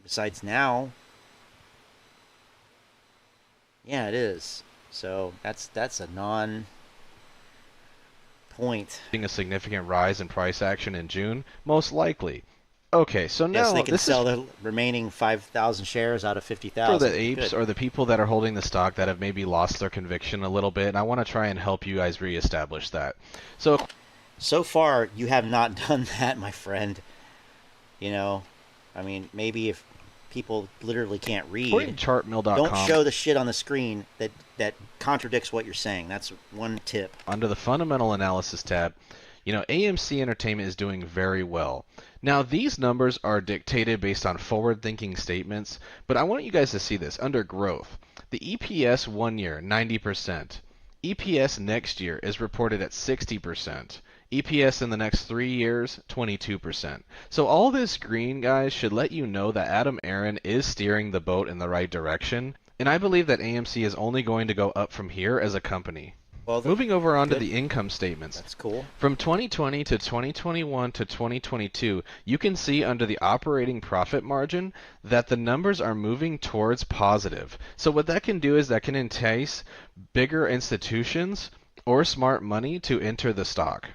Besides now. Yeah, it is. So that's a non-point. A significant rise in price action in June? Most likely. Okay, so now yes, they can sell the remaining 5,000 shares out of 50,000. For the apes or the people that are holding the stock that have maybe lost their conviction a little bit, and I want to try and help you guys reestablish that. So far, you have not done that, my friend. You know, I mean, maybe if people literally can't read, chartmill.com, don't show the shit on the screen that contradicts what you're saying. That's one tip. Under the fundamental analysis tab, you know, AMC Entertainment is doing very well. Now, these numbers are dictated based on forward-thinking statements, but I want you guys to see this. Under growth, the EPS 1 year, 90%. EPS next year is reported at 60%. EPS in the next 3 years, 22%. So all this green, guys, should let you know that Adam Aron is steering the boat in the right direction, and I believe that AMC is only going to go up from here as a company. Well, moving over onto the income statements. That's cool. From 2020 to 2021 to 2022, you can see under the operating profit margin that the numbers are moving towards positive. So what that can do is that can entice bigger institutions or smart money to enter the stock.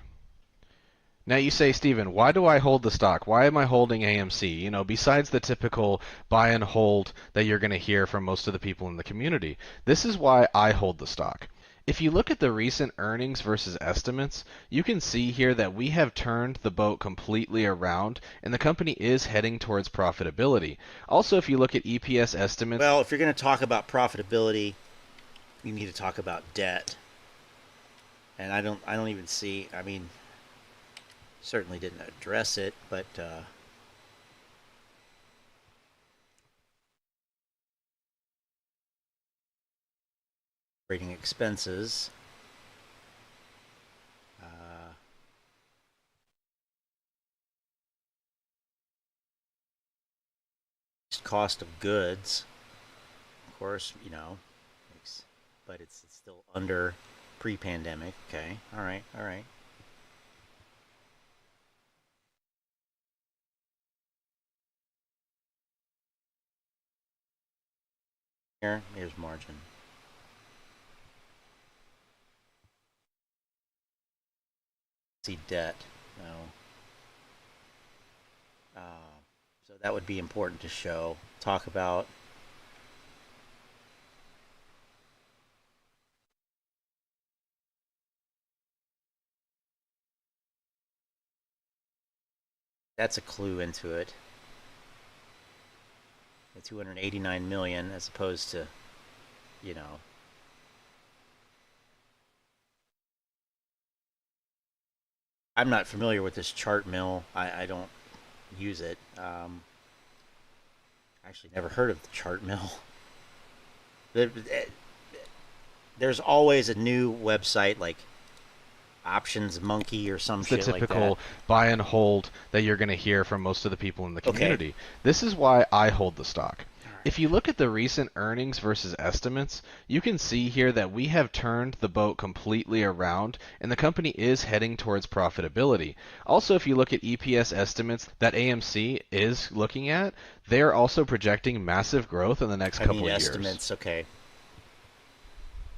Now you say, Steven, why do I hold the stock? Why am I holding AMC? You know, besides the typical buy and hold that you're going to hear from most of the people in the community. This is why I hold the stock. If you look at the recent earnings versus estimates, you can see here that we have turned the boat completely around and the company is heading towards profitability. Also, if you look at EPS estimates... Well, if you're going to talk about profitability, you need to talk about debt. And I don't even see, I mean, certainly didn't address it, but operating expenses, cost of goods, of course, you know, but it's still under pre-pandemic. Okay, all right. Here's margin. See debt, no. So that would be important to show. Talk about that's a clue into it. The 289 million as opposed to, you know, I'm not familiar with this chart mill. I don't use it. Actually never heard of the chart mill. There's always a new website like Options Monkey or some shit like that. The typical buy and hold that you're going to hear from most of the people in the community. Okay. This is why I hold the stock. If you look at the recent earnings versus estimates, you can see here that we have turned the boat completely around and the company is heading towards profitability. Also, if you look at EPS estimates that AMC is looking at, they're also projecting massive growth in the next couple of years. Estimates, okay.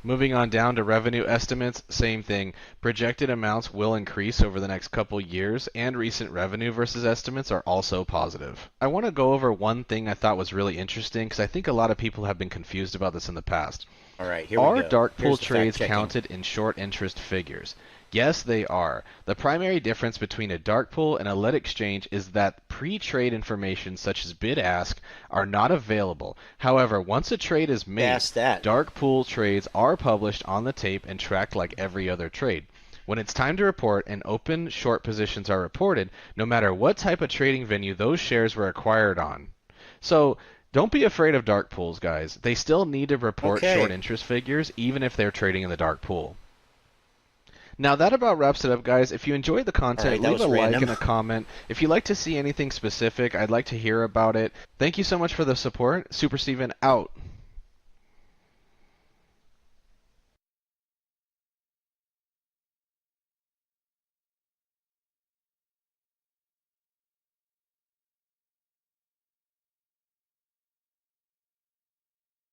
Moving on down to revenue estimates, same thing. Projected amounts will increase over the next couple years, and recent revenue versus estimates are also positive. I want to go over one thing I thought was really interesting, because I think a lot of people have been confused about this in the past. All right, here we go. Are dark pool trades counted in short interest figures? Yes, they are. The primary difference between a dark pool and a lit exchange is that pre-trade information such as bid-ask are not available. However, once a trade is made, dark pool trades are published on the tape and tracked like every other trade. When it's time to report and open short positions are reported, no matter what type of trading venue those shares were acquired on. So, don't be afraid of dark pools, guys. They still need to report short interest figures even if they're trading in the dark pool. Now that about wraps it up, guys. If you enjoyed the content, leave a like and a comment. If you'd like to see anything specific, I'd like to hear about it. Thank you so much for the support. Super Steven out.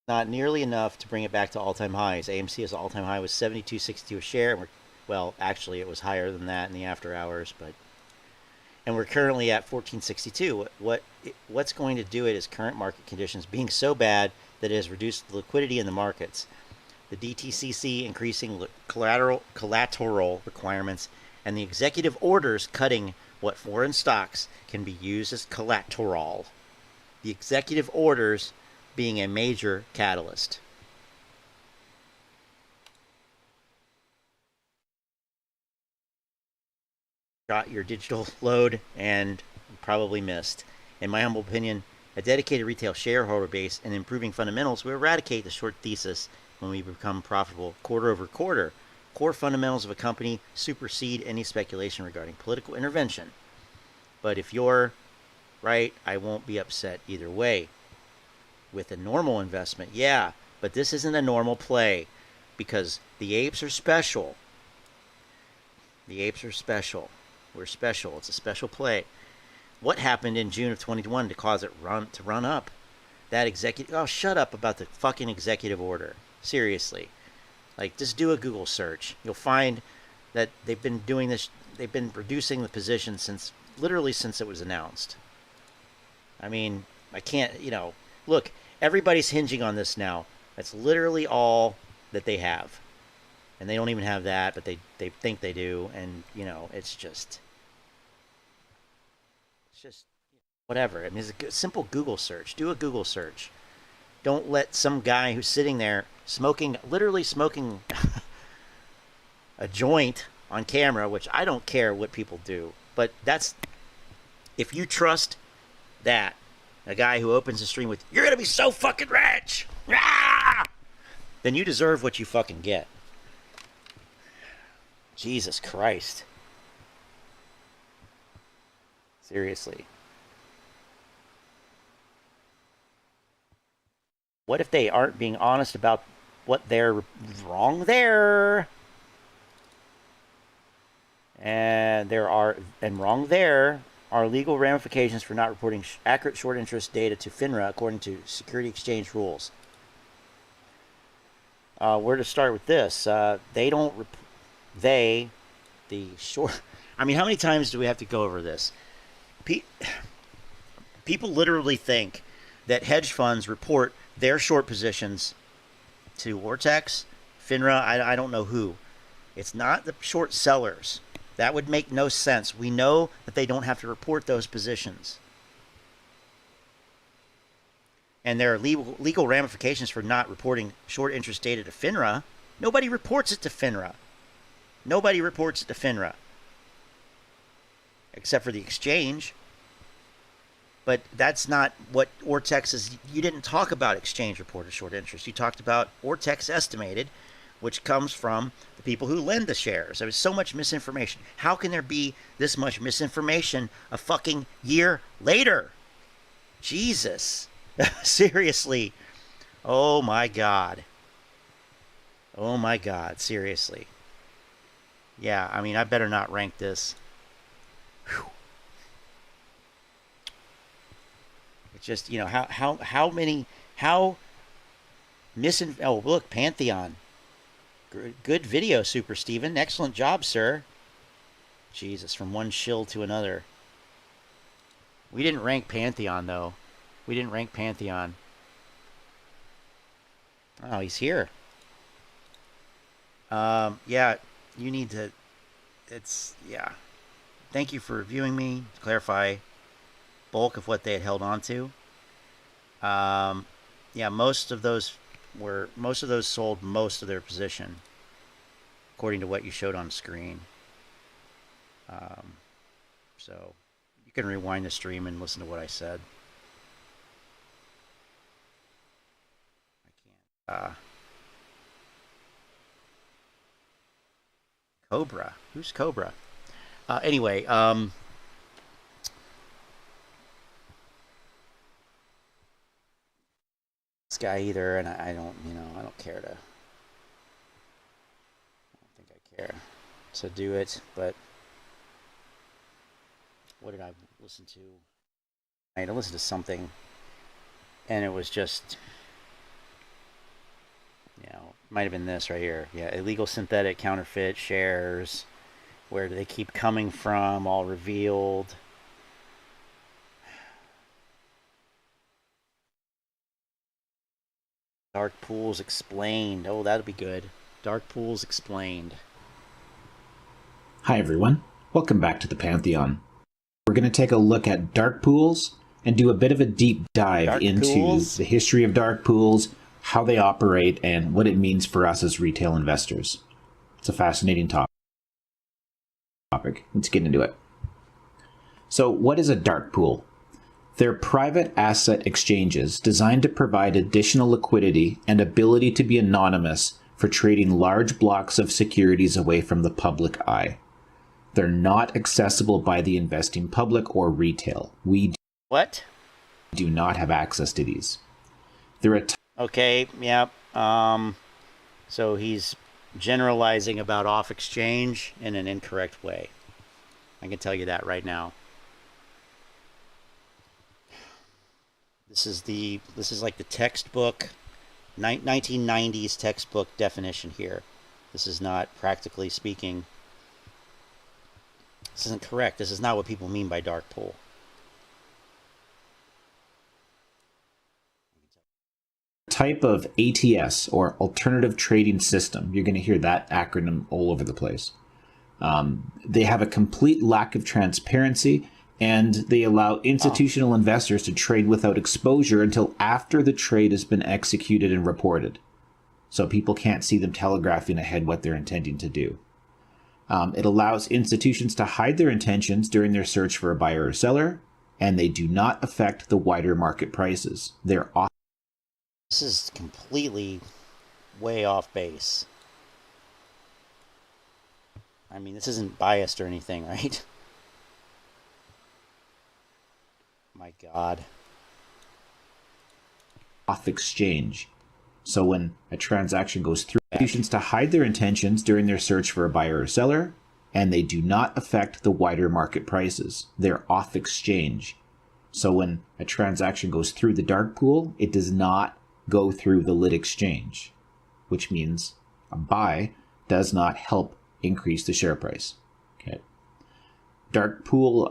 Not nearly enough to bring it back to all-time highs. AMC's all-time high was $72.62 a share, and well, actually, it was higher than that in the after hours, and we're currently at $14.62. What's going to do it is current market conditions being so bad that it has reduced the liquidity in the markets. The DTCC increasing collateral requirements, and the executive orders cutting what foreign stocks can be used as collateral. The executive orders being a major catalyst. Got your digital load and probably missed. In my humble opinion, a dedicated retail shareholder base and improving fundamentals will eradicate the short thesis when we become profitable quarter over quarter. Core fundamentals of a company supersede any speculation regarding political intervention. But if you're right, I won't be upset either way. With a normal investment, yeah, but this isn't a normal play because the apes are special. The apes are special. We're special. It's a special play. What happened in June of 2021 to cause it to run up? That executive... Oh, shut up about the fucking executive order. Seriously. Like, just do a Google search. You'll find that they've been doing this. They've been reducing the position literally since it was announced. I mean, I can't, look, everybody's hinging on this now. That's literally all that they have. And they don't even have that, but they think they do. And, it's just whatever. I mean, it's a simple Google search. Do a Google search. Don't let some guy who's sitting there literally smoking a joint on camera, which I don't care what people do. But if you trust that, a guy who opens a stream with, "You're going to be so fucking rich," then you deserve what you fucking get. Jesus Christ. Seriously. What if they aren't being honest about what they're wrong there? And wrong there are legal ramifications for not reporting accurate short interest data to FINRA according to security exchange rules. Where to start with this? The short. I mean, how many times do we have to go over this? People literally think that hedge funds report their short positions to Ortex, FINRA, I don't know who. It's not the short sellers. That would make no sense. We know that they don't have to report those positions. And there are legal ramifications for not reporting short interest data to FINRA. Nobody reports it to FINRA. Nobody reports it to FINRA. Except for the exchange. But that's not what Ortex is. You didn't talk about exchange reported short interest. You talked about Ortex estimated, which comes from the people who lend the shares. There was so much misinformation. How can there be this much misinformation a fucking year later? Jesus. Seriously. Oh my God. Oh my God. Seriously. Yeah, I mean, I better not rank this. Whew. It's just, oh, look, Pantheon. Good video, Super Steven. Excellent job, sir. Jesus, from one shill to another. We didn't rank Pantheon, though. We didn't rank Pantheon. Oh, he's here. Yeah, you need to... yeah. Thank you for reviewing me. To clarify bulk of what they had held on to. Yeah, most of those sold most of their position, according to what you showed on screen. So you can rewind the stream and listen to what I said. I can't. Cobra. Who's Cobra? Anyway, this guy either, and I don't, I don't care to. I don't think I care to do it, but what did I listen to? I had to listen to something, and it was just, might have been this right here. Yeah, illegal synthetic counterfeit shares. Where do they keep coming from? All revealed. Dark pools explained. Oh, that'll be good. Dark pools explained. Hi everyone, welcome back to the Pantheon. We're going to take a look at dark pools and do a bit of a deep dive into the history of dark pools, how they operate, and what it means for us as retail investors. It's a fascinating topic. Let's get into it. So what is a dark pool? They're private asset exchanges designed to provide additional liquidity and ability to be anonymous for trading large blocks of securities away from the public eye. They're not accessible by the investing public or retail. We do not have access to these. They're a okay, yeah. So he's generalizing about off exchange in an incorrect way. I can tell you that right now. This is like the textbook 1990s textbook definition here. This is not, practically speaking, this isn't correct. This is not what people mean by dark pool. Type of ATS, or alternative trading system. You're going to hear that acronym all over the place. They have a complete lack of transparency, and they allow institutional investors to trade without exposure until after the trade has been executed and reported. So people can't see them telegraphing ahead what they're intending to do. It allows institutions to hide their intentions during their search for a buyer or seller, and they do not affect the wider market prices. They're off. This is completely way off base. I mean, this isn't biased or anything, right? My God. Off exchange. So when a transaction goes through, institutions to hide their intentions during their search for a buyer or seller, and they do not affect the wider market prices. They're off exchange. So when a transaction goes through the dark pool, it does not go through the lit exchange, which means a buy does not help increase the share price. Okay. Dark pool's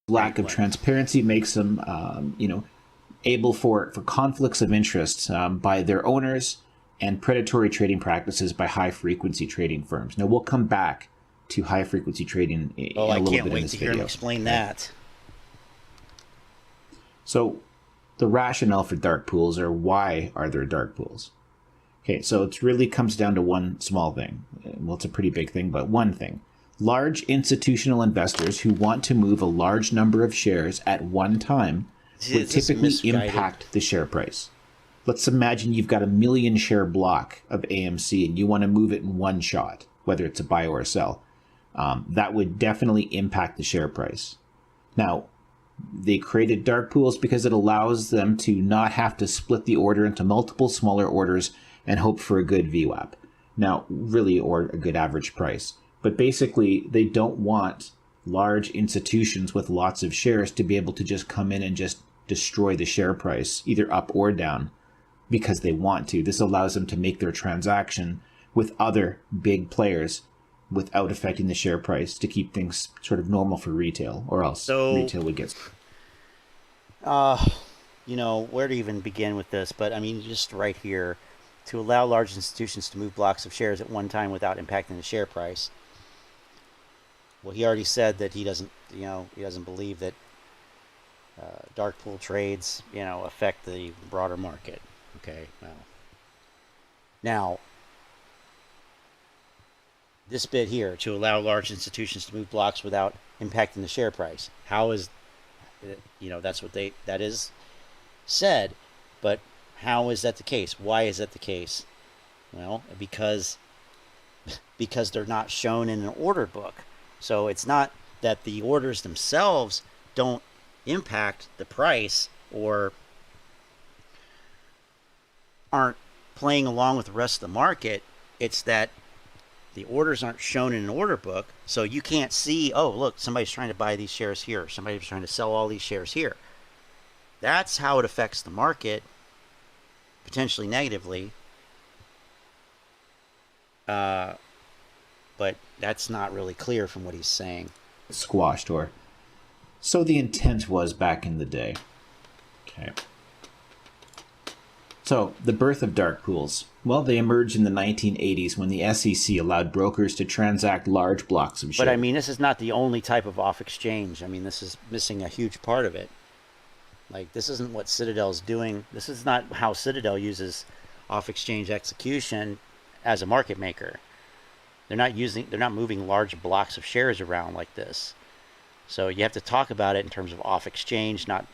lack of transparency makes them, able for conflicts of interest by their owners and predatory trading practices by high-frequency trading firms. Now, we'll come back to high-frequency trading in a little bit in this video. I can't wait to hear him explain that. So, the rationale for dark pools, or why are there dark pools? Okay, so it really comes down to one small thing. Well, it's a pretty big thing, but one thing. Large institutional investors who want to move a large number of shares at one time would typically impact the share price. Let's imagine you've got a 1 million share block of AMC and you want to move it in one shot, whether it's a buy or a sell. That would definitely impact the share price. Now, they created dark pools because it allows them to not have to split the order into multiple smaller orders and hope for a good VWAP. Now, really, or a good average price. But basically, they don't want large institutions with lots of shares to be able to just come in and just destroy the share price, either up or down, because they want to. This allows them to make their transaction with other big players without affecting the share price to keep things sort of normal for retail, or else retail would get... where to even begin with this, but I mean, just right here, to allow large institutions to move blocks of shares at one time without impacting the share price. Well, he already said that he doesn't believe that dark pool trades, affect the broader market. Okay, well. Now, this bit here, to allow large institutions to move blocks without impacting the share price. How is, that's what that is said, but how is that the case? Why is that the case? Well, because they're not shown in an order book. So it's not that the orders themselves don't impact the price or aren't playing along with the rest of the market. It's that the orders aren't shown in an order book, so you can't see, oh, look, somebody's trying to buy these shares here. Somebody's trying to sell all these shares here. That's how it affects the market, potentially negatively. But that's not really clear from what he's saying. Squashed, or so the intent was back in the day. Okay. So, the birth of dark pools. Well, they emerged in the 1980s when the SEC allowed brokers to transact large blocks of shares. But I mean, this is not the only type of off-exchange. I mean, this is missing a huge part of it. Like, this isn't what Citadel's doing. This is not how Citadel uses off-exchange execution as a market maker. They're not moving large blocks of shares around like this. So you have to talk about it in terms of off-exchange, not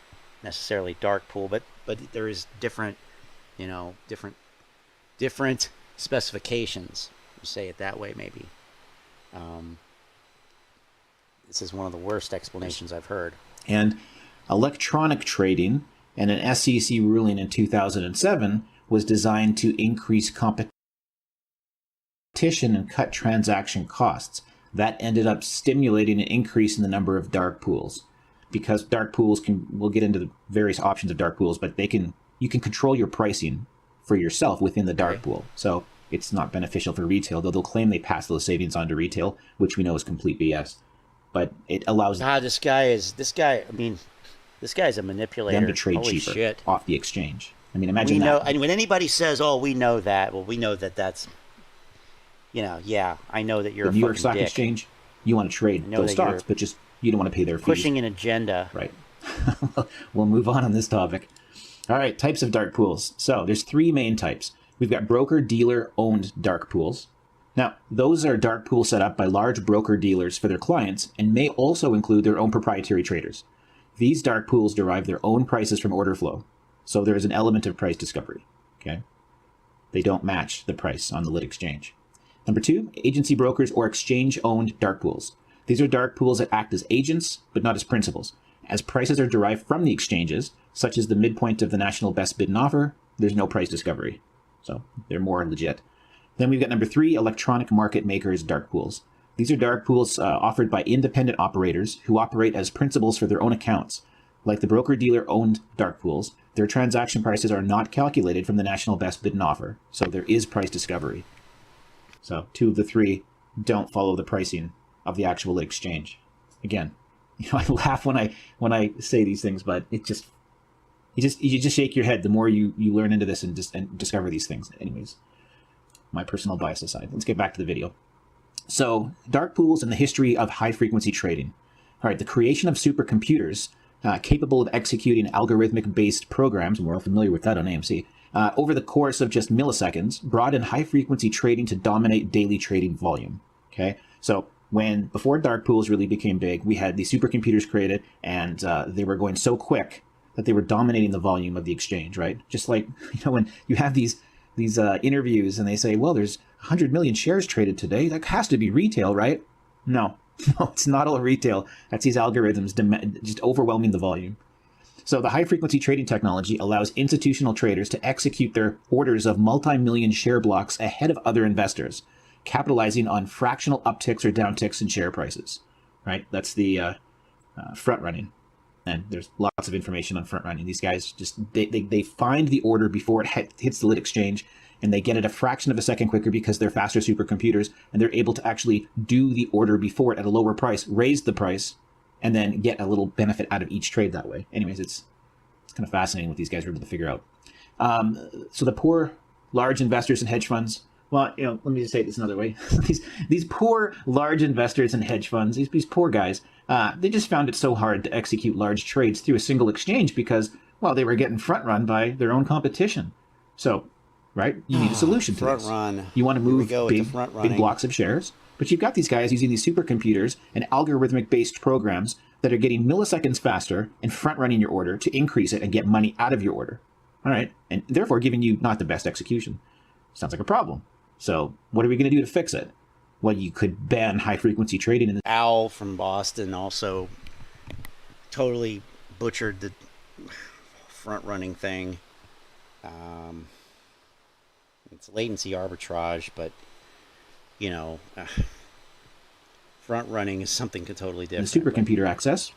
necessarily dark pool, but there is different specifications. You say it that way, maybe. This is one of the worst explanations I've heard. And electronic trading and an SEC ruling in 2007 was designed to increase competition and cut transaction costs. That ended up stimulating an increase in the number of dark pools. because dark pools we'll get into the various options of dark pools, but you can control your pricing for yourself within the dark pool. So it's not beneficial for retail, though they'll claim they pass those savings on to retail, which we know is complete BS. But it allows this guy's a manipulator. Them to trade Holy cheaper shit. off the exchange. I mean, imagine that. And when anybody says, "Oh, we know that," well, we know that that's, yeah, I know that you're the a New York fucking Stock dick. Exchange. You want to trade those stocks, but just you don't want to pay their fees. Pushing an agenda, right? We'll move on this topic. All right, types of dark pools. So there's 3 main types. We've got broker-dealer owned dark pools. Now, those are dark pools set up by large broker-dealers for their clients and may also include their own proprietary traders. These dark pools derive their own prices from order flow. So there is an element of price discovery, okay? They don't match the price on the lit exchange. Number 2, agency brokers or exchange-owned dark pools. These are dark pools that act as agents, but not as principals. As prices are derived from the exchanges, such as the midpoint of the national best bid and offer, there's no price discovery. So they're more legit. Then we've got number 3, electronic market makers dark pools. These are dark pools offered by independent operators who operate as principals for their own accounts. Like the broker-dealer owned dark pools, their transaction prices are not calculated from the national best bid and offer, so there is price discovery. So 2 of the 3 don't follow the pricing of the actual exchange. Again, I laugh when I say these things, but you just shake your head the more you learn into this and discover these things. Anyways, my personal bias aside, let's get back to the video. So dark pools and the history of high frequency trading. All right, the creation of supercomputers capable of executing algorithmic-based programs, and we're all familiar with that on AMC, over the course of just milliseconds, brought in high-frequency trading to dominate daily trading volume. Okay, so before dark pools really became big, we had these supercomputers created, and they were going so quick that they were dominating the volume of the exchange, right? Just like, when you have these interviews and they say, well, there's 100 million shares traded today, that has to be retail, right? No, it's not all retail. That's these algorithms just overwhelming the volume. So the high-frequency trading technology allows institutional traders to execute their orders of multi-million share blocks ahead of other investors, capitalizing on fractional upticks or downticks in share prices, right? That's the front running. And there's lots of information on front running. These guys they find the order before it hits the lit exchange, and they get it a fraction of a second quicker because they're faster supercomputers, and they're able to actually do the order before it at a lower price, raise the price, and then get a little benefit out of each trade that way. Anyways, it's kind of fascinating what these guys were able to figure out. So the poor, large investors and hedge funds, well, let me just say this another way. these poor, large investors and hedge funds, these poor guys, they just found it so hard to execute large trades through a single exchange because, well, they were getting front run by their own competition. So, right, you need a solution to this. Run. You want to move big blocks of shares, but you've got these guys using these supercomputers and algorithmic-based programs that are getting milliseconds faster and front-running your order to increase it and get money out of your order. All right, and therefore giving you not the best execution. Sounds like a problem. So what are we going to do to fix it? Well, you could ban high-frequency trading. In Al from Boston also totally butchered the front-running thing. It's latency arbitrage, but front running is something totally different. The supercomputer access?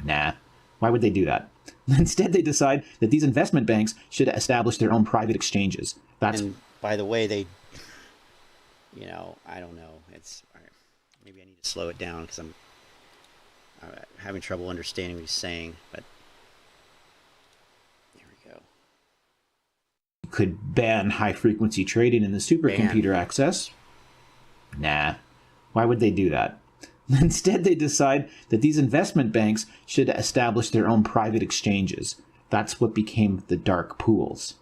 Nah. Why would they do that? Instead, they decide that these investment banks should establish their own private exchanges. And by the way, they, I don't know. Maybe I need to slow it down because I'm having trouble understanding what he's saying. But there we go. Could ban high-frequency trading in the supercomputer access? Nah. Why would they do that? Instead, they decide that these investment banks should establish their own private exchanges. That's what became the dark pools.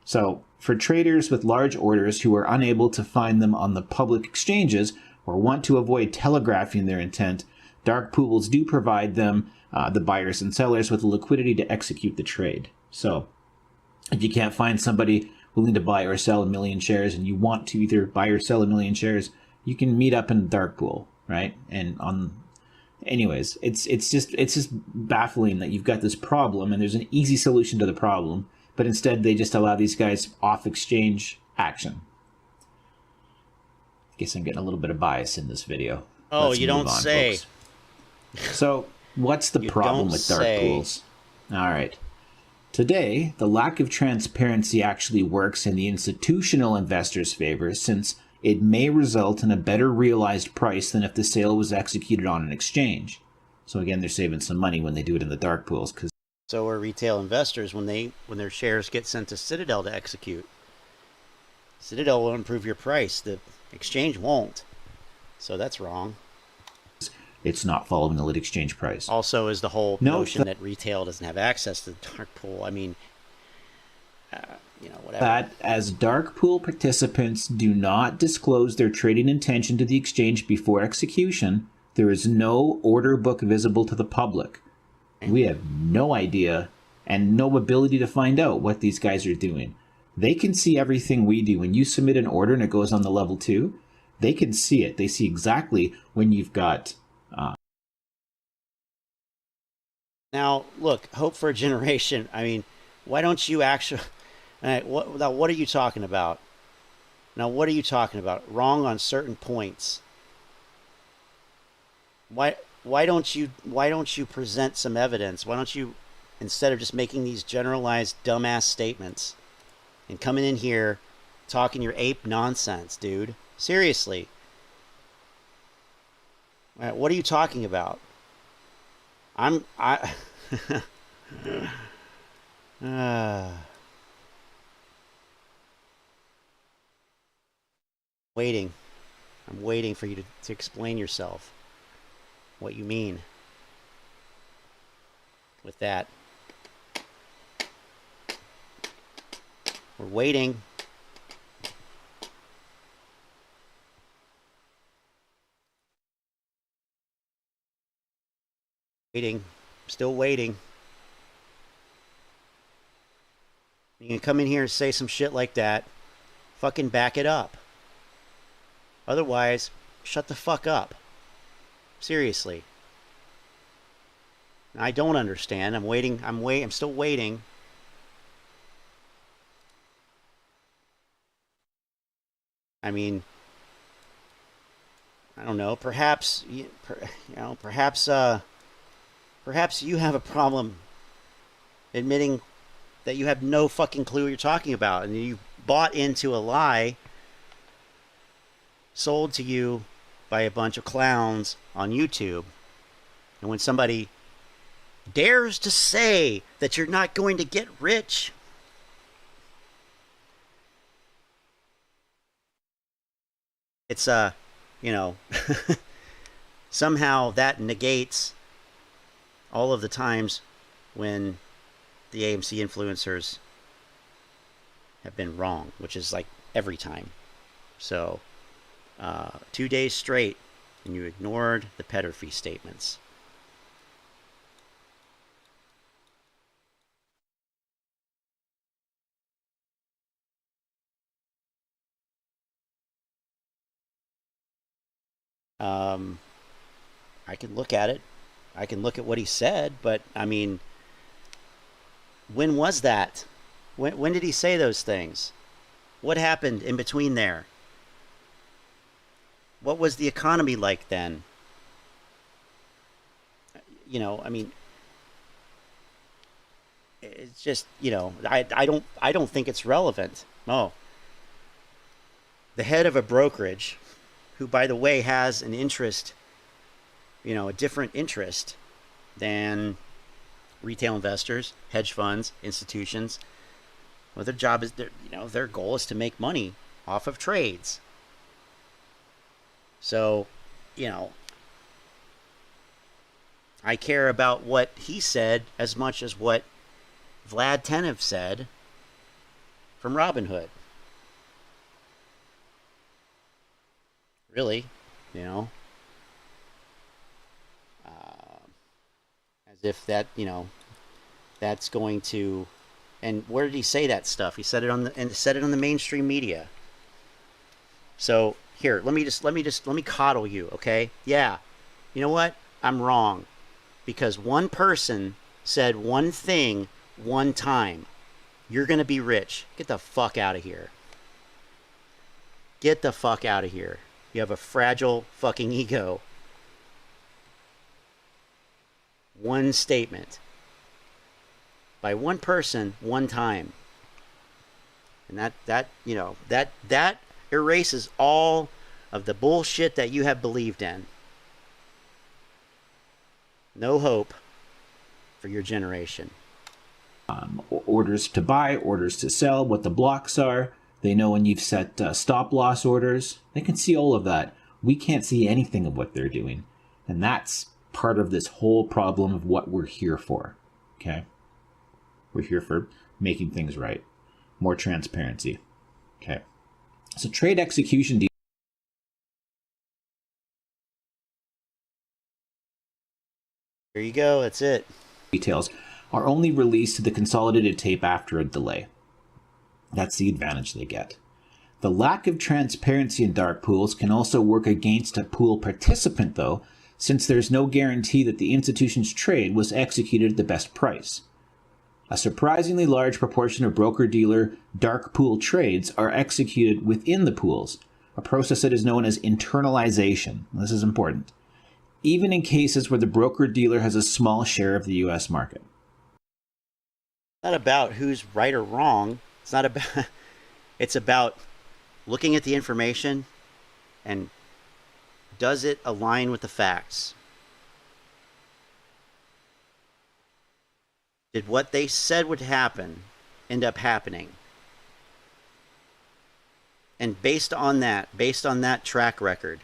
So, for traders with large orders who are unable to find them on the public exchanges or want to avoid telegraphing their intent, dark pools do provide them, the buyers and sellers, with the liquidity to execute the trade. So, if you can't find somebody willing to buy or sell 1 million shares and you want to either buy or sell 1 million shares, you can meet up in the dark pool, right? And anyways, it's just baffling that you've got this problem and there's an easy solution to the problem, but instead they just allow these guys off exchange action. I guess I'm getting a little bit of bias in this video. Oh, you don't say. So What's the problem with dark pools? All right. Today, the lack of transparency actually works in the institutional investor's favor, since it may result in a better realized price than if the sale was executed on an exchange. So again, they're saving some money when they do it in the dark pools. So are retail investors when their shares get sent to Citadel to execute. Citadel will improve your price. The exchange won't. So that's wrong. It's not following the lit exchange price. Also, is the whole notion that retail doesn't have access to the dark pool. I mean, whatever. That as dark pool participants do not disclose their trading intention to the exchange before execution, there is no order book visible to the public. We have no idea and no ability to find out what these guys are doing. They can see everything we do. When you submit an order and it goes on the level 2, they can see it. They see exactly when you've got... Now, look, hope for a generation. I mean, why don't you actually... what are you talking about? Now, what are you talking about? Wrong on certain points. Why don't you present some evidence? Why don't you, instead of just making these generalized dumbass statements and coming in here talking your ape nonsense, dude? Seriously. What are you talking about? Waiting. I'm waiting for you to explain yourself. What you mean with that. We're waiting. Waiting. Still waiting. You can come in here and say some shit like that. Fucking back it up. Otherwise, shut the fuck up. Seriously. I don't understand. I'm waiting. I'm still waiting. I mean, I don't know. Perhaps perhaps you have a problem admitting that you have no fucking clue what you're talking about, and you bought into a lie sold to you by a bunch of clowns on YouTube. And when somebody dares to say that you're not going to get rich, it's somehow that negates all of the times when the AMC influencers have been wrong, which is like every time. So 2 days straight, and you ignored the Petterfee statements. I can look at it. I can look at what he said, but I mean, when was that? When did he say those things? What happened in between there? What was the economy like then? I mean, it's just, I don't think it's relevant. Oh. The head of a brokerage, who, by the way, has an interest, a different interest than retail investors, hedge funds, institutions. Well, their job is, their goal is to make money off of trades. So, I care about what he said as much as what Vlad Tenev said from Robinhood. Really, as if that, that's going to, and where did he say that stuff? He said it on the mainstream media. So here, let me coddle you, okay? Yeah, you know what? I'm wrong, because one person said one thing one time. You're gonna be rich. Get the fuck out of here. Get the fuck out of here. You have a fragile fucking ego. one statement by one person one time. And that erases all of the bullshit that you have believed in. No hope for your generation. Orders to buy, orders to sell, what the blocks are. They know when you've set stop loss orders. They can see all of that. We can't see anything of what they're doing. And that's part of this whole problem of what we're here for. Okay? We're here for making things right. More transparency. Okay. So trade execution There you go. That's it. Details are only released to the consolidated tape after a delay. That's the advantage they get. The lack of transparency in dark pools can also work against a pool participant, though, since there's no guarantee that the institution's trade was executed at the best price. A surprisingly large proportion of broker-dealer dark pool trades are executed within the pools, a process that is known as internalization. This is important. Even in cases where the broker-dealer has a small share of the U.S. market. It's not about who's right or wrong. It's not about. It's about looking at the information and does it align with the facts? Did what they said would happen end up happening? And based on that track record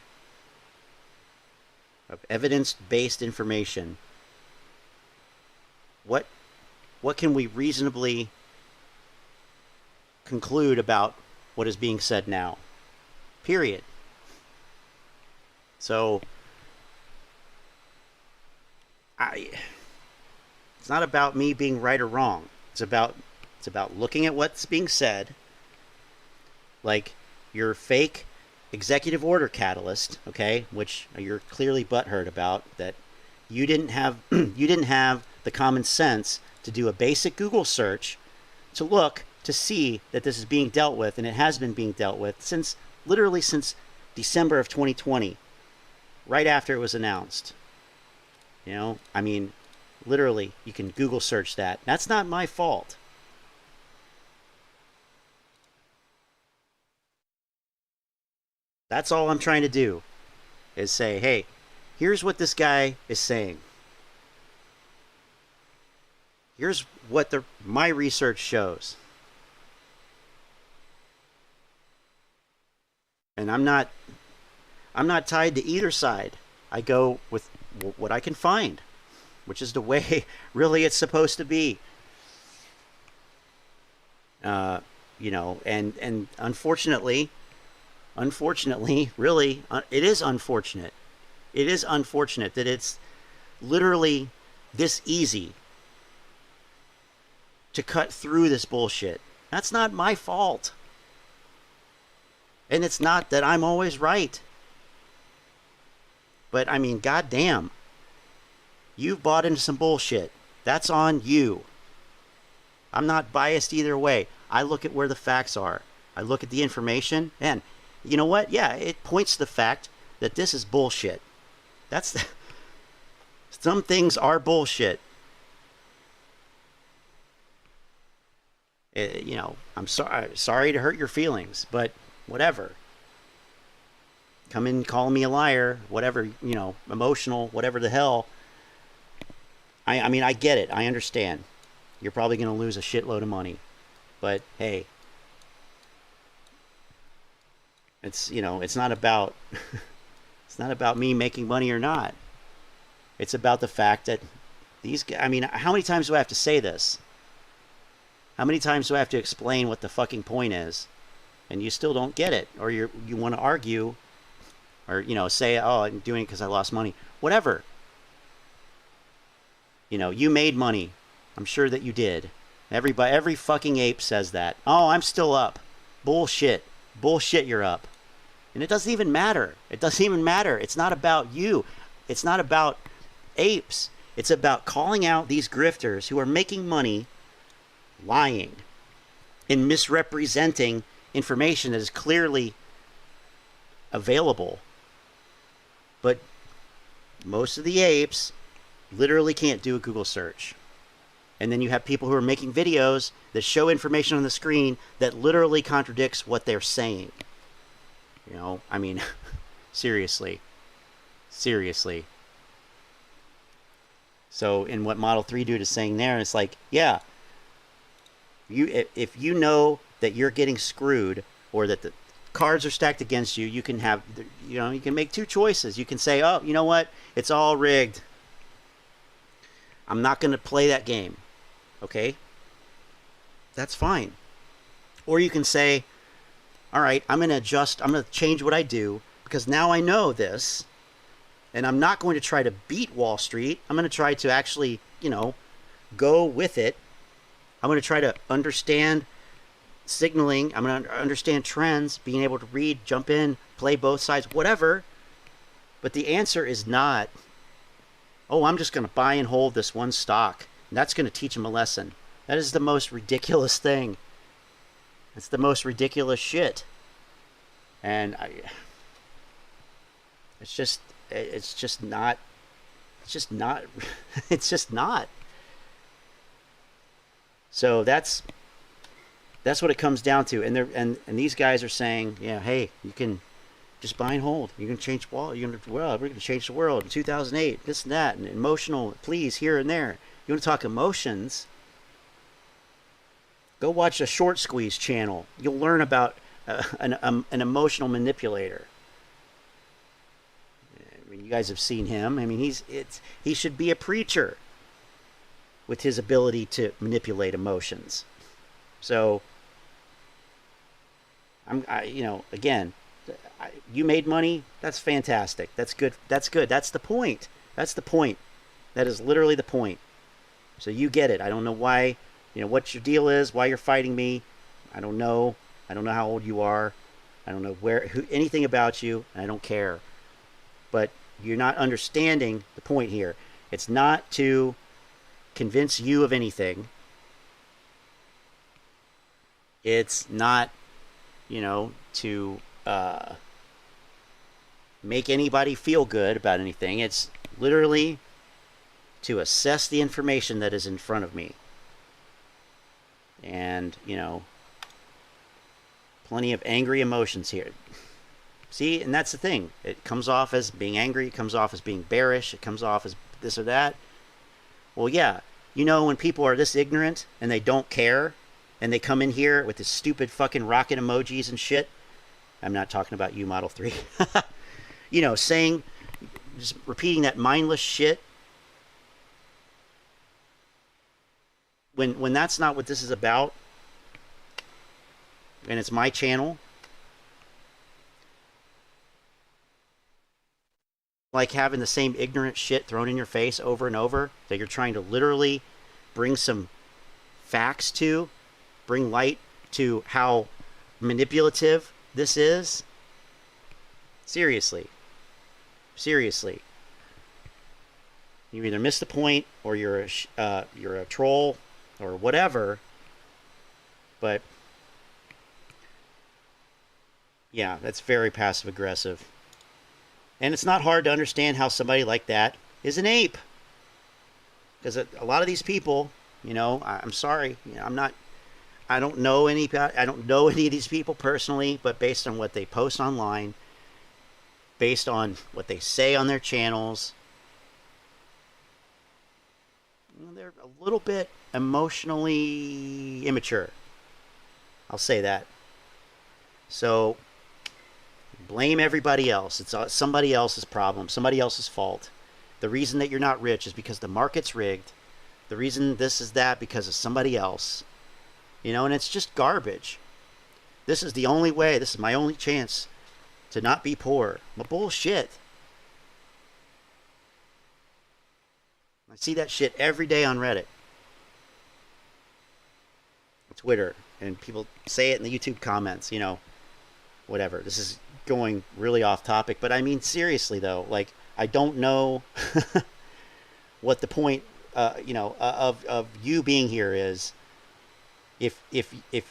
of evidence-based information, what can we reasonably conclude about what is being said now? Period. So it's not about me being right or wrong. It's about looking at what's being said, like your fake executive order catalyst, okay, which you're clearly butthurt about, that you didn't have the common sense to do a basic Google search to look to see that this is being dealt with, and it has been being dealt with since December of 2020, right after it was announced. You know, I mean, literally, you can Google search that. That's not my fault. That's all I'm trying to do, is say, hey, here's what this guy is saying. Here's what my research shows. And I'm not tied to either side. I go with what I can find, which is the way really it's supposed to be. You know, and unfortunately, really, it is unfortunate. It is unfortunate that it's literally this easy to cut through this bullshit. That's not my fault. And it's not that I'm always right. But I mean, goddamn, you've bought into some bullshit. That's on you. I'm not biased either way. I look at where the facts are. I look at the information, and you know what? Yeah, it points to the fact that this is bullshit. Some things are bullshit. You know, I'm sorry to hurt your feelings, but whatever. Come in, call me a liar, whatever, you know, emotional, whatever the hell. I mean, I get it. I understand. You're probably going to lose a shitload of money. But, hey, it's, you know, it's not about, it's not about me making money or not. It's about the fact that these guys, I mean, how many times do I have to say this? How many times do I have to explain what the fucking point is? And you still don't get it, or you want to argue, or, you know, say, oh, I'm doing it because I lost money. Whatever. You know, you made money. I'm sure that you did. Every fucking ape says that. Oh, I'm still up. Bullshit. Bullshit, you're up. And it doesn't even matter. It doesn't even matter. It's not about you. It's not about apes. It's about calling out these grifters who are making money lying and misrepresenting information that is clearly available. But most of the apes, literally can't do a Google search. And then you have people who are making videos that show information on the screen that literally contradicts what they're saying. You know, I mean, seriously. Seriously. So in what Model 3 Dude is saying there, it's like, yeah, if you know that you're getting screwed or that the cards are stacked against you, you can have, you know, you can make two choices. You can say, oh, you know what? It's all rigged. I'm not going to play that game. Okay? That's fine. Or you can say, all right, I'm going to adjust, I'm going to change what I do because now I know this, and I'm not going to try to beat Wall Street. I'm going to try to actually, you know, go with it. I'm going to try to understand signaling. I'm going to understand trends, being able to read, jump in, play both sides, whatever. But the answer is not, oh, I'm just going to buy and hold this one stock. And that's going to teach them a lesson. That is the most ridiculous thing. It's the most ridiculous shit. And it's just not, it's just not. So that's what it comes down to. And these guys are saying, yeah, hey, you can just buy and hold. You can change the world. We're going to change the world in 2008. This and that, and emotional pleas here and there. You want to talk emotions? Go watch a Short Squeeze channel. You'll learn about an emotional manipulator. I mean, you guys have seen him. I mean, he should be a preacher with his ability to manipulate emotions. So, you know, again, you made money. That's fantastic. That's good. That's good. That's the point. That's the point. That is literally the point. So you get it. I don't know why, you know, what your deal is, why you're fighting me. I don't know. I don't know how old you are. I don't know anything about you, and I don't care. But you're not understanding the point here. It's not to convince you of anything. It's not, you know, to make anybody feel good about anything. It's literally to assess the information that is in front of me. And, you know, plenty of angry emotions here. See, and that's the thing. It comes off as being angry. It comes off as being bearish. It comes off as this or that. Well, yeah. You know, when people are this ignorant and they don't care, and they come in here with this stupid fucking rocket emojis and shit. I'm not talking about you, Model 3. You know, saying, just repeating that mindless shit. When that's not what this is about, and it's my channel, like having the same ignorant shit thrown in your face over and over that you're trying to literally bring some facts to, bring light to how manipulative this is. Seriously. Seriously. You either miss the point or you're a troll or whatever. But yeah, that's very passive aggressive. And it's not hard to understand how somebody like that is an ape. Because a lot of these people, you know, I'm sorry, you know, I don't know any of these people personally, but based on what they post online, based on what they say on their channels, you know, they're a little bit emotionally immature. I'll say that. So blame everybody else. It's somebody else's problem, somebody else's fault. The reason that you're not rich is because the market's rigged. The reason this is that because of somebody else. You know, and it's just garbage. This is the only way. This is my only chance to not be poor. Well, bullshit. I see that shit every day on Reddit, Twitter, and people say it in the YouTube comments, you know, whatever. This is going really off topic, but I mean, seriously though, like, I don't know what the point, you know, of you being here is. If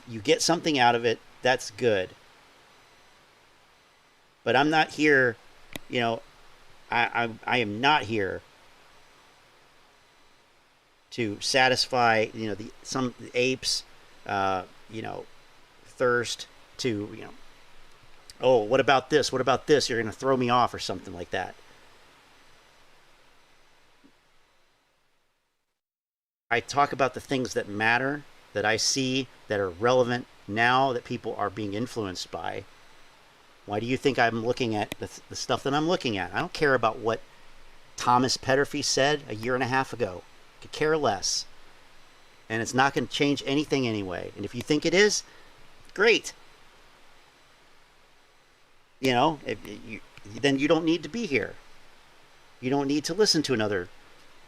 you get something out of it, that's good. But I'm not here, you know, I am not here to satisfy, some apes, thirst to, oh, what about this? What about this? You're going to throw me off or something like that. I talk about the things that matter, that I see, that are relevant now, that people are being influenced by. Why do you think I'm looking at the stuff that I'm looking at? I don't care about what Thomas Petterfy said a year and a half ago. I could care less. And it's not going to change anything anyway. And if you think it is, great. Then you don't need to be here. You don't need to listen to another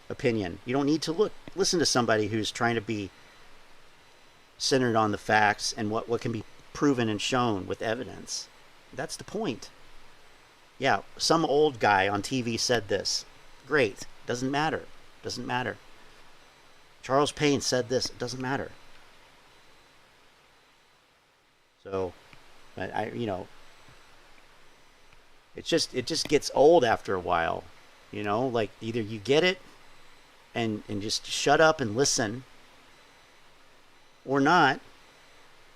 opinion. You don't need to listen to somebody who's trying to be centered on the facts and what can be proven and shown with evidence. That's the point. Yeah, some old guy on TV said this. Great. Doesn't matter. Doesn't matter. Charles Payne said this. It doesn't matter. So, but it just gets old after a while. Like either you get it and just shut up and listen, or not.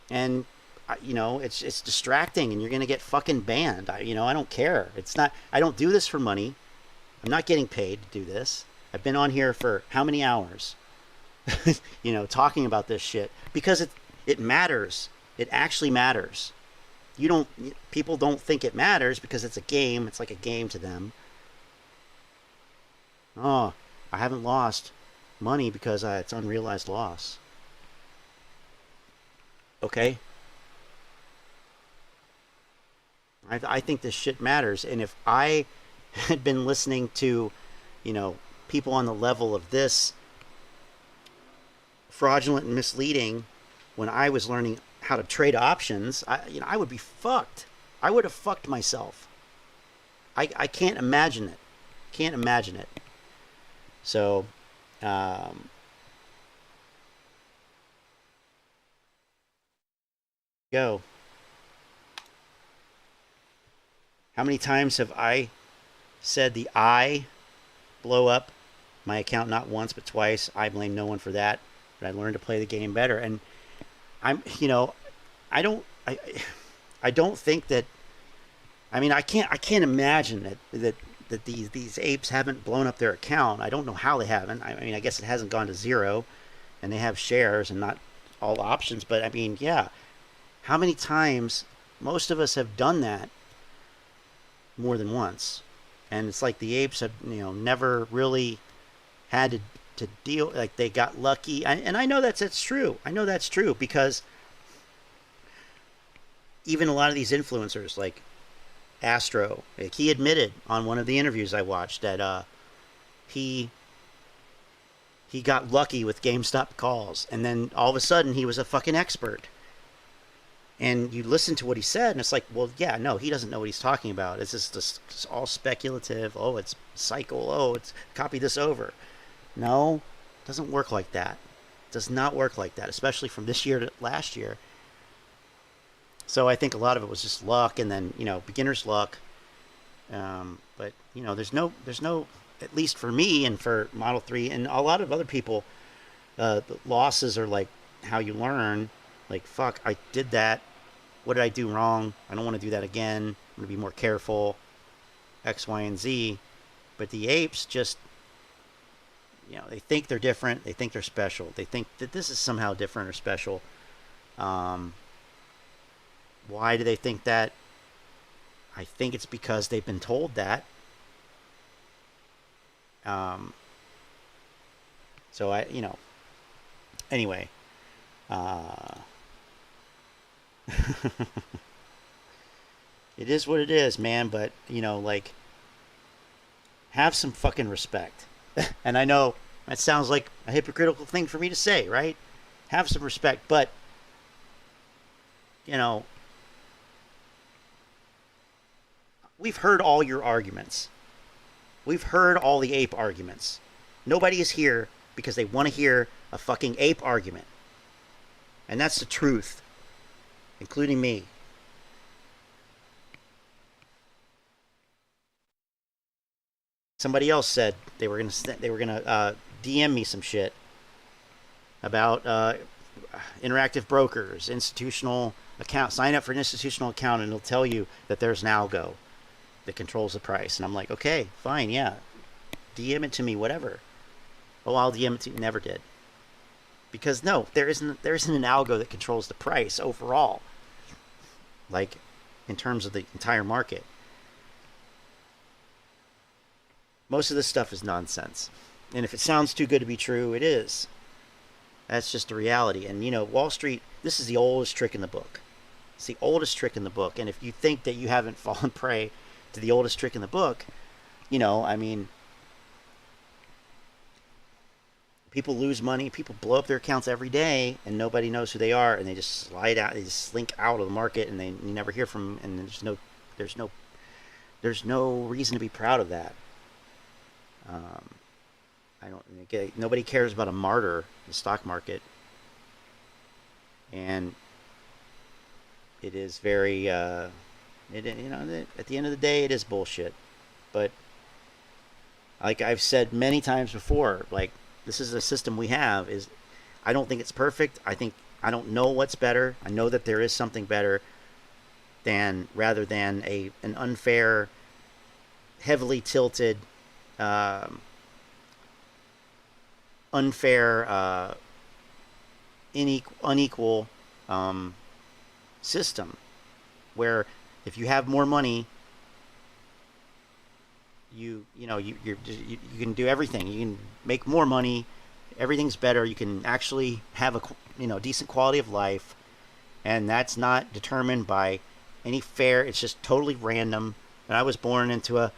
And it's distracting, and you're gonna get fucking banned. I don't care. It's not. I don't do this for money. I'm not getting paid to do this. I've been on here for how many hours, talking about this shit because it matters. It actually matters. People don't think it matters because it's a game. It's like a game to them. Oh, I haven't lost money because it's unrealized loss. Okay. I think this shit matters. And if I had been listening to, people on the level of this fraudulent and misleading when I was learning how to trade options, I would be fucked. I would have fucked myself. I can't imagine it. Can't imagine it. So, go. How many times have I said the I blow up my account? Not once, but twice. I blame no one for that. But I learned to play the game better. And I don't think that. I can't imagine that these apes haven't blown up their account. I don't know how they haven't. I guess it hasn't gone to zero, and they have shares and not all options. But yeah, how many times? Most of us have done that more than once, and it's like the apes have never really had to deal, like they got lucky. And I know that's true. I know that's true because even a lot of these influencers like Astro, he admitted on one of the interviews I watched that he got lucky with GameStop calls, and then all of a sudden he was a fucking expert. And you listen to what he said, and it's like, well, yeah, no, he doesn't know what he's talking about. It's just it's all speculative. Oh, it's cycle. Oh, it's copy this over. No, it doesn't work like that. It does not work like that, especially from this year to last year. So I think a lot of it was just luck, and then beginner's luck. But there's no, at least for me and for Model 3 and a lot of other people, the losses are like how you learn. Like, fuck, I did that. What did I do wrong? I don't want to do that again. I'm going to be more careful. X, Y, and Z. But the apes just, they think they're different. They think they're special. They think that this is somehow different or special. Why do they think that? I think it's because they've been told that. So anyway. It is what it is, man, but have some fucking respect. And I know that sounds like a hypocritical thing for me to say, right? Have some respect, but we've heard all your arguments. We've heard all the ape arguments. Nobody is here because they want to hear a fucking ape argument. And that's the truth, including me. Somebody else said they were gonna DM me some shit. about interactive brokers, institutional account. Sign up for an institutional account, and it'll tell you that there's an algo that controls the price. And I'm like, okay, fine, yeah, DM it to me, whatever. Oh, I'll DM it to you. Never did. Because no, there isn't an algo that controls the price overall, like in terms of the entire market. Most of this stuff is nonsense. And if it sounds too good to be true, it is. That's just the reality. And, you know, Wall Street, this is the oldest trick in the book. It's the oldest trick in the book. And if you think that you haven't fallen prey to the oldest trick in the book, you know, I mean, people lose money. People blow up their accounts every day, and nobody knows who they are, and they just slide out. They just slink out of the market, and you never hear from them. And there's no reason to be proud of that. Nobody cares about a martyr in the stock market, and it is very, you know, at the end of the day, it is bullshit. But like I've said many times before, like, this is a system we have. I don't think it's perfect. I don't know what's better. I know that there is something better rather than an unfair, heavily tilted, unfair, unequal system, where if you have more money, you can do everything. You can make more money. Everything's better. You can actually have a decent quality of life, and that's not determined by any fair. It's just totally random. And I was born into a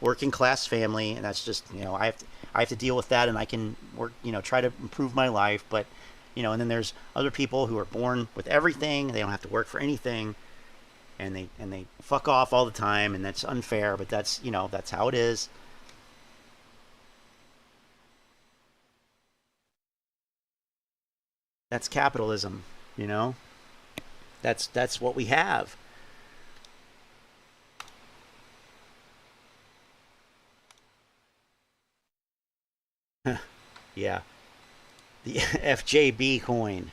working class family, and that's just I have to deal with that, and I can work try to improve my life. But and then there's other people who are born with everything. They don't have to work for anything. And they fuck off all the time, and that's unfair, but that's that's how it is. That's capitalism, That's what we have. Yeah. The FJB coin.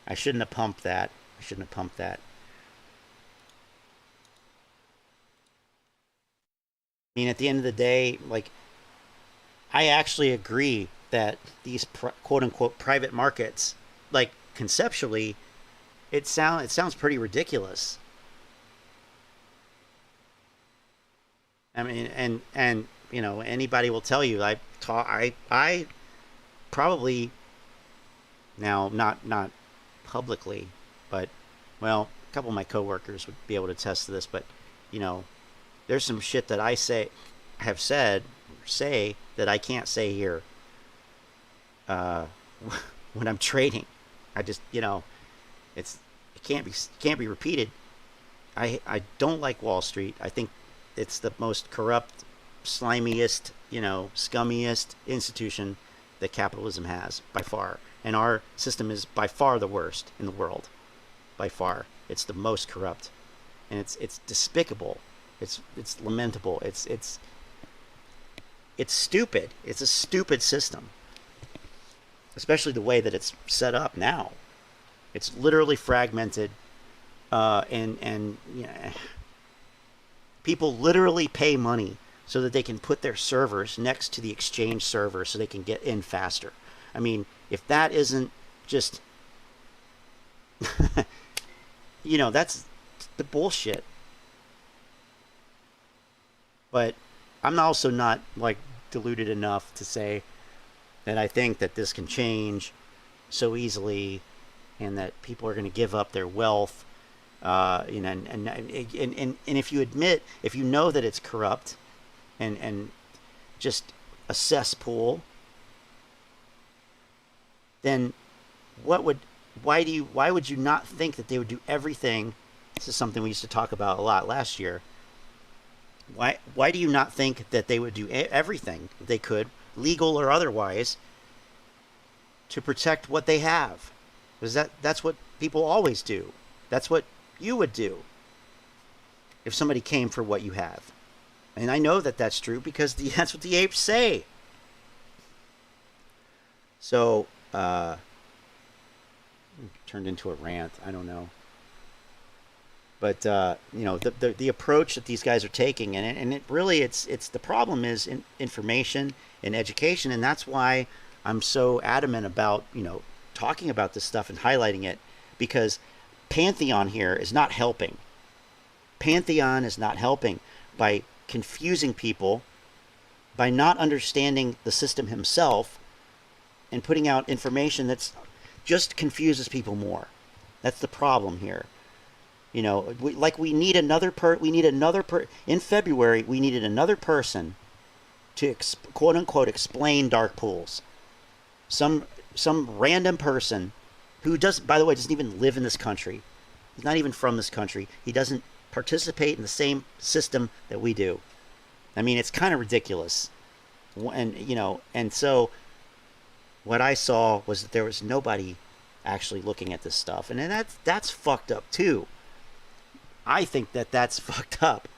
I shouldn't have pumped that. I mean, at the end of the day, like, I actually agree that these quote-unquote private markets, like, conceptually, it sounds pretty ridiculous. I mean, and anybody will tell you, I probably, now not publicly, but, well, a couple of my coworkers would be able to attest to this, but there's some shit that I say that I can't say here when I'm trading. I just it can't be repeated. I don't like Wall Street. I think it's the most corrupt, slimiest, scummiest institution that capitalism has, by far. And our system is by far the worst in the world. By far. It's the most corrupt. And it's despicable. It's lamentable. It's stupid. It's a stupid system. Especially the way that it's set up now. It's literally fragmented. And people literally pay money so that they can put their servers next to the exchange server so they can get in faster. I mean, if that isn't just, that's the bullshit. But I'm also not, like, deluded enough to say that I think that this can change so easily and that people are going to give up their wealth. And if you know that it's corrupt and just a cesspool, then why would you not think that they would do everything? This is something we used to talk about a lot last year. Why do you not think that they would do everything they could, legal or otherwise, to protect what they have? Because that's what people always do. That's what you would do if somebody came for what you have. And I know that that's true because that's what the apes say. So, turned into a rant. I don't know. But you know, the approach that these guys are taking, and it really, it's the problem is in information and education, and that's why I'm so adamant about, you know, talking about this stuff and highlighting it, because Pantheon here is not helping. Pantheon is not helping by confusing people, by not understanding the system himself, and putting out information that's just confuses people more. That's the problem here. You know, we need another in February, we needed another person to quote unquote explain dark pools. Some random person who by the way, doesn't even live in this country. He's not even from this country. He doesn't participate in the same system that we do. I mean, it's kind of ridiculous. And, you know, and so what I saw was that there was nobody actually looking at this stuff. And that's fucked up too. I think that's fucked up.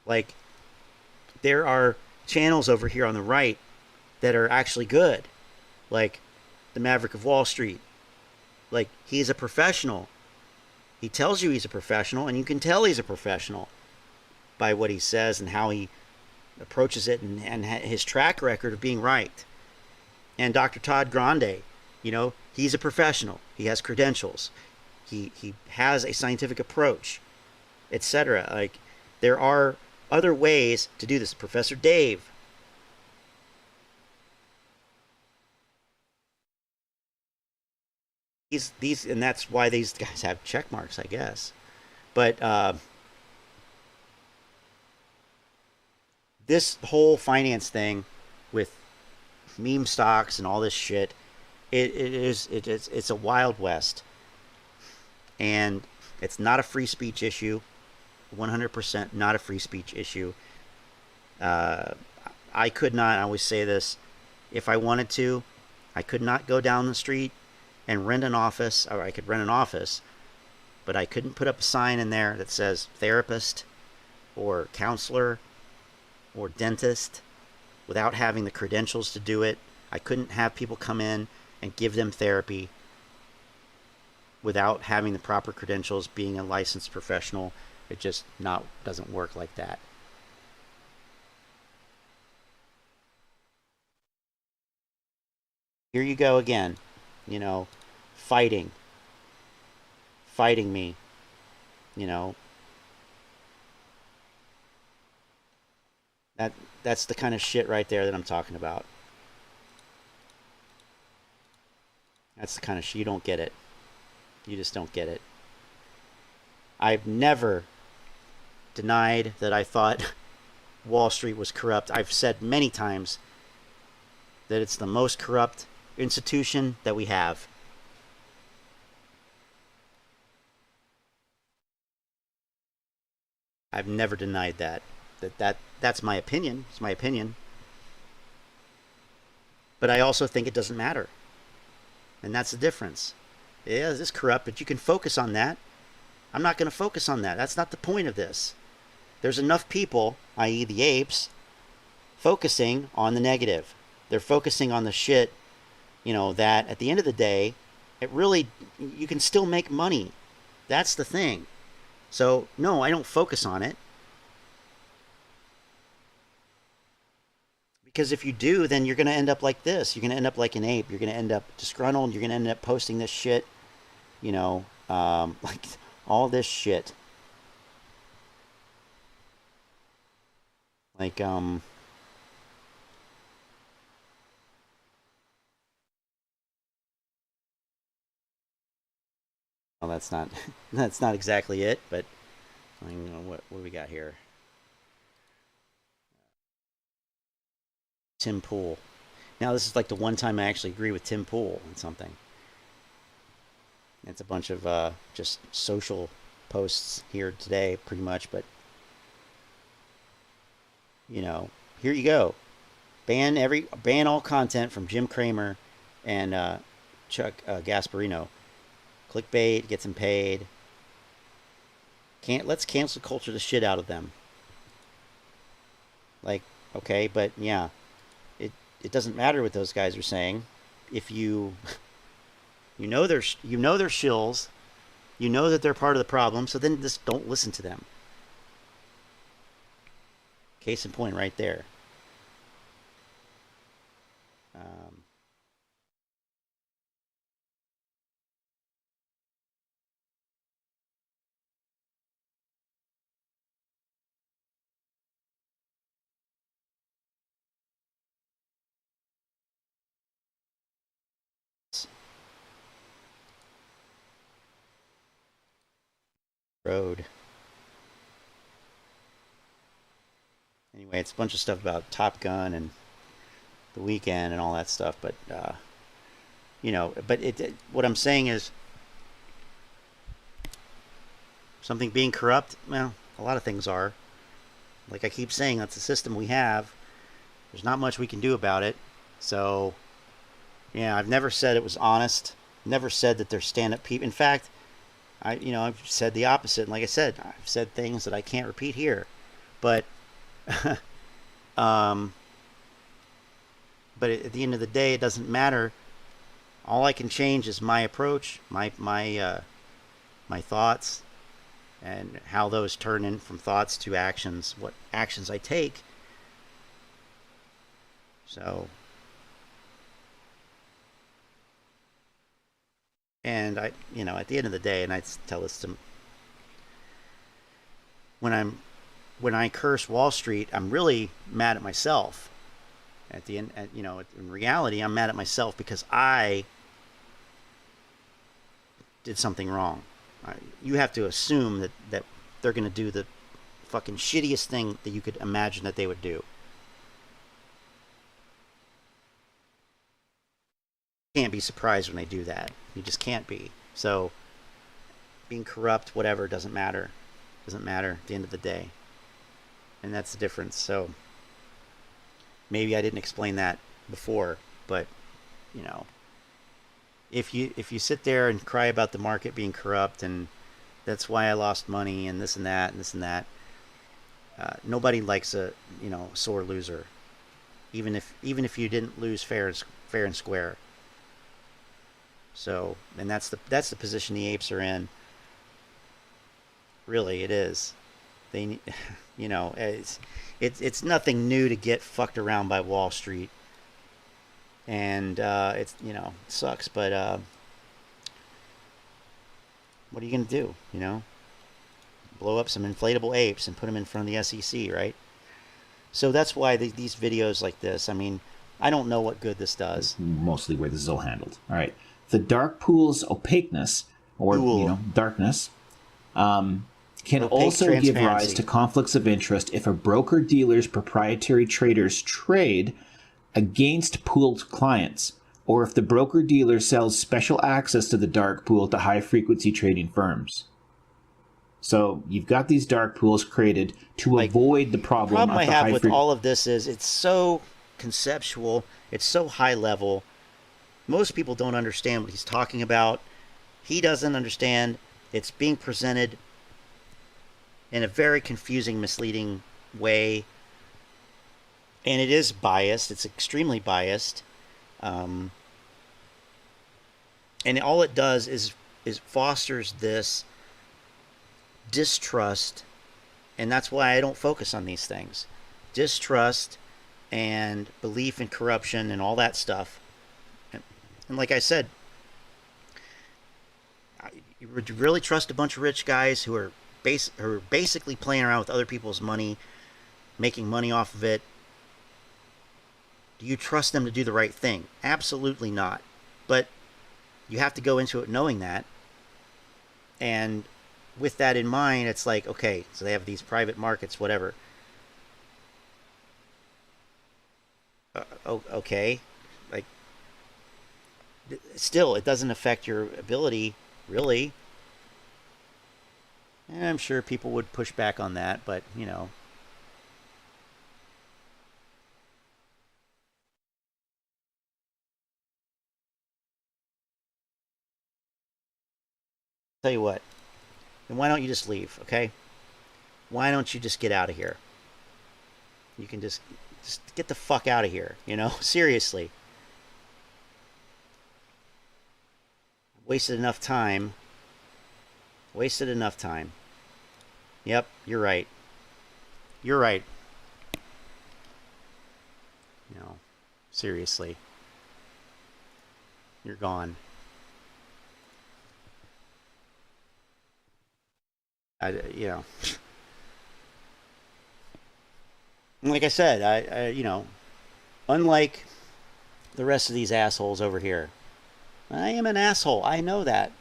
Like, there are channels over here on the right that are actually good. Like, the Maverick of Wall Street. Like, he's a professional. He tells you he's a professional, and you can tell he's a professional by what he says and how he approaches it, and his track record of being right. And Dr. Todd Grande, you know, he's a professional. He has credentials. He has a scientific approach, etc. Like, there are other ways to do this. Professor Dave. And that's why these guys have check marks, I guess. But this whole finance thing with meme stocks and all this shit, it's a Wild West. And it's not a free speech issue. 100% not a free speech issue. I could not, I always say this, if I wanted to, I could not go down the street and rent an office, or I could rent an office, but I couldn't put up a sign in there that says therapist or counselor or dentist without having the credentials to do it. I couldn't have people come in and give them therapy without having the proper credentials, being a licensed professional. It just doesn't work like that. Here you go again, you know, fighting me, you know. That's the kind of shit right there that I'm talking about. That's the kind of shit, you don't get it. You just don't get it. I've never denied that I thought Wall Street was corrupt. I've said many times that it's the most corrupt institution that we have. I've never denied that. That's my opinion. It's my opinion. But I also think it doesn't matter. And that's the difference. Yeah, this is corrupt, but you can focus on that. I'm not going to focus on that. That's not the point of this. There's enough people, i.e. the apes, focusing on the negative. They're focusing on the shit, you know, that at the end of the day, it really, you can still make money. That's the thing. So, no, I don't focus on it. Because if you do, then you're going to end up like this. You're going to end up like an ape. You're going to end up disgruntled. You're going to end up posting this shit, you know, like all this shit. Like, well, that's not exactly it, but I don't know what do we got here? Tim Pool. Now this is like the one time I actually agree with Tim Pool on something. It's a bunch of just social posts here today, pretty much, but you know, here you go. Ban all content from Jim Cramer and Chuck Gasparino. Clickbait gets him paid. Let's cancel culture the shit out of them. Like, okay, but yeah. it doesn't matter what those guys are saying. If you know they're shills, you know that they're part of the problem, so then just don't listen to them. Case in point right there. Road. Anyway, it's a bunch of stuff about Top Gun and the weekend and all that stuff, but you know, but what I'm saying is something being corrupt. Well, a lot of things are. Like I keep saying, that's the system we have. There's not much we can do about it. So, yeah, I've never said it was honest. Never said that they're stand-up people. In fact, I've said the opposite. And like I said, I've said things that I can't repeat here. But, but at the end of the day, it doesn't matter. All I can change is my approach, my thoughts, and how those turn in from thoughts to actions, what actions I take. So, and at the end of the day, and I tell this to, when I curse Wall Street, I'm really mad at myself. At the end, in reality, I'm mad at myself because I did something wrong. You have to assume that they're going to do the fucking shittiest thing that you could imagine that they would do. You can't be surprised when they do that. You just can't be. So, being corrupt, whatever, doesn't matter. Doesn't matter at the end of the day. And that's the difference. So, maybe I didn't explain that before, but, if you sit there and cry about the market being corrupt and that's why I lost money and this and that and this and that, nobody likes a sore loser, even if you didn't lose fair and square. So, and that's the position the apes are in. Really, it is. They, it's nothing new to get fucked around by Wall Street. And it's it sucks, but what are you gonna do? Blow up some inflatable apes and put them in front of the SEC, right? So that's why these videos like this. I mean, I don't know what good this does. Mostly where this is all handled. All right, the dark pool's opaqueness or darkness can also give rise to conflicts of interest if a broker-dealer's proprietary traders trade against pooled clients, or if the broker-dealer sells special access to the dark pool to high-frequency trading firms. So you've got these dark pools created to avoid the problem. The problem I have with all of this is it's so conceptual, it's so high level. Most people don't understand what he's talking about. He doesn't understand. It's being presented in a very confusing, misleading way. And it is biased. It's extremely biased. And all it does is fosters this distrust. And that's why I don't focus on these things. Distrust and belief in corruption and all that stuff. And like I said, you really trust a bunch of rich guys who are basically playing around with other people's money, making money off of it? Do you trust them to do the right thing? Absolutely not. But you have to go into it knowing that. And with that in mind, it's like, okay, so they have these private markets, whatever. Okay. Like, still, it doesn't affect your ability, really. And I'm sure people would push back on that, but, Tell you what, then why don't you just leave, okay? Why don't you just get out of here? You can just Just get the fuck out of here, you know? Seriously. Wasted enough time. Wasted enough time. Yep, you're right. You're right. No, seriously. You're gone. You know. Like I said, you know, unlike the rest of these assholes over here, I am an asshole. I know that.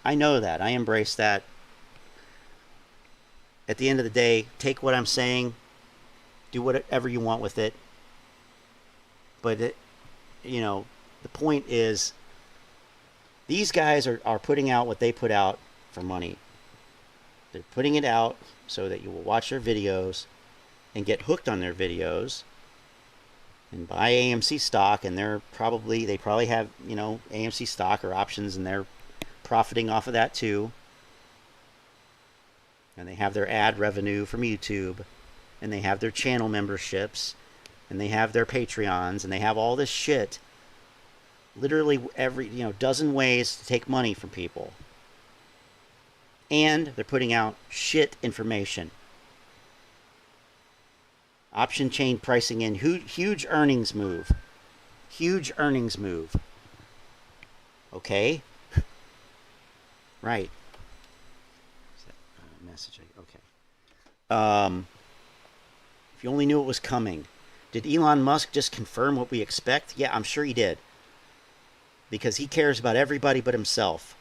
I know that. I embrace that. At the end of the day, take what I'm saying, do whatever you want with it. But, you know, the point is, these guys are putting out what they put out for money. They're putting it out so that you will watch their videos and get hooked on their videos and buy AMC stock, and they probably have, you know, AMC stock or options, and they're profiting off of that too. And they have their ad revenue from YouTube, and they have their channel memberships, and they have their Patreons, and they have all this shit. Literally every, you know, dozen ways to take money from people. And they're putting out shit information. Option chain pricing in huge earnings move. Huge earnings move. Okay? Right. Is that a message? Okay. If you only knew it was coming. Did Elon Musk just confirm what we expect? Yeah, I'm sure he did. Because he cares about everybody but himself.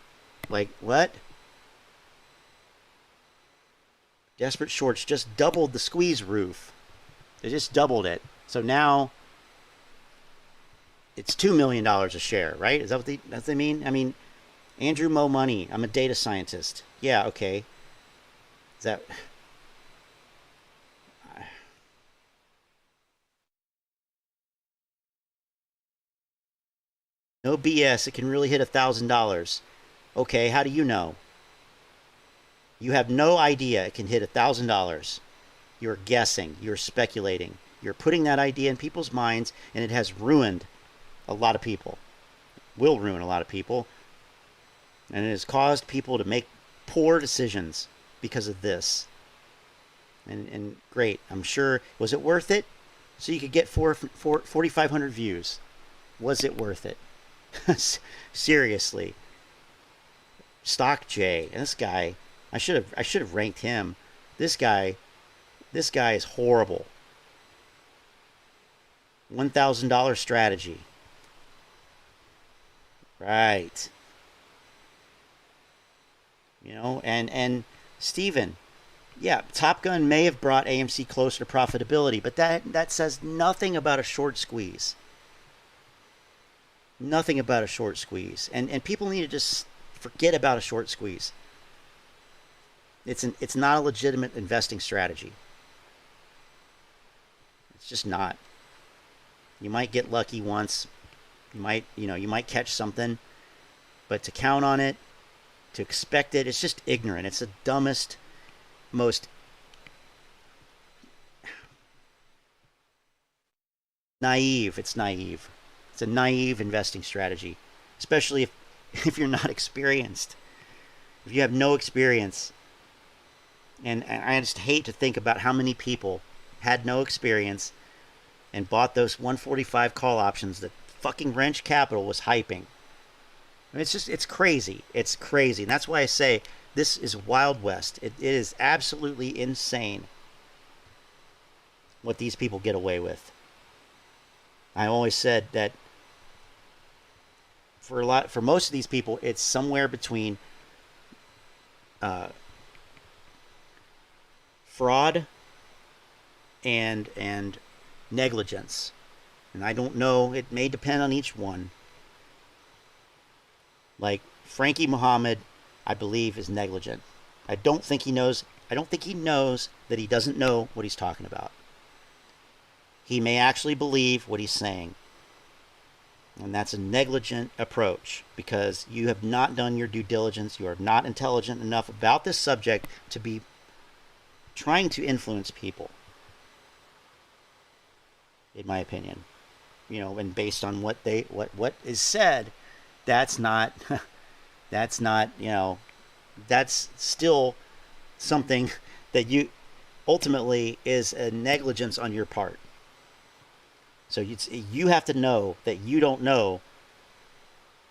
Like, what? Desperate Shorts just doubled the squeeze roof. They just doubled it. So now it's $2 million a share, right? Is that what they mean? I mean, Andrew Mo Money. I'm a data scientist. Yeah, okay. Is that... No BS. It can really hit $1,000. Okay, how do you know? You have no idea it can hit $1,000. You're guessing. You're speculating. You're putting that idea in people's minds, and it has ruined a lot of people. Will ruin a lot of people. And it has caused people to make poor decisions because of this. And great. I'm sure. Was it worth it? So you could get 4,500 views. Was it worth it? Seriously. Stock J. And this guy, I should have ranked him. This guy is horrible. $1,000 strategy. Right. You know, and Steven, yeah, Top Gun may have brought AMC closer to profitability, but that says nothing about a short squeeze. Nothing about a short squeeze. And people need to just forget about a short squeeze. It's not a legitimate investing strategy. It's just not. You might get lucky once. You might catch something, but to count on it, to expect it, it's just ignorant. It's the dumbest, most naive. It's naive. It's a naive investing strategy, especially if you're not experienced. If you have no experience. And I just hate to think about how many people had no experience and bought those 145 call options that fucking Roensch Capital was hyping. I mean, it's crazy. It's crazy. And that's why I say this is Wild West. It is absolutely insane what these people get away with. I always said that for most of these people, it's somewhere between fraud and negligence. And I don't know, it may depend on each one. Like Frankie Muhammad, I believe, is negligent. I don't think he knows that he doesn't know what he's talking about. He may actually believe what he's saying. And that's a negligent approach because you have not done your due diligence. You are not intelligent enough about this subject to be trying to influence people. in my opinion. You know, and based on what is said, that's not that's not, you know, that's still something that you ultimately is a negligence on your part. So you have to know that you don't know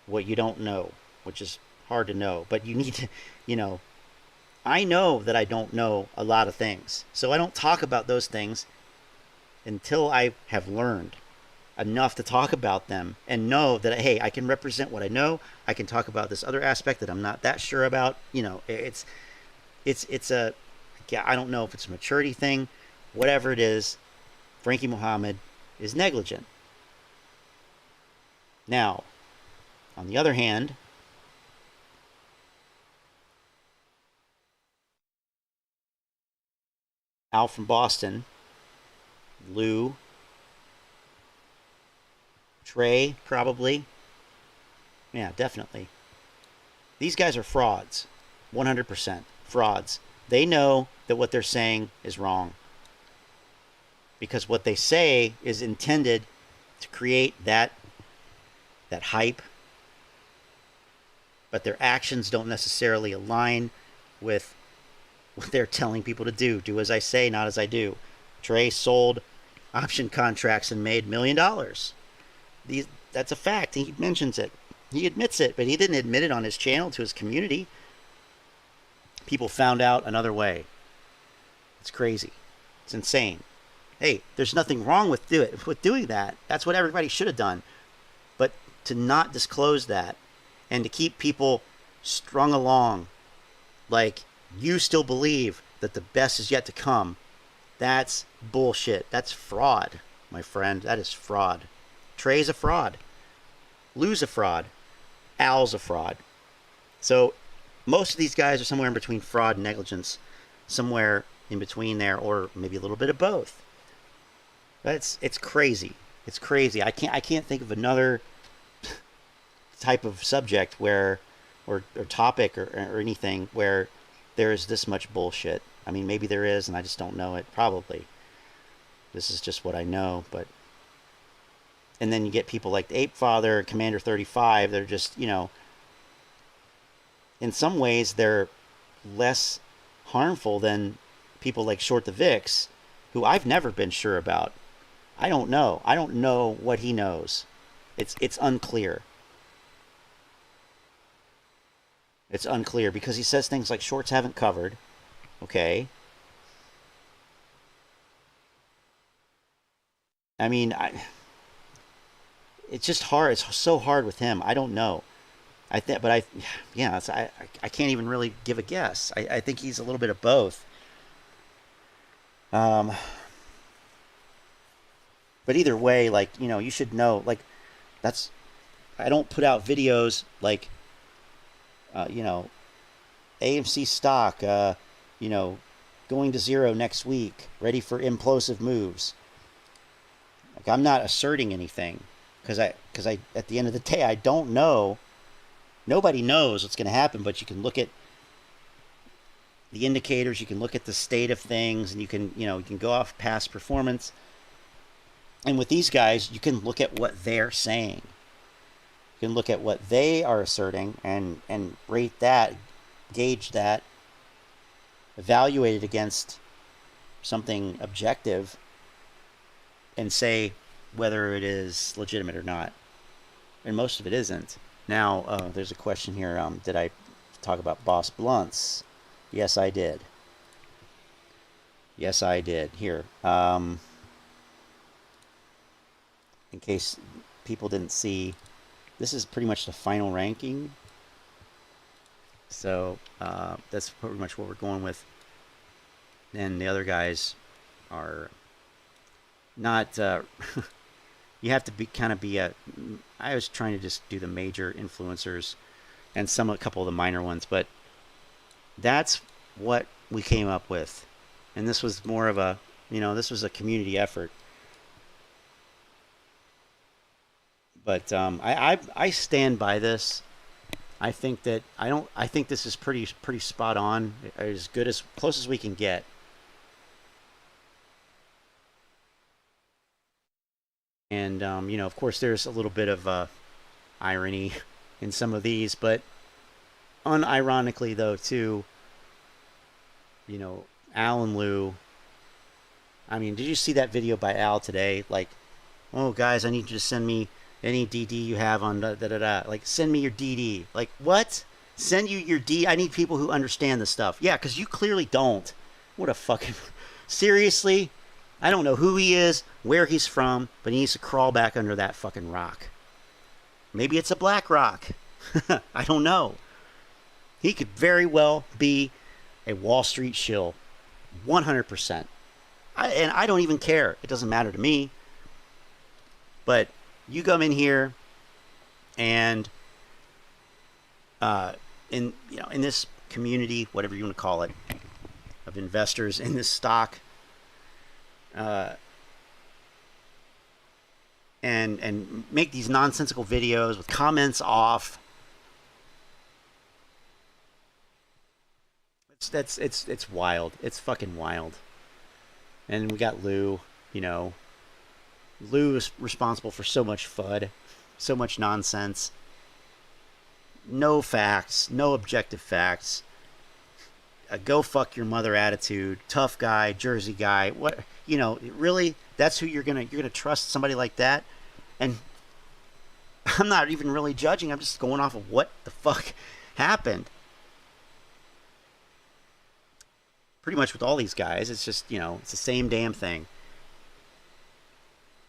what you don't know, which is hard to know, but you need to, you know, I know that I don't know a lot of things, so I don't talk about those things until I have learned enough to talk about them and know that, hey, I can represent what I know. I can talk about this other aspect that I'm not that sure about. You know, it's a, yeah, I don't know if it's a maturity thing, whatever it is. Frankie Muhammad is negligent. Now, on the other hand, Al from Boston, Lou, Trey, probably. Yeah, definitely. These guys are frauds. 100% frauds. They know that what they're saying is wrong. Because what they say is intended to create that hype. But their actions don't necessarily align with what they're telling people to do. Do as I say, not as I do. Trey sold option contracts and made $1 million. That's a fact. He mentions it. He admits it, but he didn't admit it on his channel to his community. People found out another way. It's crazy. It's insane. Hey, there's nothing wrong with doing that. That's what everybody should have done. But to not disclose that and to keep people strung along like you still believe that the best is yet to come, that's bullshit. That's fraud, my friend. That is fraud. Trey's a fraud. Lou's a fraud. Al's a fraud. So most of these guys are somewhere in between fraud and negligence, somewhere in between there, or maybe a little bit of both. It's crazy. It's crazy. I can't think of another type of subject where or topic or anything where there is this much bullshit. I mean, maybe there is, and I just don't know it. Probably. This is just what I know, but. And then you get people like the Ape Father, Commander 35. They're just, you know, in some ways they're less harmful than people like Short the Vix, who I've never been sure about. I don't know. I don't know what he knows. It's unclear. It's unclear because he says things like shorts haven't covered. Okay. I mean, it's just hard. It's so hard with him. I don't know. I can't even really give a guess. I think he's a little bit of both. But either way, like, you know, you should know, like, I don't put out videos like, you know, AMC stock, you know, going to zero next week, ready for implosive moves. Like, I'm not asserting anything. Because at the end of the day, I don't know. Nobody knows what's going to happen, but you can look at the indicators, you can look at the state of things, and you can go off past performance. And with these guys, you can look at what they're saying. You can look at what they are asserting and rate that, gauge that, evaluate it against something objective, and say whether it is legitimate or not. And most of it isn't. Now, there's a question here. Did I talk about Boss Blunts? Yes, I did. Yes, I did. Here. In case people didn't see, this is pretty much the final ranking. So, that's pretty much what we're going with. And the other guys are not... You have to I was trying to just do the major influencers and a couple of the minor ones, but that's what we came up with. And this was more of a, you know, this was a community effort. But I stand by this. I think that I think this is pretty spot on, as close as we can get. And, you know, of course, there's a little bit of irony in some of these, but unironically, though, too, you know, Al and Lou, I mean, did you see that video by Al today? Like, oh, guys, I need you to send me any DD you have on da-da-da-da. Like, send me your DD. Like, what? Send you your D? I need people who understand this stuff. Yeah, because you clearly don't. What a fucking... Seriously? I don't know who he is, where he's from, but he needs to crawl back under that fucking rock. Maybe it's a black rock. I don't know. He could very well be a Wall Street shill. 100%. And I don't even care. It doesn't matter to me. But you come in here and in this community, whatever you want to call it, of investors in this stock, and make these nonsensical videos with comments off. It's wild. It's fucking wild. And we got Lou, you know. Lou is responsible for so much FUD, so much nonsense. No facts, no objective facts. A go fuck your mother attitude, tough guy, Jersey guy. What, you know, really? That's who you're gonna trust, somebody like that? And I'm not even really judging. I'm just going off of what the fuck happened. Pretty much with all these guys, it's just, you know, it's the same damn thing.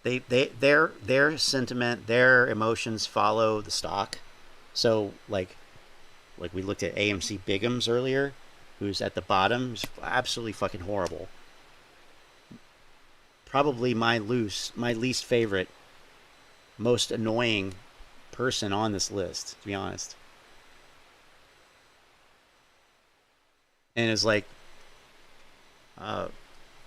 Their sentiment, their emotions follow the stock. So like we looked at AMC Bigums earlier, who's at the bottom, is absolutely fucking horrible. Probably my least favorite, most annoying person on this list, to be honest. And it's like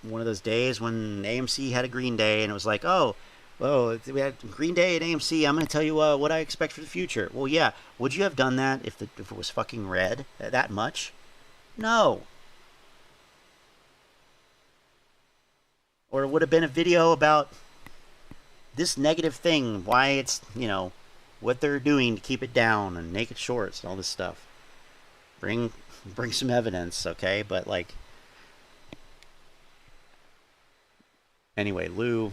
one of those days when AMC had a green day, and it was like, oh, we had green day at AMC. I'm going to tell you what I expect for the future. Well, yeah. Would you have done that if it was fucking red that much? No. Or it would have been a video about this negative thing, why it's, you know, what they're doing to keep it down, and naked shorts and all this stuff. Bring some evidence, okay? But like, anyway, Lou,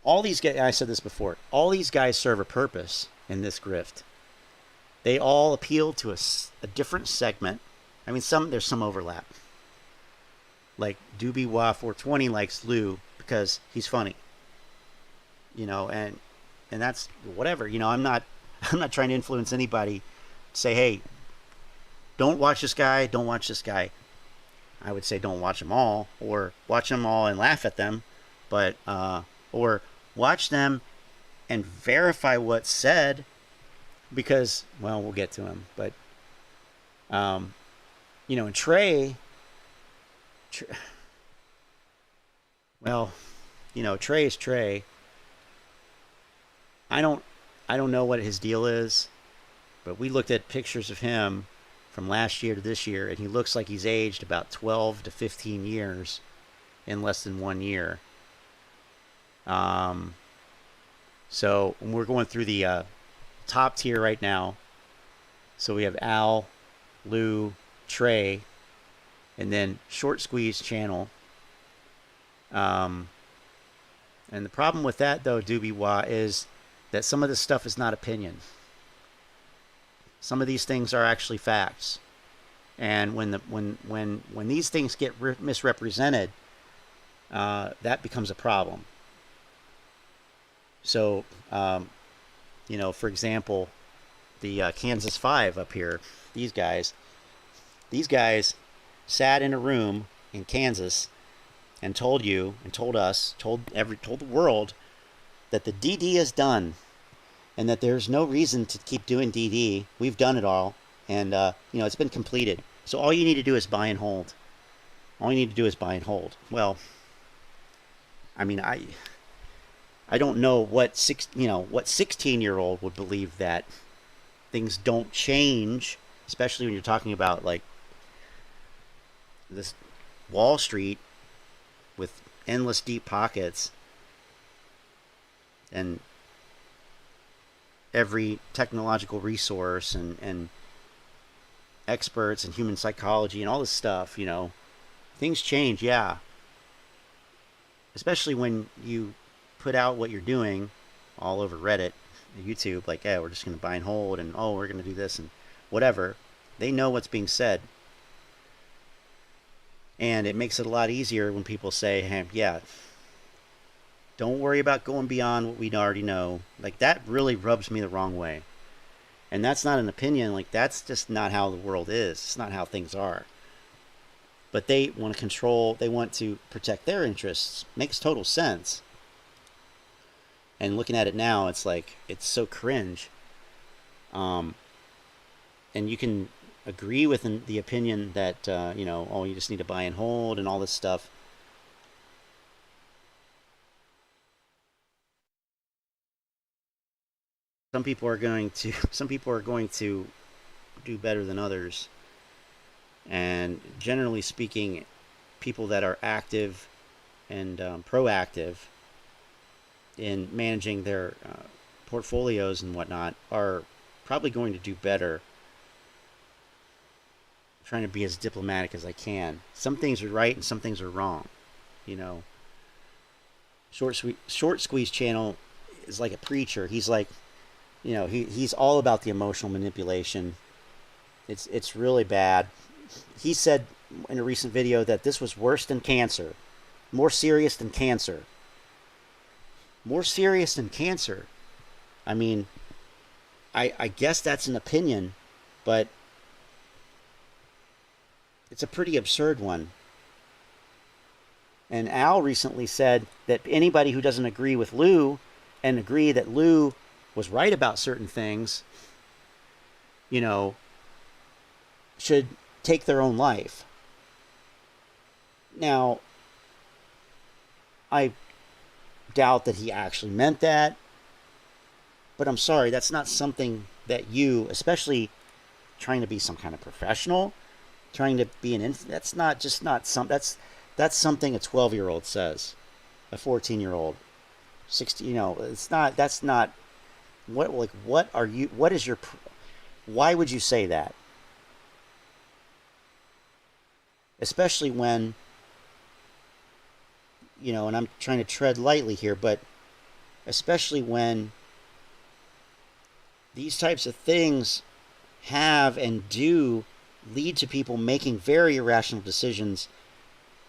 all these guys, I said this before, all these guys serve a purpose in this grift. They all appeal to a different segment. I mean, there's some overlap. Like, Doobie Wah 420 likes Lou because he's funny. You know, and that's whatever. You know, I'm not trying to influence anybody. Say, hey, don't watch this guy, don't watch this guy. I would say don't watch them all, or watch them all and laugh at them, but or watch them and verify what's said, because, well, we'll get to him, but you know, and Trey, well, you know, Trey is Trey. I don't know what his deal is, but we looked at pictures of him from last year to this year, and he looks like he's aged about 12 to 15 years in less than 1 year. So we're going through the top tier right now. So we have Al, Lou, Trey, and then Short Squeeze Channel. And the problem with that, though, Doobie Wah, is that some of this stuff is not opinion. Some of these things are actually facts, and when these things get misrepresented, that becomes a problem. So, you know, for example, the Kansas 5 up here, these guys sat in a room in Kansas and told you and told us, told the world that the DD is done. And that there's no reason to keep doing DD. We've done it all. And, you know, it's been completed. So all you need to do is buy and hold. All you need to do is buy and hold. Well, I mean, I don't know what 16-year-old would believe that things don't change, especially when you're talking about, like, this Wall Street with endless deep pockets. and every technological resource and experts and human psychology and all this stuff, you know, things change, yeah. Especially when you put out what you're doing all over Reddit, YouTube, like, yeah, we're just going to buy and hold, and oh, we're going to do this and whatever. They know what's being said. And it makes it a lot easier when people say, hey, yeah, don't worry about going beyond what we already know. Like, that really rubs me the wrong way. And that's not an opinion. Like, that's just not how the world is. It's not how things are. But they want to control, they want to protect their interests. Makes total sense. And looking at it now, it's like, it's so cringe. And you can agree with the opinion that, you know, oh, you just need to buy and hold and all this stuff. Some people are going to do better than others. And generally speaking, people that are active and proactive in managing their portfolios and whatnot are probably going to do better. I'm trying to be as diplomatic as I can. Some things are right and some things are wrong. You know, Short Squeeze channel is like a preacher. He's like, you know, he's all about the emotional manipulation. It's really bad. He said in a recent video that this was worse than cancer, more serious than cancer. More serious than cancer. I mean, I guess that's an opinion, but it's a pretty absurd one. And Al recently said that anybody who doesn't agree with Lou and agree that Lou was right about certain things, you know, should take their own life. Now, I doubt that he actually meant that, but I'm sorry, that's not something that you, especially trying to be some kind of professional, trying to be that's something a 12-year-old says, a 14-year-old, 16, you know, that's not what is your, why would you say that? Especially when, you know, and I'm trying to tread lightly here, but especially when these types of things have and do lead to people making very irrational decisions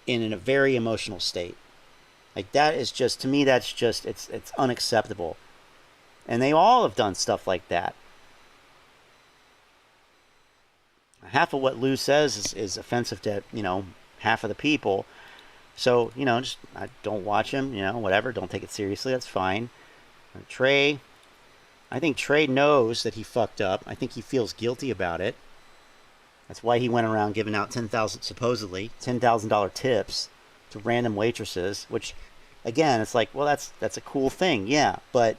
in a very emotional state. Like, that is just, to me, that's just, it's unacceptable. And they all have done stuff like that. Half of what Lou says is offensive to, you know, half of the people. So, you know, just don't watch him, you know, whatever. Don't take it seriously. That's fine. Trey, I think Trey knows that he fucked up. I think he feels guilty about it. That's why he went around giving out supposedly $10,000 tips to random waitresses, which, again, it's like, well, that's a cool thing. Yeah, but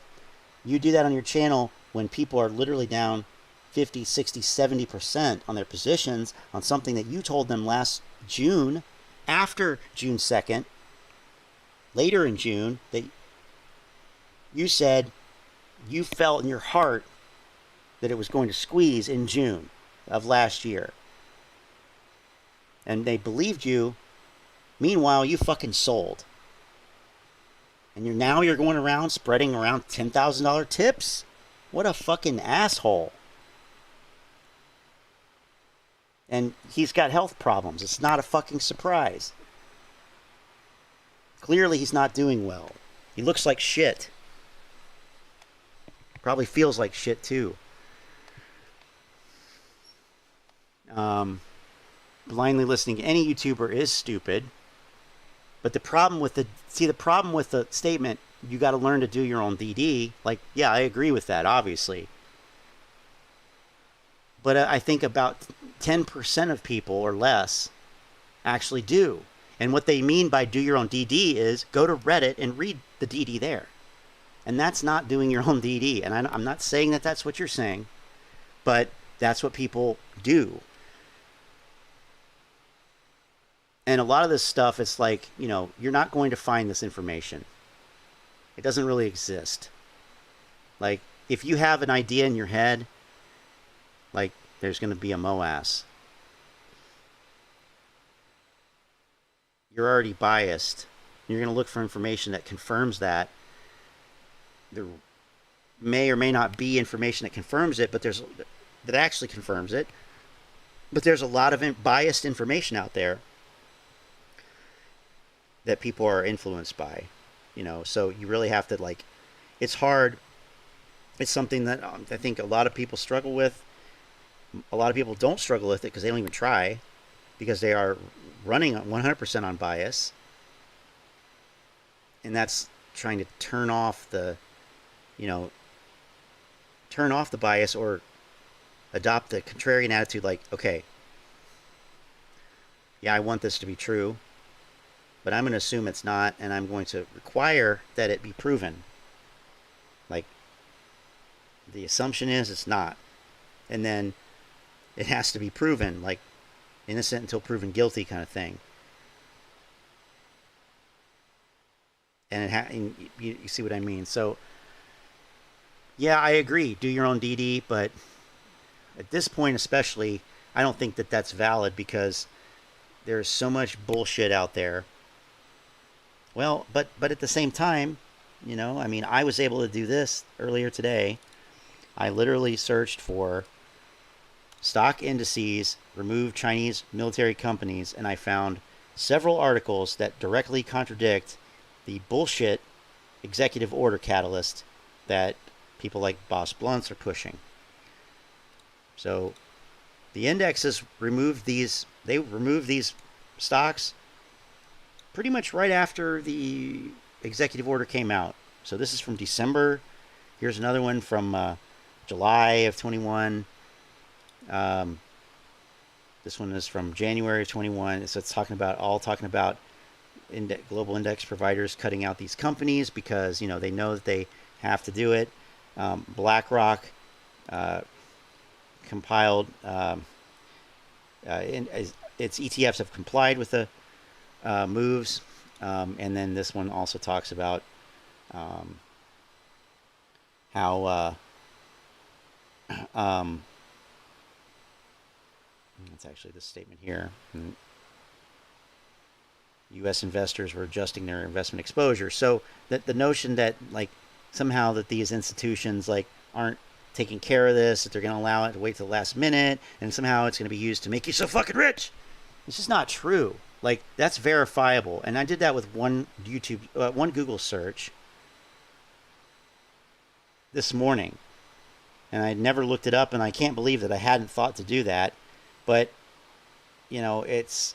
you do that on your channel when people are literally down 50, 60, 70% on their positions on something that you told them last June, after June 2nd, later in June, that you said you felt in your heart that it was going to squeeze in June of last year. And they believed you. Meanwhile, you fucking sold. And you're going around spreading around $10,000 tips? What a fucking asshole. And he's got health problems. It's not a fucking surprise. Clearly he's not doing well. He looks like shit. Probably feels like shit too. Blindly listening to any YouTuber is stupid. But the problem with the statement, you got to learn to do your own DD. Like, yeah, I agree with that, obviously. But I think about 10% of people or less actually do. And what they mean by do your own DD is go to Reddit and read the DD there. And that's not doing your own DD. And I'm not saying that that's what you're saying, but that's what people do. And a lot of this stuff, it's like, you know, you're not going to find this information. It doesn't really exist. Like, if you have an idea in your head, like, there's going to be a MOAS, you're already biased. You're going to look for information that confirms that. There may or may not be information that confirms it, but that actually confirms it. But there's a lot of biased information out there that people are influenced by, you know. So you really have to, like, it's hard. It's something that I think a lot of people struggle with. A lot of people don't struggle with it because they don't even try, because they are running 100% on bias. And that's trying to turn off the, turn off the bias or adopt the contrarian attitude, like, okay, yeah, I want this to be true, but I'm going to assume it's not, and I'm going to require that it be proven. Like, the assumption is it's not, and then it has to be proven, like innocent until proven guilty kind of thing. And you see what I mean? So, yeah, I agree. Do your own DD, but at this point especially, I don't think that that's valid because there's so much bullshit out there. Well, but at the same time, I mean, I was able to do this earlier today. I literally searched for stock indices, remove Chinese military companies, and I found several articles that directly contradict the bullshit executive order catalyst that people like Boss Blunts are pushing. So the indexes removed these stocks pretty much right after the executive order came out. So this is from December. Here's another one from July of 21. This one is from January of 21. So it's talking about global index providers cutting out these companies because they know that they have to do it. BlackRock compiled its ETFs have complied with the moves, and then this one also talks about how it's actually this statement here. U.S. investors were adjusting their investment exposure. So that the notion that like somehow that these institutions like aren't taking care of this, that they're going to allow it to wait till the last minute, and somehow it's going to be used to make you so fucking rich. It's just not true. Like, that's verifiable. And I did that with one Google search this morning. And I never looked it up, and I can't believe that I hadn't thought to do that. But, it's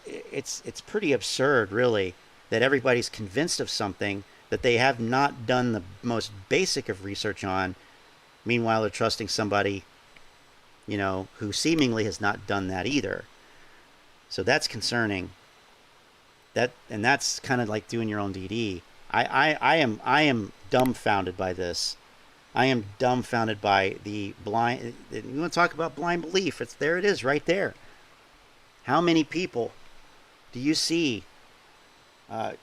pretty absurd, really, that everybody's convinced of something that they have not done the most basic of research on. Meanwhile, they're trusting somebody, who seemingly has not done that either. So that's concerning. And that's kind of like doing your own DD. I am dumbfounded by this. I am dumbfounded by the blind. You want to talk about blind belief? There it is, right there. How many people do you see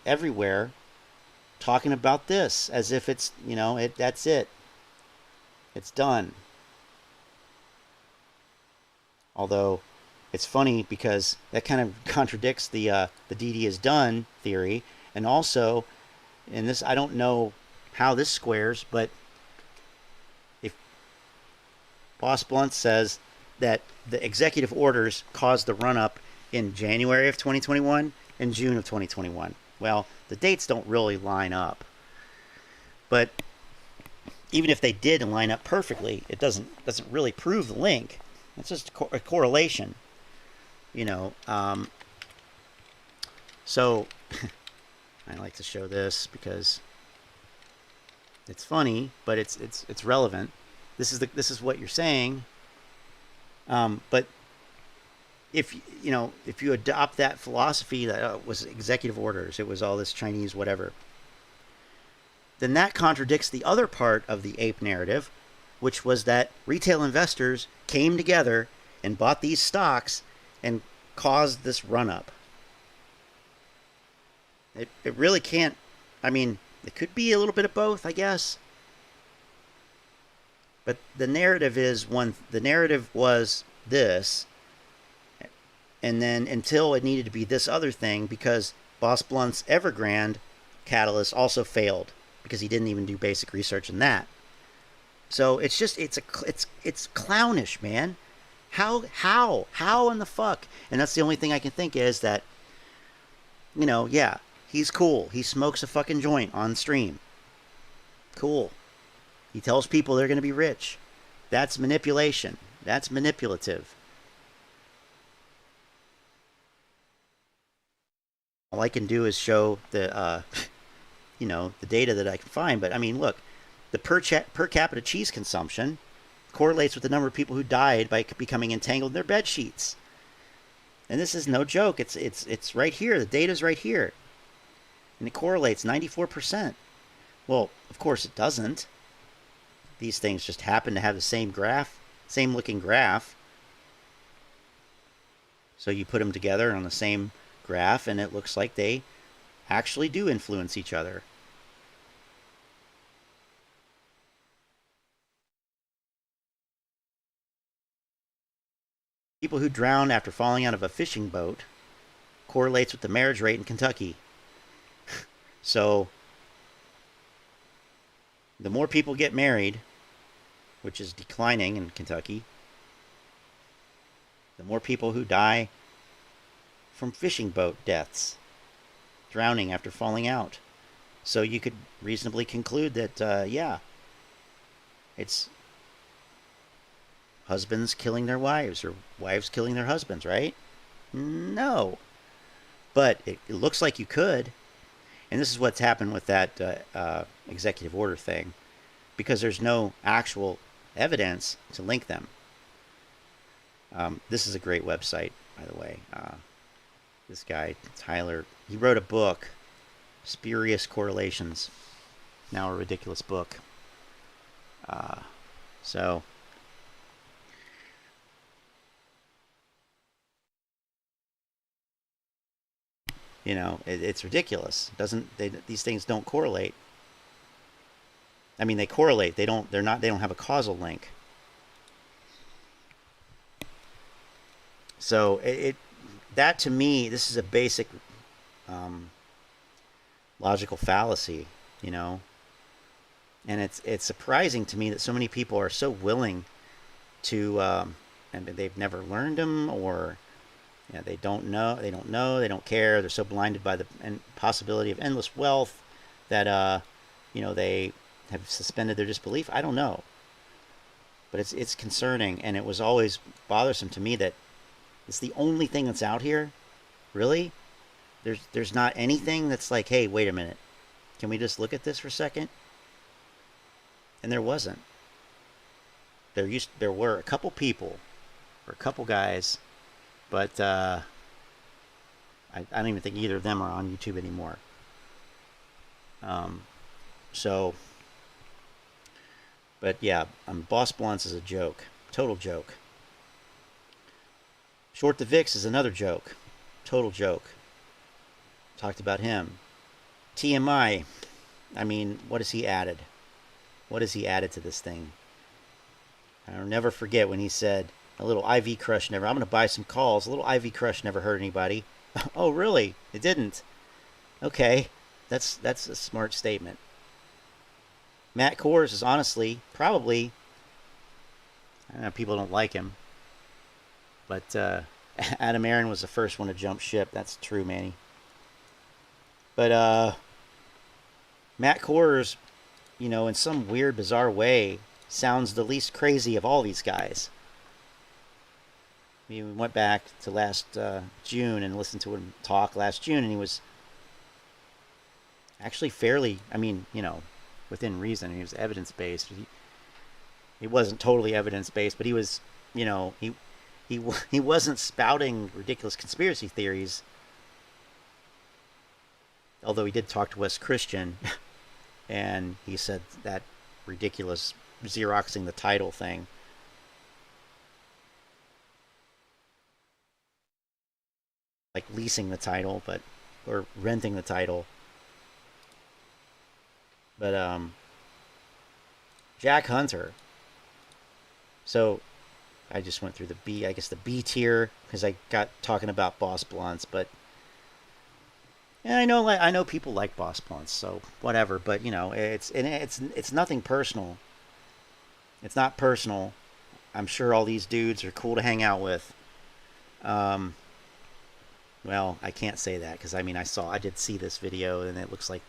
everywhere talking about this as if it's that's it. It's done. Although it's funny because that kind of contradicts the DD is done theory, and also, in this, I don't know how this squares, but if Boss Blunt says that the executive orders caused the run-up in January of 2021 and June of 2021, well, the dates don't really line up. But even if they did line up perfectly, it doesn't really prove the link. It's just a correlation. So I like to show this because it's funny, but it's relevant. This is what you're saying. But if you adopt that philosophy that was executive orders, it was all this Chinese whatever, then that contradicts the other part of the ape narrative, which was that retail investors came together and bought these stocks and caused this run-up. It really can't. I mean, It could be a little bit of both, I guess. But the narrative was this, and then until it needed to be this other thing, because Boss Blunt's Evergrande catalyst also failed because he didn't even do basic research in that. So it's just it's clownish, man. How in the fuck? And that's the only thing I can think is that, you know, yeah, he's cool. He smokes a fucking joint on stream. Cool. He tells people they're going to be rich. That's manipulation. That's manipulative. All I can do is show the, you know, the data that I can find. But I mean, look, the per capita cheese consumption correlates with the number of people who died by becoming entangled in their bed sheets. And this is no joke. It's right here. The data's right here. And it correlates 94%. Well, of course it doesn't. These things just happen to have the same graph, same looking graph. So you put them together on the same graph and it looks like they actually do influence each other. People who drown after falling out of a fishing boat correlates with the marriage rate in Kentucky. So the more people get married, which is declining in Kentucky, the more people who die from fishing boat deaths, drowning after falling out. So you could reasonably conclude that, yeah, it's husbands killing their wives or wives killing their husbands, right? No. But it looks like you could. And this is what's happened with that executive order thing, because there's no actual evidence to link them. This is a great website, by the way. This guy, Tyler, he wrote a book, Spurious Correlations, now a ridiculous book. So, you know, it's ridiculous. These things don't correlate. I mean, they correlate. They don't have a causal link. So that to me, this is a basic logical fallacy, you know. And it's surprising to me that so many people are so willing to, and they've never learned them, or you know, they don't know, they don't care. They're so blinded by the possibility of endless wealth that you know, they have suspended their disbelief. I don't know, but it's concerning, and it was always bothersome to me that it's the only thing that's out here. Really, there's not anything that's like, hey, wait a minute, can we just look at this for a second? And there wasn't. There were a couple people, or a couple guys, but I don't even think either of them are on YouTube anymore. So. But yeah, Boss Blunt's is a joke. Total joke. Short the VIX is another joke. Total joke. Talked about him. TMI. I mean, what has he added? What has he added to this thing? I'll never forget when he said, a little IV crush never... I'm going to buy some calls. A little IV crush never hurt anybody. Oh, really? It didn't? Okay. That's a smart statement. Matt Kohrs is honestly probably, I don't know, people don't like him, but Adam Aron was the first one to jump ship. That's true, Manny. But Matt Kohrs, you know, in some weird, bizarre way, sounds the least crazy of all these guys. I mean, we went back to last June and listened to him talk last June, and he was actually fairly, I mean, you know, within reason. He was evidence-based. He wasn't totally evidence-based, but he was, you know, he wasn't spouting ridiculous conspiracy theories. Although he did talk to Wes Christian, and he said that ridiculous Xeroxing the title thing. Like leasing the title, or renting the title. But Jack Hunter. So I just went through the B, I guess the B tier, because I got talking about boss blunts, but yeah, I know people like boss blunts, so whatever. But you know, it's nothing personal. It's not personal. I'm sure all these dudes are cool to hang out with. Well, I can't say that because I mean I did see this video and it looks like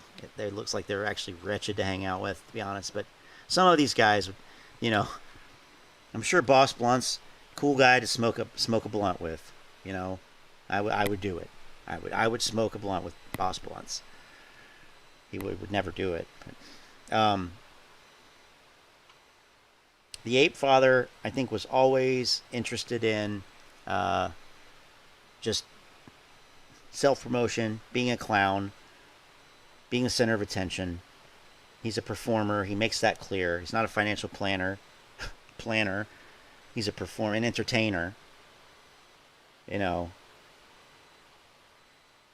they're actually wretched to hang out with, to be honest. But some of these guys, you know, I'm sure Boss Blunt's cool guy to smoke a blunt with. You know, I would do it. I would smoke a blunt with Boss Blunts. He would never do it. But, the Ape Father, I think, was always interested in just self-promotion, being a clown, being the center of attention. He's a performer. He makes that clear. He's not a financial planner. He's a performer, an entertainer. You know.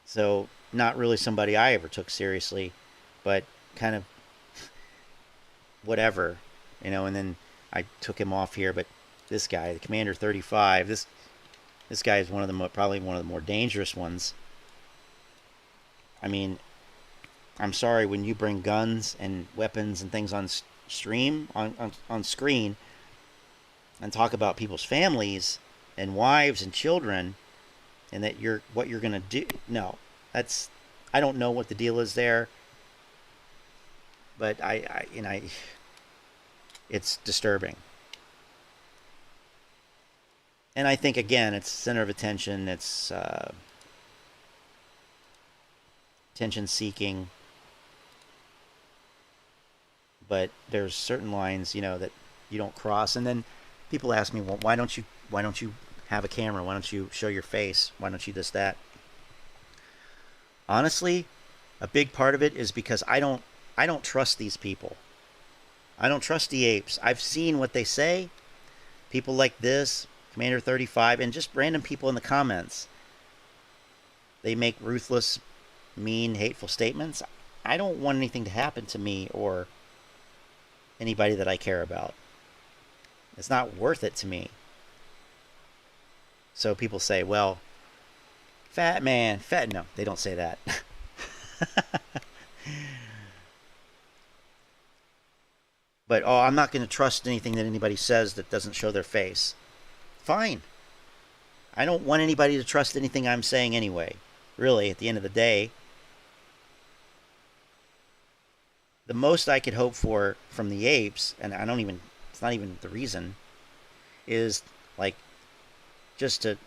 So, not really somebody I ever took seriously, but kind of whatever. You know, and then I took him off here, but this guy, the Commander 35, this guy is probably one of the more dangerous ones. I mean, I'm sorry, when you bring guns and weapons and things on stream, on screen, and talk about people's families and wives and children, and that what you're gonna do, no, I don't know what the deal is there, but it's disturbing. And I think, again, it's center of attention. It's attention-seeking. But there's certain lines, you know, that you don't cross. And then people ask me, well, why don't you have a camera? Why don't you show your face? Why don't you this, that? Honestly, a big part of it is because I don't trust these people. I don't trust the apes. I've seen what they say. People like this, Commander 35, and just random people in the comments. They make ruthless, mean, hateful statements. I don't want anything to happen to me or anybody that I care about. It's not worth it to me. So people say, well, fat man, fat... No, they don't say that. But, oh, I'm not going to trust anything that anybody says that doesn't show their face. Fine. I don't want anybody to trust anything I'm saying anyway. Really, at the end of the day, the most I could hope for from the apes, and it's not even the reason, is, like, just to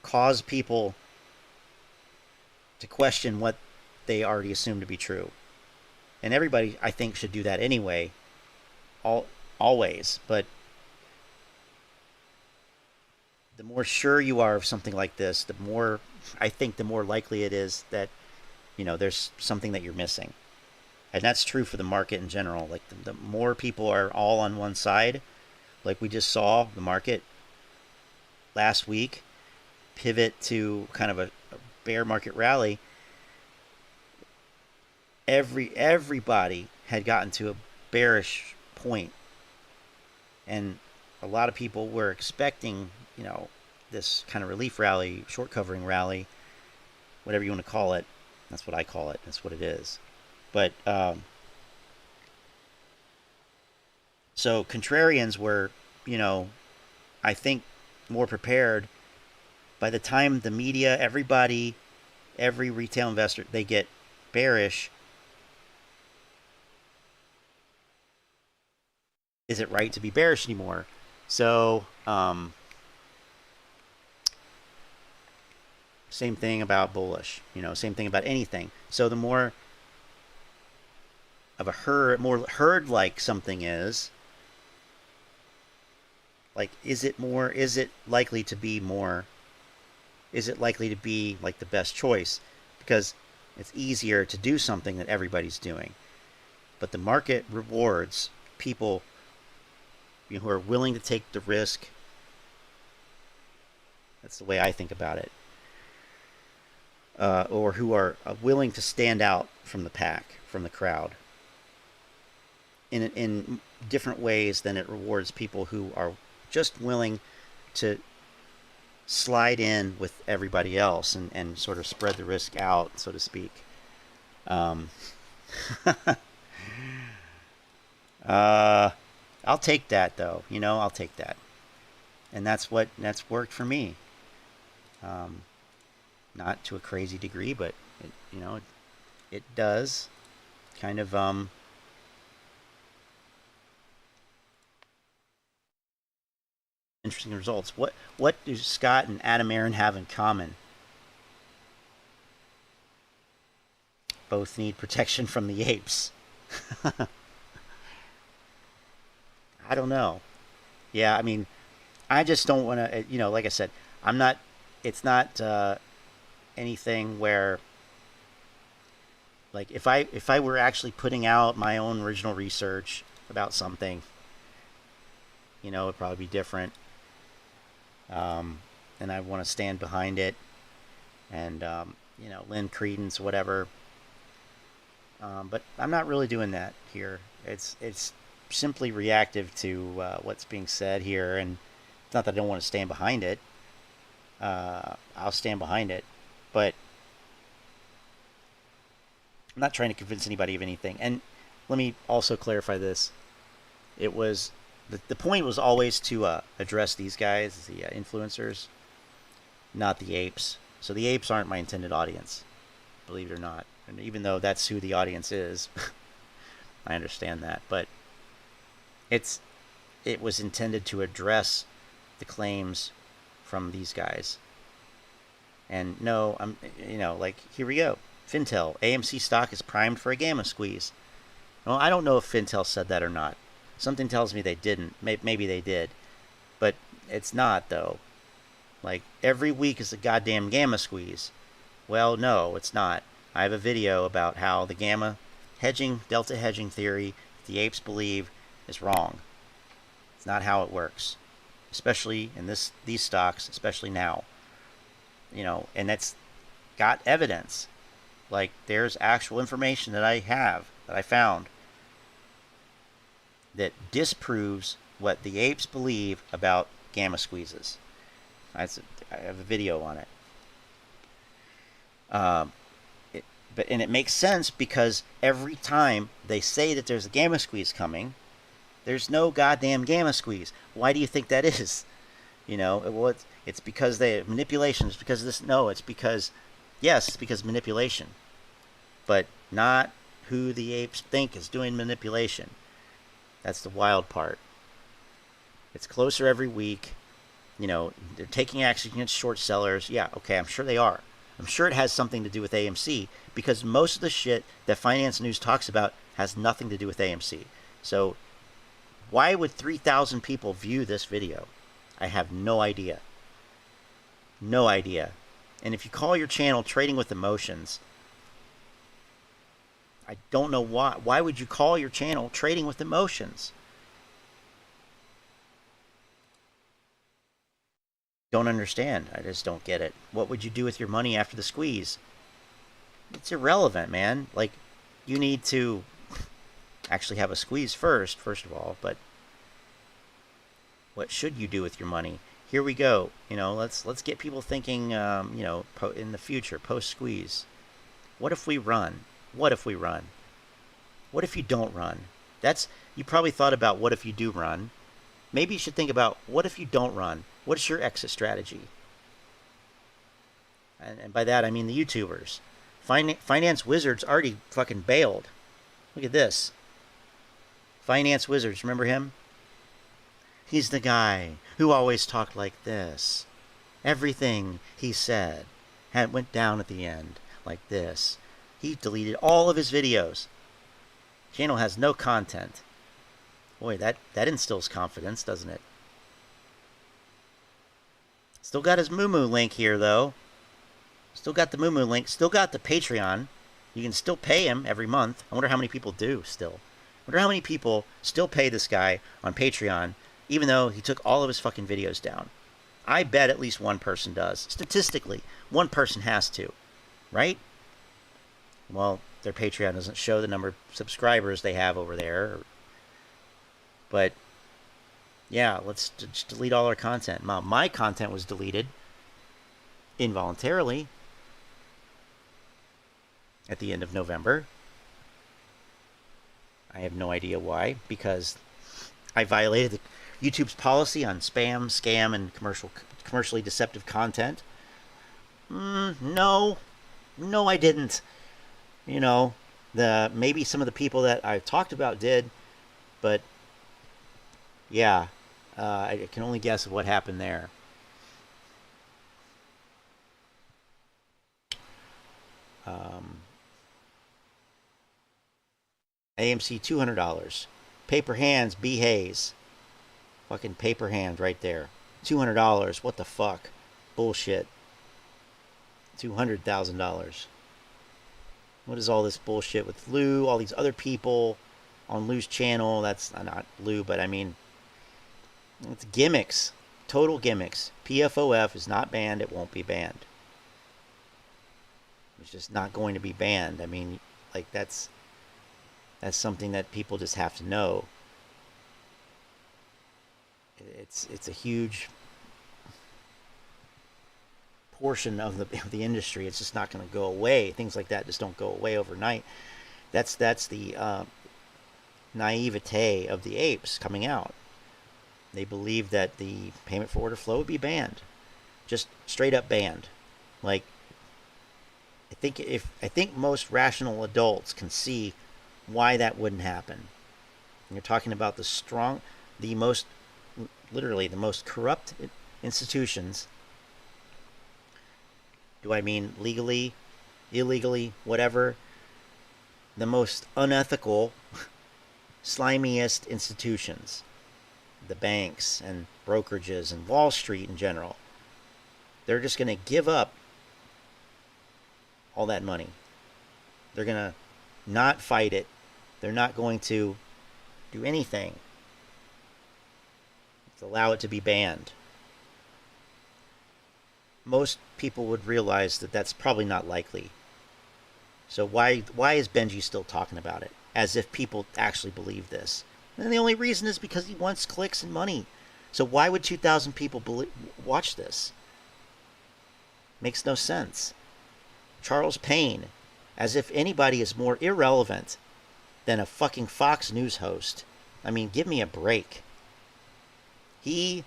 cause people to question what they already assume to be true. And everybody, I think, should do that anyway, always. But the more sure you are of something like this, the more likely it is that, you know, there's something that you're missing. And that's true for the market in general. Like, the more people are all on one side, like we just saw the market last week pivot to kind of a bear market rally, everybody had gotten to a bearish point, and a lot of people were expecting, you know, this kind of relief rally, short covering rally, whatever you want to call it. That's what I call it. That's what it is. But so contrarians were, you know, I think more prepared. By the time the media, everybody, every retail investor, they get bearish, is it right to be bearish anymore? So, same thing about bullish, you know, same thing about anything. So the more of a more herd-like something is, like, is it likely to be like the best choice? Because it's easier to do something that everybody's doing. But the market rewards people, you know, who are willing to take the risk. That's the way I think about it. or who are willing to stand out from the pack, from the crowd, in different ways than it rewards people who are just willing to slide in with everybody else and sort of spread the risk out, so to speak. I'll take that, though. You know, I'll take that. And that's worked for me. Not to a crazy degree, but it does kind of interesting results. What do Scott and Aron have in common? Both need protection from the apes. I don't know. Yeah, I mean, I just don't want to, like I said, it's not anything where, like, if I were actually putting out my own original research about something, it'd probably be different. And I want to stand behind it and, lend credence, whatever. But I'm not really doing that here. It's simply reactive to what's being said here, and it's not that I don't want to stand behind it. I'll stand behind it, but I'm not trying to convince anybody of anything. And let me also clarify this. It was the point was always to address these guys, the influencers, not the apes. So the apes aren't my intended audience, believe it or not. And even though that's who the audience is, I understand that. But it was intended to address the claims from these guys. And no, like, here we go. Fintel, AMC stock is primed for a gamma squeeze. Well, I don't know if Fintel said that or not. Something tells me they didn't. Maybe they did. But it's not, though. Like, every week is a goddamn gamma squeeze. Well, no, it's not. I have a video about how the gamma hedging, delta hedging theory the apes believe is wrong. It's not how it works. Especially in these stocks, especially now. And it's got evidence. Like, there's actual information that I found, that disproves what the apes believe about gamma squeezes. I have a video on it. And it makes sense because every time they say that there's a gamma squeeze coming, there's no goddamn gamma squeeze. Why do you think that is? Well, it's because they manipulation. It's because of this. No, it's because, yes, it's because of manipulation, but not who the apes think is doing manipulation. That's the wild part. It's closer every week. They're taking action against short sellers. Yeah, okay, I'm sure they are. I'm sure it has something to do with AMC, because most of the shit that finance news talks about has nothing to do with AMC. So why would 3,000 people view this video? I have no idea. No idea. And if you call your channel Trading with Emotions, I don't know why. Why would you call your channel Trading with Emotions? Don't understand. I just don't get it. What would you do with your money after the squeeze? It's irrelevant, man. Like, you need to actually have a squeeze first of all, but what should you do with your money? Here we go. Let's get people thinking, in the future, post-squeeze. What if we run? What if we run? What if you don't run? You probably thought about what if you do run. Maybe you should think about what if you don't run? What's your exit strategy? And by that, I mean the YouTubers. Finance Wizards already fucking bailed. Look at this. Finance Wizards, remember him? He's the guy who always talked like this. Everything he said went down at the end like this. He deleted all of his videos. Channel has no content. Boy, that instills confidence, doesn't it? Still got his Moo link here, though. Still got the Moo link. Still got the Patreon. You can still pay him every month. I wonder how many people do still. I wonder how many people still pay this guy on Patreon, even though he took all of his fucking videos down. I bet at least one person does. Statistically, one person has to. right? Well, their Patreon doesn't show the number of subscribers they have over there. But, yeah, let's just delete all our content. My content was deleted involuntarily at the end of November. I have no idea why, because I violated YouTube's policy on spam, scam, and commercially deceptive content. No, I didn't. You know, maybe some of the people that I talked about did, but yeah, I can only guess what happened there. AMC $200. Paper hands, B. Hayes. Fucking paper hand right there. $200. What the fuck? Bullshit. $200,000. What is all this bullshit with Lou? All these other people on Lou's channel. That's not Lou, but I mean, it's gimmicks. Total gimmicks. PFOF is not banned. It won't be banned. It's just not going to be banned. I mean, like, that's something that people just have to know. It's a huge portion of the industry. It's just not going to go away. Things like that just don't go away overnight. That's the naivete of the apes coming out. They believe that the payment for order flow would be banned, just straight up banned. Like, I think most rational adults can see why that wouldn't happen. And you're talking about literally the most corrupt institutions. Do I mean legally, illegally, whatever? The most unethical, slimiest institutions. The banks and brokerages and Wall Street in general. They're just going to give up all that money. They're going to not fight it. They're not going to do anything to allow it to be banned. Most people would realize that that's probably not likely. So why is Benji still talking about it? As if people actually believe this. And the only reason is because he wants clicks and money. So why would 2,000 people watch this? Makes no sense. Charles Payne, as if anybody is more irrelevant than a fucking Fox News host. I mean, give me a break. He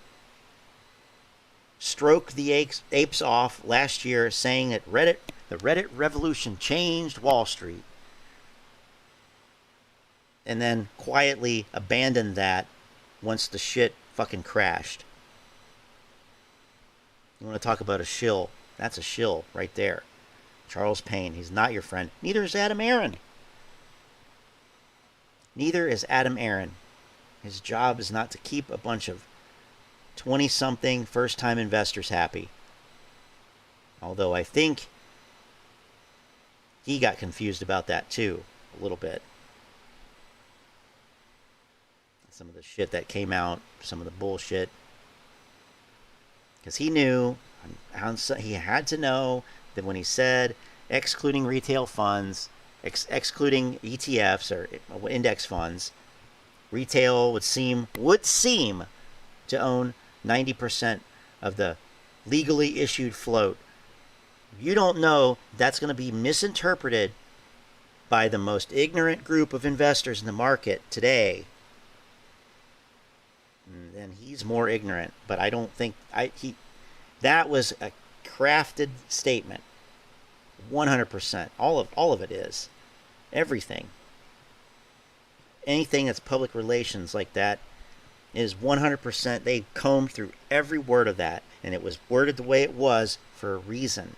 stroked the apes off last year saying that the Reddit revolution changed Wall Street. And then quietly abandoned that once the shit fucking crashed. You want to talk about a shill? That's a shill right there. Charles Payne, he's not your friend. Neither is Adam Aron. Neither is Adam Aron. His job is not to keep a bunch of 20-something first-time investors happy. Although I think he got confused about that too, a little bit. Some of the shit that came out, some of the bullshit. Because he knew, he had to know that when he said excluding retail funds, excluding ETFs or index funds, retail would seem to own 90% of the legally issued float. You don't know that's going to be misinterpreted by the most ignorant group of investors in the market today. Then he's more ignorant. But I don't think that was a crafted statement. 100%. All of it is. Everything. Anything that's public relations like that is 100%. They combed through every word of that, and it was worded the way it was for a reason.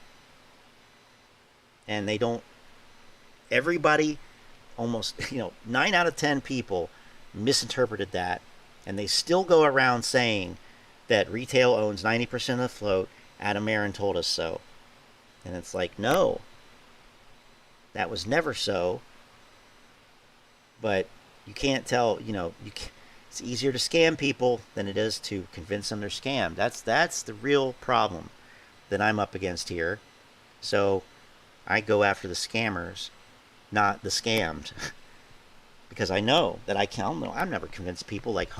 And they don't. Everybody, almost 9 out of 10 people misinterpreted that, and they still go around saying that retail owns 90% of the float. Adam Aron told us so. And it's like, no, that was never so. But you can't tell, it's easier to scam people than it is to convince them they're scammed. That's the real problem that I'm up against here. So I go after the scammers, not the scammed. Because I know that I've never convinced people like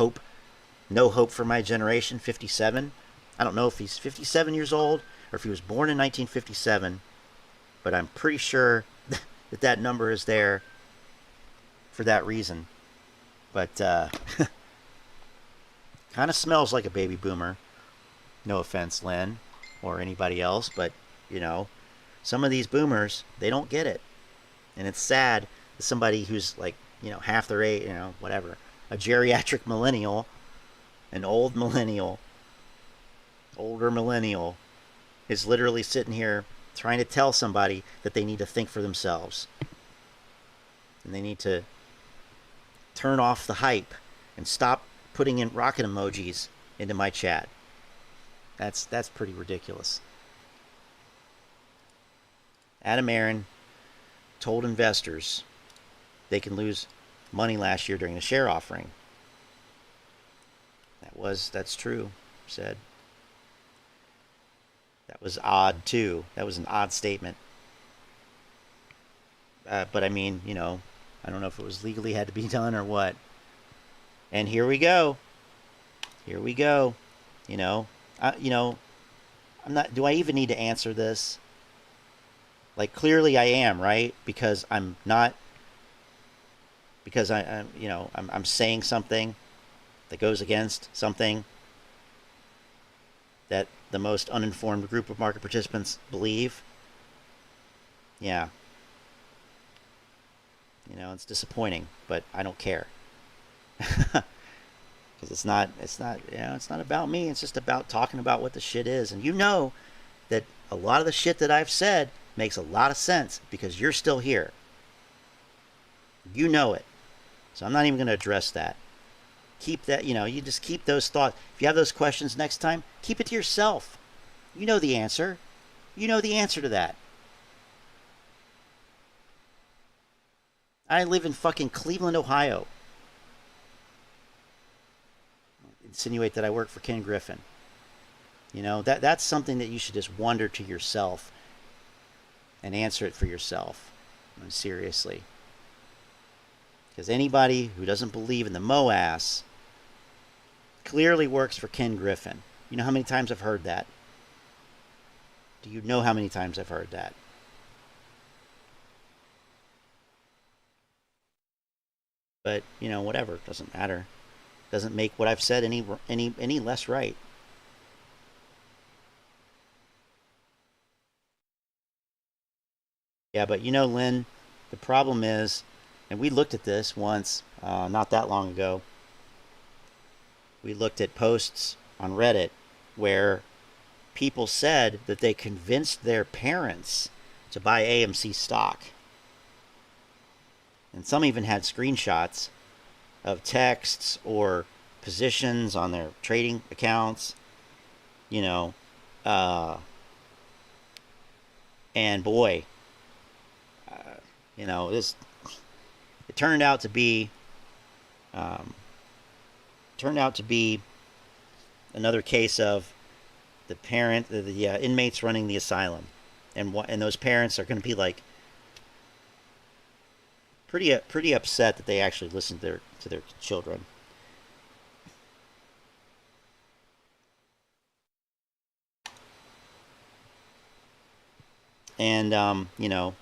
no hope for my generation, 57. I don't know if he's 57 years old or if he was born in 1957, but I'm pretty sure that number is there for that reason. But kind of smells like a baby boomer. No offense, Len, or anybody else, but you know, some of these boomers, they don't get it. And it's sad that somebody who's like, you know, half their age, you know, whatever, a geriatric millennial, an old millennial, older millennial, is literally sitting here trying to tell somebody that they need to think for themselves. And they need to turn off the hype and stop putting in rocket emojis into my chat. That's pretty ridiculous. Aron told investors they can lose money last year during the share offering. That's true, said. That was odd too. That was an odd statement. But I mean, you know, I don't know if it was legally had to be done or what. And here we go. Here we go. You know, I'm not. Do I even need to answer this? Like, clearly I am, right? Because I'm not. Because I'm saying something that goes against something that the most uninformed group of market participants believe. Yeah. You know, it's disappointing, but I don't care. Because it's not, you know, it's not about me. It's just about talking about what the shit is. And you know that a lot of the shit that I've said makes a lot of sense because you're still here. You know it. So I'm not even going to address that. Keep that, you know, you just keep those thoughts. If you have those questions next time, keep it to yourself. You know the answer. You know the answer to that. I live in fucking Cleveland, Ohio. Insinuate that I work for Ken Griffin. You know, that's something that you should just wonder to yourself and answer it for yourself. I mean, seriously. Because anybody who doesn't believe in the MOAS clearly works for Ken Griffin. You know how many times I've heard that? Do you know how many times I've heard that? But, you know, whatever. It doesn't matter. Doesn't make what I've said any less right. Yeah, but you know, Lynn, the problem is, and we looked at this once, not that long ago. We looked at posts on Reddit where people said that they convinced their parents to buy AMC stock. And some even had screenshots of texts or positions on their trading accounts, you know, and boy, you know, it turned out to be another case of the inmates running the asylum, and those parents are going to be like pretty upset that they actually listened to their children. And you know,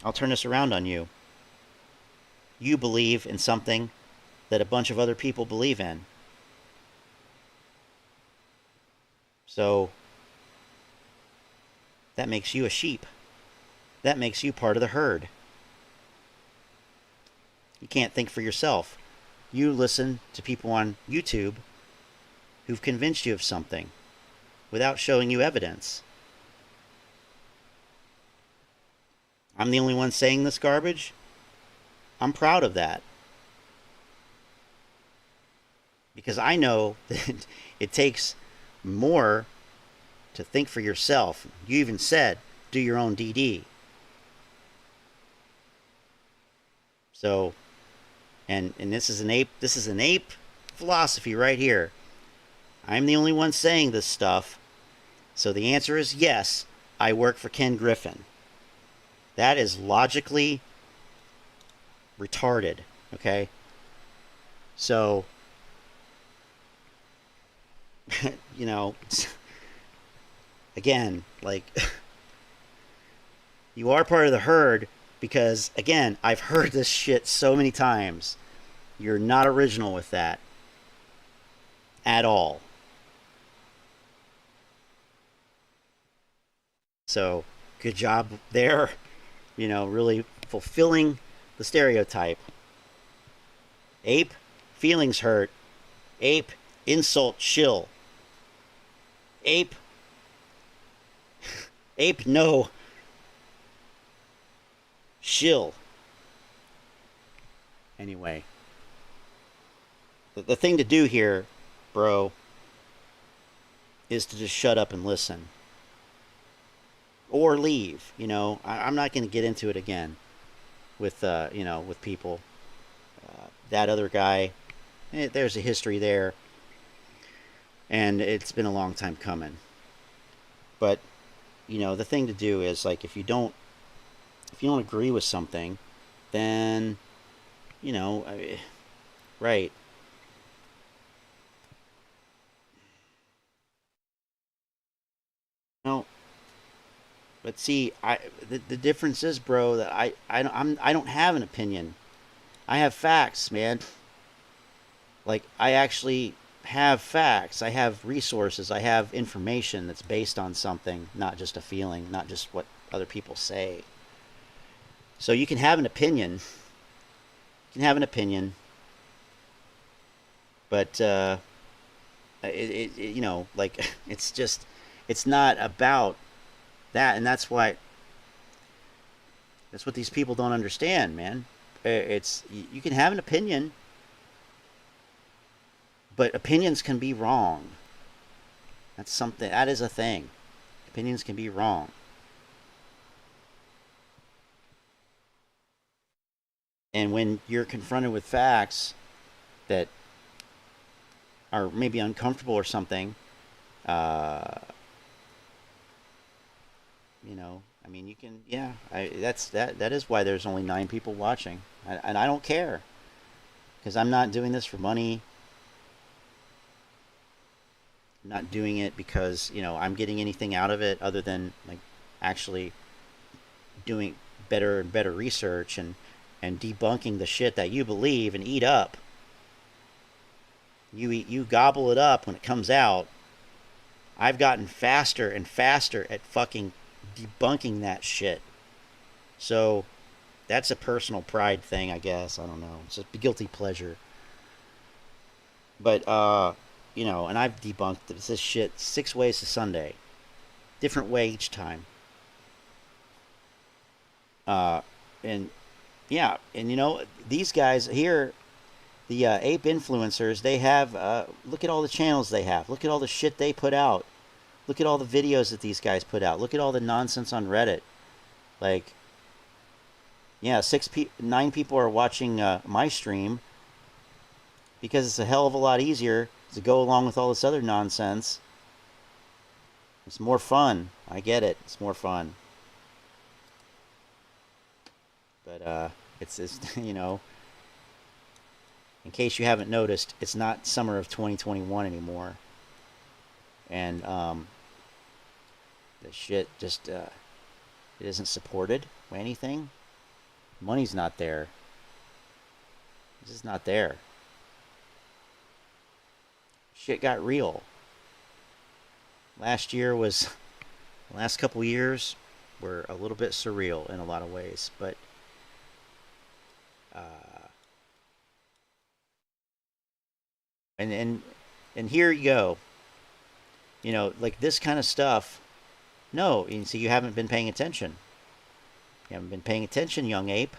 I'll turn this around on you. You believe in something that a bunch of other people believe in. So that makes you a sheep. That makes you part of the herd. You can't think for yourself. You listen to people on YouTube who've convinced you of something without showing you evidence. I'm the only one saying this garbage. I'm proud of that. Because I know that it takes more to think for yourself. You even said, do your own DD. So, and this is an ape philosophy right here. I'm the only one saying this stuff. So the answer is yes, I work for Ken Griffin. That is logically retarded, okay? So, you know, again, like, you are part of the herd because, again, I've heard this shit so many times. You're not original with that at all. So, good job there. You know, really fulfilling the stereotype. Ape, feelings hurt. Ape, insult, shill. Ape, ape, no. Shill. Anyway. The thing to do here, bro, is to just shut up and listen. Or leave, you know. I'm not going to get into it again with, you know, with people. That other guy, there's a history there. And it's been a long time coming. But, you know, the thing to do is, like, if you don't agree with something, then, you know, right. No. But see, the difference is, bro, that I don't have an opinion. I have facts, man. Like, I actually have facts. I have resources. I have information that's based on something, not just a feeling, not just what other people say. So you can have an opinion. You can have an opinion. But, you know, like, it's just, it's not about that. And that's what these people don't understand, man. It's, you can have an opinion, but opinions can be wrong. That's something, that is a thing. Opinions can be wrong. And when you're confronted with facts that are maybe uncomfortable or something, you know, I mean, you can, yeah, that is why there's only 9 people watching. And I don't care, because I'm not doing this for money. I'm not doing it because, you know, I'm getting anything out of it other than, like, actually doing better and better research and debunking the shit that you believe and eat up. You gobble it up when it comes out. I've gotten faster and faster at fucking debunking that shit. So that's a personal pride thing, I guess. I don't know. It's a guilty pleasure. But, you know, and I've debunked this shit 6 ways to Sunday. Different way each time. And, yeah, and, you know, these guys here, the ape influencers, they have, look at all the channels they have. Look at all the shit they put out. Look at all the videos that these guys put out. Look at all the nonsense on Reddit. Like, yeah, 9 people are watching my stream because it's a hell of a lot easier to go along with all this other nonsense. It's more fun. I get it. It's more fun. But it's you know, in case you haven't noticed, it's not summer of 2021 anymore. And the shit just it isn't supported by anything. Money's not there. This is not there. Shit got real. Last couple years were a little bit surreal in a lot of ways, but and here you go. You know, like this kind of stuff. No, you see, you haven't been paying attention. You haven't been paying attention, young ape.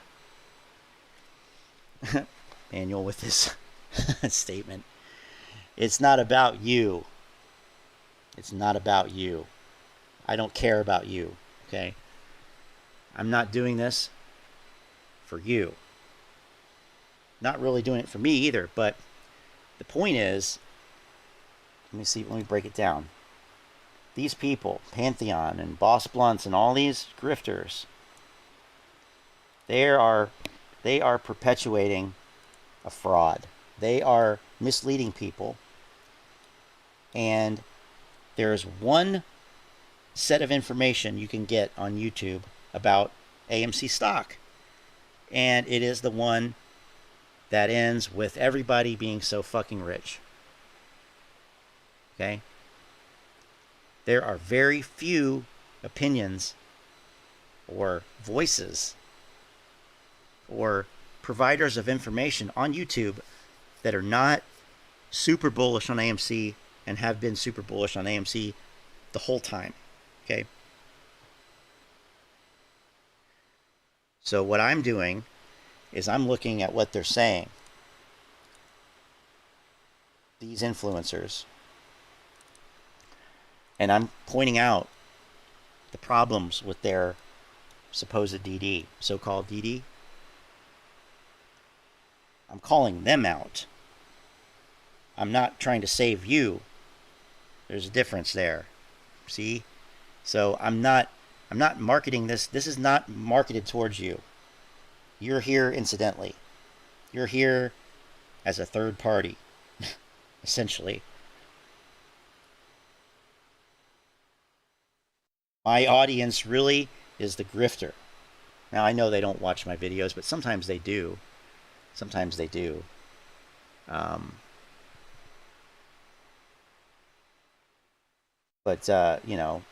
Manual with this statement. It's not about you. It's not about you. I don't care about you, okay? I'm not doing this for you. Not really doing it for me either, but the point is, let me break it down. These people, Pantheon and Boss Blunts and all these grifters, They are perpetuating a fraud. They are misleading people. And there's one set of information you can get on YouTube about AMC stock. And it is the one that ends with everybody being so fucking rich. Okay? There are very few opinions or voices or providers of information on YouTube that are not super bullish on AMC and have been super bullish on AMC the whole time. Okay? So what I'm doing is I'm looking at what they're saying. These influencers. And I'm pointing out the problems with their supposed DD, so-called DD. I'm calling them out. I'm not trying to save you. There's a difference there. See? So I'm not marketing this. This is not marketed towards you. You're here incidentally. You're here as a third party, essentially. My audience really is the grifter. Now, I know they don't watch my videos, but sometimes they do. Sometimes they do. You know,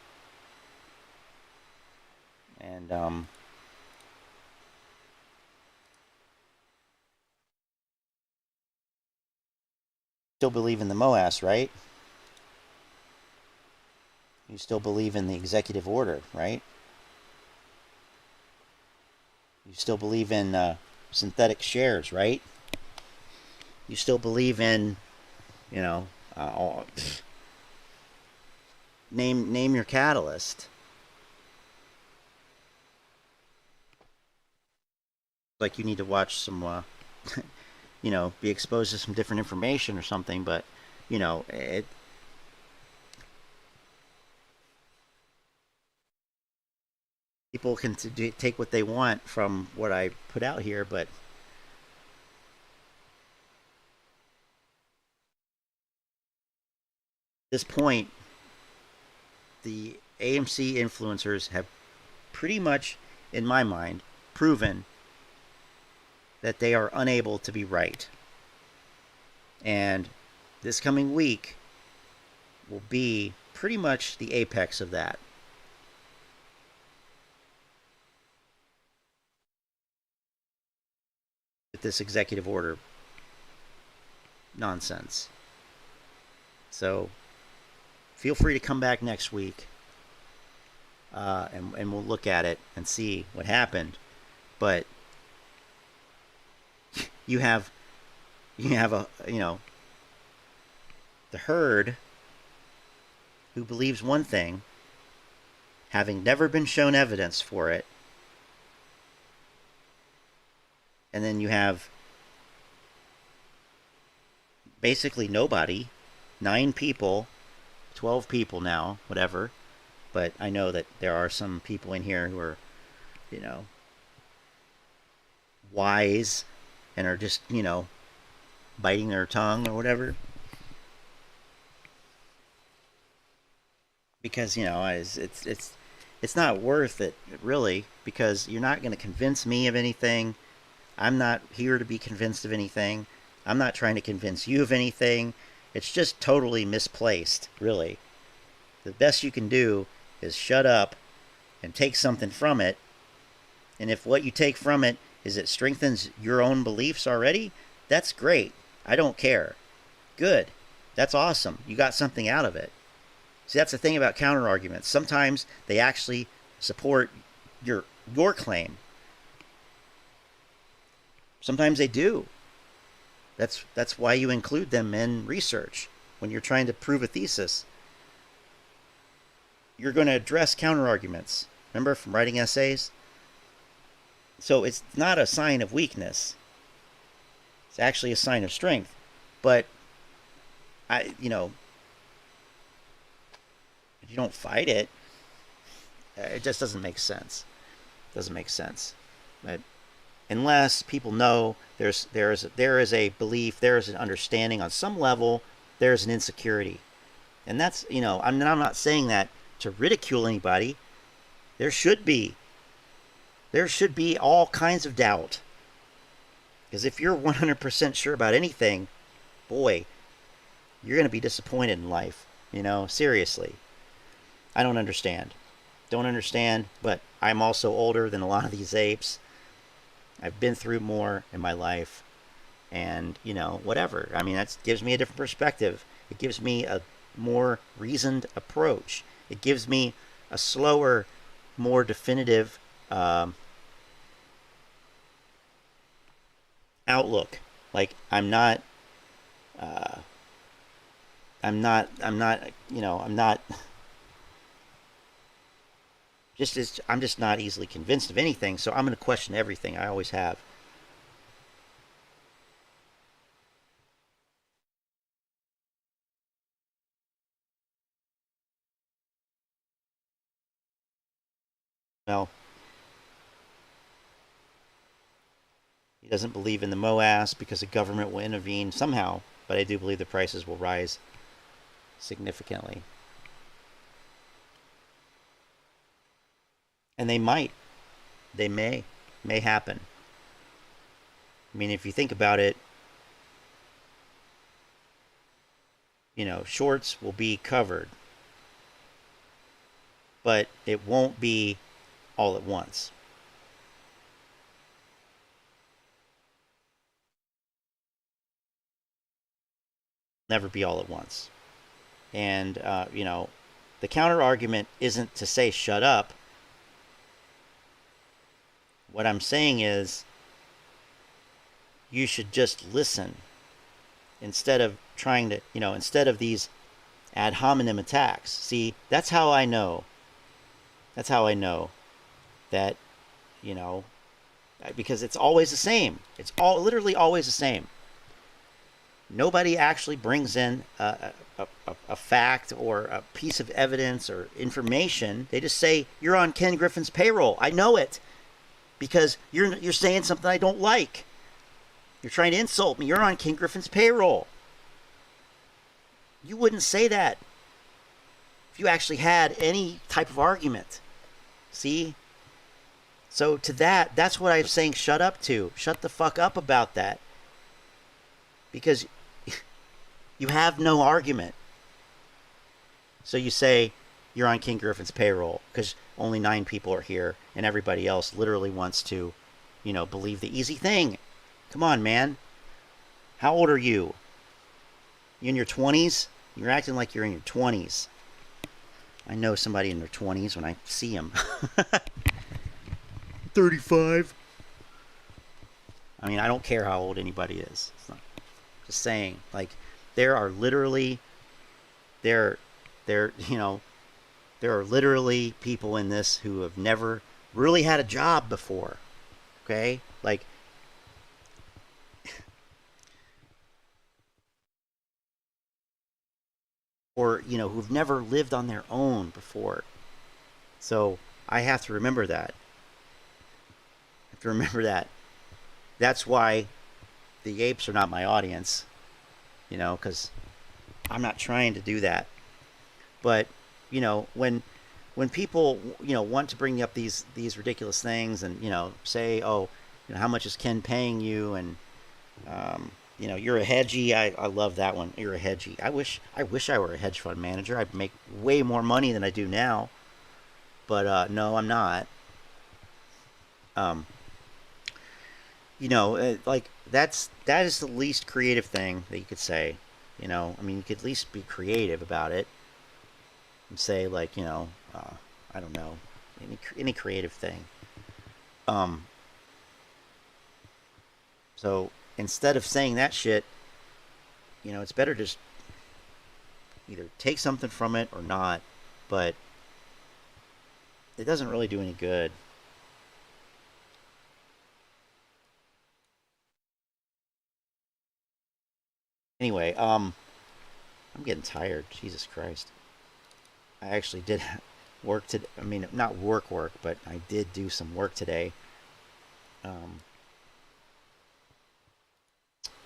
and still believe in the MOAS, right? You still believe in the executive order, right? You still believe in synthetic shares, right? You still believe in, you know, name your catalyst. Like you need to watch some, you know, be exposed to some different information or something, but, you know, people can take what they want from what I put out here, but at this point, the AMC influencers have pretty much, in my mind, proven that they are unable to be right. And this coming week will be pretty much the apex of that. This executive order nonsense. So feel free to come back next week and we'll look at it and see what happened. But you have a, you know, the herd who believes one thing, having never been shown evidence for it. And then you have basically nobody, 9 people, 12 people now, whatever. But I know that there are some people in here who are, you know, wise and are just, you know, biting their tongue or whatever. Because, you know, it's not worth it, really, because you're not going to convince me of anything. I'm not here to be convinced of anything. I'm not trying to convince you of anything. It's just totally misplaced, really. The best you can do is shut up and take something from it. And if what you take from it is it strengthens your own beliefs already, that's great. I don't care. Good. That's awesome. You got something out of it. See, that's the thing about counter arguments. Sometimes they actually support your claim. Sometimes they do. That's why you include them in research when you're trying to prove a thesis. You're going to address counter arguments. Remember from writing essays? So it's not a sign of weakness. It's actually a sign of strength. But you know, if you don't fight it, it just doesn't make sense. It doesn't make sense. But unless people know there is a belief, there is an understanding on some level, there's an insecurity. And that's, you know, I'm not saying that to ridicule anybody. There should be all kinds of doubt. Because if you're 100% sure about anything, boy, you're going to be disappointed in life. You know, seriously. I don't understand. Don't understand, but I'm also older than a lot of these apes. I've been through more in my life. And, you know, whatever. I mean, that gives me a different perspective. It gives me a more reasoned approach. It gives me a slower, more definitive outlook. Like, I'm not, you know, I'm just not easily convinced of anything, so I'm going to question everything. I always have. Well, he doesn't believe in the MOAS because the government will intervene somehow, but I do believe the prices will rise significantly. And they might. They may happen. I mean, if you think about it, you know, shorts will be covered, but it won't be all at once. Never be all at once. And, you know, the counter argument isn't to say shut up. What I'm saying is you should just listen instead of trying to, you know, instead of these ad hominem attacks. See, that's how I know. That's how I know that, you know, because it's always the same. It's literally always the same. Nobody actually brings in a fact or a piece of evidence or information. They just say, you're on Ken Griffin's payroll. I know it because you're saying something I don't like. You're trying to insult me. You're on Ken Griffin's payroll. You wouldn't say that if you actually had any type of argument. See? So to that's what I'm saying shut up to. Shut the fuck up about that. Because you have no argument. So you say you're on King Griffin's payroll because only 9 people are here and everybody else literally wants to, you know, believe the easy thing. Come on, man. How old are you? You in your 20s? You're acting like you're in your 20s. I know somebody in their 20s when I see them. 35. I mean, I don't care how old anybody is. It's not, just saying, like, there are literally people in this who have never really had a job before. Okay? Like, or, you know, who've never lived on their own before. So I have to remember that. I have to remember that. That's why the apes are not my audience, you know, because I'm not trying to do that. But, you know, when people, you know, want to bring up these ridiculous things and, you know, say, oh, you know, how much is Ken paying you? And, you know, you're a hedgy. I love that one. You're a hedgy. I wish I were a hedge fund manager. I'd make way more money than I do now. But no, I'm not. You know, like that is the least creative thing that you could say. You know, I mean, you could at least be creative about it and say, like, you know, I don't know, any creative thing. So instead of saying that shit, you know, it's better just either take something from it or not. But it doesn't really do any good. Anyway, I'm getting tired. Jesus Christ. I actually did work today. I mean, not work, but I did do some work today.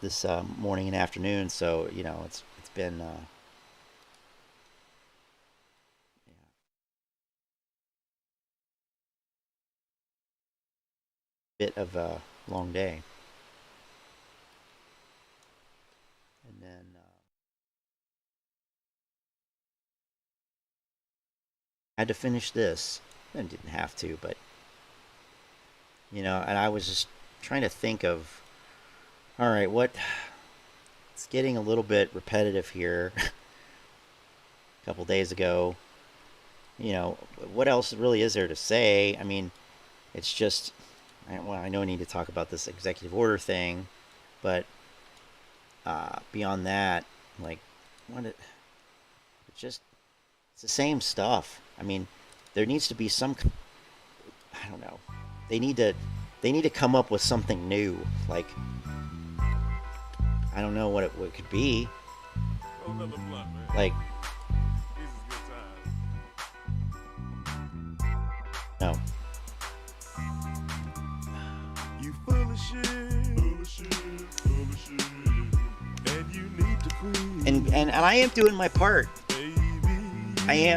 this morning and afternoon. So you know, it's been bit of a long day. And then I had to finish this. I didn't have to, but you know, and I was just trying to think of, all right, it's getting a little bit repetitive here. A couple days ago, you know, what else really is there to say? I mean, it's just, well, I know I need to talk about this executive order thing, but beyond that, like, it's the same stuff. I mean, there needs to be some, I don't know, they need to come up with something new. Like, I don't know what it could be. Like, no. You full of shit, and you need to quit. And I am doing my part. Manny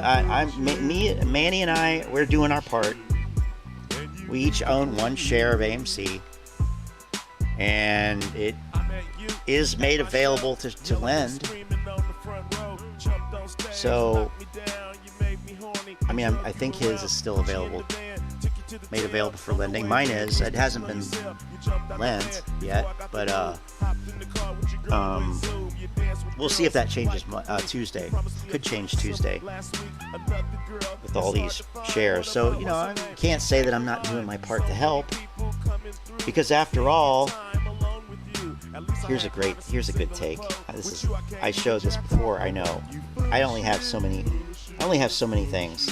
and I, we're doing our part. We each own one share of AMC, and it is made available to lend. So, I mean, I think his is still available, made available for lending. Mine is. It hasn't been lent yet, but we'll see if that changes Tuesday. Could change Tuesday with all these shares. So, you know, I can't say that I'm not doing my part to help, because after all, here's a good take. I showed this before. I know. I only have so many things.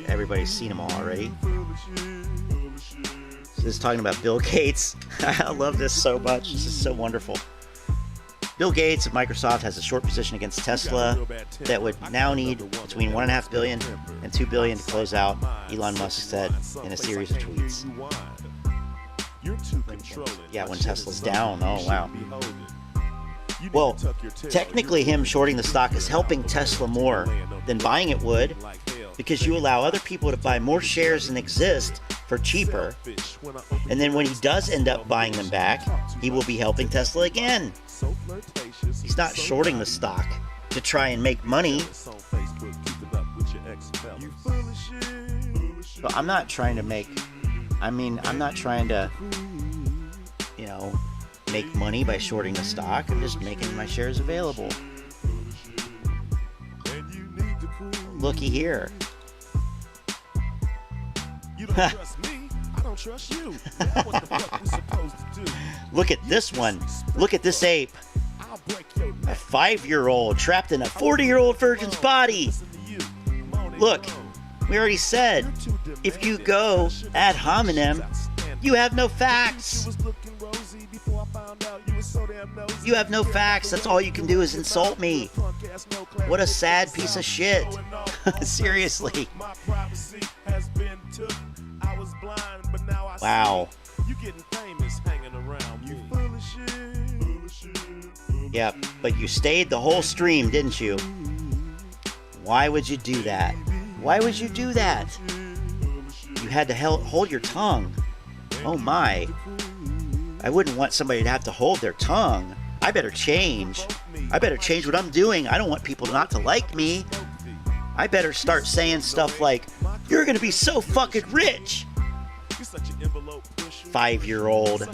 Everybody's seen them all already. So this is talking about Bill Gates. I love this so much. This is so wonderful. Bill Gates of Microsoft has a short position against Tesla that would now need between $1.5 billion and $2 billion to close out, Elon Musk said in a series of tweets. Yeah, when Tesla's down. Oh, wow. Well, technically him shorting the stock is helping Tesla more than buying it would, because you allow other people to buy more shares than exist for cheaper, and then when he does end up buying them back, he will be helping Tesla again. He's not shorting the stock to try and make money. But I'm not trying to you know, make money by shorting the stock. I'm just making my shares available. Looky here. You don't trust me, I don't trust you. What the fuck we supposed to do? Look at this one. Look at this ape. A 5-year-old trapped in a 40-year-old virgin's body. Look, we already said, if you go ad hominem, you have no facts. You have no facts. That's all you can do is insult me. What a sad piece of shit. Seriously. Wow. Yep, but you stayed the whole stream, didn't you? Why would you do that? Why would you do that? You had to hold your tongue. Oh my. I wouldn't want somebody to have to hold their tongue. I better change. I better change what I'm doing. I don't want people not to like me. I better start saying stuff like, you're gonna be so fucking rich. 5-year-old.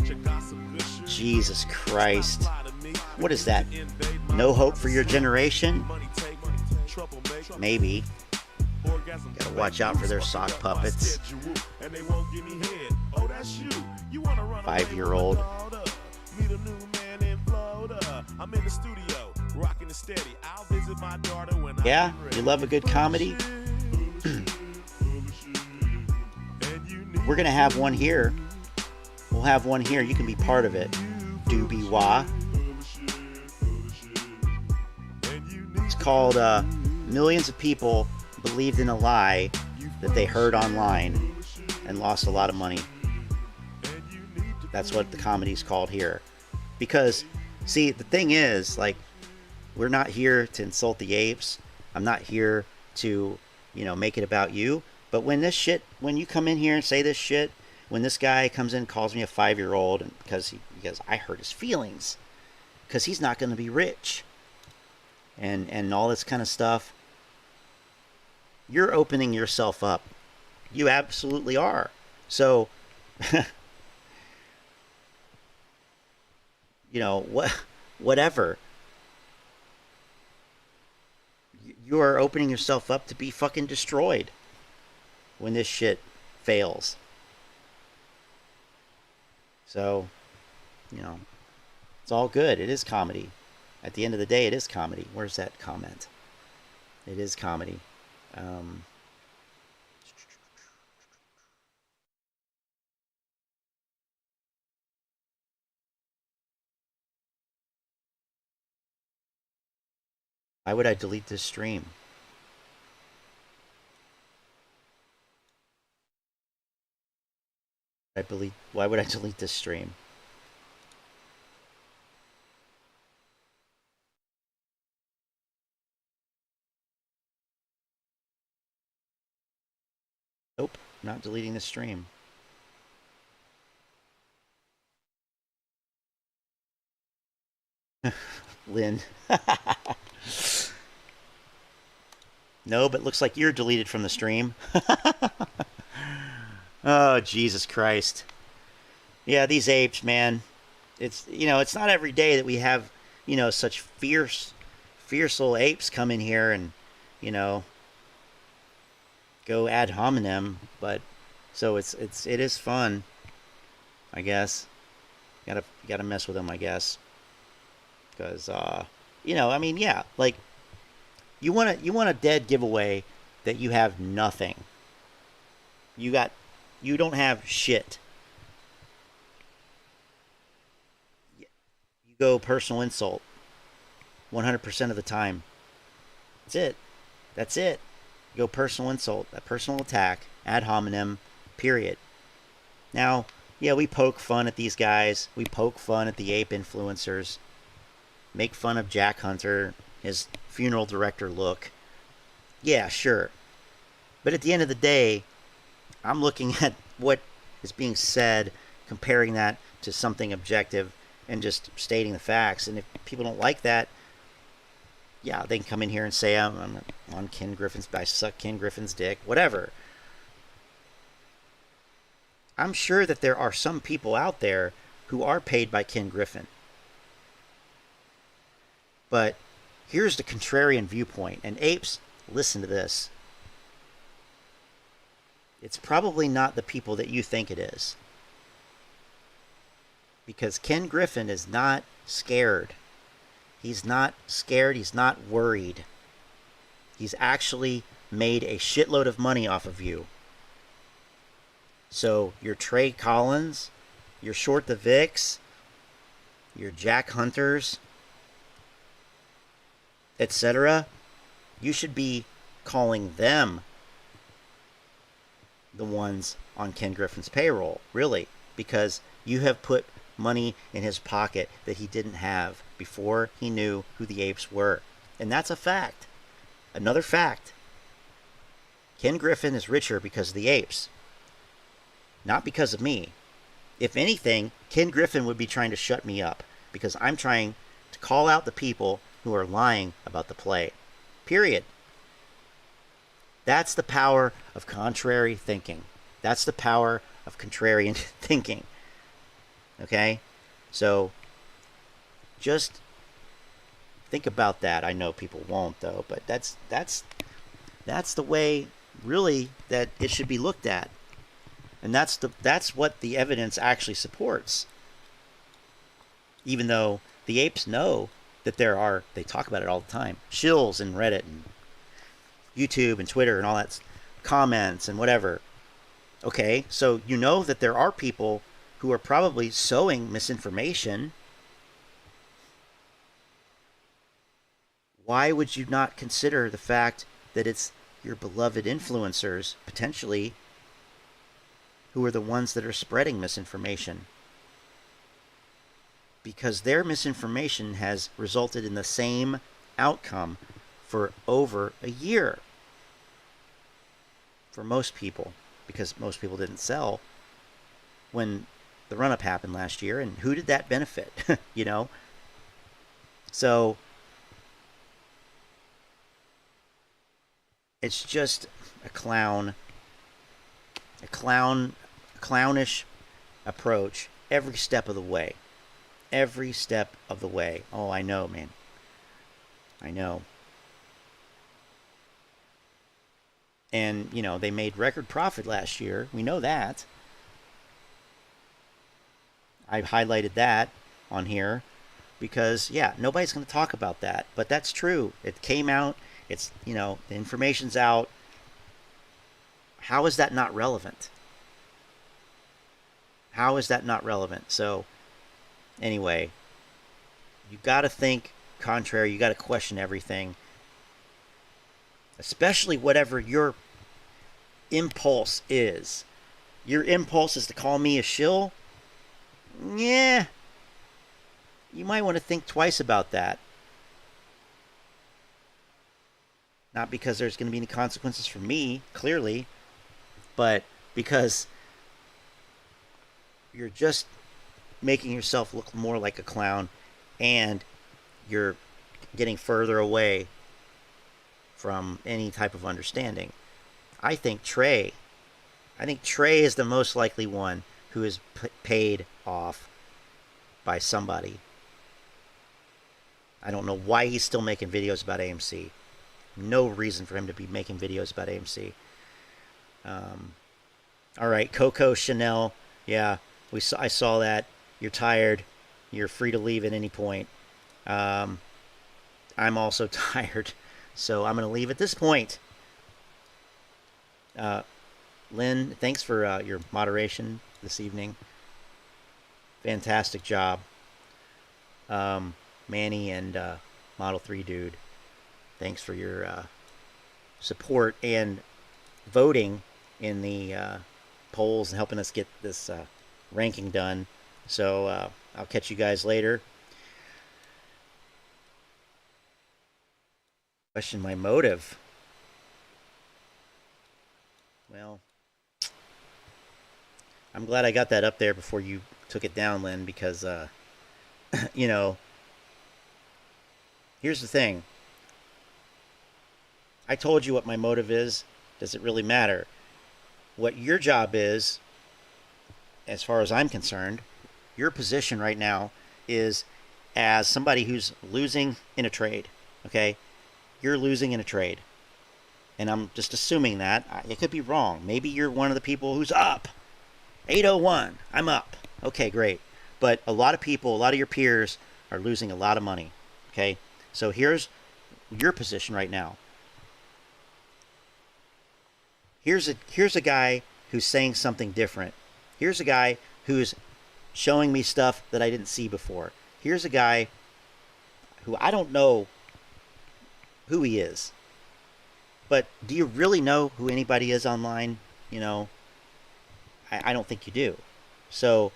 Jesus Christ. What is that? No hope for your generation? Maybe. Gotta watch out for their sock puppets. 5-year-old. Yeah? You love a good comedy? We're gonna have one here. We'll have one here. You can be part of it. Doobie Wah. It's called Millions of People Believed in a Lie That They Heard Online and Lost a Lot of Money. That's what the comedy's called here. Because, see, the thing is, like, we're not here to insult the apes. I'm not here to, you know, make it about you. But when when you come in here and say this shit, when this guy comes in and calls me a 5-year-old and because I hurt his feelings, because he's not going to be rich, and all this kind of stuff, you're opening yourself up. You absolutely are. So, you know, whatever. You are opening yourself up to be fucking destroyed when this shit fails. So, you know, it's all good. It is comedy. At the end of the day, it is comedy. Where's that comment? It is comedy. Why would I delete this stream? Why would I delete this stream? Nope, not deleting the stream. Lynn. No, but looks like you're deleted from the stream. Oh, Jesus Christ. Yeah, these apes, man. It's, you know, it's not every day that we have, you know, such fierce little apes come in here and, you know, go ad hominem, but so it is fun, I guess. You gotta mess with them, I guess. Because you know, I mean, yeah, like you want a dead giveaway that you have nothing. You don't have shit. You go personal insult 100% of the time. That's it. You go personal insult, a personal attack, ad hominem, period. Now, yeah, we poke fun at these guys. We poke fun at the ape influencers. Make fun of Jack Hunter, his funeral director look. Yeah, sure. But at the end of the day, I'm looking at what is being said, comparing that to something objective, and just stating the facts. And if people don't like that, yeah, they can come in here and say I'm on Ken Griffin's, I suck Ken Griffin's dick, whatever. I'm sure that there are some people out there who are paid by Ken Griffin. But here's the contrarian viewpoint. And apes, listen to this. It's probably not the people that you think it is. Because Ken Griffin is not scared. He's not scared. He's not worried. He's actually made a shitload of money off of you. So your Trey Collins, your Short the VIX, your Jack Hunters, etc., you should be calling them the ones on Ken Griffin's payroll, really, because you have put money in his pocket that he didn't have before he knew who the apes were. And that's a fact. Another fact. Ken Griffin is richer because of the apes, not because of me. If anything, Ken Griffin would be trying to shut me up because I'm trying to call out the people who are lying about the play. Period. That's the power of contrary thinking. That's the power of contrarian thinking. Okay? So, just think about that. I know people won't, though, but that's the way, really, that it should be looked at. And that's what the evidence actually supports. Even though the apes know that they talk about it all the time. Shills and Reddit and YouTube and Twitter and all that, comments and whatever. Okay, so you know that there are people who are probably sowing misinformation. Why would you not consider the fact that it's your beloved influencers, potentially, who are the ones that are spreading misinformation? because their misinformation has resulted in the same outcome for over a year for most people, because most people didn't sell when the run-up happened last year. And who did that benefit? You know? So it's just a clownish approach every step of the way. Every step of the way. Oh, I know, man. I know. And, you know, they made record profit last year. We know that. I've highlighted that on here because, yeah, nobody's going to talk about that. But that's true. It came out. It's, you know, the information's out. How is that not relevant? How is that not relevant? So, anyway, you got to think contrary. You got to question everything. Especially whatever your impulse is. Your impulse is to call me a shill? Yeah. You might want to think twice about that. Not because there's going to be any consequences for me, clearly, but because you're just making yourself look more like a clown, and you're getting further away from any type of understanding. I think Trey is the most likely one who is paid off by somebody. I don't know why he's still making videos about AMC. No reason for him to be making videos about AMC. All right, Coco Chanel. Yeah, I saw that. You're tired. You're free to leave at any point. I'm also tired. So I'm going to leave at this point. Lynn, thanks for your moderation this evening. Fantastic job. Manny and Model 3 Dude, thanks for your support and voting in the polls and helping us get this ranking done. So I'll catch you guys later. Question my motive. Well, I'm glad I got that up there before you took it down, Lynn, because, you know, here's the thing. I told you what my motive is. Does it really matter? What your job is, as far as I'm concerned, your position right now is as somebody who's losing in a trade, okay? You're losing in a trade. And I'm just assuming that. It could be wrong. Maybe you're one of the people who's up. 801. I'm up. Okay, great. But a lot of people, a lot of your peers are losing a lot of money. Okay? So here's your position right now. Here's a guy who's saying something different. Here's a guy who's showing me stuff that I didn't see before. Here's a guy who I don't know who he is. But do you really know who anybody is online? You know, I don't think you do. So,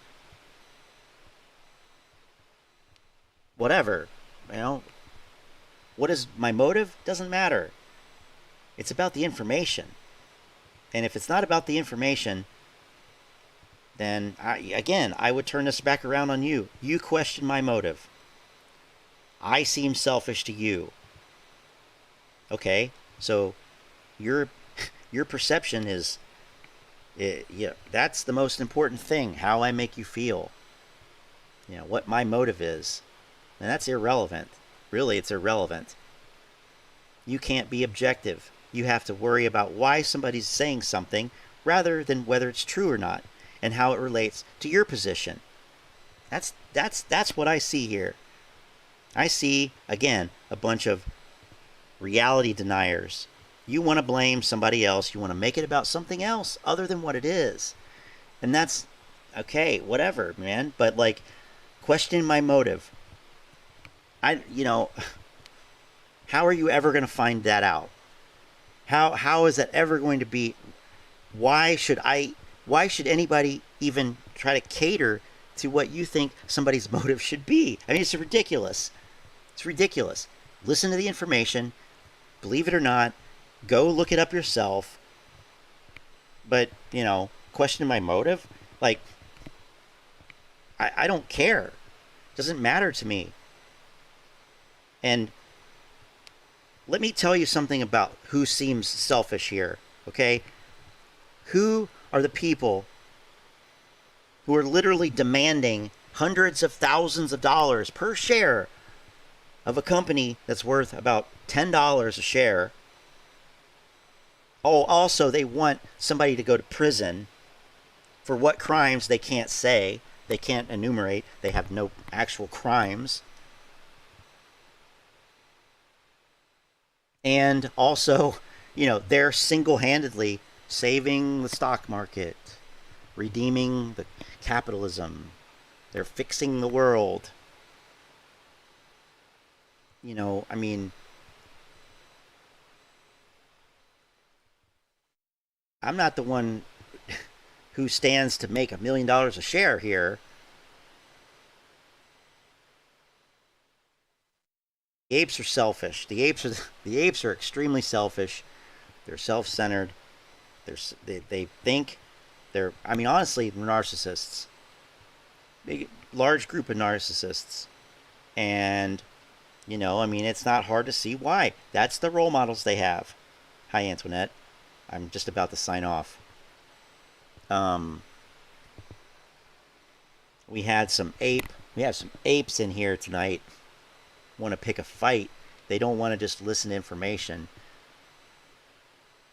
whatever, you know, what is my motive? Doesn't matter. It's about the information. And if it's not about the information, then, I would turn this back around on you. You question my motive. I seem selfish to you. Okay, so your perception is, yeah, that's the most important thing. How I make you feel. You know, what my motive is. And that's irrelevant. Really, it's irrelevant. You can't be objective. You have to worry about why somebody's saying something rather than whether it's true or not and how it relates to your position. That's what I see here. I see, again, a bunch of reality deniers. You want to blame somebody else. You want to make it about something else other than what it is. And that's okay, whatever, man. But like, question my motive. You know, how are you ever going to find that out? How is that ever going to be? Why should anybody even try to cater to what you think somebody's motive should be. I mean, it's ridiculous. It's ridiculous. Listen to the information. Believe it or not, go look it up yourself. But, you know, question my motive? Like, I don't care. It doesn't matter to me. And let me tell you something about who seems selfish here, okay? Who are the people who are literally demanding hundreds of thousands of dollars per share of a company that's worth about $10 a share? Oh, also, they want somebody to go to prison for what crimes they can't say, they can't enumerate, they have no actual crimes. And also, you know, they're single-handedly saving the stock market, redeeming the capitalism. They're fixing the world. You know, I mean, I'm not the one who stands to make $1 million a share here. The apes are selfish. The apes are extremely selfish. They're self-centered. They think they're. I mean, honestly, they're narcissists. Big, large group of narcissists, and you know, I mean, it's not hard to see why. That's the role models they have. Hi, Antoinette. I'm just about to sign off. We have some apes in here tonight. Want to pick a fight. They don't want to just listen to information.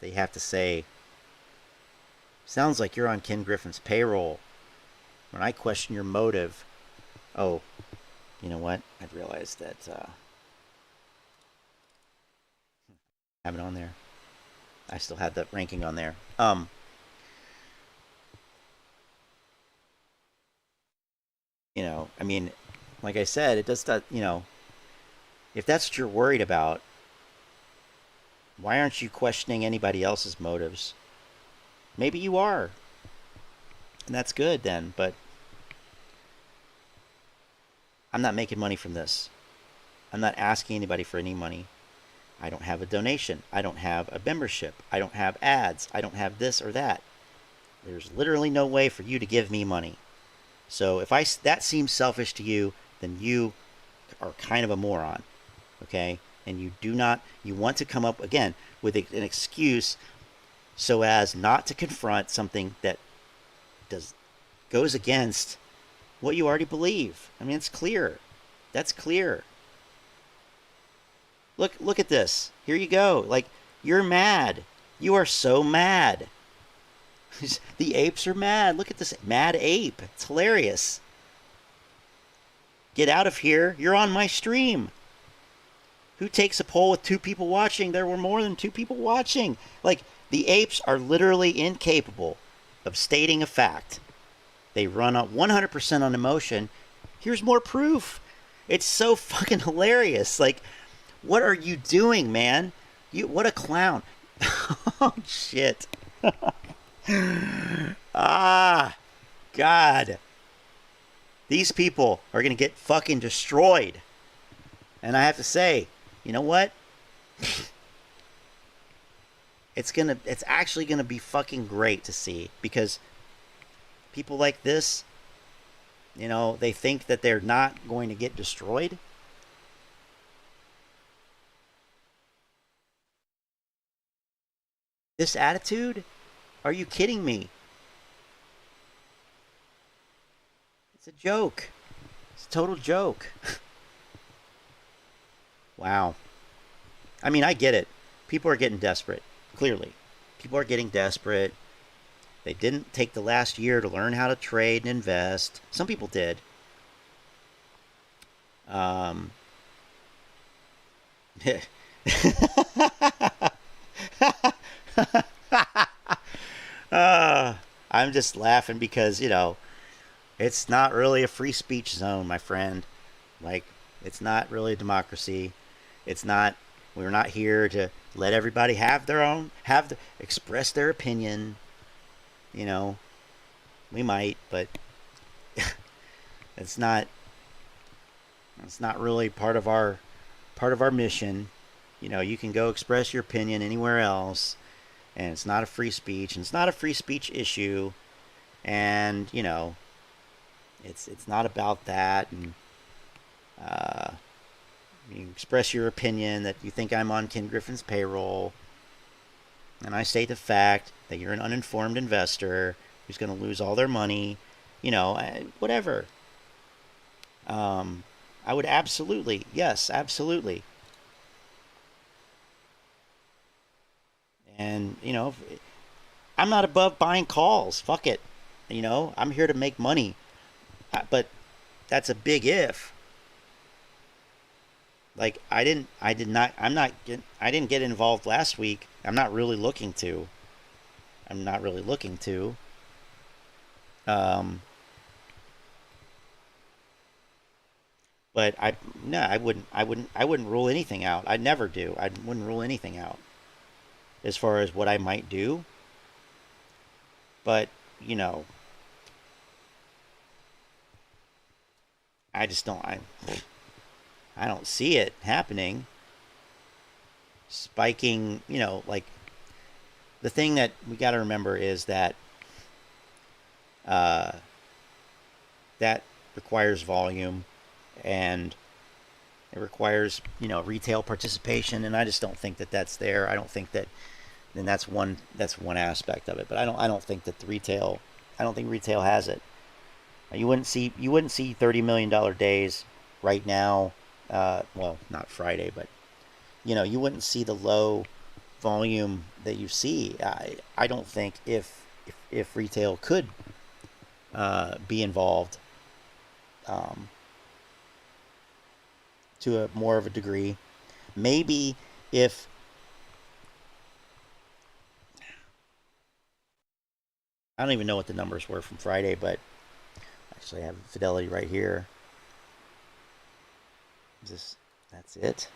They have to say, sounds like you're on Ken Griffin's payroll. When I question your motive, oh, you know what? I realized that I have it on there. I still had the ranking on there. You know, I mean, like I said, it does that, you know, if that's what you're worried about, why aren't you questioning anybody else's motives? Maybe you are. And that's good then, but I'm not making money from this. I'm not asking anybody for any money. I don't have a donation. I don't have a membership. I don't have ads. I don't have this or that. There's literally no way for you to give me money. So if that seems selfish to you, then you are kind of a moron. Okay? And you want to come up, again, with an excuse so as not to confront something that goes against what you already believe. I mean, it's clear. That's clear. Look at this. Here you go. Like, you're mad. You are so mad. The apes are mad. Look at this mad ape. It's hilarious. Get out of here. You're on my stream. Who takes a poll with 2 people watching? There were more than 2 people watching. Like, the apes are literally incapable of stating a fact. They run on 100% on emotion. Here's more proof. It's so fucking hilarious. Like, what are you doing, man? What a clown. Oh, shit. Ah, God. These people are going to get fucking destroyed. And I have to say, you know what? It's actually going to be fucking great to see, because people like this, you know, they think that they're not going to get destroyed. This attitude? Are you kidding me? It's a joke. It's a total joke. Wow. I mean, I get it. People are getting desperate. Clearly. People are getting desperate. They didn't take the last year to learn how to trade and invest. Some people did. I'm just laughing because, you know, it's not really a free speech zone, my friend. Like, it's not really a democracy. It's not, we're not here to let everybody express their opinion. You know, we might, but It's not really part of our mission. You know, you can go express your opinion anywhere else, and it's not a free speech, and it's not a free speech issue, and you know, it's not about that. And you express your opinion that you think I'm on Ken Griffin's payroll, and I state the fact that you're an uninformed investor who's going to lose all their money, you know, whatever. I would absolutely, yes, absolutely. And, you know, I'm not above buying calls. Fuck it. You know, I'm here to make money. But that's a big if. Like, I didn't get involved last week. I'm not really looking to. But I wouldn't rule anything out. I never do. I wouldn't rule anything out as far as what I might do. But, you know, I just don't, I don't see it happening. Spiking, you know, like, the thing that we got to remember is that that requires volume, and it requires, you know, retail participation, and I just don't think that that's there. I don't think that, and that's one aspect of it, but I don't think that retail has it. You wouldn't see $30 million days right now. Well, not Friday, but you know, you wouldn't see the low volume that you see. I don't think if retail could be involved to a more of a degree. Maybe if I don't even know what the numbers were from Friday, but actually I have Fidelity right here. That's it.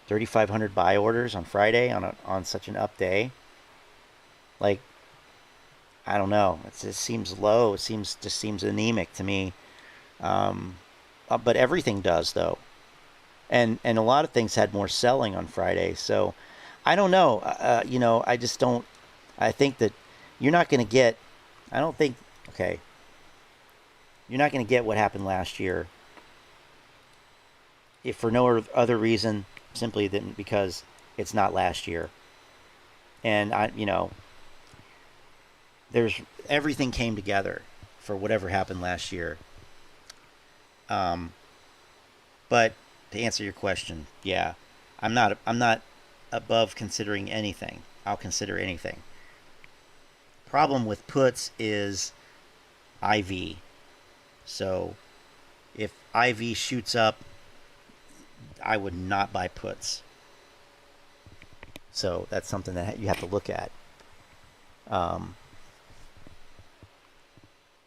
3,500 buy orders on Friday on such an up day. Like, I don't know. It just seems low. It just seems anemic to me. But everything does, though. And a lot of things had more selling on Friday. So I don't know. You know, I just don't. I think that you're not going to get. I don't think. Okay. You're not going to get what happened last year. If for no other reason, simply than because it's not last year. And you know, everything came together for whatever happened last year. But to answer your question, yeah, I'm not above considering anything. I'll consider anything. Problem with puts is IV. So if IV shoots up, I would not buy puts. So that's something that you have to look at.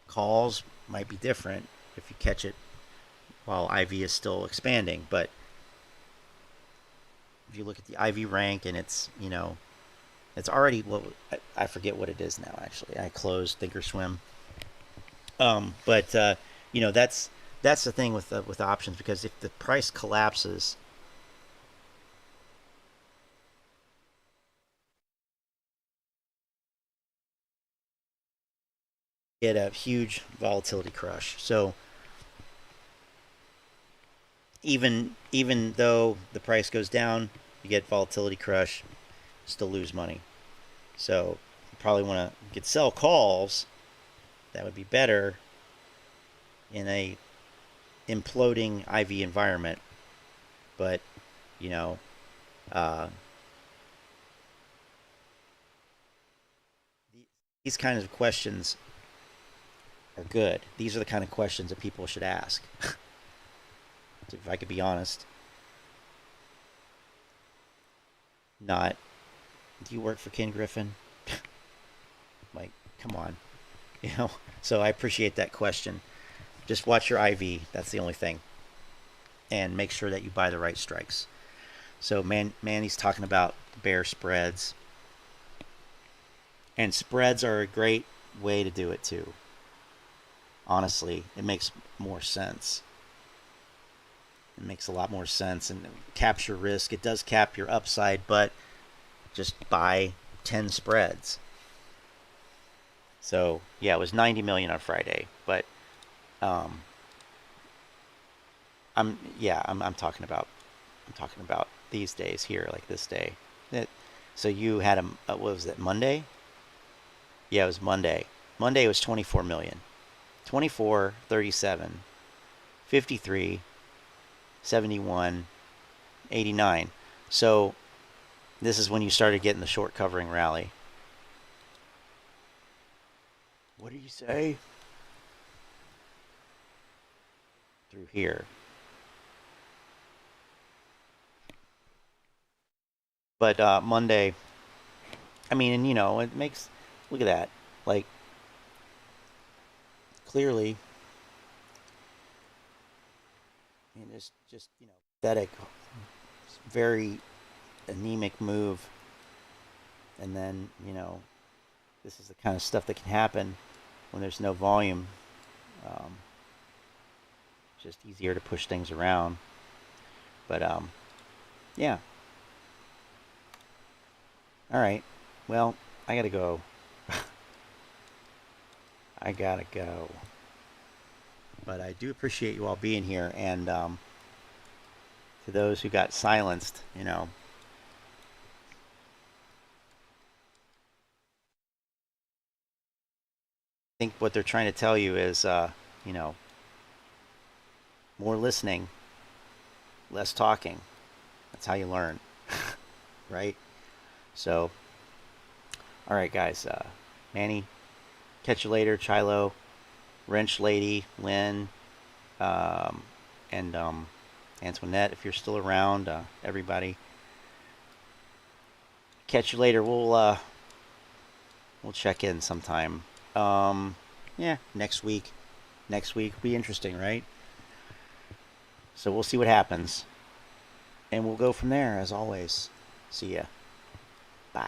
Calls might be different if you catch it while IV is still expanding, but if you look at the IV rank and it's, you know, it's already, well, I forget what it is now, actually. I closed Thinkorswim. But you know, that's the thing with options, because if the price collapses, get a huge volatility crush. So even though the price goes down, you get volatility crush, still lose money. So you probably want to sell calls. That would be better in a imploding IV environment. But you know, these kinds of questions are good. These are the kind of questions that people should ask. If I could be honest. Not, do you work for Ken Griffin? Like, come on. You know, so I appreciate that question. Just watch your IV. That's the only thing. And make sure that you buy the right strikes. So Manny's talking about bear spreads. And spreads are a great way to do it too. Honestly, it makes more sense. It makes a lot more sense, and capture risk. It does cap your upside, but just buy 10 spreads. So yeah, it was 90 million on Friday, but I'm talking about these days here, like this day. So you had what was it, Monday? Yeah, it was Monday. Monday was 24 million. 24, 37, 53, 71, 89. So this is when you started getting the short covering rally. What do you say? Through here. But Monday, I mean, and you know, it makes, look at that. Like, clearly, I mean, it's just, you know, pathetic, very anemic move. And then, you know, this is the kind of stuff that can happen when there's no volume. Just easier to push things around. But, yeah. All right. Well, I gotta go. I gotta go. But I do appreciate you all being here, and to those who got silenced, you know, I think what they're trying to tell you is, you know, more listening, less talking. That's how you learn, right? So, all right, guys. Manny, catch you later. Chilo, Wrench Lady, Lynn, and Antoinette, if you're still around. Everybody, catch you later. We'll check in sometime. Yeah, next week. Next week will be interesting, right? So we'll see what happens, and we'll go from there as always. See ya.